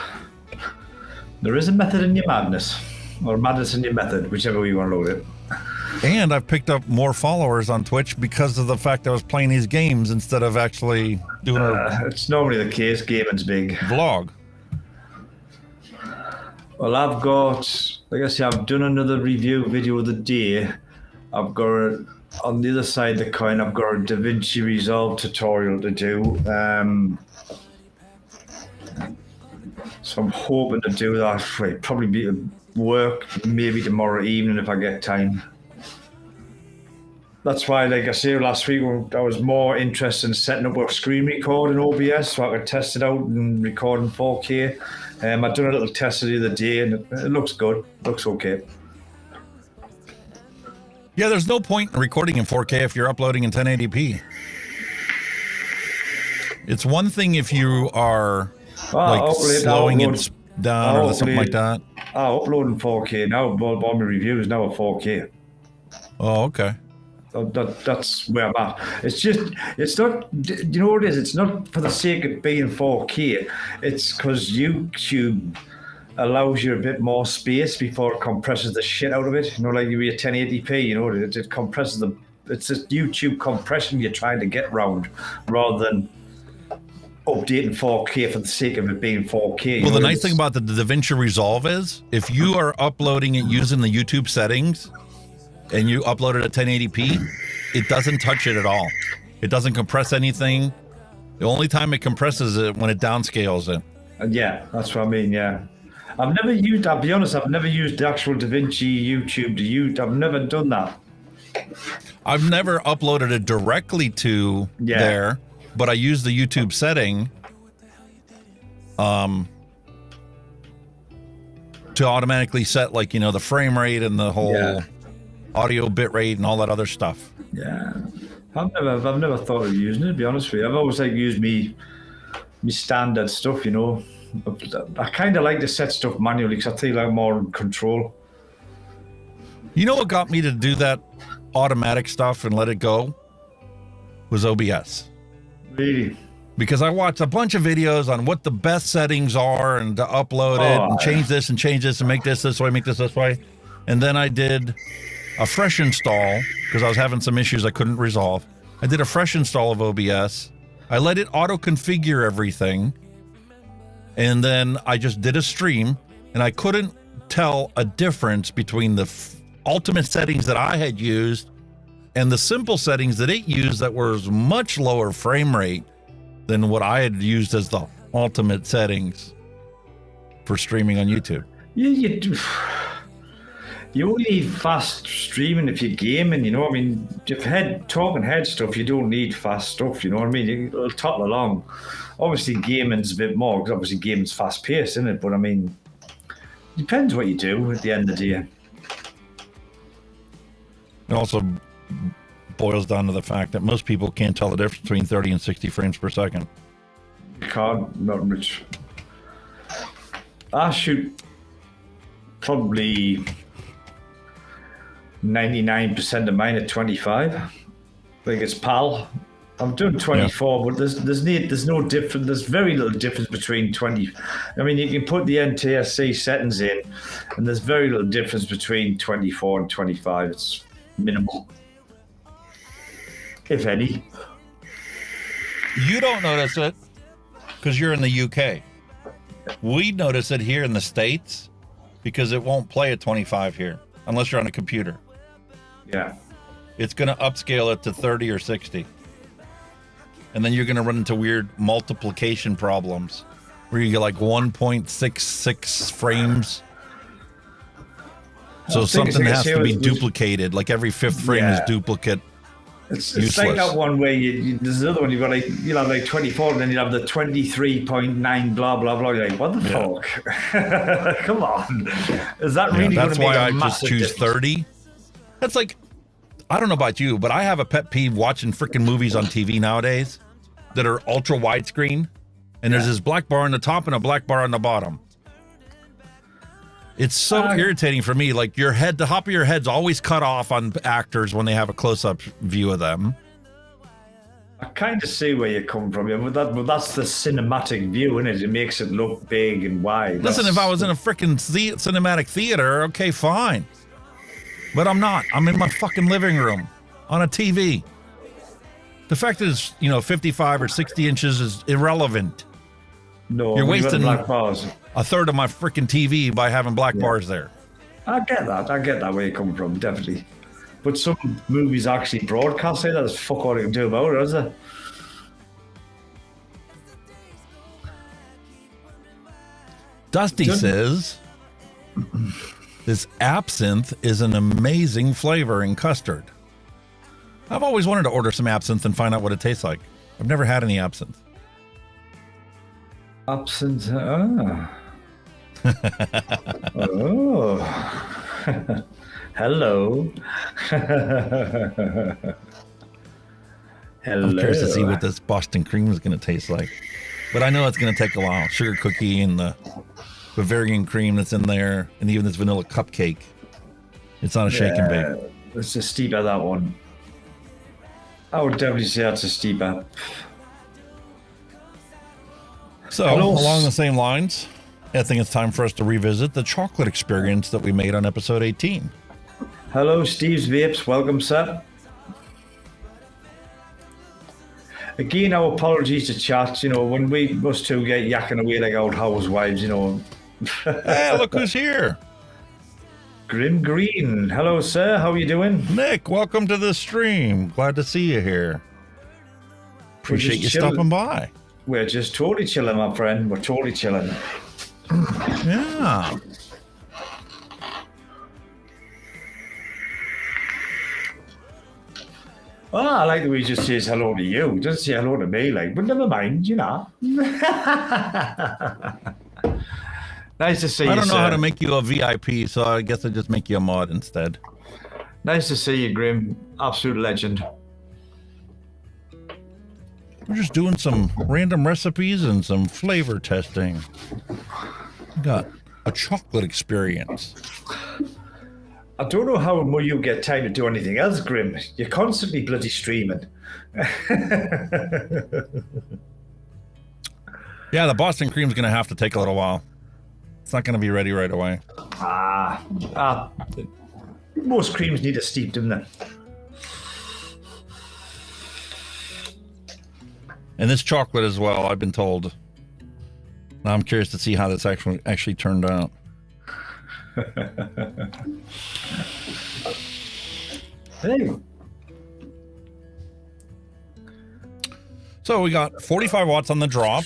There is a method in your madness, or madness in your method, whichever way you want to load it.
And I've picked up more followers on Twitch because of the fact I was playing these games instead of actually doing
it's normally the case. Gaming's big.
Vlog.
Well, I've got, like I say, I've done another review video of the day. I've got, on the other side of the coin, I've got a DaVinci Resolve tutorial to do. So I'm hoping to do that. It'll probably be at work, maybe tomorrow evening if I get time. That's why, like I said last week, I was more interested in setting up a screen record in OBS so I could test it out and record in 4K. I've done a little test the other day and it looks good. It looks okay.
Yeah, there's no point in recording in 4K if you're uploading in 1080p. It's one thing if you are slowing it down or something like that.
I'll upload in 4K now. All my reviews now are 4K.
Oh, okay.
That's where I'm at. It's just, it's not, you know what it is? It's not for the sake of being 4K. It's because YouTube allows you a bit more space before it compresses the shit out of it. You know, like you be a 1080p, you know, it compresses it's a YouTube compression you're trying to get round rather than updating 4K for the sake of it being 4K.
Well, the nice thing about the DaVinci Resolve is if you are uploading it using the YouTube settings and you upload it at 1080p, it doesn't touch it at all. It doesn't compress anything. The only time it compresses it when it downscales it.
Yeah, that's what I mean, yeah. I'll be honest, I've never used the actual DaVinci YouTube to use. I've never done that.
I've never uploaded it directly to there, but I use the YouTube setting to automatically set, like, you know, the frame rate and the whole audio bit rate and all that other stuff.
Yeah. I've never thought of using it, to be honest with you. I've always used me standard stuff, you know. I kind of like to set stuff manually because I feel I'm more in control.
You know what got me to do that automatic stuff and let it go? Was OBS.
Really?
Because I watched a bunch of videos on what the best settings are and to upload it and change this and make this way, make this way. And then I did a fresh install because I was having some issues I couldn't resolve. I did a fresh install of OBS. I let it auto-configure everything. And then I just did a stream, and I couldn't tell a difference between the ultimate settings that I had used and the simple settings that it used that was much lower frame rate than what I had used as the ultimate settings for streaming on YouTube.
You only need fast streaming if you're gaming, you know what I mean? If talking head stuff, you don't need fast stuff, you know what I mean? It'll tottle along. Obviously, gaming's a bit more, because obviously gaming's fast-paced, isn't it? But, I mean, depends what you do at the end of the day.
It also boils down to the fact that most people can't tell the difference between 30 and 60 frames per second.
You can't, not much. I shoot probably 99% of mine at 25. I think it's PAL. I'm doing 24, but there's no difference. There's very little difference between 20. I mean, you can put the NTSC settings in, and there's very little difference between 24 and 25. It's minimal, if any.
You don't notice it because you're in the UK. We notice it here in the States because it won't play at 25 here unless you're on a computer.
Yeah.
It's going to upscale it to 30 or 60. And then you're going to run into weird multiplication problems where you get like 1.66 frames. So something has to be duplicated. Like every fifth frame is duplicate.
It's like that one where there's another one, you'll have like 24 and then you'll have the 23.9 blah blah blah. You're like, what the fuck? Come on. Is that really going to make a massive difference? That's why I just choose 30. That's like, I don't know about you, but I have a pet peeve watching freaking movies on TV nowadays that are ultra widescreen
And there's this black bar on the top and a black bar on the bottom. It's so irritating for me. Like your head, the top of your head's always cut off on actors when they have a close-up view of them.
I kind of see where you come from, but that's the cinematic view, isn't it? It makes it look big and wide.
Listen, if I was in a freaking cinematic theater, okay, fine. But I'm not. I'm in my fucking living room on a TV. The fact that it's, 55 or 60 inches is irrelevant.
No,
you're wasting
black bars.
a third of my freaking TV by having black bars there.
I get that where you come from, definitely. But some movies actually broadcast it. That's fuck all you can do about it, is it?
Dusty says, this absinthe is an amazing flavor in custard. I've always wanted to order some absinthe and find out what it tastes like. I've never had any absinthe.
Absinthe, oh. Hello. Hello.
I'm curious to see what this Boston cream is going to taste like. But I know it's going to take a while. Sugar cookie and the Bavarian cream that's in there, and even this vanilla cupcake. It's not a shake and bake.
It's a steeper, that one. I would definitely say that's a steeper.
So, along the same lines, I think it's time for us to revisit the chocolate experience that we made on episode 18.
Hello, Steve's Vapes. Welcome, sir. Again, our apologies to chat. When we us two get yakking away like old housewives,
Hey, look who's here.
Grim Green. Hello, sir. How are you doing?
Nick, welcome to the stream. Glad to see you here. Appreciate you stopping by.
We're just totally chilling, my friend. We're totally chilling.
Yeah.
Oh, I like the way he just says hello to you. He doesn't say hello to me, but never mind, Nice to see you,
I don't know
sir.
how to make you a VIP, so I guess I just make you a mod instead.
Nice to see you, Grim. Absolute legend.
We're just doing some random recipes and some flavor testing. Got a chocolate experience.
I don't know how more you get time to do anything else, Grim. You're constantly bloody streaming.
Yeah, the Boston cream's going to have to take a little while. It's not going to be ready right away.
Most creams need a steep, don't they?
And this chocolate as well, I've been told. Now I'm curious to see how this actually turned out.
Hey.
So we got 45 watts on the drop,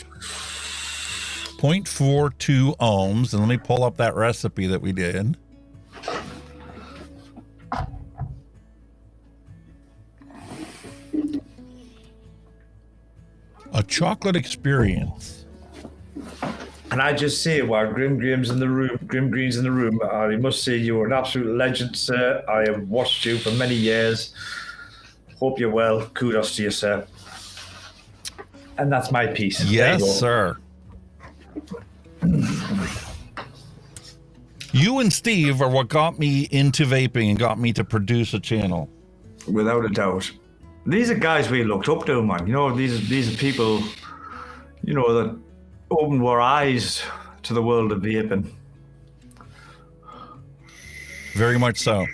0.42 ohms, and let me pull up that recipe that we did. A chocolate experience.
And I just say, while Grim Green's in the room, I must say you are an absolute legend, sir. I have watched you for many years. Hope you're well. Kudos to you, sir. And that's my piece.
Yes, sir. You and Steve are what got me into vaping and got me to produce a channel.
Without a doubt. These are guys we looked up to, man. These are people, that opened our eyes to the world of vaping.
Very much so.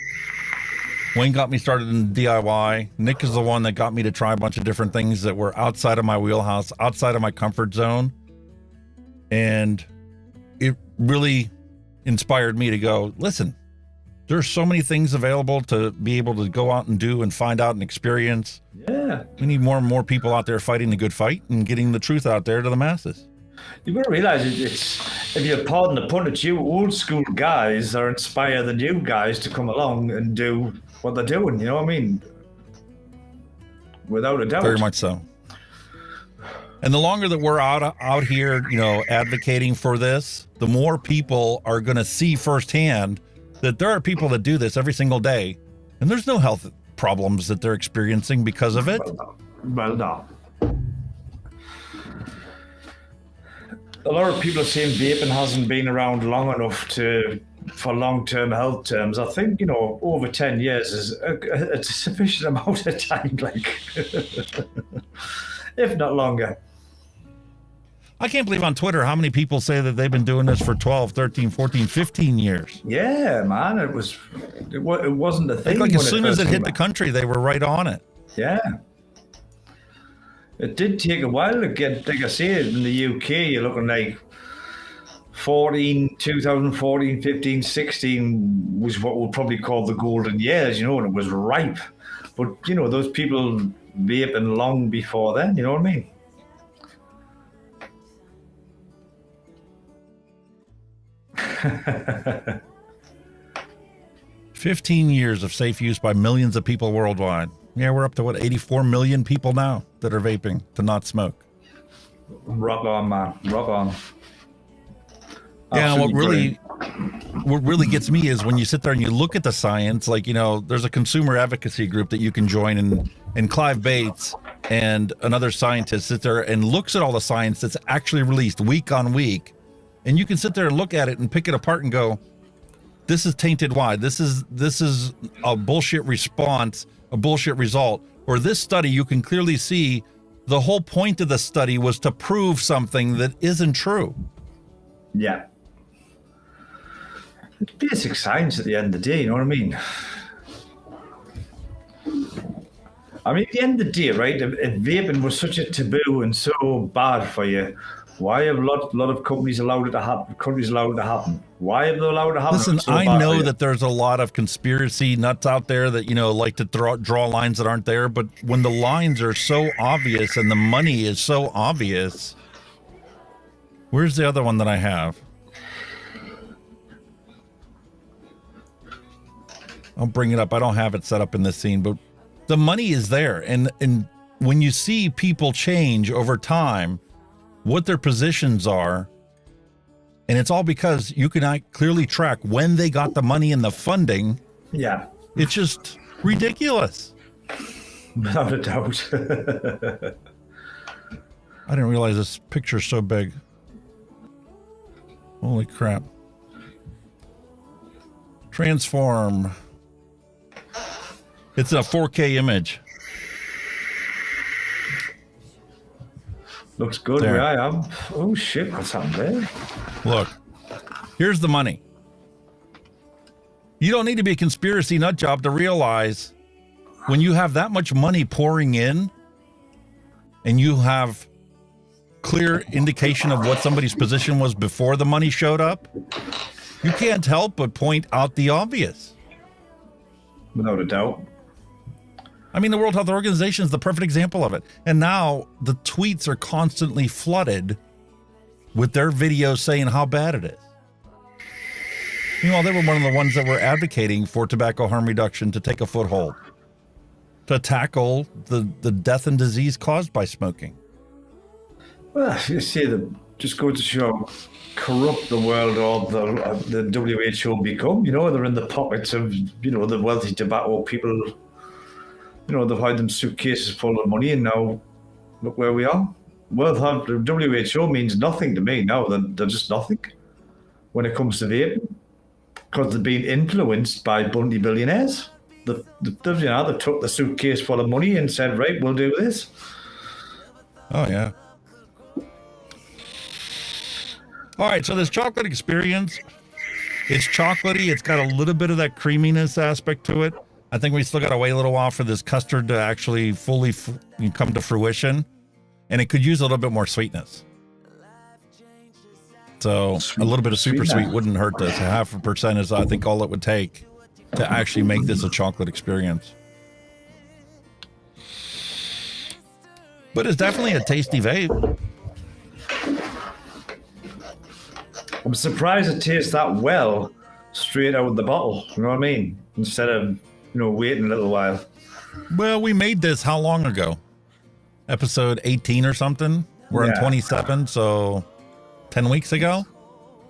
Wayne got me started in DIY. Nick is the one that got me to try a bunch of different things that were outside of my wheelhouse, outside of my comfort zone. And it really inspired me to go, listen, there's so many things available to be able to go out and do and find out and experience.
Yeah.
We need more and more people out there fighting the good fight and getting the truth out there to the masses.
You've got to realize it's, if you pardon the pun, it's you old school guys are inspire the new guys to come along and do what they're doing, you know what I mean? Without a doubt.
Very much so. And the longer that we're out here, advocating for this, the more people are going to see firsthand that there are people that do this every single day, and there's no health problems that they're experiencing because of it.
Well, no. a lot of people are saying vaping hasn't been around long enough for long-term health terms. I think, over 10 years is a sufficient amount of time, like, if not longer.
I can't believe on Twitter how many people say that they've been doing this for 12, 13, 14, 15 years.
Yeah, man, it wasn't a thing.
Like as soon as it hit the country, they were right on it.
Yeah. It did take a while to get, like I say, in the UK, you're looking like 2014, 15, 16 was what we'll probably call the golden years, and it was ripe. But, those people vaping long before then, you know what I mean?
15 years of safe use by millions of people worldwide. Yeah, we're up to 84 million people now that are vaping to not smoke.
Rock on, man. Rock on.
Yeah, what really gets me is when you sit there and you look at the science, like, there's a consumer advocacy group that you can join, and Clive Bates and another scientist sit there and looks at all the science that's actually released week on week. And you can sit there and look at it and pick it apart and go, this is tainted. Why? This is a bullshit response, a bullshit result. Or this study, you can clearly see the whole point of the study was to prove something that isn't true.
Yeah. It's basic science at the end of the day, you know what I mean? I mean, at the end of the day, right, if vaping was such a taboo and so bad for you, why have a lot of companies allowed it to happen? Why have they allowed it to happen?
Listen, I know that there's a lot of conspiracy nuts out there that, like to draw lines that aren't there. But when the lines are so obvious and the money is so obvious, where's the other one that I have? I'll bring it up. I don't have it set up in this scene, but the money is there. And when you see people change over time, what their positions are, and it's all because you can clearly track when they got the money and the funding.
Yeah.
It's just ridiculous.
Without a doubt.
I didn't realize this picture's so big. Holy crap. Transform. It's a 4K image.
Looks good
there.
Where I am. Oh shit, what's happened there?
Look, here's the money. You don't need to be a conspiracy nut job to realize when you have that much money pouring in and you have clear indication of what somebody's position was before the money showed up, you can't help but point out the obvious.
Without a doubt.
I mean, the World Health Organization is the perfect example of it. And now the tweets are constantly flooded with their videos saying how bad it is. They were one of the ones that were advocating for tobacco harm reduction to take a foothold, to tackle the death and disease caused by smoking.
Well, you see, just go to show corrupt the world or the WHO become. They're in the pockets of, the wealthy tobacco people. They've had them suitcases full of money, and now look where we are. WHO means nothing to me now. They're just nothing when it comes to vaping, because they've been influenced by bundy billionaires. They took the suitcase full of money and said, right, we'll do this.
Oh, yeah. All right, so this chocolate experience, it's chocolatey. It's got a little bit of that creaminess aspect to it. I think we still got to wait a little while for this custard to actually fully come to fruition, and it could use a little bit more sweetness. So a little bit of super sweet wouldn't hurt this. 0.5% is, I think, all it would take to actually make this a chocolate experience. But it's definitely a tasty vape.
I'm surprised it tastes that well straight out of the bottle. You know what I mean? Instead of waiting a little while.
Well, we made this how long ago? Episode 18 or something? We're on 27, so 10 weeks ago?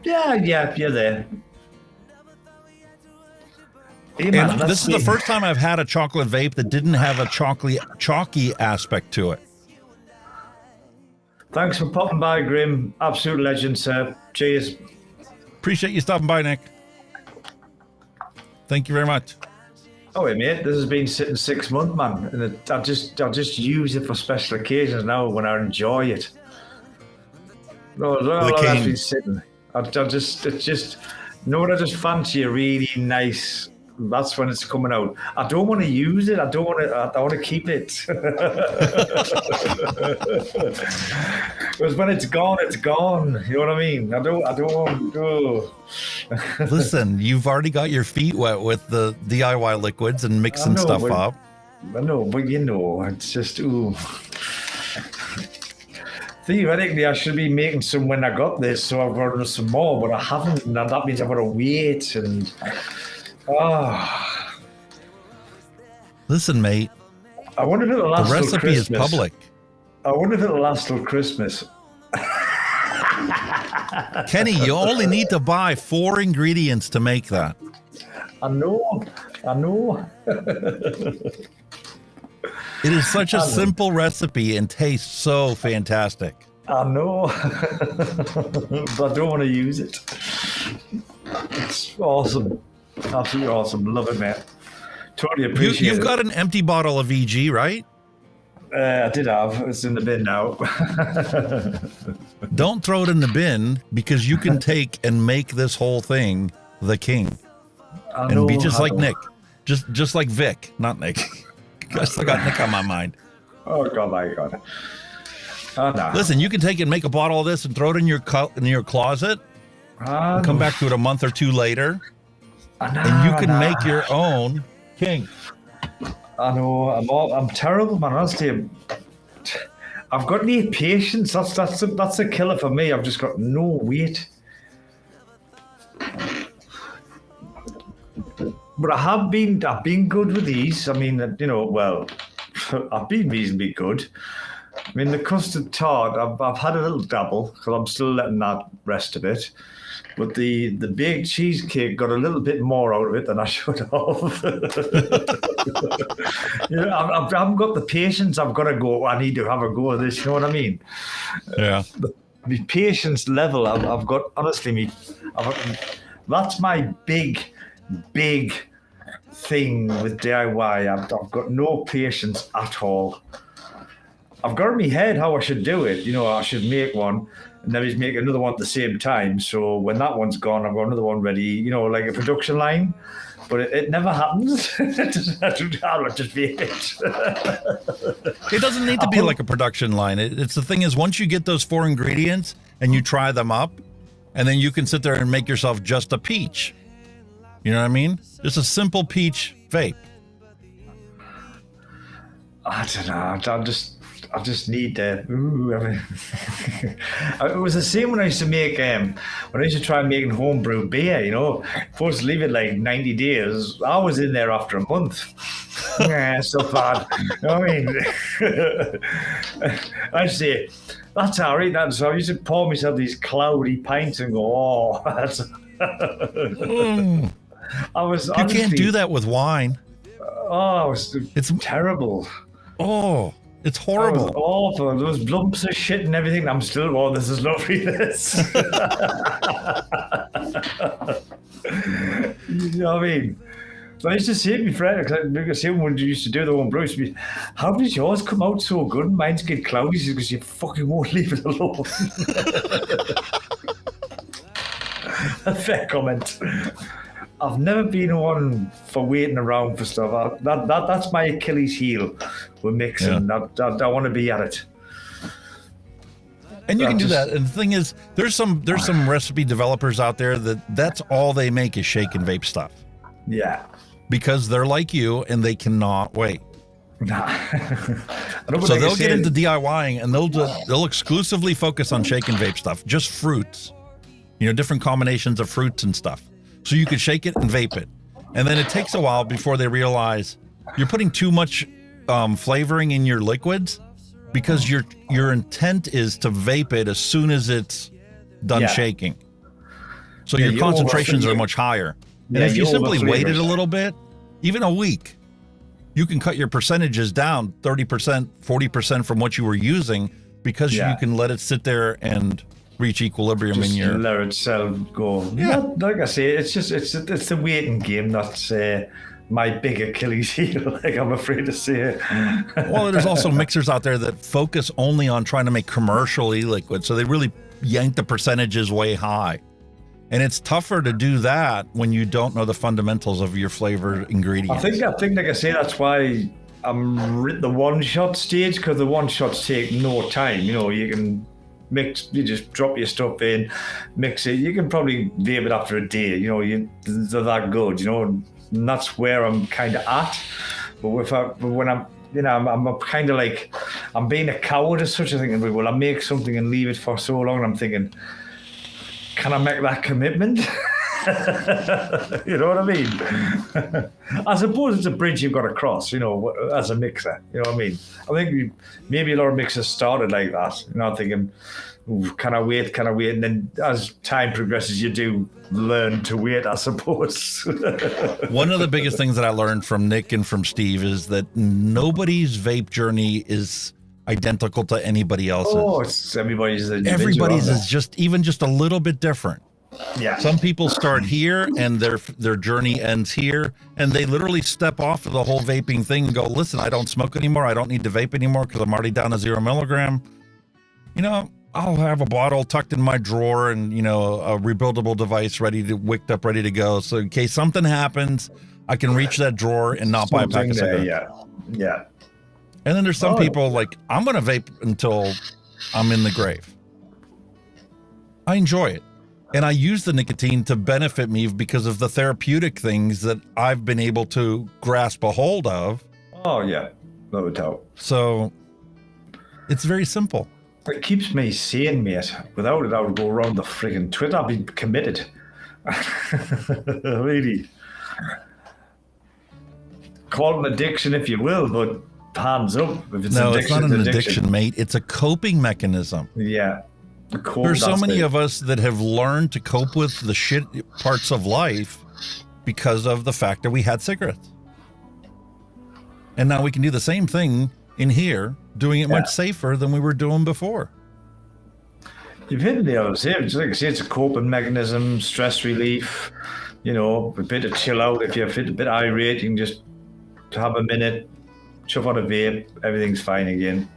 Yeah, you're there. Hey, man,
and this is the first time I've had a chocolate vape that didn't have a chalky aspect to it.
Thanks for popping by, Grim. Absolute legend, sir. Cheers.
Appreciate you stopping by, Nick. Thank you very much.
Oh, wait, mate. This has been sitting 6 months, man. And I just use it for special occasions now when I enjoy it. No, that's been sitting. I just fancy a really nice. That's when it's coming out. I don't want to use it. I want to keep it. Because when it's gone, it's gone. You know what I mean? I don't want to.
Listen, you've already got your feet wet with the DIY liquids and mixing stuff up.
I know, but it's just ooh. Theoretically, I should be making some when I got this, so I've got some more, but I haven't, and that means I've got to wait. And
listen, mate.
I wonder if it'll last till Christmas.
The recipe is public.
I wonder if it'll last till Christmas.
Kenny, you only need to buy 4 ingredients to make that.
I know.
It is such a simple recipe and tastes so fantastic.
I know, but I don't want to use it. It's awesome. Absolutely awesome. Love it, man. Totally appreciate it.
You've got an empty bottle of VG, right?
I did have. It's in the bin now.
Don't throw it in the bin, because you can take and make this whole thing the king. And be just like Nick. Just like Vic, not Nick. I still got Nick on my mind.
Oh, God, my God. Oh, no.
Listen, you can take and make a bottle of this and throw it in your closet. And come back to it a month or 2 later. And you can make your own king.
I know. I'm terrible, man. Honestly, I've got no patience. That's a killer for me. I've just got no weight. But I've been good with these. I mean, I've been reasonably good. I mean, the custard tart, I've had a little dabble, because I'm still letting that rest a bit. But the baked cheesecake got a little bit more out of it than I should have. I haven't got the patience. I've got to go. I need to have a go at this. You know what I mean?
Yeah.
My patience level, I've got, honestly, that's my big thing with DIY. I've got no patience at all. I've got in my head how I should do it. I should make one and then just make another one at the same time. So when that one's gone, I've got another one ready, like a production line. But it never happens. I'll just vape it.
It doesn't need to be like a production line. It's the thing is, once you get those 4 ingredients and you try them up, and then you can sit there and make yourself just a peach. You know what I mean? Just a simple peach vape.
I don't know. I just need to. It was the same when I used to make. When I used to try making homebrew beer. Supposed to leave it like 90 days. I was in there after a month. Yeah, so bad. I mean, I'd say that's all right. So I used to pour myself these cloudy pints and go, oh, that's.
You can't do that with wine.
Oh, it's terrible.
Oh, it's horrible.
Awful. Those lumps of shit and everything. I'm still, this is lovely, this. You know what I mean? So I used to say to my friend, because when you used to do the one Bruce, how did yours come out so good and mine's get cloudy? Because you fucking won't leave it alone. A fair comment. I've never been one for waiting around for stuff. That's my Achilles heel with mixing. Yeah. I want to be at it.
And you can do that. And the thing is, there's some recipe developers out there that's all they make is shake and vape stuff.
Yeah.
Because they're like you and they cannot wait.
Nah.
So they'll get into DIYing and they'll exclusively focus on shake and vape stuff, just fruits. Different combinations of fruits and stuff. So you can shake it and vape it. And then it takes a while before they realize you're putting too much flavoring in your liquids, because your intent is to vape it as soon as it's done shaking. So your concentrations are much higher. And if you simply wait it a little bit, even a week, you can cut your percentages down 30%, 40% from what you were using because you can let it sit there and reach equilibrium
Just
in your.
let itself go.
Yeah.
Like I say, it's the waiting game that's my big Achilles heel. Like I'm afraid to say it.
Well, there's also mixers out there that focus only on trying to make commercially liquid, so they really yank the percentages way high. And it's tougher to do that when you don't know the fundamentals of your flavor ingredients.
I think, like I say, that's why I'm at the one-shot stage, because the one-shots take no time. You know, you can mix, you just drop your stuff in, mix it. You can probably vape it after a day. You know, they're that good. You know, and that's where I'm kind of at. But when I'm, you know, I'm kind of like, I'm being a coward as such. I'm thinking, well, I make something and leave it for so long. And I'm thinking, can I make that commitment? You know what I mean? I suppose it's a bridge you've got to cross, you know, as a mixer. You know what I mean? I think maybe a lot of mixers started like that. You know, thinking, can I wait? Can I wait? And then as time progresses, you do learn to wait, I suppose.
One of the biggest things that I learned from Nick and from Steve is that nobody's vape journey is identical to anybody else's.
Oh, everybody's
is just a little bit different.
Yeah.
Some people start here and their journey ends here, and they literally step off of the whole vaping thing and go, listen, I don't smoke anymore. I don't need to vape anymore because I'm already down to 0 milligram. You know, I'll have a bottle tucked in my drawer and, you know, a rebuildable device wicked up, ready to go. So in case something happens, I can reach that drawer and not buy a pack of cigarettes.
Yeah.
And then there's some people like, I'm going to vape until I'm in the grave. I enjoy it. And I use the nicotine to benefit me because of the therapeutic things that I've been able to grasp a hold of.
Oh, yeah. No doubt.
So it's very simple.
It keeps me sane, mate. Without it, I would go around the friggin' Twitter. I'd be committed. Really. Call it an addiction if you will, but hands up. If it's
it's not an addiction, mate. It's a coping mechanism.
Yeah.
There's so many of us that have learned to cope with the shit parts of life because of the fact that we had cigarettes. And now we can do the same thing in here, doing it much safer than we were doing before.
You've hit the other side. Like I say, it's a coping mechanism, stress relief, you know, a bit of chill out. If you're a bit irate, you can just have a minute, chuff on a vape, everything's fine again.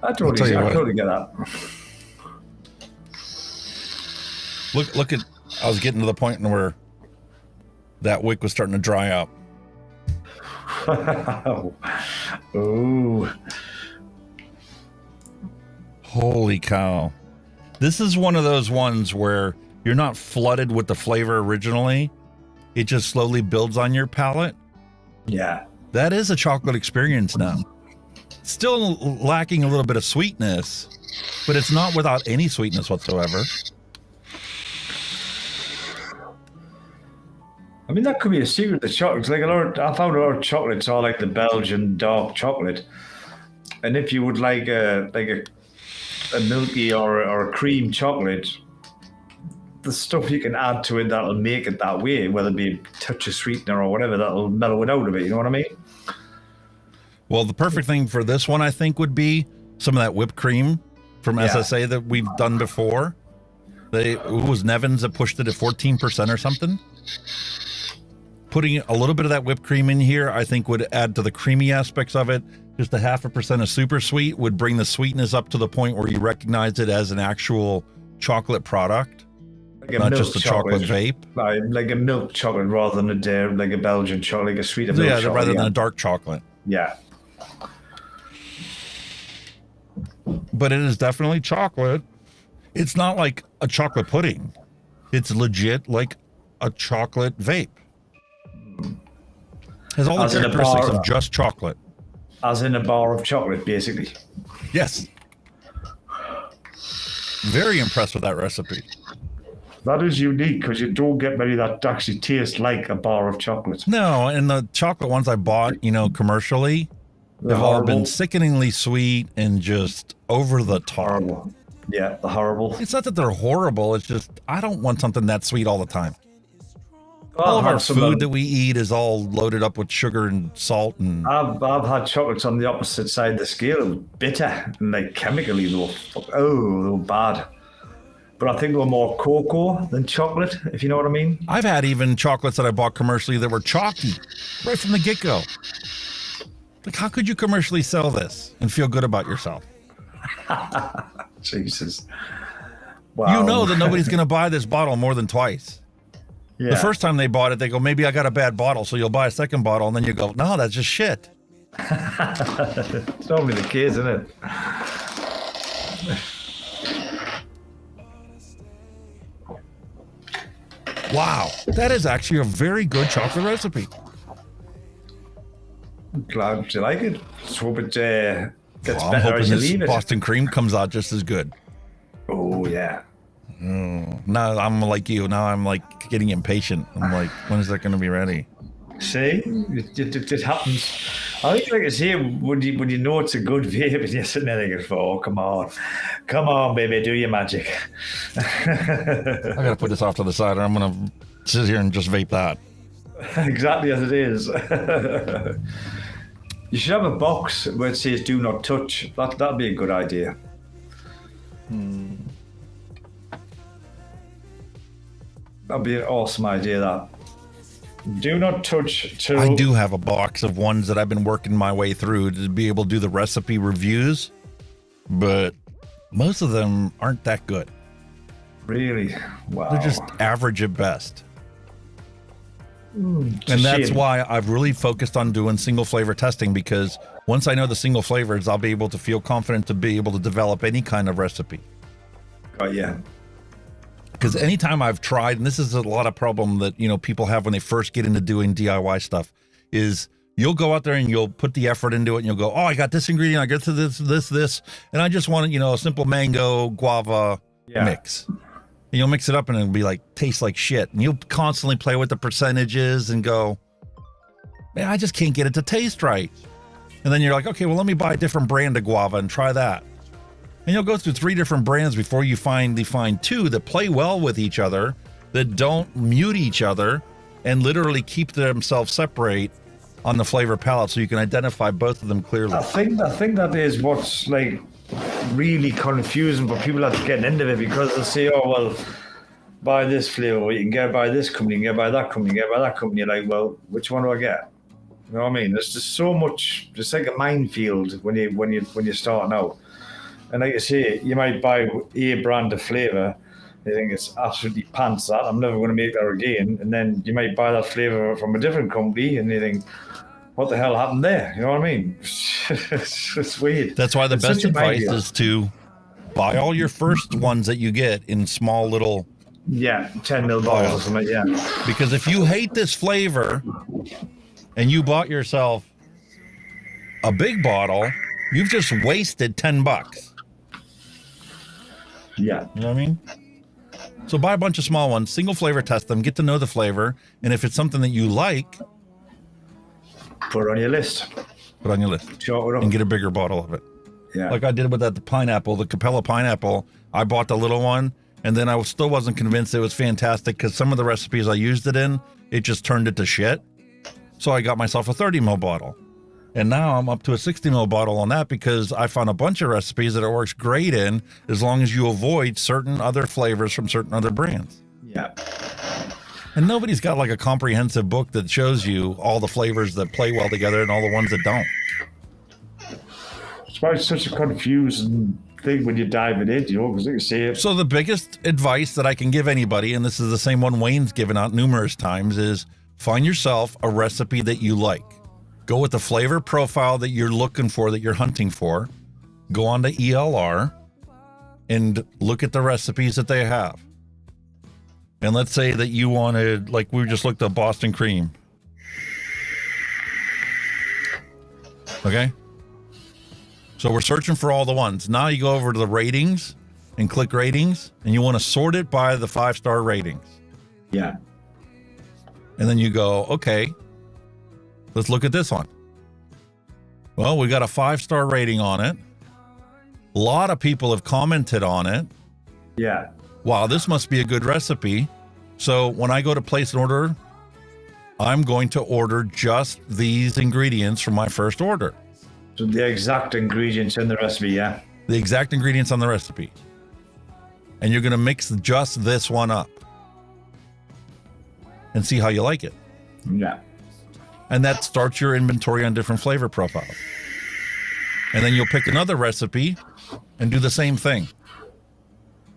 I totally get that.
Look at, I was getting to the point where that wick was starting to dry up.
Ooh.
Holy cow. This is one of those ones where you're not flooded with the flavor originally. It just slowly builds on your palate.
Yeah.
That is a chocolate experience now. Still lacking a little bit of sweetness, but it's not without any sweetness whatsoever.
I mean, that could be a secret to chocolates. Like I found a lot of chocolates are like the Belgian dark chocolate, and if you would like a milky or a cream chocolate, the stuff you can add to it that'll make it that way, whether it be a touch of sweetener or whatever, that'll mellow it out a bit. You know what I mean?
Well, the perfect thing for this one, I think, would be some of that whipped cream from SSA that we've done before. It was Nevins that pushed it at 14% or something. Putting a little bit of that whipped cream in here, I think, would add to the creamy aspects of it. Just a 0.5% of super sweet would bring the sweetness up to the point where you recognize it as an actual chocolate product, not just a chocolate vape.
Like a milk chocolate rather than like a Belgian chocolate, like a sweeter milk chocolate.
Yeah, rather than a dark chocolate.
Yeah.
But it is definitely chocolate. It's not like a chocolate pudding. It's legit like a chocolate vape. Has all the characteristics of just chocolate.
As in a bar of chocolate, basically.
Yes. Very impressed with that recipe.
That is unique because you don't get many that actually taste like a bar of chocolate.
No, and the chocolate ones I bought, commercially, they've all been sickeningly sweet and just over the top.
Horrible. Yeah, the horrible.
It's not that they're horrible. It's just, I don't want something that sweet all the time. All of
I've
our
had some
food that we eat is all loaded up with sugar and salt, and
I've had chocolates on the opposite side of the scale, bitter and like chemically they were bad. But I think they were more cocoa than chocolate, if you know what I mean.
I've had even chocolates that I bought commercially that were chalky right from the get-go. Like, how could you commercially sell this and feel good about yourself?
Jesus. Wow.
You know that nobody's going to buy this bottle more than twice.
Yeah.
The first time they bought it, they go, maybe I got a bad bottle, so you'll buy a second bottle, and then you go, no, that's just shit.
It's normally the case, isn't it?
Wow, that is actually a very good chocolate recipe.
Glad you like it. Let's hope it gets
I'm
better
hoping
as you
this
leave it.
Boston cream comes out just as good.
Oh, yeah.
Now I'm like you. Now I'm like getting impatient. I'm like, when is that going to be ready?
See, it happens. I think, like I say, when you know it's a good vape, and you're sitting there thinking, "Oh, come on, baby, do your magic."
I gotta put this off to the side, or I'm gonna sit here and just vape that.
Exactly as it is. You should have a box where it says "Do not touch." That'd be a good idea. That'd be an awesome idea. That. Do not touch till...
I do have a box of ones that I've been working my way through to be able to do the recipe reviews, but most of them aren't that good.
Really? Wow.
They're just average at best.
It's a
And that's
shame.
why I've really focused on doing single flavor testing, because once I know the single flavors, I'll be able to feel confident to be able to develop any kind of recipe.
Oh, yeah.
Because anytime I've tried, and this is a lot of problem that, you know, people have when they first get into doing DIY stuff, is you'll go out there and you'll put the effort into it and you'll go, oh, I got this ingredient, I got to this, and I just want, you know, a simple mango guava mix. And you'll mix it up and it'll be like, taste like shit. And you'll constantly play with the percentages and go, man, I just can't get it to taste right. And then you're like, okay, well, let me buy a different brand of guava and try that. And you'll go through 3 different brands before you find 2 that play well with each other, that don't mute each other, and literally keep themselves separate on the flavor palette, so you can identify both of them clearly.
I think that is what's like really confusing for people that are getting into it, because they'll say, oh, well, buy this flavor, you can get it by this company, you can get it by that company, you can get it by that company. You're like, well, which one do I get? You know what I mean? There's just so much, it's like a minefield when you're starting out. And like you say, you might buy a brand of flavour, you think it's absolutely pants that, I'm never going to make that again. And then you might buy that flavour from a different company and you think, what the hell happened there? You know what I mean? It's weird.
That's why the
It's
best
such a
advice
minefield.
is to buy all your first ones that you get in small little
10 mil bottles or something, yeah.
Because if you hate this flavor and you bought yourself a big bottle, you've just wasted $10.
Yeah.
You know what I mean? So buy a bunch of small ones, single flavor test them, get to know the flavor, and if it's something that you like,
put it on your list.
Put it on your list. And get a bigger bottle of it.
Yeah.
Like I did with that pineapple, the Capella pineapple. I bought the little one, and then I still wasn't convinced it was fantastic because some of the recipes I used it in, it just turned it to shit. So I got myself a 30 ml bottle. And now I'm up to a 60 ml bottle on that because I found a bunch of recipes that it works great in as long as you avoid certain other flavors from certain other brands.
Yeah.
And nobody's got like a comprehensive book that shows you all the flavors that play well together and all the ones that don't.
It's why it's such a confusing thing when you dive it in, you know, because like you say,
So the biggest advice that I can give anybody, and this is the same one Wayne's given out numerous times, is find yourself a recipe that you like. Go with the flavor profile that you're looking for, that you're hunting for. Go on to ELR and look at the recipes that they have. And let's say that you wanted, like we just looked at Boston cream. Okay? So we're searching for all the ones. Now you go over to the ratings and click ratings, and you want to sort it by the 5-star ratings.
Yeah.
And then you go, okay, let's look at this one. Well, we got a 5-star rating on it. A lot of people have commented on it.
Yeah.
Wow, this must be a good recipe. So when I go to place an order I'm going to order just these ingredients from my first order.
So the exact ingredients in the recipe, yeah?
The exact ingredients on the recipe. And you're going to mix just this one up and see how you like it.
Yeah.
And that starts your inventory on different flavor profiles. And then you'll pick another recipe and do the same thing.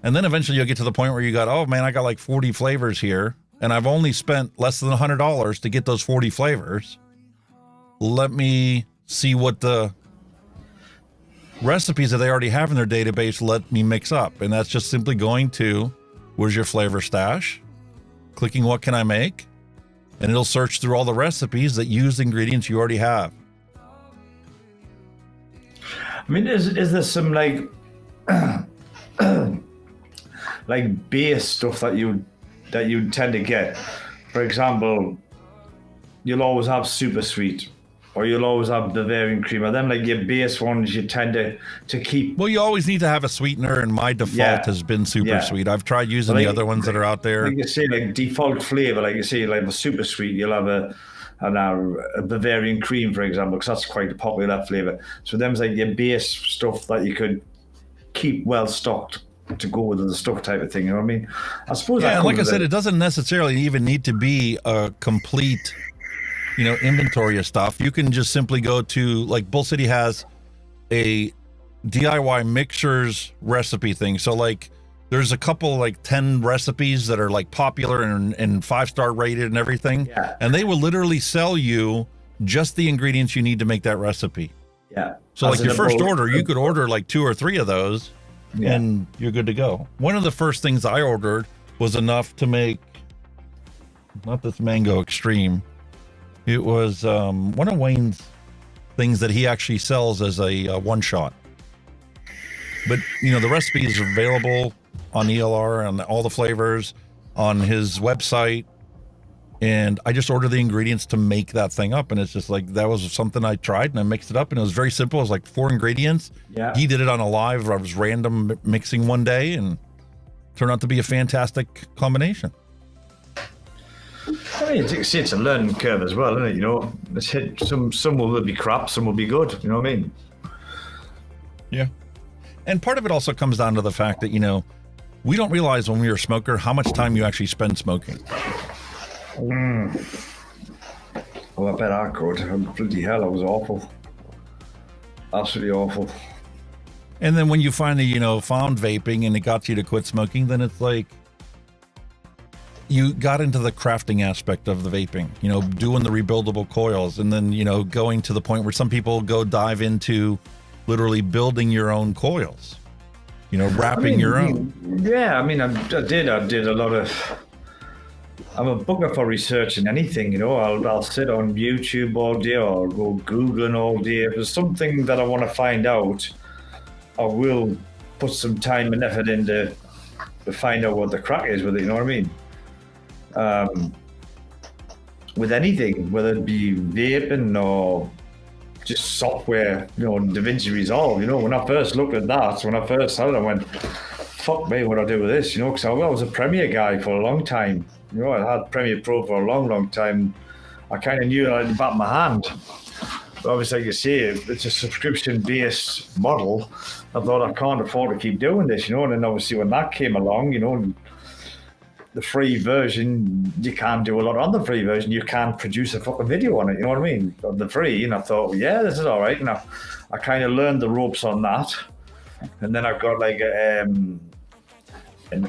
And then eventually you'll get to the point where you got, oh man, I got like 40 flavors here, and I've only spent less than $100 to get those 40 flavors. Let me see what the recipes that they already have in their database let me mix up. And that's just simply going to, where's your flavor stash? Clicking what can I make? And it'll search through all the recipes that use ingredients you already have.
I mean, is there some like like base stuff that you tend to get? For example, you'll always have super sweet, or you'll always have Bavarian cream, or then like your base ones you tend to keep.
Well, you always need to have a sweetener, and my default has been super sweet. I've tried using the other ones that are out there.
Like you say, like default flavor, like you say, like the super sweet, you'll have a Bavarian cream, for example, because that's quite a popular flavor. So them's like your base stuff that you could keep well stocked to go with the stuff type of thing. You know what I mean? I suppose.
Yeah, like I said, it doesn't necessarily even need to be a complete, inventory of stuff. You can just simply go to, like, Bull City has a DIY mixers recipe thing. So like, there's a couple, like 10 recipes that are like popular and 5-star rated and everything.
Yeah.
And they will literally sell you just the ingredients you need to make that recipe.
Yeah.
So like your first order, you could order like 2 or 3 of those and you're good to go. One of the first things I ordered was enough to make, not this mango extreme. It was one of Wayne's things that he actually sells as a one shot. But the recipe is available on ELR and all the flavors on his website. And I just ordered the ingredients to make that thing up. And it's just like, that was something I tried and I mixed it up and it was very simple. It was like 4 ingredients.
Yeah.
He did it on a live. I was random mixing one day and turned out to be a fantastic combination.
I mean, it's a learning curve as well, isn't it? It's hit some will be crap, some will be good. You know what I mean?
Yeah. And part of it also comes down to the fact that, we don't realize when we were a smoker how much time you actually spend smoking.
Well, I bet I could. Bloody hell, it was awful. Absolutely awful.
And then when you finally, found vaping and it got you to quit smoking, then it's like you got into the crafting aspect of the vaping, doing the rebuildable coils, and then, going to the point where some people go dive into literally building your own coils, wrapping your own.
Yeah, I mean, I did a lot of. I'm a bugger for researching anything, I'll sit on YouTube all day or go Googling all day. If there's something that I want to find out, I will put some time and effort into to find out what the crack is with it, you know what I mean? With anything, whether it be vaping or just software, DaVinci Resolve, when I first looked at that, when I first started, I went, fuck me, what do I do with this, because I was a Premiere guy for a long time. I had Premiere Pro for a long, long time. I kind of knew that in the back of my hand. But obviously, like you say, it's a subscription-based model. I thought I can't afford to keep doing this, and then obviously when that came along, the free version, you can't do a lot on the free version. You can't produce a fucking video on it, you know what I mean? On the free, and I thought, yeah, this is all right. And I kind of learned the ropes on that. And then I got like an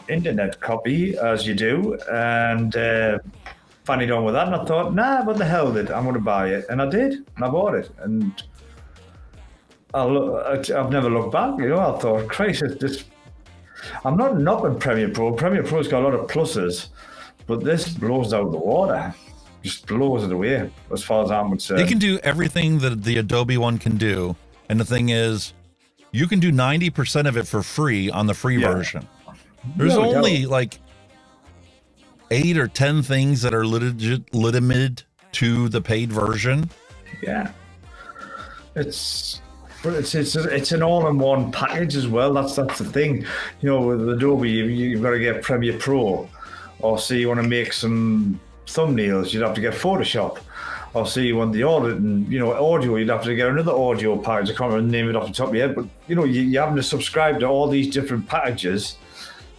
internet copy, as you do, and finally done with that. And I thought, nah, what the hell with it? I'm going to buy it. And I did, and I bought it. And I've never looked back, I thought, Christ, I'm not knocking Premiere Pro. Premiere Pro's got a lot of pluses, but this blows out the water. Just blows it away, as far as I'm concerned.
It can do everything that the Adobe one can do. And the thing is, you can do 90% of it for free on the free version. There's only like 8 or 10 things that are limited to the paid version.
Yeah. It's an all-in-one package as well. That's the thing. With Adobe, you've got to get Premiere Pro, or say you want to make some thumbnails, you'd have to get Photoshop. Or say you want the audit and, audio, you'd have to get another audio package. I can't remember the name of it off the top of my head, but, you're having to subscribe to all these different packages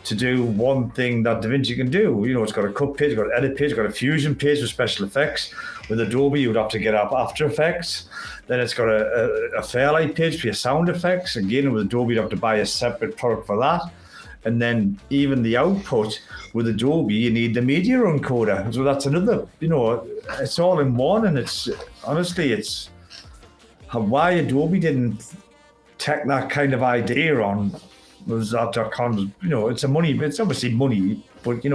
to do one thing that DaVinci can do. It's got a cut page, it's got an edit page, it's got a fusion page for special effects. With Adobe, you would have to get up After Effects. Then it's got a Fairlight page for your sound effects. Again, with Adobe, you'd have to buy a separate product for that. And then even the output with Adobe, you need the media encoder. So that's another, it's all in one. And it's why Adobe didn't take that kind of idea on was that it's obviously money, but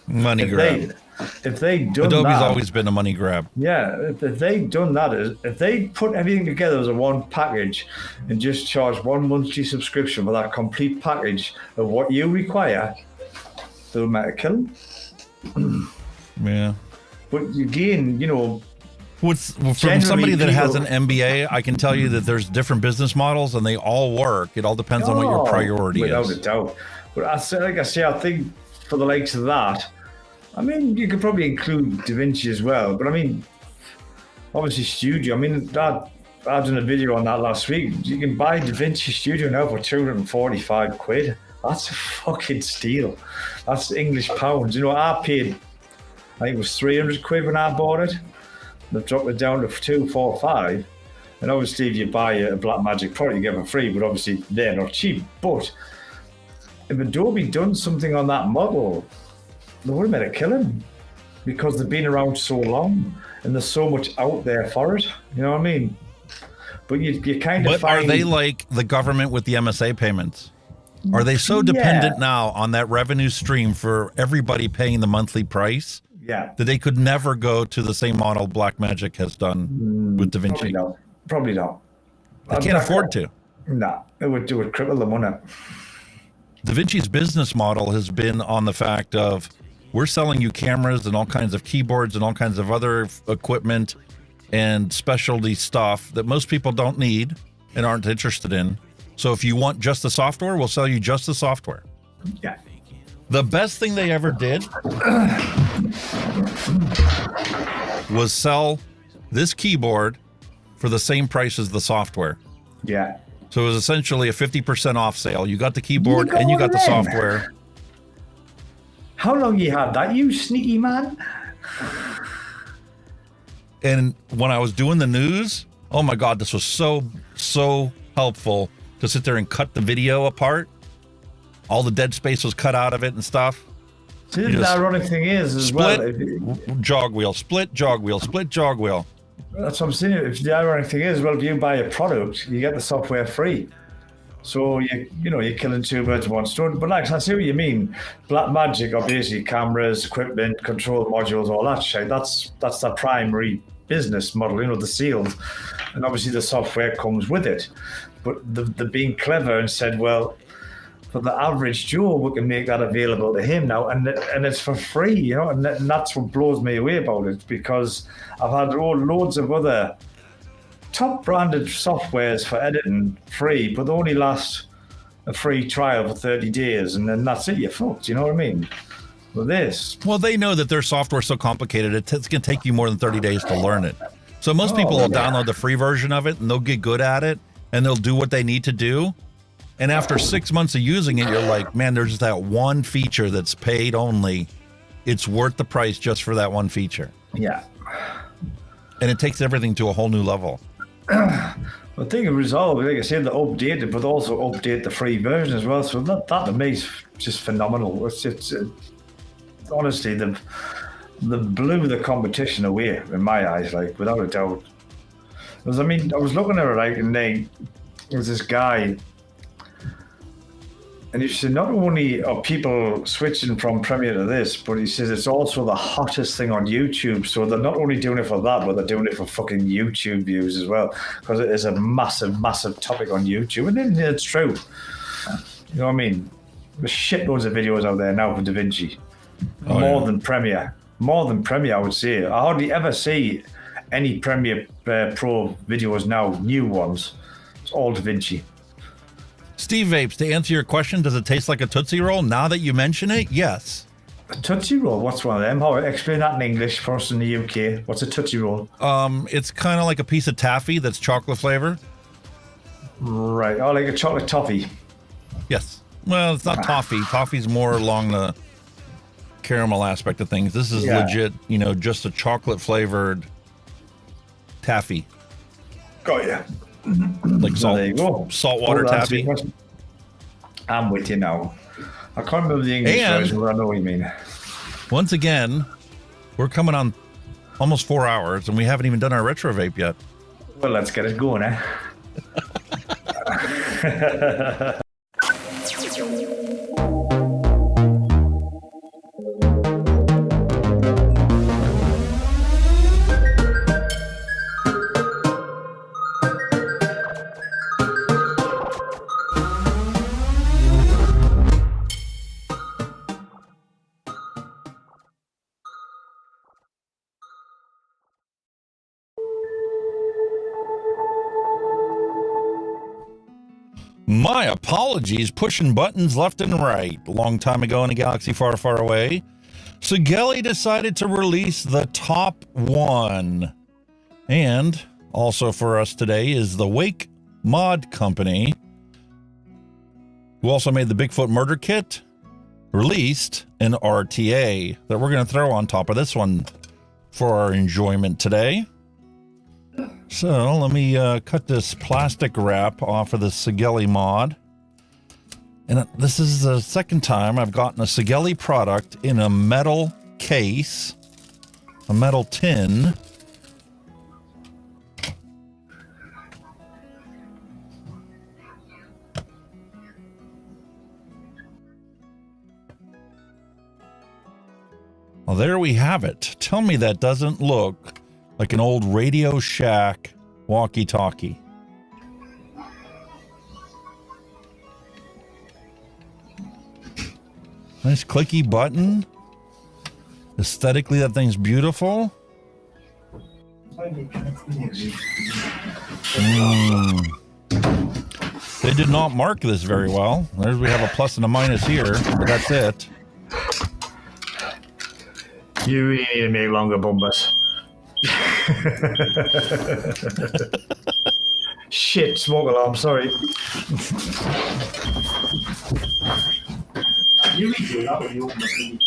money grab.
If they'd done
Adobe's
that,
always been a money grab.
Yeah, if they'd done that, if they put everything together as a one package and just charge one monthly subscription for that complete package of what you require, they'll make a killing.
Yeah.
But again,
from somebody that has an MBA, I can tell you that there's different business models and they all work. It all depends on what your priority
without
is.
Without a doubt. But I think for the likes of that, you could probably include DaVinci as well. But obviously Studio. I've done a video on that last week. You can buy DaVinci Studio now for 245 quid. That's a fucking steal. That's English pounds. I paid, I think it was 300 quid when I bought it. They've dropped it down to 245. And obviously if you buy a Blackmagic product, you get it for free, but obviously they're not cheap. But if Adobe done something on that model, they would have made a killing because they've been around so long and there's so much out there for it. You know what I mean? But you kind of
are they like the government with the MSA payments? Are they so dependent now on that revenue stream for everybody paying the monthly price?
Yeah.
That they could never go to the same model Blackmagic has done with DaVinci?
Probably not.
They can't afford to.
No, it would cripple them, wouldn't it?
DaVinci's business model has been on the fact of, we're selling you cameras and all kinds of keyboards and all kinds of other equipment and specialty stuff that most people don't need and aren't interested in. So if you want just the software, we'll sell you just the software.
Yeah.
The best thing they ever did was sell this keyboard for the same price as the software.
Yeah.
So it was essentially a 50% off sale. You got the keyboard and you got the software.
How long you had that, you sneaky man?
And when I was doing the news, oh my God, this was so helpful to sit there and cut the video apart. All the dead space was cut out of it and stuff.
See, the ironic thing is
jog wheel, split jog wheel, split jog wheel.
That's what I'm saying. If the ironic thing is, if you buy a product, you get the software free. So you're killing two birds with one stone. But I see what you mean. Blackmagic are basically cameras, equipment, control modules, all that shit. That's the primary business model, the seals, and obviously the software comes with it. But they're being clever and said, well, for the average Joe, we can make that available to him now, and it's for free, and that's what blows me away about it, because I've had loads of other top branded softwares for editing free, but they only last a free trial for 30 days, and then that's it, you're fucked, you know what I mean? With this.
Well, they know that their software's so complicated, it's going to take you more than 30 days to learn it. So most people will download the free version of it, and they'll get good at it, and they'll do what they need to do. And after 6 months of using it, you're like, man, there's that one feature that's paid only. It's worth the price just for that one feature.
Yeah.
And it takes everything to a whole new level.
The thing of Resolve, like I said, they update it, but also update the free version as well. So that to me is just phenomenal. It's honestly, they blew the competition away in my eyes, like without a doubt. Because I was looking at it, like, and there was this guy, and he said not only are people switching from Premiere to this, but he says it's also the hottest thing on YouTube. So they're not only doing it for that, but they're doing it for fucking YouTube views as well, because it is a massive, massive topic on YouTube. And then it's true. You know what I mean? There's shitloads of videos out there now for DaVinci. More than Premiere. More than Premiere, I would say. I hardly ever see any Premiere Pro videos now, new ones. It's all DaVinci.
Steve Vapes, to answer your question, does it taste like a Tootsie Roll? Now that you mention it, yes.
A Tootsie Roll? What's one of them? How explain that in English for us in the UK. What's a Tootsie Roll?
It's kind of like a piece of taffy that's chocolate flavor.
Right. Oh, like a chocolate toffee.
Yes. Well, it's not toffee. Toffee's more along the caramel aspect of things. This is legit, just a chocolate flavored taffy.
Got ya.
Like saltwater taffy.
I'm with you now. I can't remember the English version, but I know what you mean.
Once again, we're coming on almost 4 hours, and we haven't even done our retro vape yet.
Well, let's get it going, eh?
My apologies, pushing buttons left and right. A long time ago in a galaxy far, far away, Sigelli decided to release the top one. And also for us today is the Wake Mod Company, who also made the Bigfoot Murder Kit, released an RTA that we're going to throw on top of this one for our enjoyment today. So let me cut this plastic wrap off of the Sigelli mod. And this is the second time I've gotten a Sigelli product in a metal case, a metal tin. Well, there we have it. Tell me that doesn't look like an old Radio Shack walkie-talkie. Nice clicky button. Aesthetically, that thing's beautiful. They did not mark this very well. There's we have a plus and a minus here, but that's it.
You really need to make longer bumpers. Shit, smoke alarm, sorry. You do that when you open the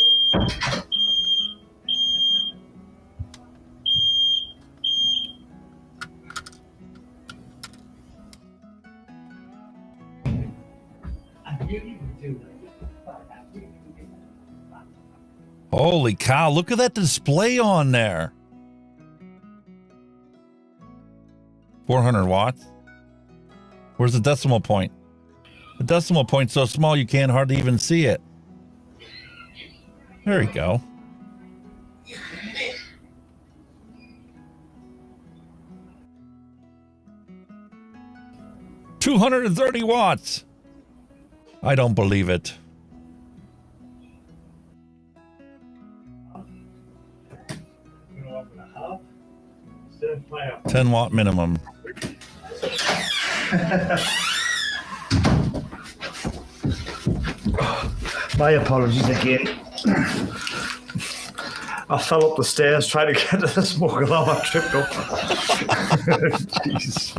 Holy cow, look at that display on there. 400 watts. Where's the decimal point? The decimal point's so small you can't hardly even see it. There you go. $230 watts. I don't believe it. 10 watt minimum.
My apologies again. I fell up the stairs trying to get to the smoke alarm. I tripped up. Jeez.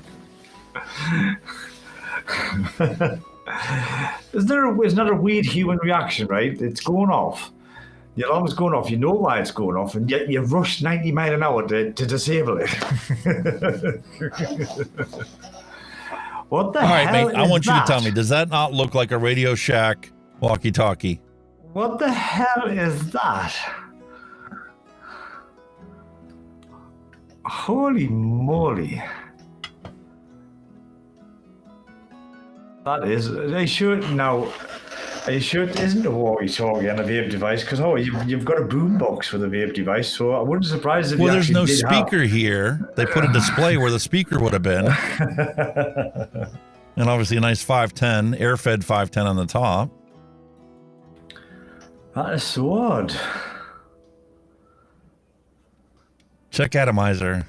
Isn't that a weird human reaction, right? It's going off. The alarm's going off. You know why it's going off, and yet you rush 90 miles an hour to disable it. What the hell?
All right, mate, I want you to
that?
tell me, does that not look like a Radio Shack walkie-talkie?
What the hell is that? Holy moly. That is. Are you sure it isn't a walkie-talkie and a vape device? Because you've got a boombox with a vape device, so I wouldn't be surprised if
there's no speaker here. They put a display where the speaker would have been. And obviously a nice 510, air-fed 510 on the top.
That is so odd.
Check atomizer.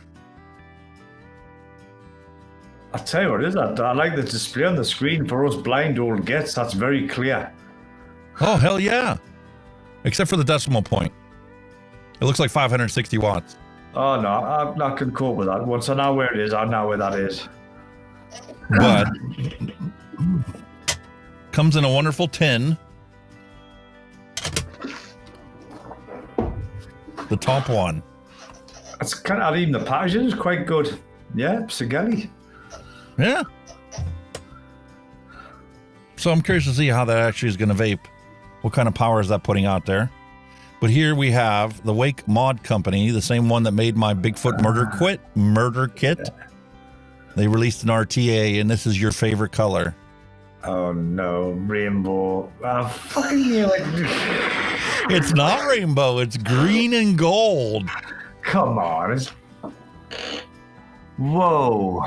I'll tell you what it is. I like the display on the screen for us blind old gets. That's very clear.
Oh, hell yeah. except for the decimal point. It looks like 560 watts.
Oh no, I can cope with that. Once I know where it is, I know where that is.
But comes in a wonderful tin. The top one.
It's kind of, even the packaging is quite good. Yeah, Sigelli.
Yeah. So I'm curious to see how that actually is going to vape. What kind of power is that putting out there? But here we have the Wake Mod Company, the same one that made my Bigfoot murder kit. They released an RTA, and this is your favorite color.
Oh no, rainbow! I fucking knew it.
It's not rainbow. It's green and gold.
Come on! Whoa!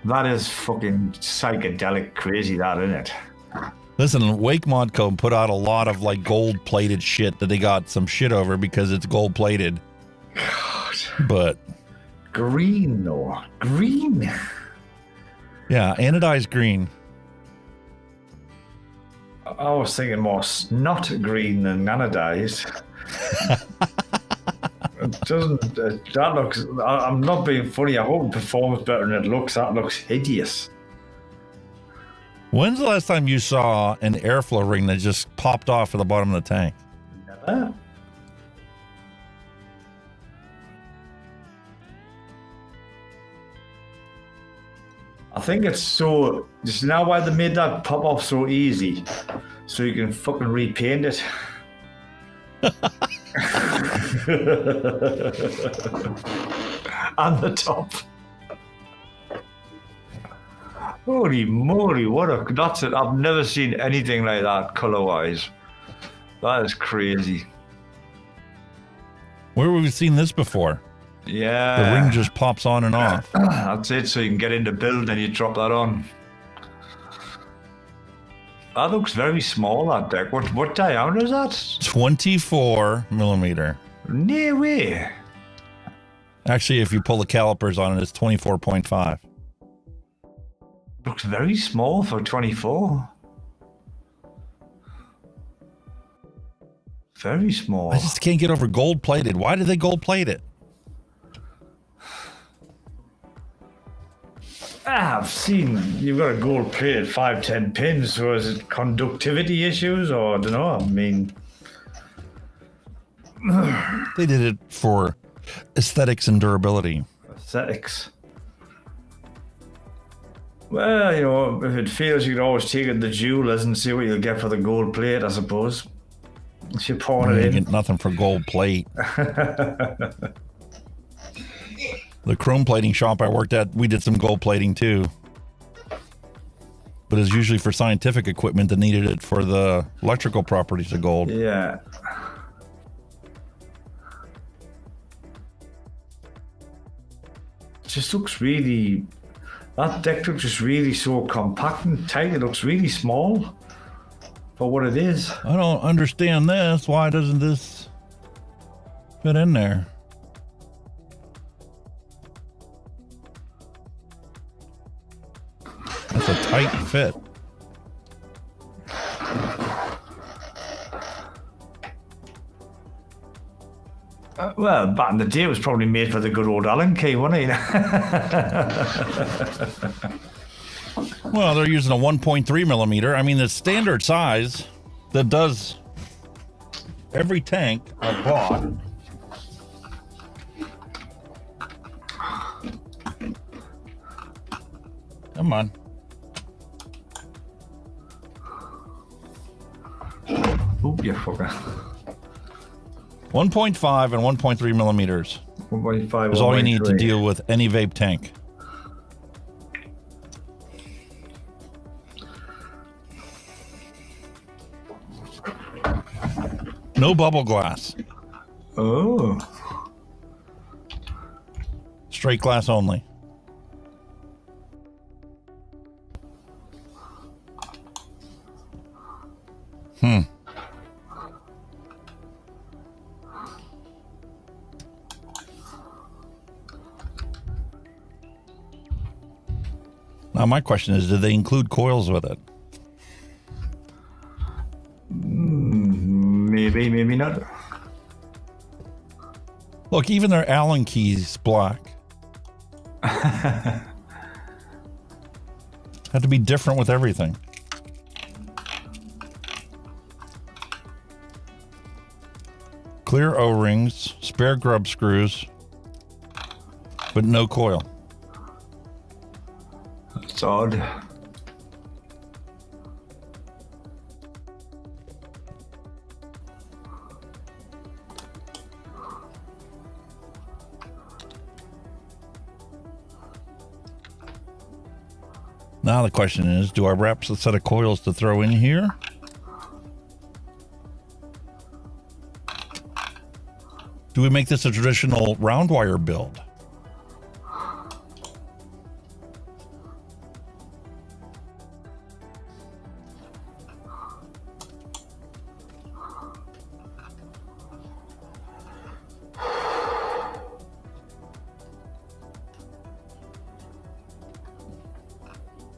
That is fucking psychedelic crazy, that, isn't it?
Listen, Wake Modco put out a lot of like gold-plated shit that they got some shit over because it's gold-plated.
God.
But
green, though. Green.
Yeah, anodized green.
I was thinking more snot green than anodized. It doesn't. That looks. I'm not being funny. I hope it performs better than it looks. That looks hideous.
When's the last time you saw an airflow ring that just popped off at the bottom of the tank?
Never. I think it's so. Just now why they made that pop off so easy, so you can fucking repaint it. And the top. Holy moly, that's it. I've never seen anything like that color-wise. That is crazy.
Where have we seen this before?
Yeah.
The ring just pops on and off.
That's it, so you can get into build and you drop that on. That looks very small, that deck. What diameter is that?
24 millimeter.
No way.
Actually, if you pull the calipers on it, it's 24.5.
Looks very small for 24. Very small.
I just can't get over gold plated. Why did they gold plate it?
I've seen you've got a gold plated 510 pins, so is it conductivity issues or I don't know? I mean,
they did it for aesthetics and durability.
Aesthetics. Well, you know, if it fails, you can always take it to the jewelers and see what you'll get for the gold plate, I suppose. If you pawn it in.
Get nothing for gold plate. The chrome plating shop I worked at, we did some gold plating too. But it's usually for scientific equipment that needed it for the electrical properties of gold.
Yeah. It just looks really... That deck looks just really so compact and tight. It looks really small for what it is.
I don't understand this. Why doesn't this fit in there? That's a tight fit.
Well, back in the day, it was probably made for the good old Allen key, wasn't it?
Well, they're using a 1.3 millimeter. I mean, the standard size that does every tank I bought. Come on.
Oh, you fucker.
1.5 and 1.3 millimeters
1.5
is all you need to deal with any vape tank. No bubble glass.
Oh.
Straight glass only. Now my question is, did they include coils with it?
Maybe, maybe not.
Look, even their Allen key's black. Had to be different with everything. Clear O-rings, spare grub screws, but no coil.
That's odd.
Now the question is, do I wrap a set of coils to throw in here? Do we make this a traditional round wire build?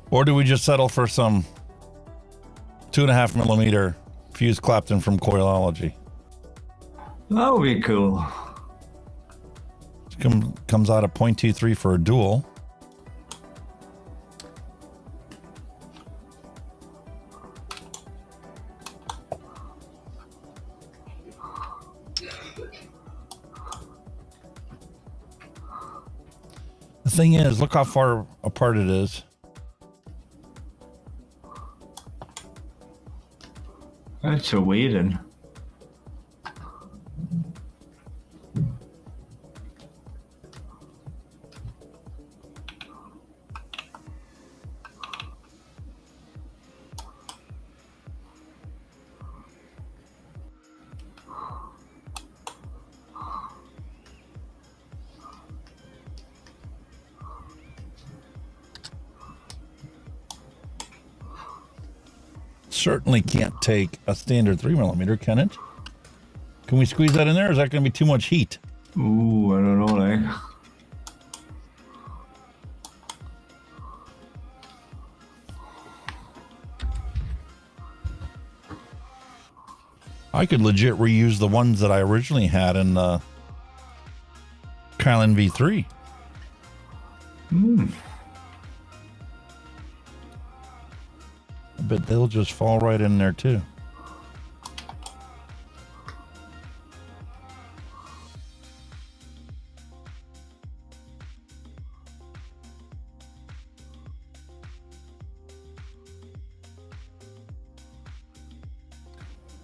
Or do we just settle for some 2.5 millimeter fuse Clapton from Coilology?
That would be cool.
Comes out at 0.23 for a dual. The thing is, look how far apart it is.
That's a weird.
Certainly can't take a standard 3 millimeter, can it? Can we squeeze that in there, or is that going to be too much heat?
Ooh, I don't know, like.
I could legit reuse the ones that I originally had in the Chillin V3. But they'll just fall right in there too.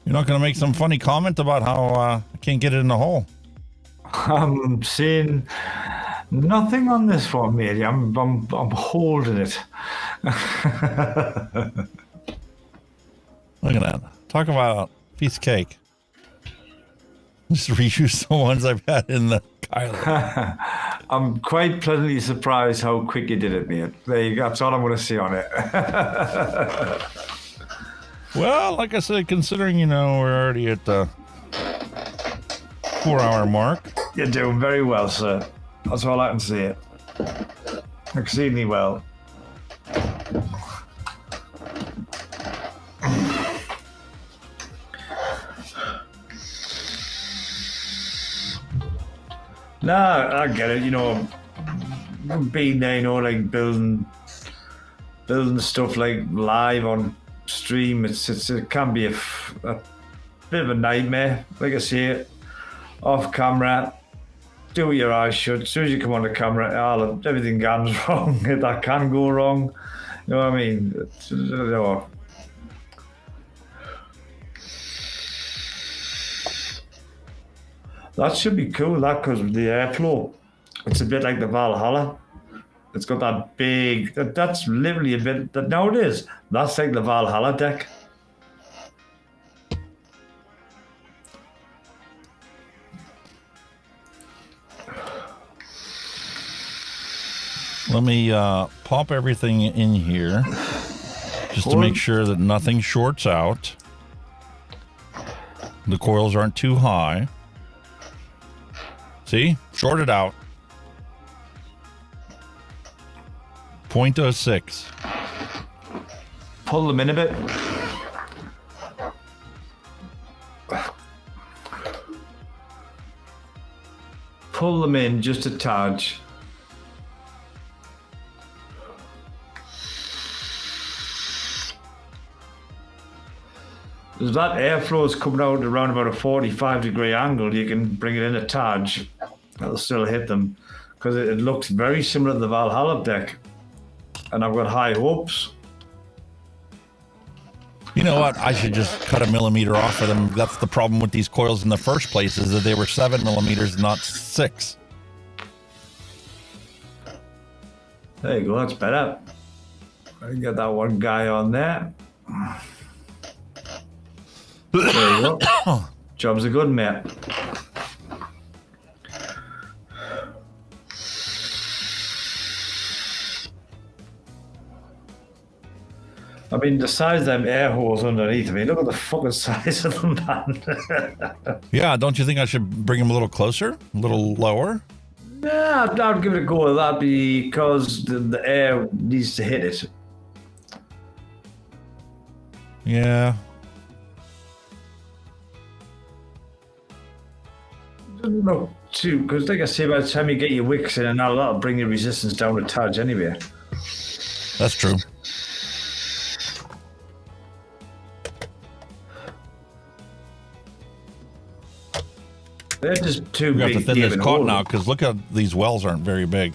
You're not going to make some funny comment about how I can't get it in the hole?
I'm seeing nothing on this one, mate. I'm holding it.
Look at that. Talk about a piece of cake. Just reuse the ones I've had in the Kyler.
I'm quite pleasantly surprised how quick you did it, mate. There you go. That's all I'm going to see on it.
Well, like I said, considering, we're already at the 4-hour mark.
You're doing very well, sir. That's all I can see. Exceedingly well. Nah, I get it. Being there, like building stuff like live on stream. It can be a bit of a nightmare. Like I say, off camera, do what your eyes should. As soon as you come on the camera, everything goes wrong. That can go wrong. You know what I mean? That should be cool, that, because of the airflow. It's a bit like the Valhalla. It's got that big, that's literally a bit, now it is. That's like the Valhalla deck.
Let me pop everything in here just to make sure that nothing shorts out. The coils aren't too high. See? Shorted out. 0.06.
Pull them in a bit. pull them in just a touch. As that airflow is coming out around about a 45-degree angle, you can bring it in a touch. It'll still hit them because it looks very similar to the Valhalla deck. And I've got high hopes.
You know what? I should just cut a millimeter off of them. That's the problem with these coils in the first place, is that they were 7 millimeters, not 6.
There you go, that's better. I can get that one guy on there. There you go. Job's a good mate. I mean, the size of them air holes underneath. I mean, look at the fucking size of them, man.
Yeah, don't you think I should bring them a little closer? A little lower?
Nah, I'd give it a go with that because the air needs to hit it.
Yeah.
Doesn't look too, because like I say, by the time you get your wicks in and all that'll bring your resistance down a touch anyway.
That's true.
They're just too
We
big.
have to thin this cotton out because look at these wells aren't very big.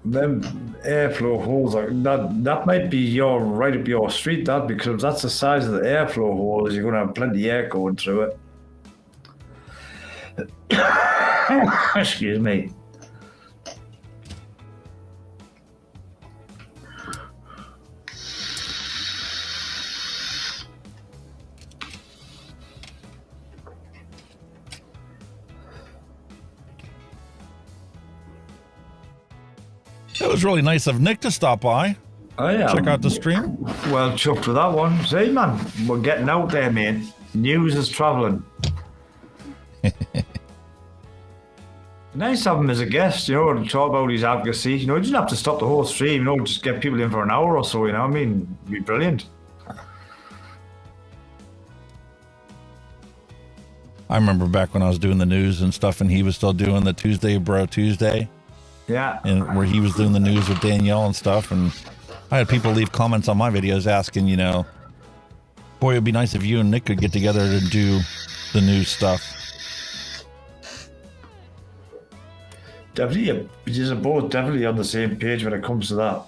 Them airflow holes are that might be right up your street, that, because that's the size of the airflow hole, is you're going to have plenty of air going through it. Excuse me.
It was really nice of Nick to stop by.
Oh, yeah.
Check out the stream.
Well, chuffed with that one. See, man, we're getting out there, mate. News is travelling. Nice to have him as a guest, to talk about his advocacy. He doesn't have to stop the whole stream, just get people in for an hour or so, I mean, it'd be brilliant.
I remember back when I was doing the news and stuff, and he was still doing the Tuesday Bro Tuesday.
Yeah.
And where he was doing the news with Danielle and stuff, and I had people leave comments on my videos asking, boy, it'd be nice if you and Nick could get together to do the news stuff.
Definitely, you're both definitely on the same page when it comes to that.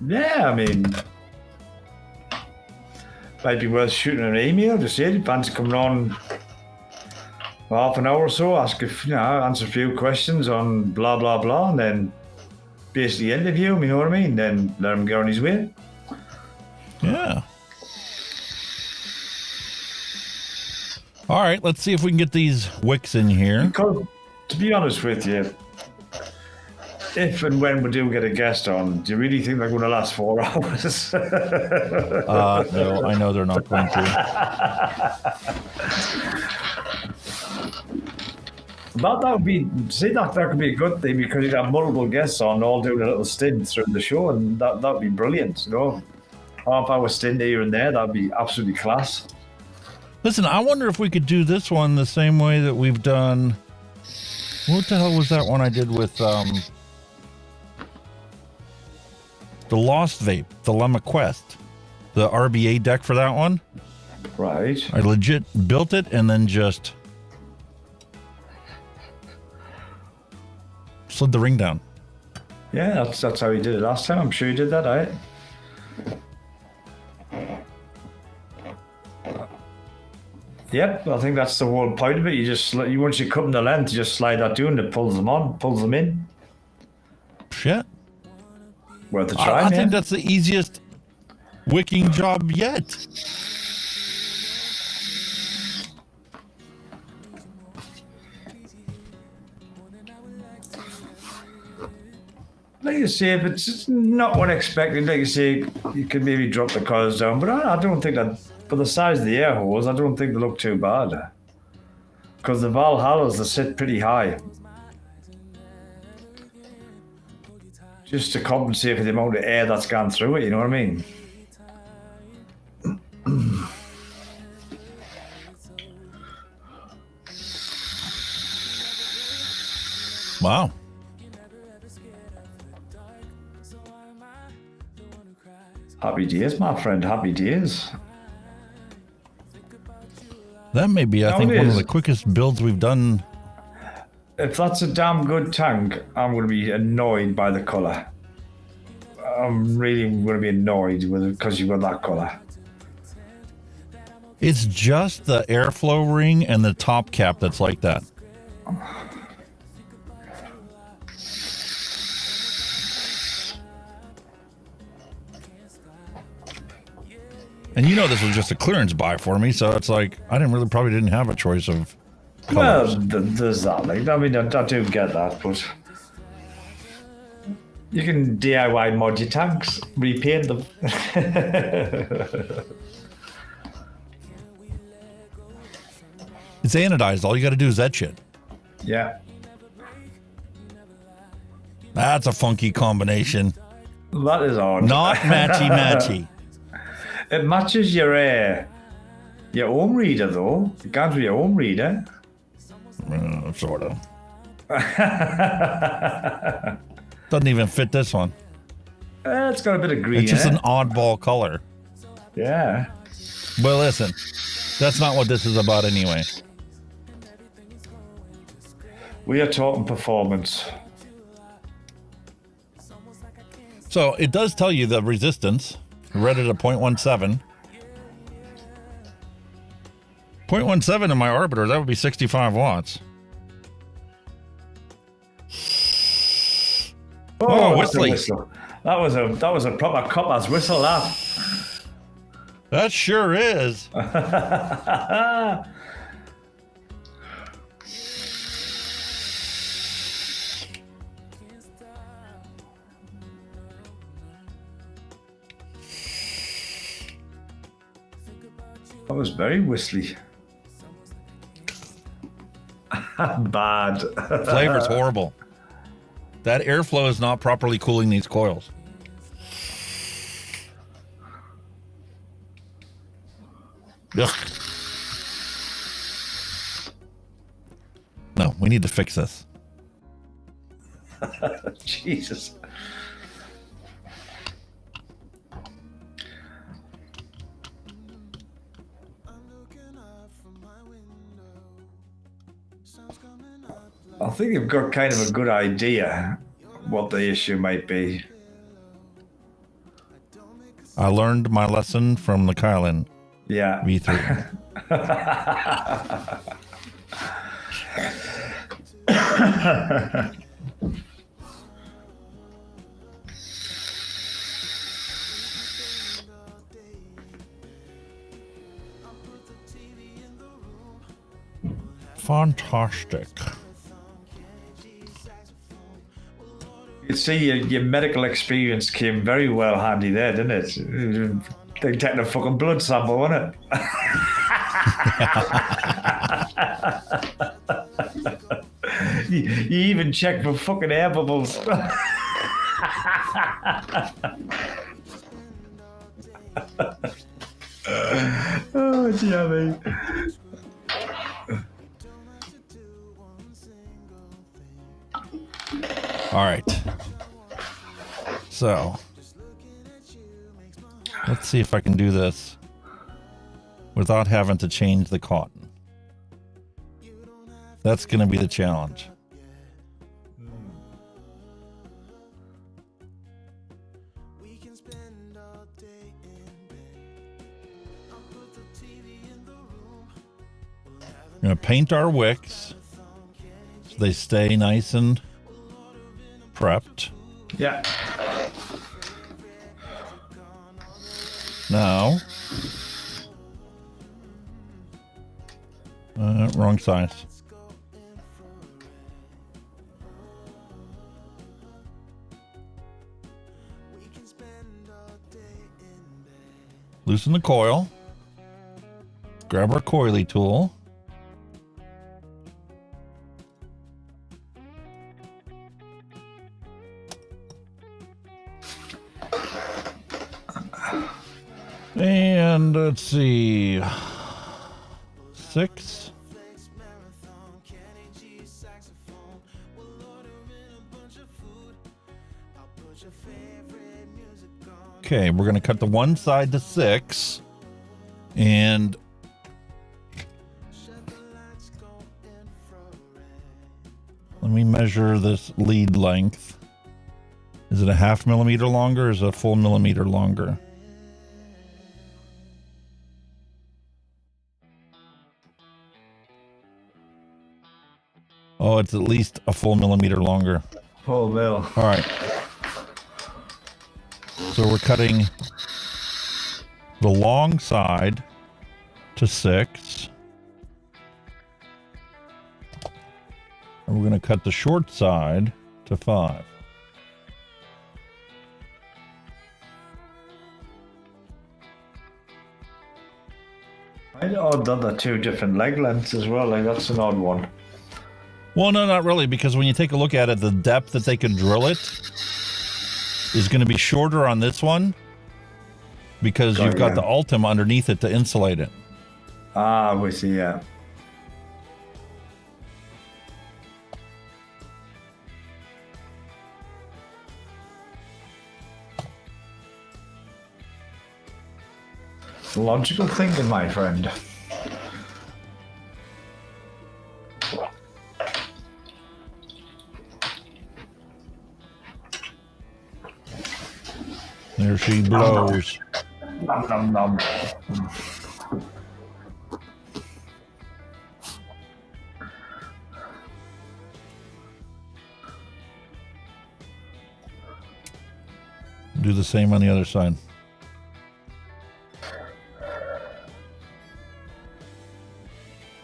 Yeah, I mean, might be worth shooting an email to say Van's coming on for half an hour or so, answer a few questions on blah blah blah, and then basically interview him. You know what I mean? Then let him get on his way.
Yeah. All right, let's see if we can get these wicks in here.
Because, to be honest with you, if and when we do get a guest on, do you really think they're going to last 4 hours?
No, I know they're not going to.
That would be, that could be a good thing, because you'd have multiple guests on, all doing a little stint through the show, and that'd be brilliant, Half-hour stint here and there, that'd be absolutely class.
Listen, I wonder if we could do this one the same way that we've done. What the hell was that one I did with the Lost Vape, the Lemma Quest, the RBA deck for that one?
Right.
I legit built it and then just slid the ring down.
Yeah, that's how you did it last time. I'm sure you did that, right? Yep, I think that's the whole point of it. Once you cut them the length, you just slide that down, it pulls them in.
Shit.
Worth a try,
I think that's the easiest wicking job yet.
Like you say, if it's not unexpected, like you say, you could maybe drop the coils down, but I don't think that, for the size of the air holes, I don't think they look too bad. Because the Valhallas, they sit pretty high. Just to compensate for the amount of air that's gone through it, you know what I mean?
Wow.
Happy days, my friend. Happy days.
That may be, I think, one of the quickest builds we've done.
If that's a damn good tank, I'm going to be annoyed by the colour. I'm really going to be annoyed with it because you've got that colour.
It's just the airflow ring and the top cap that's like that. And you know this was just a clearance buy for me, so it's like I probably didn't have a choice of colors.
Well, there's that. Like, I mean, I do get that, but you can DIY mod your tanks, repaint them.
It's anodized. All you got to do is that shit.
Yeah.
That's a funky combination.
That is odd.
Not matchy-matchy.
It matches your home reader, though. It can't be your home reader.
Sort of. Doesn't even fit this one.
It's got a bit of green.
It's just
in
an
it.
oddball color.
Yeah.
But listen, that's not what this is about anyway.
We are talking performance.
So it does tell you the resistance. Read it at 0.17. 0.17 in my arbiter, that would be 65 watts. Oh, whistly.
Whistle. That was a proper copper's whistle, that.
That sure is.
That was very whistly. Bad.
Flavor's horrible. That airflow is not properly cooling these coils. Ugh. No, we need to fix this.
Jesus. I think you've got kind of a good idea what the issue might be.
I learned my lesson from the Chillin.
Yeah.
V3. Fantastic.
You see, your medical experience came very well handy there, didn't it? They taking a fucking blood sample, wasn't it? you even checked for fucking air bubbles. Oh, Jamie.
All right. So, let's see if I can do this without having to change the cotton. That's going to be the challenge. We're going to paint our wicks so they stay nice and prepped.
Yeah.
Now, wrong size. Loosen the coil. Grab our coily tool. And let's see. 6. Okay, we're going to cut the one side to 6. And let me measure this lead length. Is it a 0.5 millimeter longer or is it a full millimeter longer? Oh, it's at least a full millimeter longer.
Full mil.
All right. So we're cutting the long side to 6. And we're going to cut the short side to 5.
I know done the 2 different leg lengths as well. Like that's an odd one.
Well, no, not really, because when you take a look at it, the depth that they could drill it is going to be shorter on this one because you've got the Ultim underneath it to insulate it.
Ah, we see, yeah. Logical thinking, my friend.
There she blows.
Nom, nom, nom.
Do the same on the other side.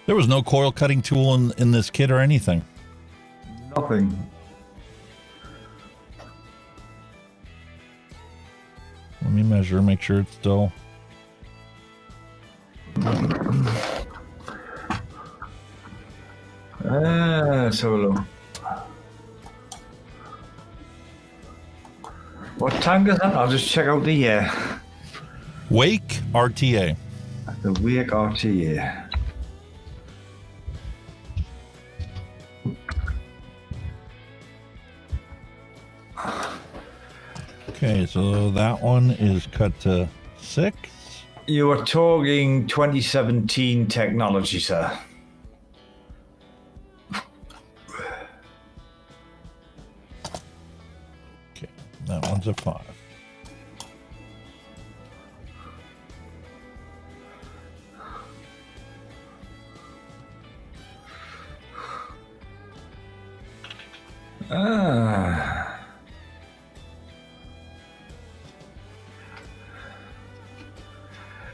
There was no coil cutting tool in this kit or anything.
Nothing.
Let me measure, make sure it's still.
Solo. What tank is that? I'll just check out the
Wake RTA.
The Wake RTA.
Okay, so that one is cut to 6.
You were talking 2017 technology, sir.
Okay, that one's a 5.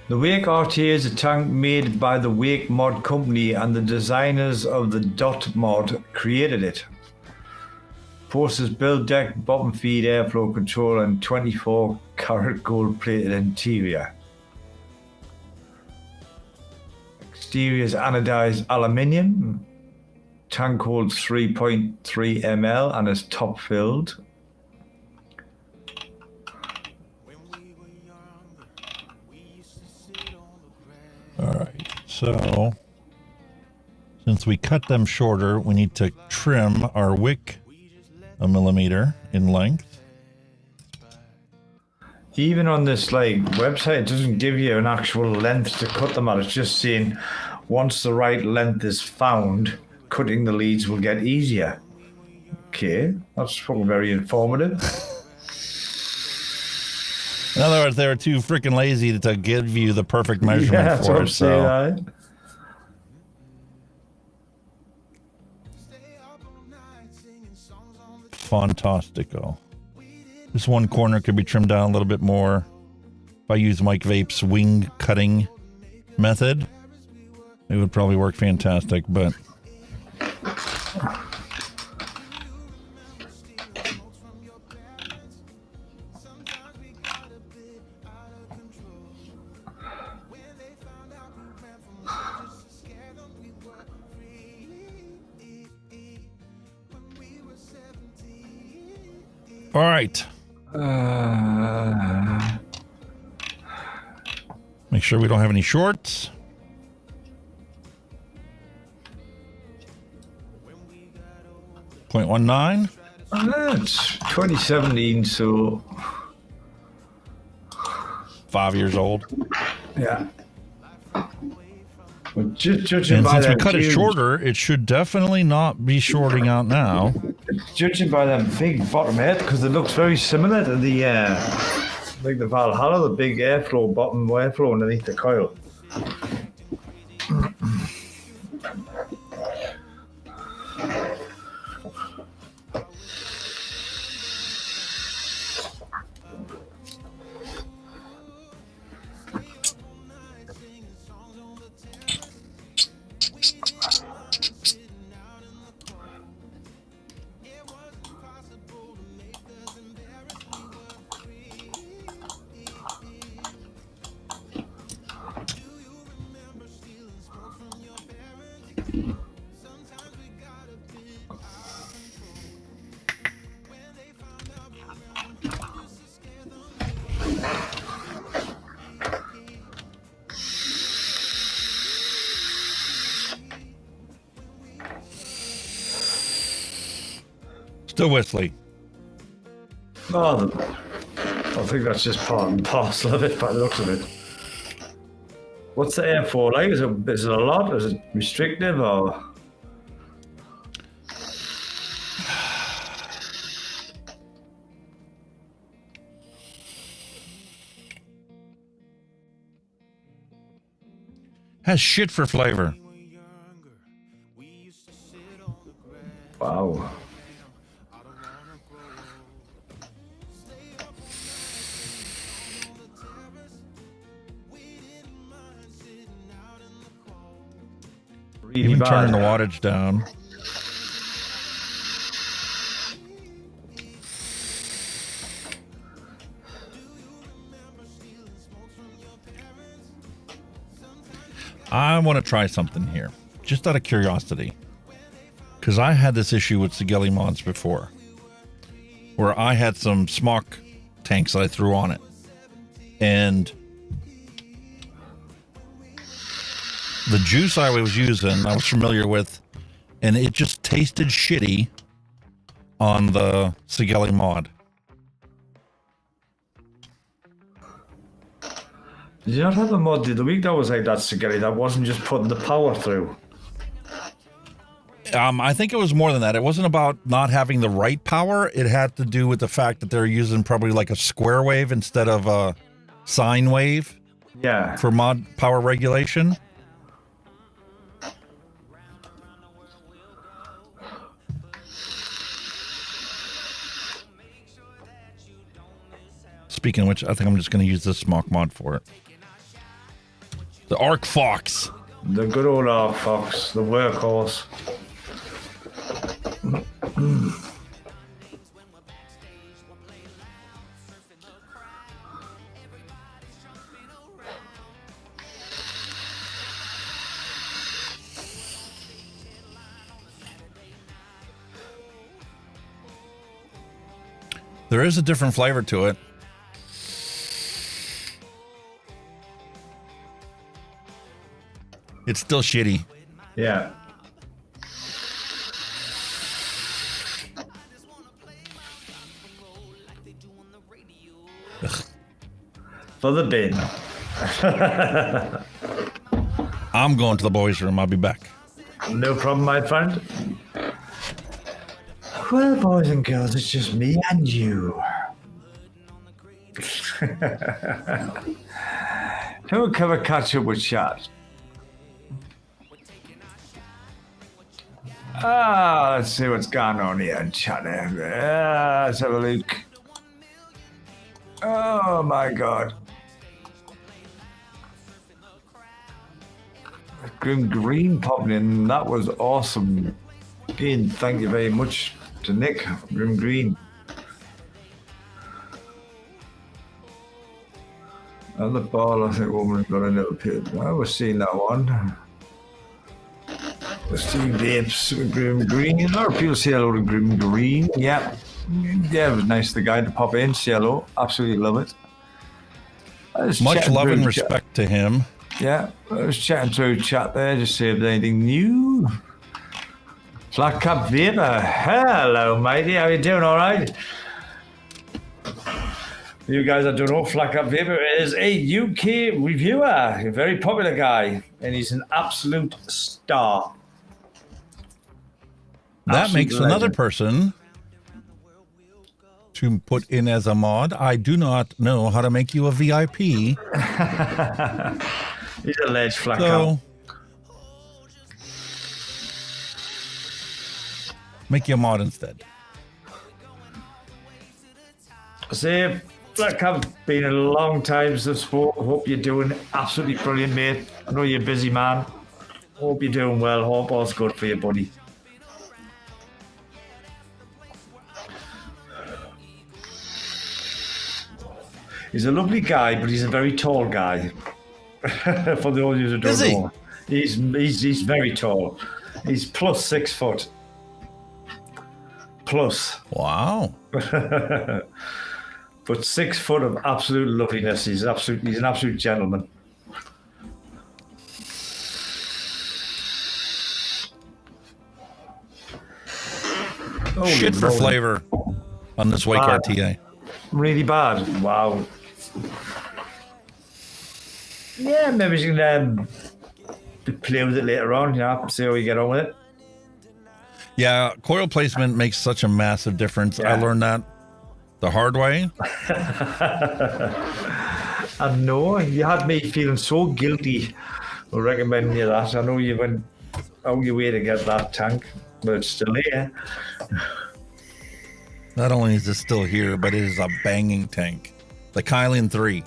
The Wake RTA is a tank made by the Wake Mod company, and the designers of the Dot Mod created it. Forces build deck, bottom feed, airflow control, and 24-karat gold-plated interior. Exterior is anodized aluminium. Tank holds 3.3 ml and is top filled.
All right, so since we cut them shorter, we need to trim our wick 1 millimeter in length.
Even on this website, it doesn't give you an actual length to cut them at. It's just saying once the right length is found, cutting the leads will get easier. Okay, that's fucking very informative.
In other words, they were too freaking lazy to give you the perfect measurement for it. So. Fantastico. This one corner could be trimmed down a little bit more if I use Mike Vape's wing cutting method. It would probably work fantastic, but all right. Make sure we don't have any shorts. .19.
It's 2017, so
5 years old.
yeah. Well, judging
And
by
since we
them
cut it
huge-
shorter, it should definitely not be shorting out now.
Judging by them big bottom head, because it looks very similar to the like the Valhalla, the big airflow bottom airflow underneath the coil.
Still whistly.
Oh, I think that's just part and parcel of it by the looks of it. What's the airflow like? Is it a lot? Is it restrictive or?
Has shit for flavor.
Wow. Really
Even
bad.
turning the wattage down. I want to try something here, just out of curiosity, because I had this issue with Sigelli mods before, where I had some smock tanks that I threw on it, and the juice I was using, I was familiar with, and it just tasted shitty on the Sigelli mod.
Did you not have a mod the other week that was like that, Sigelli, that wasn't just putting the power through?
I think it was more than that. It wasn't about not having the right power. It had to do with the fact that they're using probably like a square wave instead of a sine wave.
Yeah.
For mod power regulation. Speaking of which, I think I'm just going to use this smock mod for it. The Arc Fox.
The good old Arc Fox, the workhorse.
There is a different flavor to it. It's still shitty.
Yeah.
Ugh.
For the bin.
I'm going to the boys' room. I'll be back.
No problem, my friend. Well, boys and girls, it's just me and you. Who can we catch up with chat? Let's see what's going on here in chat. Let's have a look. Oh my god. Grim Green popping in. That was awesome. Again, thank you very much to Nick, Grim Green. And the ball, I think woman got a little bit. I was seeing that one. We're seeing Vapes with Grim Green. A lot of people say hello to Grim Green. Yeah. Yeah, it was nice of the guy to pop in, say hello. Absolutely love it.
Much love and respect to him.
Yeah, I was chatting through chat there, just see if there's anything new. Flat Cap Vapor. Hello, matey. How you doing? All right? You guys that don't know, Flat Cap Vapor is a UK reviewer, a very popular guy, and he's an absolute star.
That makes another person to put in as a mod. I do not know how to make you a VIP.
He's a ledge, Flat Cap.
Make you a mod instead.
See, Flat Cap, been a long time since sport. Hope you're doing absolutely brilliant, mate. I know you're a busy man. Hope you're doing well. Hope all's good for you, buddy. He's a lovely guy, but he's a very tall guy. For the audience who don't know, he's very tall. He's plus 6 foot. Plus.
Wow.
But 6 foot of absolute loveliness. He's an absolute gentleman.
Shit for flavor on this Wake
Bad.
RTA.
Really bad. Wow. Yeah, maybe you can play with it later on, see how you get on with it.
Yeah, coil placement makes such a massive difference.
Yeah.
I learned that the hard way.
I know, you had me feeling so guilty for recommending you that. I know you went out your way to get that tank, but it's still here.
Not only is it still here, but it is a banging tank. The Chillin 3.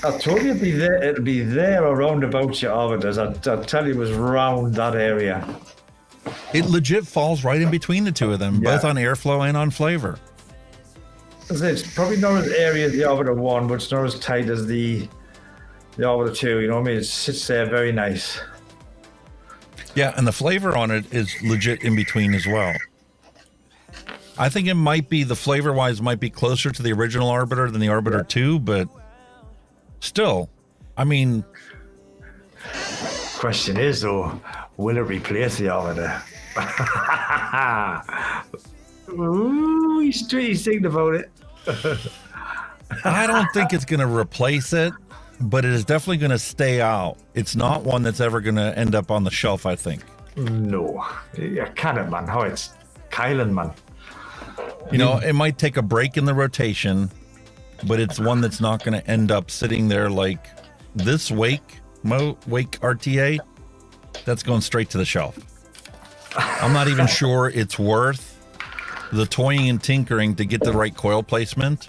I told you it'd be there around about your orbiters. I'd tell you it was around that area.
It legit falls right in between the two of them, both on airflow and on flavor.
It's probably not as airy as the Orbiter 1, but it's not as tight as the Orbiter 2, you know what I mean? It sits there very nice.
Yeah, and the flavor on it is legit in between as well. I think it might be, the flavor-wise, might be closer to the original Arbiter than the Arbiter 2, but still, I mean...
Question is, though, will it replace the Arbiter? Ooh, he's thinking about it.
I don't think it's going to replace it, but it is definitely going to stay out. It's not one that's ever going to end up on the shelf, I think.
No. Yeah, Cannon, man. How it's Chillin, man.
You know, it might take a break in the rotation, but it's one that's not going to end up sitting there like this Wake RTA. That's going straight to the shelf. I'm not even sure it's worth the toying and tinkering to get the right coil placement.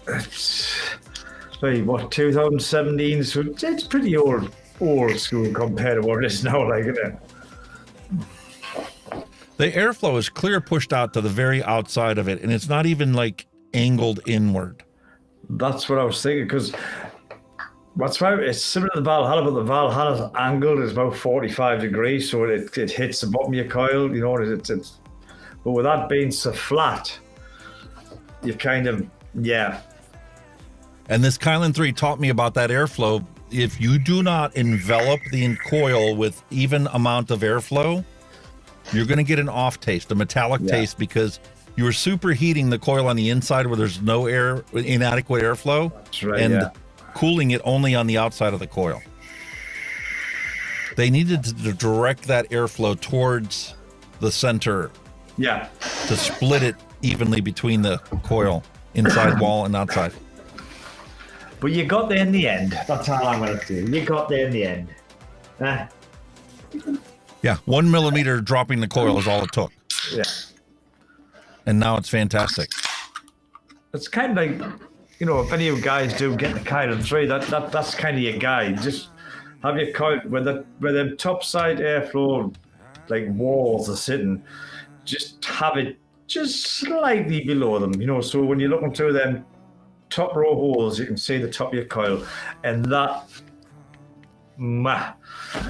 It's, what, 2017? So it's pretty old school compared to what it is now, like, isn't it?
The airflow is clear pushed out to the very outside of it, and it's not even like angled inward.
That's what I was thinking, because that's why it's similar to the Valhalla, but the Valhalla's angled is about 45 degrees, so it hits the bottom of your coil, you know. It's but with that being so flat, you kind of, yeah.
And this Chillin 3 taught me about that airflow. If you do not envelop the coil with even amount of airflow, you're going to get an off taste, a metallic taste, because you are superheating the coil on the inside where there's no air, inadequate airflow,
That's right,
and cooling it only on the outside of the coil. They needed to direct that airflow towards the center.
Yeah.
To split it evenly between the coil, inside wall and outside.
But you got there in the end. That's all I'm going to do. You got there in the end.
Yeah, 1 millimeter dropping the coil is all it took.
Yeah.
And now it's fantastic.
It's kind of like, you know, if any of you guys do get the Chillin 3, that's kind of your guide. Just have your coil where the top side airflow like walls are sitting, just have it just slightly below them, you know, so when you're looking through them top row holes, you can see the top of your coil, and that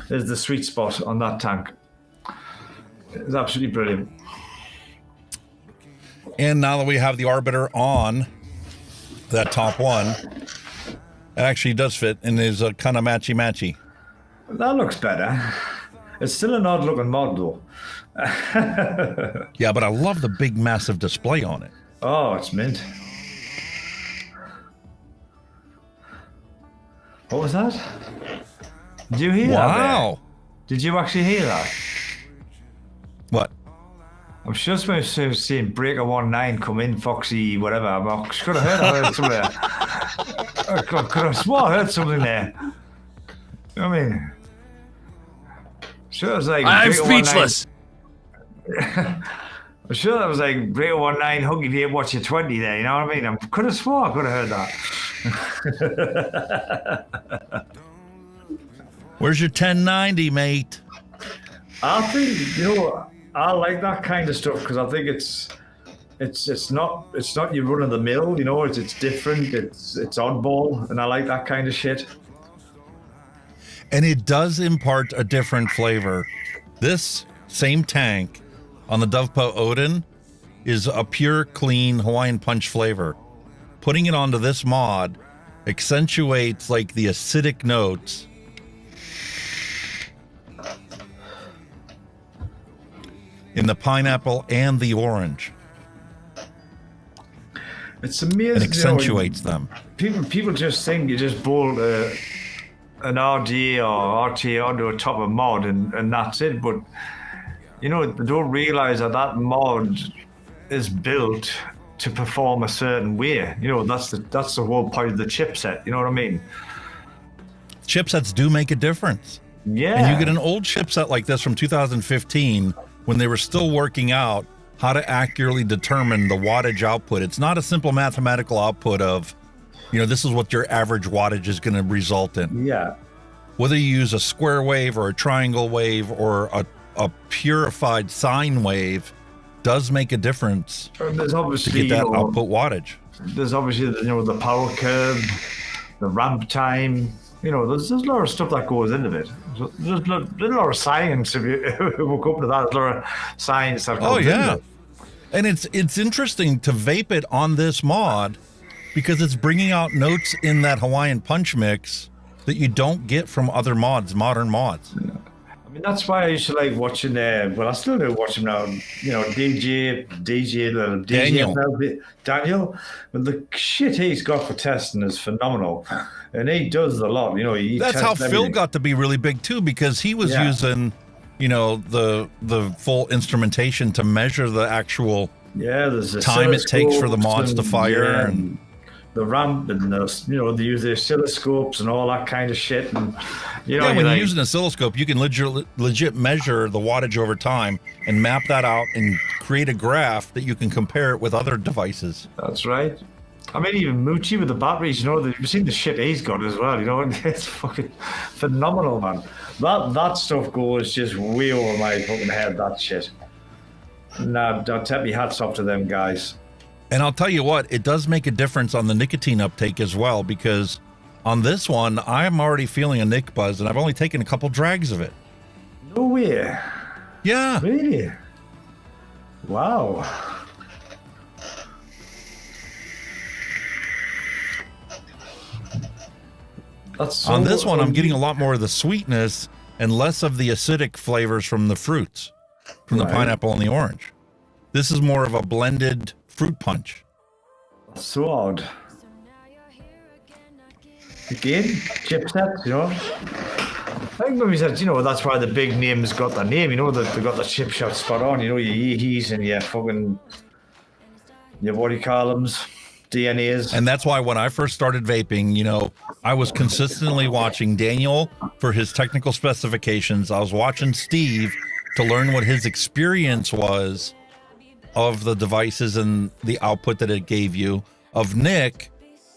is the sweet spot on that tank. It's absolutely brilliant.
And now that we have the arbiter on that top one, it actually does fit and is a kind of matchy-matchy.
That looks better. It's still an odd looking mod though.
Yeah, but I love the big massive display on it.
Oh, it's mint. What was that? Did you hear that?
Wow.
Did you actually hear that?
What?
I'm just supposed to see Breaker 19 come in, Foxy, whatever. I could have heard something there. I could have swore I heard something there. You know what I mean? Sure, it was like
I'm speechless.
I'm sure that was like Breaker 19, Hunky, if you watch your 20 there, you know what I mean? I could have swore I could have heard that.
Where's your 1090, mate?
I think, you know, I like that kind of stuff because I think it's not your run of the mill, you know, it's different, it's oddball, and I like that kind of shit.
And it does impart a different flavor. This same tank on the Dovepo Odin is a pure, clean Hawaiian Punch flavor. Putting it onto this mod accentuates like the acidic notes. In the pineapple and the orange.
It's amazing.
It accentuates them.
People just think you just bolt an RD or RT onto a top of mod and that's it. But, you know, they don't realize that mod is built to perform a certain way. You know, that's the whole point of the chipset. You know what I mean?
Chipsets do make a difference.
Yeah.
And you get an old chipset like this from 2015 when they were still working out how to accurately determine the wattage output. It's not a simple mathematical output of, you know, this is what your average wattage is going to result in.
Yeah.
Whether you use a square wave or a triangle wave or a purified sine wave does make a difference
There's obviously,
to get that
you know,
output wattage.
There's obviously, you know, the power curve, the ramp time. You know, there's a lot of stuff that goes into it. There's a lot of science. If you look up to that, there's a lot of science that goes into it.
And it's interesting to vape it on this mod because it's bringing out notes in that Hawaiian Punch mix that you don't get from other mods, modern mods.
I mean, that's why I used to like watching, well, I still do watch him now, you know, DJ Daniel. But the shit he's got for testing is phenomenal. And he does a lot, you know.
That's how Phil got to be really big too, because he was using, you know, the full instrumentation to measure the actual
there's
time it takes for the mods to fire
and the ramp and you know, they use the oscilloscopes and all that kind of shit. And you know,
when you use an oscilloscope, you can legit measure the wattage over time and map that out and create a graph that you can compare it with other devices.
That's right. I mean, even Moochie with the batteries, you know, you've seen the shit he's got as well, you know, and it's fucking phenomenal, man. That stuff goes just way over my fucking head, that shit. Nah, I'll tip my hats off to them guys.
And I'll tell you what, it does make a difference on the nicotine uptake as well, because on this one, I'm already feeling a nic buzz, and I've only taken a couple drags of it.
No way.
Yeah.
Really? Wow.
On this one, I'm getting a lot more of the sweetness and less of the acidic flavors from the fruits, from the pineapple and the orange. This is more of a blended fruit punch.
So odd. Again, chipset, you know. I think when we said, you know, that's why the big names got their name, you know, that they got the chip shot spot on, you know, your EHEs and your fucking, your what do you call them? DNAs.
And that's why when I first started vaping, you know, I was consistently watching Daniel for his technical specifications. I was watching Steve to learn what his experience was of the devices and the output that it gave you, of Nick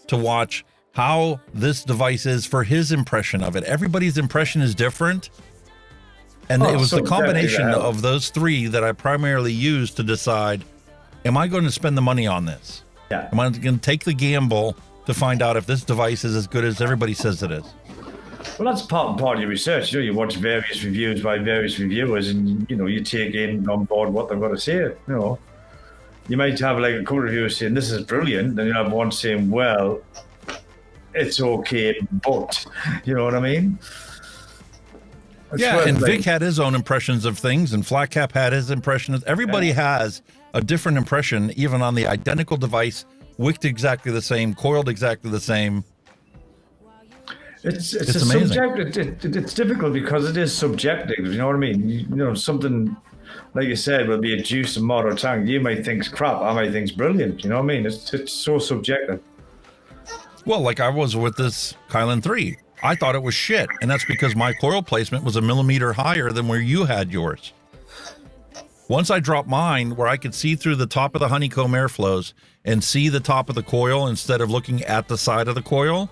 to watch how this device is for his impression of it. Everybody's impression is different. And it was the combination of those three that I primarily used to decide, am I going to spend the money on this?
Yeah.
Am I going to take the gamble to find out if this device is as good as everybody says it is?
Well, that's part of your research. You know, you watch various reviews by various reviewers, and you know, you take in on board what they've got to say. You know,
you might have like a couple of reviewers saying this is brilliant, then you have one saying, well, it's okay, but you know what I mean?
And Vic had his own impressions of things, and Flat Cap had his impressions. Everybody has a different impression, even on the identical device, wicked exactly the same, coiled exactly the same.
It's a
amazing.
subjective. It's difficult because it is subjective. You know what I mean? You know, something like you said will be a juice and motor tank. You might think's crap. I might think's brilliant. You know what I mean? It's so subjective.
Well, like I was with this Kylan 3. I thought it was shit, and that's because my coil placement was a millimeter higher than where you had yours. Once I dropped mine where I could see through the top of the honeycomb airflows and see the top of the coil instead of looking at the side of the coil,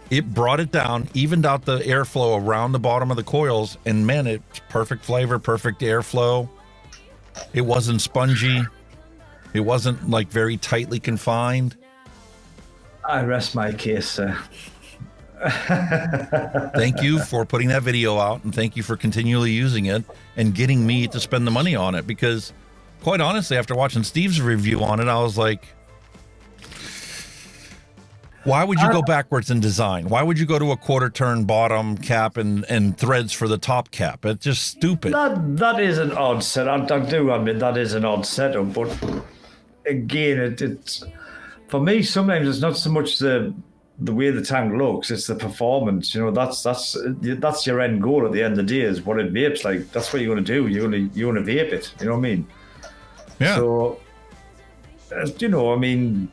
it brought it down, evened out the airflow around the bottom of the coils, and man, it's perfect flavor, perfect airflow. It wasn't spongy. It wasn't like very tightly confined.
I rest my case, sir.
Thank you for putting that video out, and thank you for continually using it and getting me to spend the money on it, because quite honestly, after watching Steve's review on it, I was like, why would you go backwards in design? Why would you go to a quarter turn bottom cap and threads for the top cap? It's just stupid.
That is an odd setup. I do admit that is an odd setup, but again, it's for me, sometimes it's not so much the way the tank looks, it's the performance. You know, that's your end goal at the end of the day, is what it vapes like. That's what you're going to do. You're going to vape it. You know what I mean?
Yeah.
So, you know, I mean,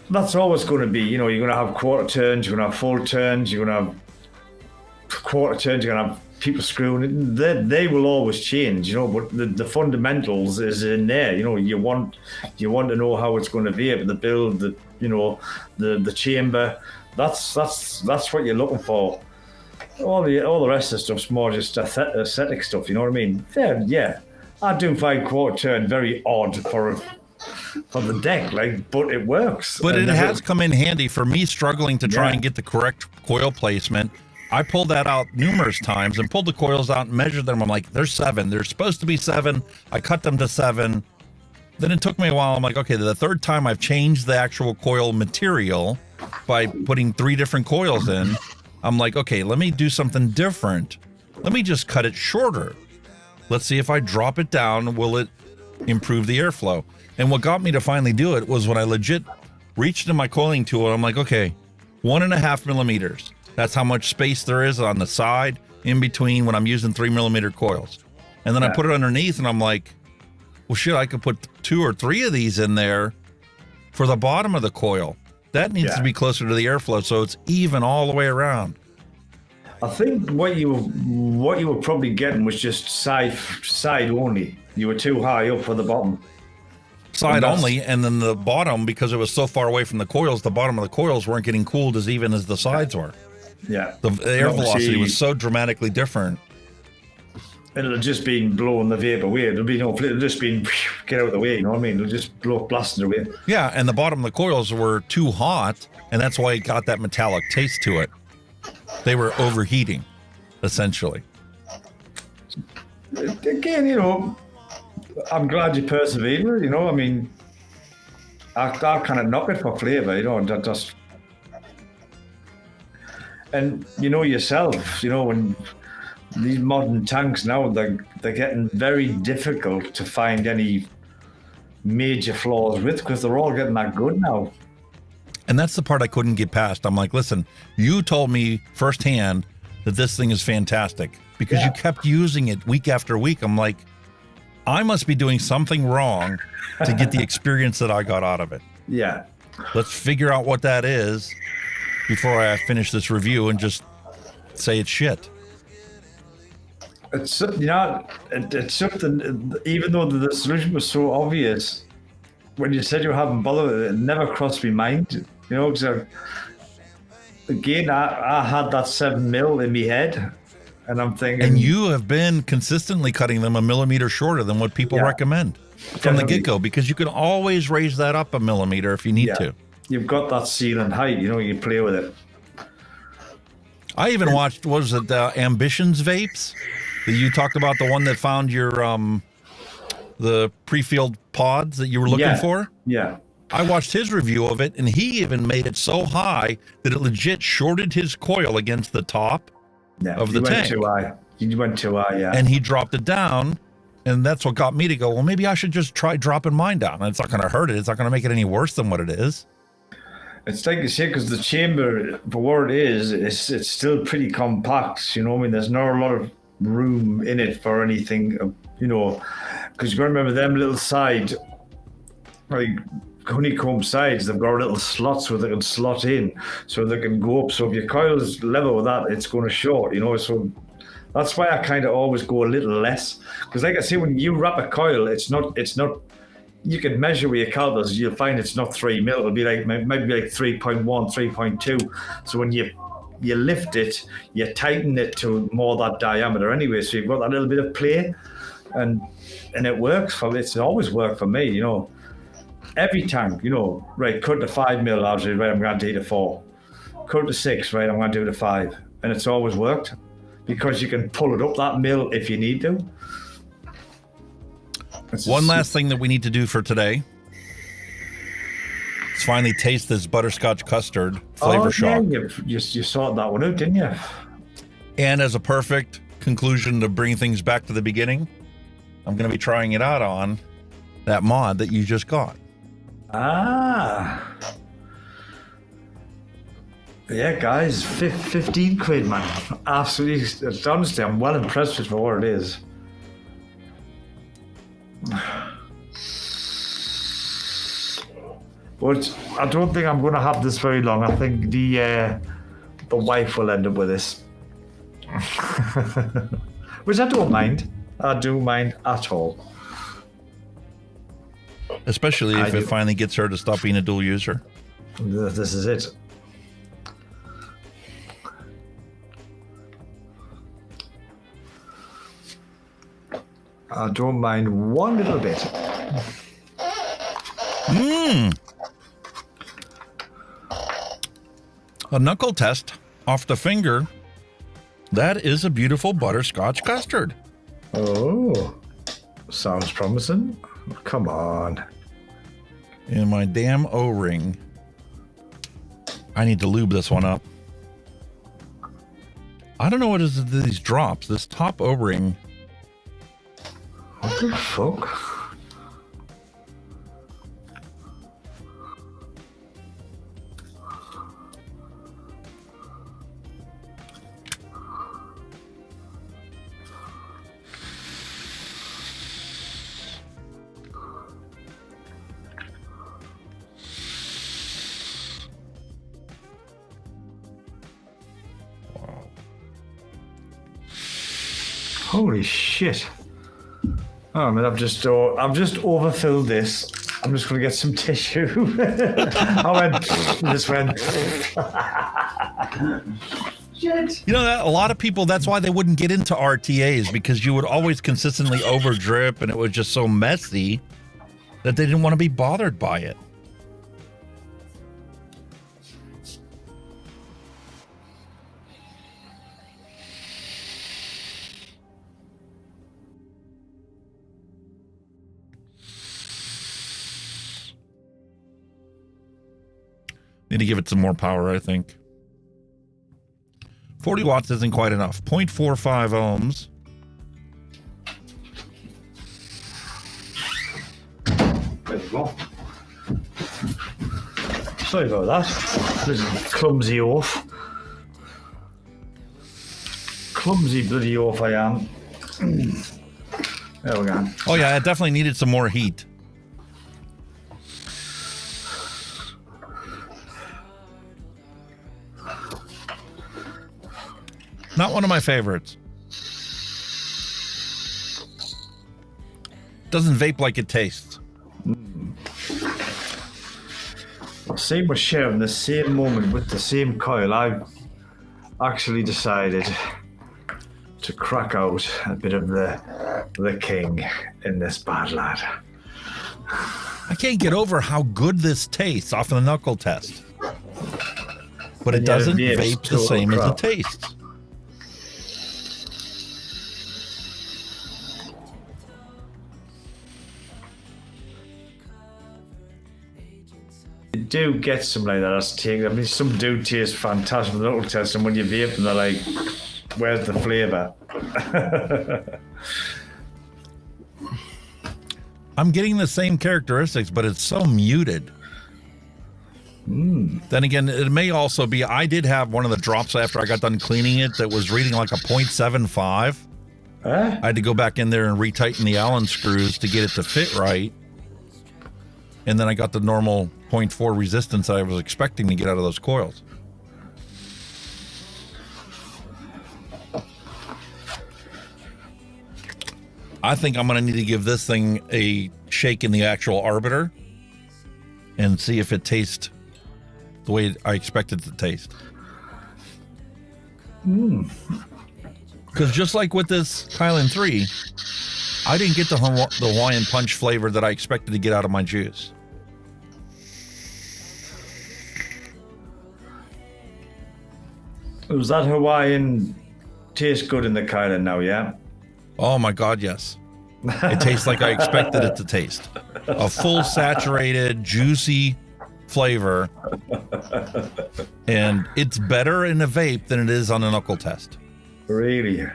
that's always going to be, you know, you're going to have quarter turns, you're going to have full turns, you're going to have quarter turns, you're going to have people screwing. They will always change, you know, but the fundamentals is in there. You know, you want to know how it's going to vape, the build, the chamber. That's what you're looking for. All the rest of the stuff's more just aesthetic stuff. You know what I mean? Yeah. I do find quarter turn very odd for the deck, like, but it works.
But it has come in handy for me struggling to try and get the correct coil placement. I pulled that out numerous times and pulled the coils out and measured them. I'm like, there's 7. They're supposed to be 7. I cut them to 7. Then it took me a while. I'm like, okay, the third time I've changed the actual coil material by putting 3 different coils in. I'm like, okay, let me do something different. Let me just cut it shorter. Let's see if I drop it down, will it improve the airflow? And what got me to finally do it was when I legit reached into my coiling tool. And I'm like, okay, 1.5 millimeters. That's how much space there is on the side in between when I'm using 3 millimeter coils. And then I put it underneath and I'm like, well, shit, I could put 2 or 3 of these in there for the bottom of the coil. That needs to be closer to the airflow, so it's even all the way around.
I think what you were probably getting was just side only. You were too high up for the bottom.
Side only, and then the bottom, because it was so far away from the coils, the bottom of the coils weren't getting cooled as even as the sides were.
Yeah.
The air velocity was so dramatically different.
It'll have just been blowing the vape away. It'll just been get out of the way, you know what I mean? It'll just blast it away.
Yeah, and the bottom of the coils were too hot, and that's why it got that metallic taste to it. They were overheating, essentially.
Again, you know, I'm glad you persevered, you know, I mean, I kind of knock it for flavour, you know, just... And you know yourself, you know, when these modern tanks now, they're getting very difficult to find any major flaws with, because they're all getting that good now.
And that's the part I couldn't get past. I'm like, listen, you told me firsthand that this thing is fantastic because you kept using it week after week. I'm like, I must be doing something wrong to get the experience that I got out of it.
Yeah.
Let's figure out what that is before I finish this review and just say it's shit.
It's, you know, it's something, even though the solution was so obvious, when you said you haven't bothered with it, it never crossed my mind, you know, because again, I had that 7 mil in my head, and I'm thinking...
And you have been consistently cutting them a millimeter shorter than what people recommend from the get-go, because you can always raise that up a millimeter if you need to.
You've got that ceiling height, you know, you play with it.
I even watched, what was it, Ambitions Vapes? You talked about the one that found your the pre-filled pods that you were looking for?
Yeah.
I watched his review of it, and he even made it so high that it legit shorted his coil against the top of the tank.
He went too high, yeah.
And he dropped it down, and that's what got me to go, well, maybe I should just try dropping mine down. And it's not going to hurt it. It's not going to make it any worse than what it is.
It's like you say, because the chamber, for what it is, it's still pretty compact. You know what I mean? There's not a lot of room in it for anything, you know, because you got to remember them little side, like honeycomb sides, they've got little slots where they can slot in so they can go up. So if your coil's level with that, it's going to short, you know. So that's why I kind of always go a little less, because like I say, when you wrap a coil, it's not. You can measure with your calipers, you'll find it's not 3 mil. It'll be like maybe like 3.1, 3.2. So when you lift it, you tighten it to more that diameter anyway. So you've got that little bit of play, and it works for me. It's always worked for me, you know. Every tank, you know, right, cut to 5 mil, obviously, right, I'm going to do the 4. Cut to 6, right, I'm going to do the 5. And it's always worked because you can pull it up that mil if you need to.
One last thing that we need to do for today is finally taste this butterscotch custard flavor shock.
Yeah, you sorted that one out, didn't you?
And as a perfect conclusion to bring things back to the beginning, I'm going to be trying it out on that mod that you just got.
Ah. Yeah, guys, 15 quid, man. Absolutely. Honestly, I'm well impressed with what it is. But I don't think I'm going to have this very long. I think the wife will end up with this. Which I don't mind. I don't mind at all.
Especially if it finally gets her to stop being a dual user.
This is it. I don't mind one little bit.
A knuckle test off the finger. That is a beautiful butterscotch custard.
Oh, sounds promising. Come on.
In my damn O-ring. I need to lube this one up. I don't know what is these drops. This top O-ring.
What the fuck? Holy shit. Oh man, I've just overfilled this. I'm just gonna get some tissue. This went. Shit.
You know that a lot of people, that's why they wouldn't get into RTAs, because you would always consistently over drip and it was just so messy that they didn't want to be bothered by it. Need to give it some more power, I think. 40 watts isn't quite enough. 0.45 ohms.
There we go. Sorry about that. This is clumsy oaf. Clumsy bloody oaf I am. There we go.
Oh yeah, it definitely needed some more heat. Not one of my favorites. Doesn't vape like it tastes.
Same with sharing the same moment with the same coil. I've actually decided to crack out a bit of the king in this bad lad.
I can't get over how good this tastes off of the knuckle test. But it doesn't vape the same as it tastes.
do get some like that, that's taken. I mean, some do taste fantastic with the little test, and when you vape them, they're like, "Where's the flavour?"
I'm getting the same characteristics, but it's so muted. Then again, it may also be, I did have one of the drops after I got done cleaning it that was reading like a 0.75. I had to go back in there and retighten the Allen screws to get it to fit right. And then I got the normal 0.4 resistance I was expecting to get out of those coils. I think I'm going to need to give this thing a shake in the actual arbiter and see if it tastes the way I expect it to taste. Because just like with this Kylan 3, I didn't get the Hawaiian Punch flavor that I expected to get out of my juice.
Was that Hawaiian taste good in the Kylan now, yeah?
Oh my God, yes. It tastes like I expected it to taste. A full saturated, juicy flavor. And it's better in a vape than it is on a knuckle test.
Really?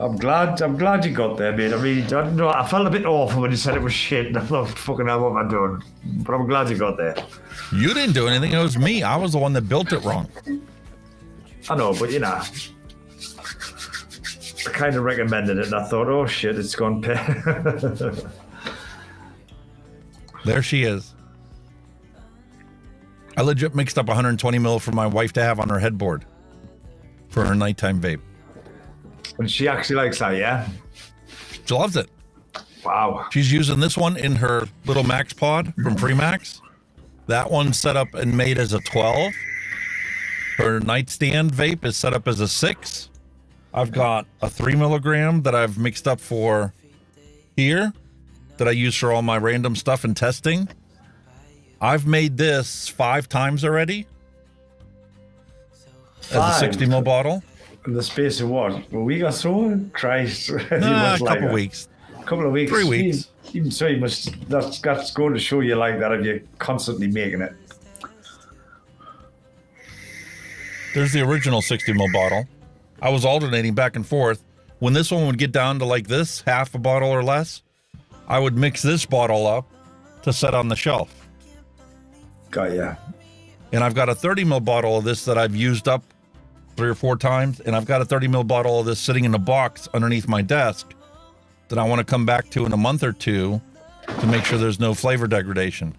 I'm glad you got there, mate. I mean, I don't know, I felt a bit awful when you said it was shit, and I thought, fucking hell, what am I doing? But I'm glad you got there.
You didn't do anything. It was me. I was the one that built it wrong.
I know, but you know, I kind of recommended it, and I thought, oh shit, it's gone pear.
There she is. I legit mixed up 120 mil for my wife to have on her headboard for her nighttime vape.
And she actually likes that, yeah?
She loves it.
Wow.
She's using this one in her little Max Pod from Freemax. That one's set up and made as a 12. Her nightstand vape is set up as a 6. I've got a 3 milligram that I've mixed up for here that I use for all my random stuff and testing. I've made this 5 times already as a 60 mil bottle.
In the space of what? A week or so? Christ.
Nah, a couple weeks.
A couple of weeks.
3 weeks.
Even so, you must, that's going to show you like that if you're constantly making it.
There's the original 60 mil bottle. I was alternating back and forth. When this one would get down to like this, half a bottle or less, I would mix this bottle up to set on the shelf.
Got ya.
And I've got a 30 mil bottle of this that I've used up 3 or 4 times, and I've got a 30 mil bottle of this sitting in a box underneath my desk that I want to come back to in a month or two to make sure there's no flavor degradation.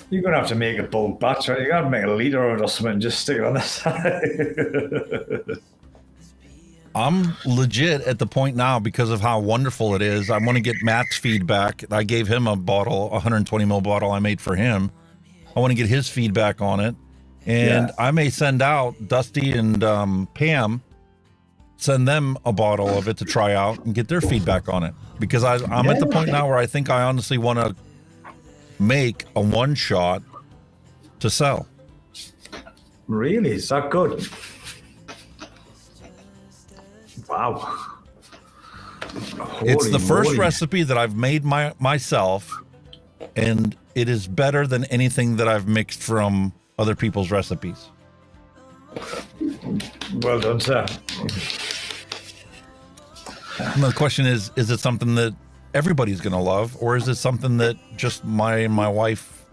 You're going to have to make a bulk batch, right? You're going to have to make a liter of it or something and just stick it on the side.
I'm legit at the point now, because of how wonderful it is, I want to get Matt's feedback. I gave him a bottle, a 120 mil bottle I made for him. I want to get his feedback on it. And I may send out Dusty and Pam, send them a bottle of it to try out and get their feedback on it. Because I'm at the point now where I think I honestly want to make a one shot to sell.
Really? Is that good? Wow.
It's the first
moly.
recipe that I've made myself, and it is better than anything that I've mixed from other people's recipes.
Well done, sir.
And the question is it something that everybody's going to love, or is it something that just my wife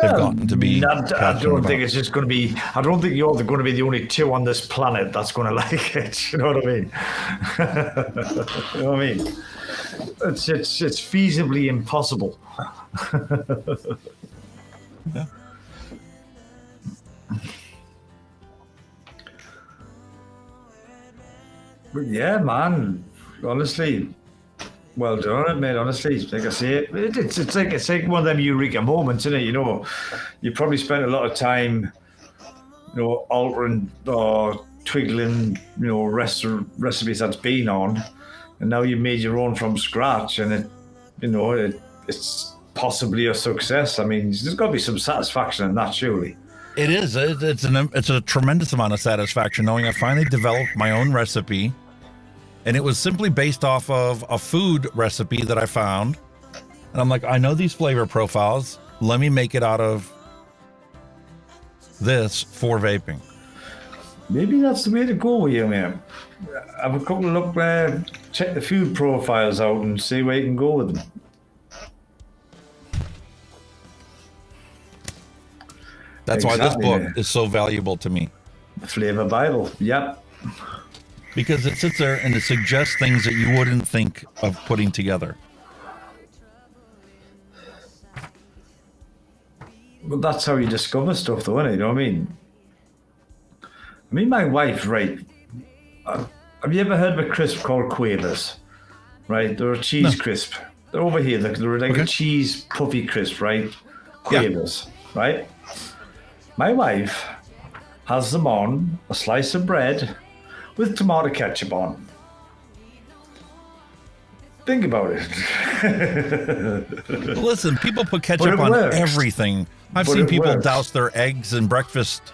have gotten to be?
I don't think it's just going to be. I don't think you're going to be the only 2 on this planet that's going to like it. You know what I mean? You know what I mean? It's feasibly impossible.
Yeah.
But yeah, man. Honestly, well done, mate. Honestly, like I say, it's like one of them eureka moments, isn't it? You know, you probably spent a lot of time, you know, altering or twiggling, you know, recipes that's been on, and now you made your own from scratch, and it, you know, it's possibly a success. I mean, there's got to be some satisfaction in that, surely.
It is. It's a tremendous amount of satisfaction knowing I finally developed my own recipe And it was simply based off of a food recipe that I found. And I'm like, I know these flavor profiles. Let me make it out of this for vaping.
Maybe that's the way to go with you, man. Have a couple of look, check the food profiles out and see where you can go with them.
That's why this book is so valuable to me.
The Flavor Bible, yep.
Because it sits there and it suggests things that you wouldn't think of putting together.
Well, that's how you discover stuff, though, isn't it? You know what I mean? My wife, right? Have you ever heard of a crisp called Quavers? Right? They're a cheese crisp. They're over here. They're like a cheese puffy crisp, right? Quavers, right? My wife has them on a slice of bread with tomato ketchup on. Think about it.
Listen, people put ketchup on everything. I've seen people douse their eggs and breakfast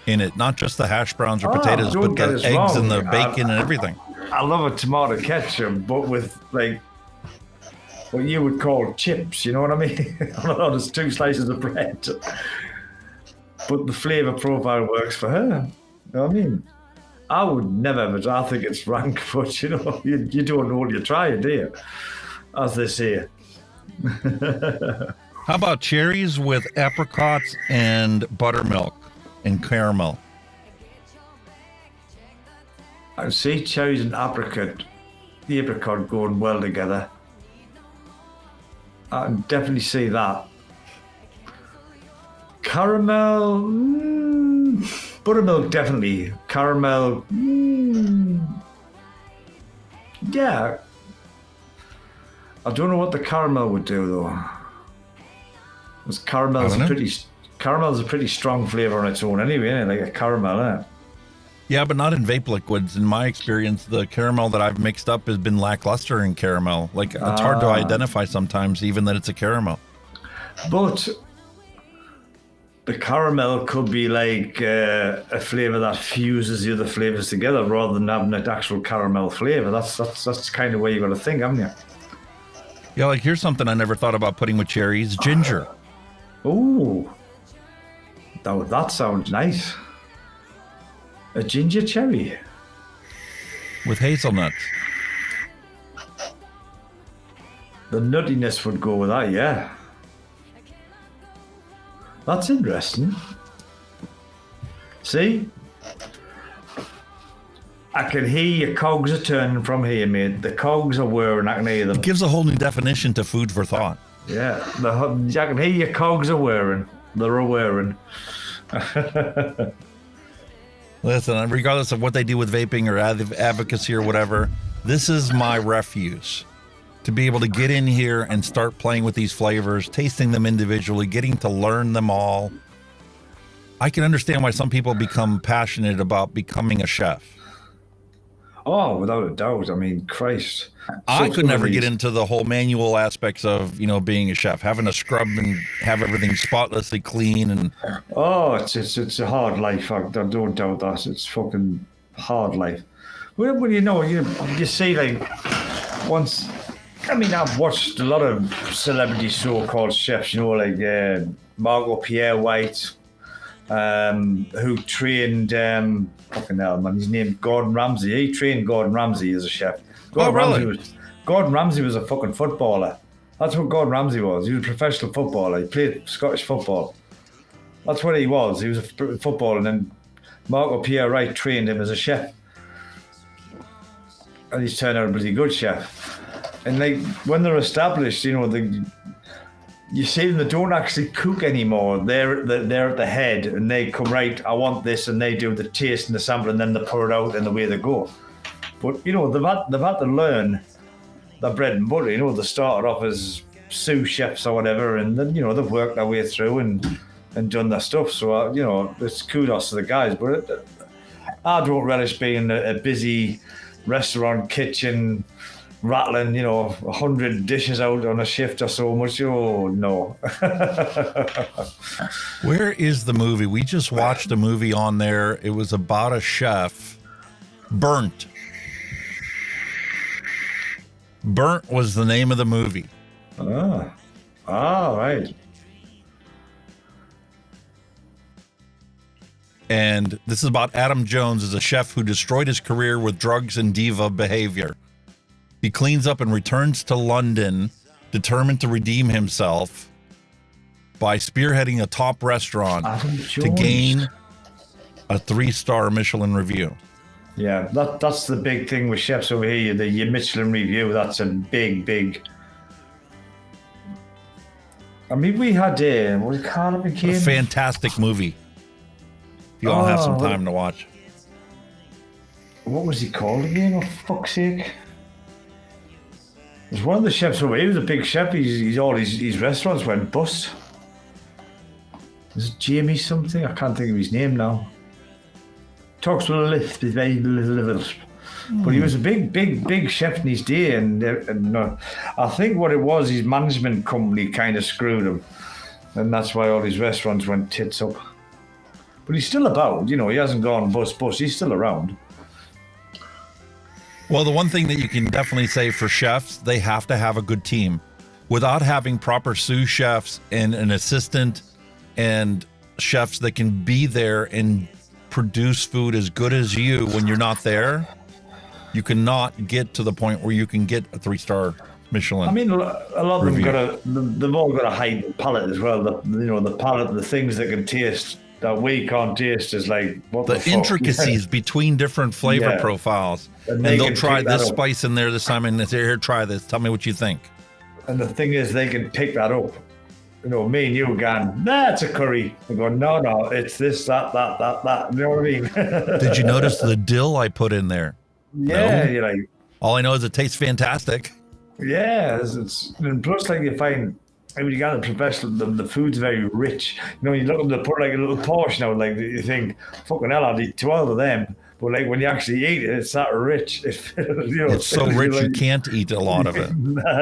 in it, not just the hash browns or potatoes, but the eggs and the bacon and everything.
I love a tomato ketchup, but with like what you would call chips, you know what I mean? There's 2 slices of bread. But the flavour profile works for her. You know what I mean? I would never, but I think it's rank, but you know, you don't know what you're trying, do you? As they say.
How about cherries with apricots and buttermilk and caramel?
I see cherries and the apricot going well together. I can definitely see that. Caramel, buttermilk definitely. Caramel, yeah. I don't know what the caramel would do though. Because caramel's a pretty strong flavor on its own anyway, isn't it? Like a caramel, isn't it?
Yeah, but not in vape liquids. In my experience, the caramel that I've mixed up has been lackluster in caramel. Like, it's hard to identify sometimes, even that it's a caramel.
But the caramel could be like a flavor that fuses the other flavors together rather than having an actual caramel flavor. That's kind of where you got to think, haven't you?
Yeah, like here's something I never thought about putting with cherries: ginger.
Oh, that sounds nice. A ginger cherry
with hazelnuts.
The nuttiness would go with that, yeah. That's interesting. See? I can hear your cogs are turning from here, mate. The cogs are whirring. I can hear them.
It gives a whole new definition to food for thought.
Yeah, I can hear your cogs are whirring. They're a whirring.
Listen, regardless of what they do with vaping or advocacy or whatever, this is my refuse. To be able to get in here and start playing with these flavors, tasting them individually, getting to learn them all. I can understand why some people become passionate about becoming a chef.
Oh, without a doubt. I mean, Christ.
I could never get into the whole manual aspects of, being a chef, having to scrub and have everything spotlessly clean. And
oh, it's a hard life. I don't doubt that. It's fucking hard life. Well, you see, like, once... I mean, I've watched a lot of celebrity so-called chefs, like Margot Pierre White, who trained, fucking hell, man, his name Gordon Ramsay. He trained Gordon Ramsay as a chef. Gordon Ramsay was a fucking footballer. That's what Gordon Ramsay was. He was a professional footballer. He played Scottish football. That's what he was. He was a footballer, and then Margot Pierre White trained him as a chef. And he's turned out a pretty good chef. And like when they're established, you see them, they don't actually cook anymore. They're at the head, and they come, right, I want this, and they do the taste and the sample, and then they pour it out, and away they go. But they've had to learn their bread and butter. They started off as sous chefs or whatever, and then they've worked their way through and done their stuff. So it's kudos to the guys. But I don't relish being a busy restaurant kitchen, rattling, 100 dishes out on a shift or so much. Oh, no.
Where is the movie? We just watched a movie on there. It was about a chef, Burnt. Burnt was the name of the movie.
Right.
And this is about Adam Jones as a chef who destroyed his career with drugs and diva behavior. He cleans up and returns to London, determined to redeem himself by spearheading a top restaurant to gain a 3-star Michelin review.
Yeah, that's the big thing with chefs over here. The Michelin review, that's a big. I mean, we had what do you call it again?
A fantastic movie. If you all have some time to watch.
What was he called again? Oh, fuck's sake. There's one of the chefs over here. He was a big chef. All his restaurants went bust. Is it Jamie something? I can't think of his name now. Talks with a lisp, he's very lisp. But he was a big chef in his day, and I think what it was, his management company kind of screwed him, and that's why all his restaurants went tits up. But he's still about, he hasn't gone bust. He's still around.
Well, the one thing that you can definitely say for chefs, they have to have a good team. Without having proper sous chefs and an assistant and chefs that can be there and produce food as good as you when you're not there, you cannot get to the point where you can get a 3-star Michelin.
I mean, a lot of them they've all got a heightened palate as well. The palate, the things that can taste that we can't taste is like what the fuck?
Intricacies between different flavor profiles. And they'll try this spice in there this time and they say, here, try this. Tell me what you think.
And the thing is, they can pick that up. Me and you going, it's a curry. They go, no, it's this, that. You know what I mean?
Did you notice the dill I put in there?
Yeah,
no?
You're like.
All I know is it tastes fantastic.
Yeah, and plus, like, you find when you got a professional, the food's very rich. You look at them to put like a little portion out, like you think, fucking hell, I'll eat 12 of them. But like when you actually eat it, it's that rich.
It's so rich you can't eat a lot of it.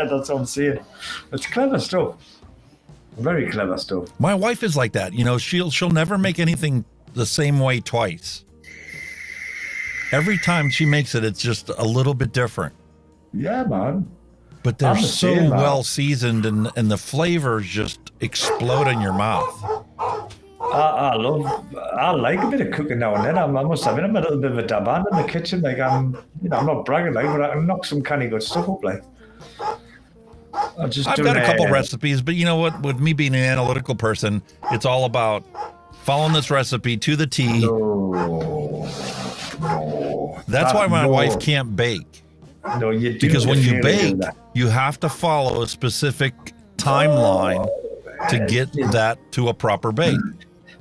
That's what I'm saying. It's clever stuff. Very clever stuff.
My wife is like that. She'll never make anything the same way twice. Every time she makes it, it's just a little bit different.
Yeah, man.
But they're so well seasoned, and the flavors just explode in your mouth.
I like a bit of cooking now and then. I must admit, I'm a little bit of a dab hand in the kitchen. Like I'm not bragging, like, but I can knock some kind of good stuff up, like.
I've got a couple recipes, but you know what? With me being an analytical person, it's all about following this recipe to the T.
No.
That's why my wife can't bake.
No, you do.
Because when you bake, you have to follow a specific timeline to get that to a proper bake.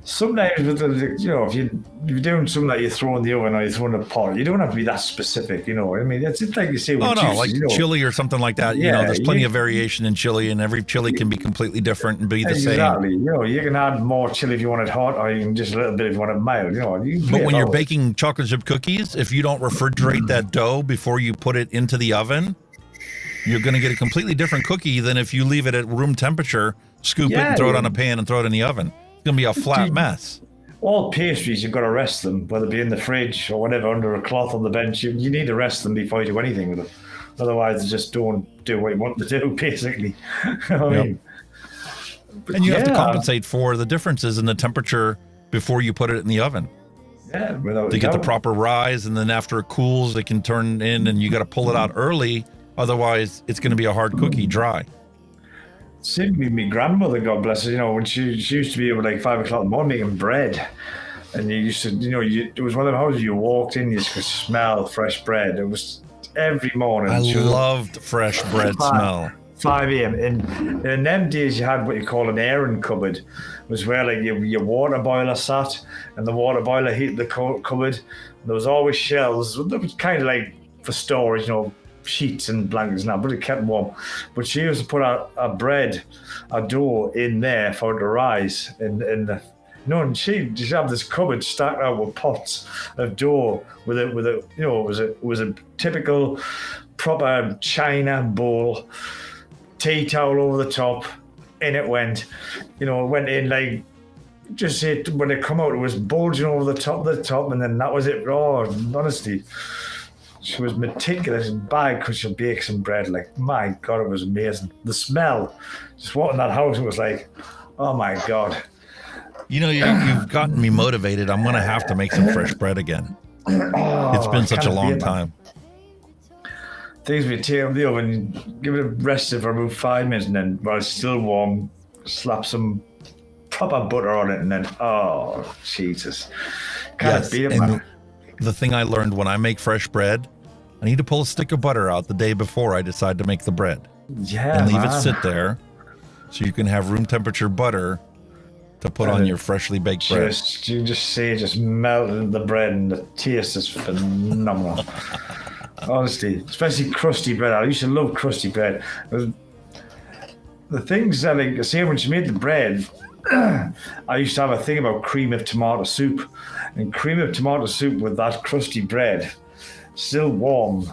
Sometimes, if you're doing something that you throw in the oven or you throw in a pot, you don't have to be that specific. I mean, it's like you say with juices,
like chili or something like that. There's plenty of variation in chili, and every chili can be completely different and be the same.
Exactly. You can add more chili if you want it hot, or you can just a little bit if you want it mild.
But when you're baking chocolate chip cookies, if you don't refrigerate that dough before you put it into the oven, you're going to get a completely different cookie than if you leave it at room temperature, scoop it and throw it on a pan and throw it in the oven. It's going to be a flat mess.
All pastries, you've got to rest them, whether it be in the fridge or whatever, under a cloth on the bench. You need to rest them before you do anything with them. Otherwise, they just don't do what you want them to do, basically. I mean,
and you have to compensate for the differences in the temperature before you put it in the oven.
Yeah, without
to get the proper rise, and then after it cools, it can turn in, and you got to pull it out early. Otherwise, it's going to be a hard cookie, dry.
Same with my grandmother, God bless her, when she used to be able, like 5 o'clock in the morning making bread. And you used to, it was one of the houses you walked in, you just could smell fresh bread. It was every morning.
I loved fresh bread smell.
5 a.m. And in them days, you had what you call an airing cupboard. It was where like your water boiler sat, and the water boiler heated the cupboard. And there was always shelves. It was kind of like for storage, sheets and blankets now, but it kept warm. But she used to put a dough in there for it to rise. And she'd have this cupboard stacked out with pots of dough with it was a typical proper china bowl, tea towel over the top. In it went, it went in like, just it when it come out, it was bulging over the top, and then that was it. Oh, honestly. she was meticulous in buying because she'll bake some bread. Like, my God, it was amazing. The smell, just walking that house, it was like, oh my God.
You know, you've gotten me motivated. I'm going to have to make some fresh bread again. It's been such a long time.
Things we take them the oven, give it a rest for about 5 minutes, and then while it's still warm, slap some proper butter on it, and then, oh, Jesus. Can't beat it, man.
The thing I learned when I make fresh bread, I need to pull a stick of butter out the day before I decide to make the bread.
Yeah,
and leave it sit there so you can have room temperature butter to put on your freshly baked bread.
You just see it just melting in the bread, and the taste is phenomenal. Honestly, especially crusty bread. I used to love crusty bread. The things that I say when she made the bread, I used to have a thing about cream of tomato soup. And cream of tomato soup with that crusty bread, still warm,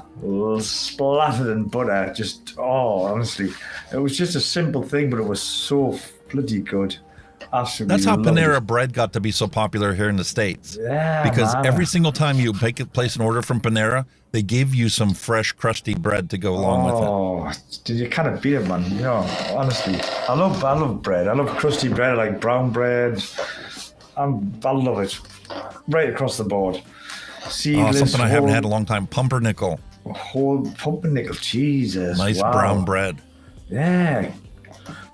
splattered in butter. Just, honestly. It was just a simple thing, but it was so bloody good. Absolutely.
That's how Panera bread got to be so popular here in the States.
Yeah,
because
man.
every single time you place an order from Panera, they give you some fresh, crusty bread to go along with it.
Oh, you kind of beat it, man. You know, honestly, I love bread. I love crusty bread. I like brown bread. I love it. Right across the board. Seedless,
something I haven't had in a long time. Pumpernickel.
Whole pumpernickel. Jesus.
Nice
wow.
Brown bread.
Yeah.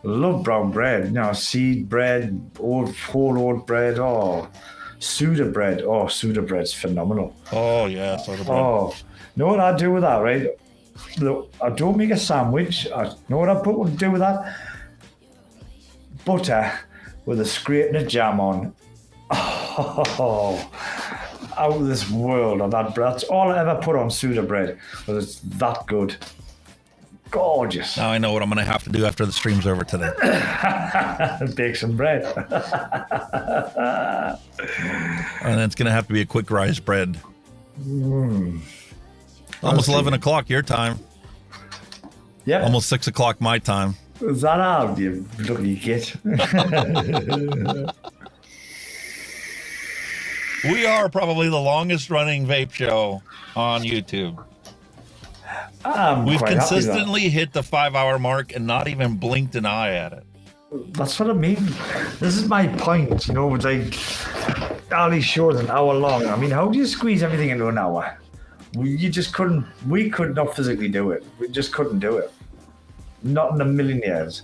Love brown bread. You know, seed bread, whole oat bread. Oh, Suda bread. Oh, Suda bread's phenomenal.
Oh, yeah, Suda bread.
Oh, know what I do with that, right? Look, I don't make a sandwich. Know what I do with that? Butter with a scrape and a jam on. Oh, out of this world on that bread. That's all I ever put on Suda bread, because it's that good. Gorgeous.
Now I know what I'm going to have to do after the stream's over today.
Bake some bread.
And it's going to have to be a quick rise bread. Almost 11 o'clock your time.
Yeah.
Almost 6 o'clock my time.
Is that how you bloody git?
We are probably the longest running vape show on YouTube. We've consistently hit the 5-hour mark and not even blinked an eye at it.
That's what I mean. This is my point, you know, it's like all these shows an hour long. I mean, how do you squeeze everything into an hour? We could not physically do it. We just couldn't do it. Not in a million years.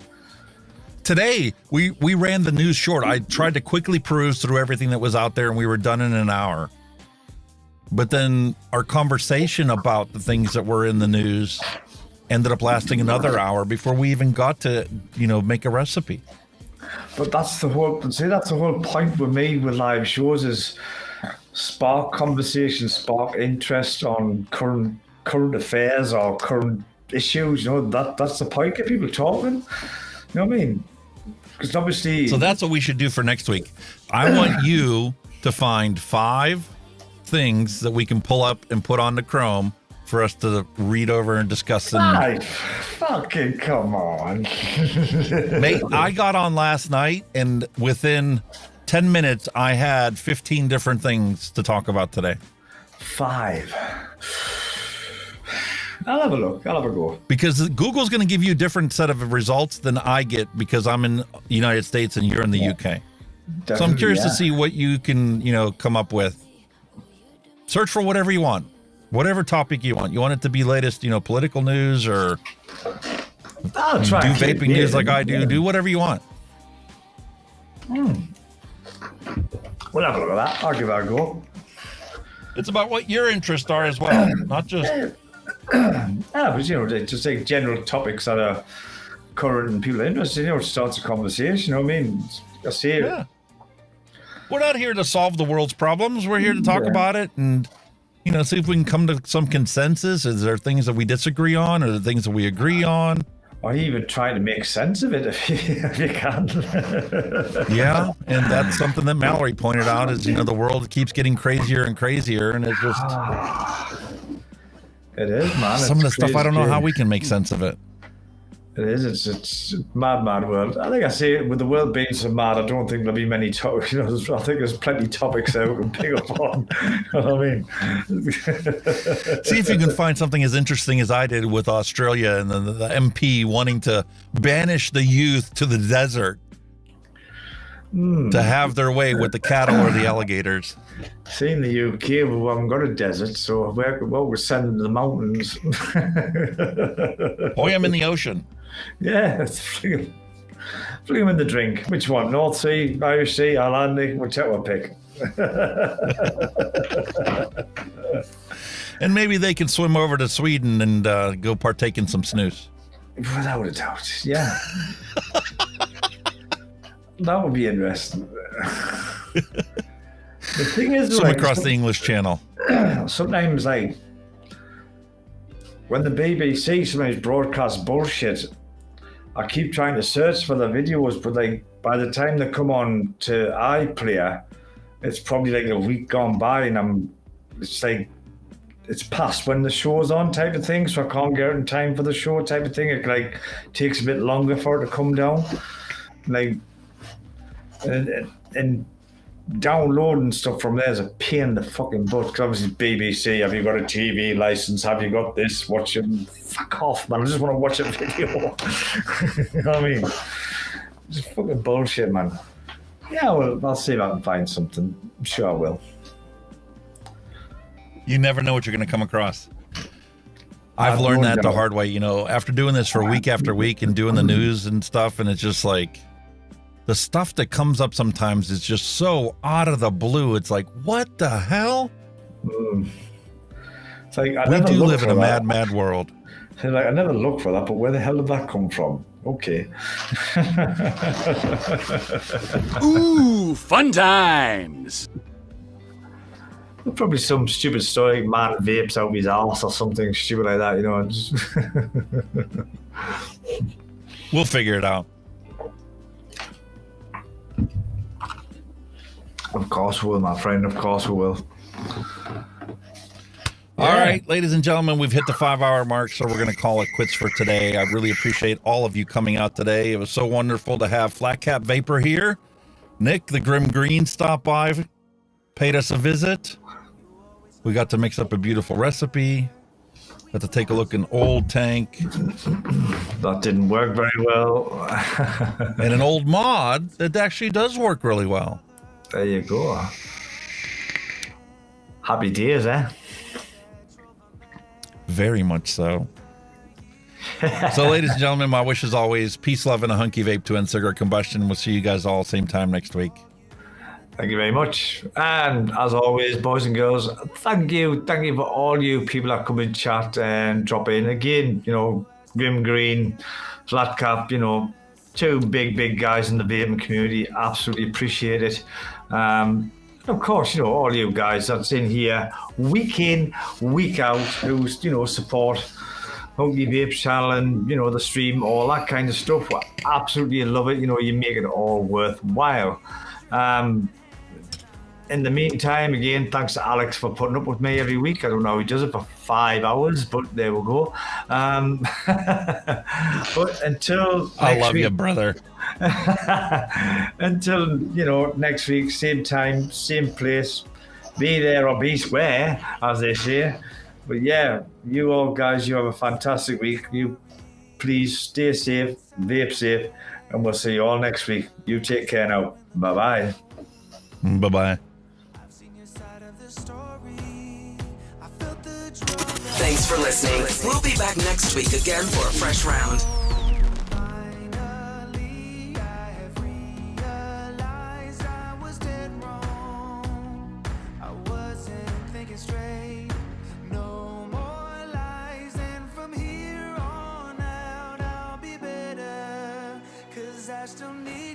Today, we ran the news short. I tried to quickly peruse through everything that was out there, and we were done in an hour. But then our conversation about the things that were in the news ended up lasting another hour before we even got to, make a recipe.
But that's the whole point with me with live shows is spark conversation, spark interest on current affairs or current issues. That's the point. Get people talking. You know what I mean? Because obviously.
So that's what we should do for next week. I want you to find 5 things that we can pull up and put onto Chrome for us to read over and discuss them.
Fucking come on.
Mate, I got on last night and within 10 minutes I had 15 different things to talk about today.
5. I'll have a look. I'll have a go.
Because Google's going to give you a different set of results than I get because I'm in the United States and you're in the UK. So I'm curious to see what you can, come up with. Search for whatever you want, whatever topic you want. You want it to be latest, political news or
I'll try
do vaping news like I do.
Yeah.
Do whatever you want.
We'll have a look at that. I'll give it a go.
It's about what your interests are as well, not just...
but just like general topics that are current and people are interested, it starts a conversation, I mean? I see it.
Yeah. We're not here to solve the world's problems. We're here to talk about it and, see if we can come to some consensus. Is there things that we disagree on or the things that we agree on?
Or even try to make sense of it if you can.
Yeah, and that's something that Mallory pointed out is, the world keeps getting crazier and crazier, and it's just...
It is, man.
Some of the stuff, I don't know how we can make sense of it.
It is. It's mad world. I think I say with the world being so mad, I don't think there'll be many topics. I think there's plenty of topics there we can pick up on. You know what I mean?
See if you can find something as interesting as I did with Australia and the MP wanting to banish the youth to the desert to have their way with the cattle or the alligators.
See, in the UK, we haven't got a desert, so we're sending them to the mountains.
Boy, I'm in the ocean.
Yeah, fling them in the drink. Which one? North Sea, Irish Sea, Atlantic, whichever pick.
And maybe they can swim over to Sweden and go partake in some snooze.
Without a doubt, yeah. That would be interesting. The thing is,
swim across the English Channel.
Sometimes, like, when the BBC sometimes broadcast bullshit, I keep trying to search for the videos, but like by the time they come on to iPlayer, it's probably like a week gone by, and it's like it's past when the show's on type of thing, so I can't get it in time for the show type of thing. It like takes a bit longer for it to come down, like and downloading stuff from there is a pain in the fucking butt, because obviously BBC, have you got a TV license, have you got this, watch it, fuck off man, I just want to watch a video. You know what I mean? Just fucking bullshit, man. Yeah, well, I'll see if I can find something. I'm sure I will.
You never know what you're going to come across. I've learned that the hard way, you know, after doing this for week after week and doing the news and stuff, and it's just like the stuff that comes up sometimes is just so out of the blue. It's like, what the hell?
It's like,
we do live in a mad world.
Like, I never looked for that, but where the hell did that come from? Okay.
Ooh, fun times.
Probably some stupid story, man vapes out his arse or something stupid like that, you know. Just
we'll figure it out.
Of course we will, my friend. Of course we will.
All right, ladies and gentlemen, we've hit the 5-hour mark, so we're going to call it quits for today. I really appreciate all of you coming out today. It was so wonderful to have Flat Cap Vapor here. Nick, the Grim Green, stopped by, paid us a visit. We got to mix up a beautiful recipe. Got to take a look in Old Tank.
That didn't work very well.
And an old mod that actually does work really well.
There you go. Happy days, eh?
Very much so. So, ladies and gentlemen, my wish is always peace, love, and a hunky vape to end cigarette combustion. We'll see you guys all same time next week.
Thank you very much. And as always, boys and girls, thank you. Thank you for all you people that come in chat and drop in. Again, you know, Grim Green, Flat Cap, you know, two big guys in the vaping community. Absolutely appreciate it. Of course, you know, all you guys that's in here week in, week out, who's, you know, support Hunky Vape channel and, you know, the stream, all that kind of stuff. We absolutely love it. You know, you make it all worthwhile. In the meantime, again, thanks to Alex for putting up with me every week. I don't know how he does it for 5 hours, but there we go. But until
I
next
love
week,
you, brother.
Until, you know, next week, same time, same place. Be there or be square, as they say. But yeah, you all guys, you have a fantastic week. You please stay safe, vape safe, and we'll see you all next week. You take care now. Bye-bye.
Bye-bye.
Thanks for listening. We'll be back next week again for a fresh round.
Still need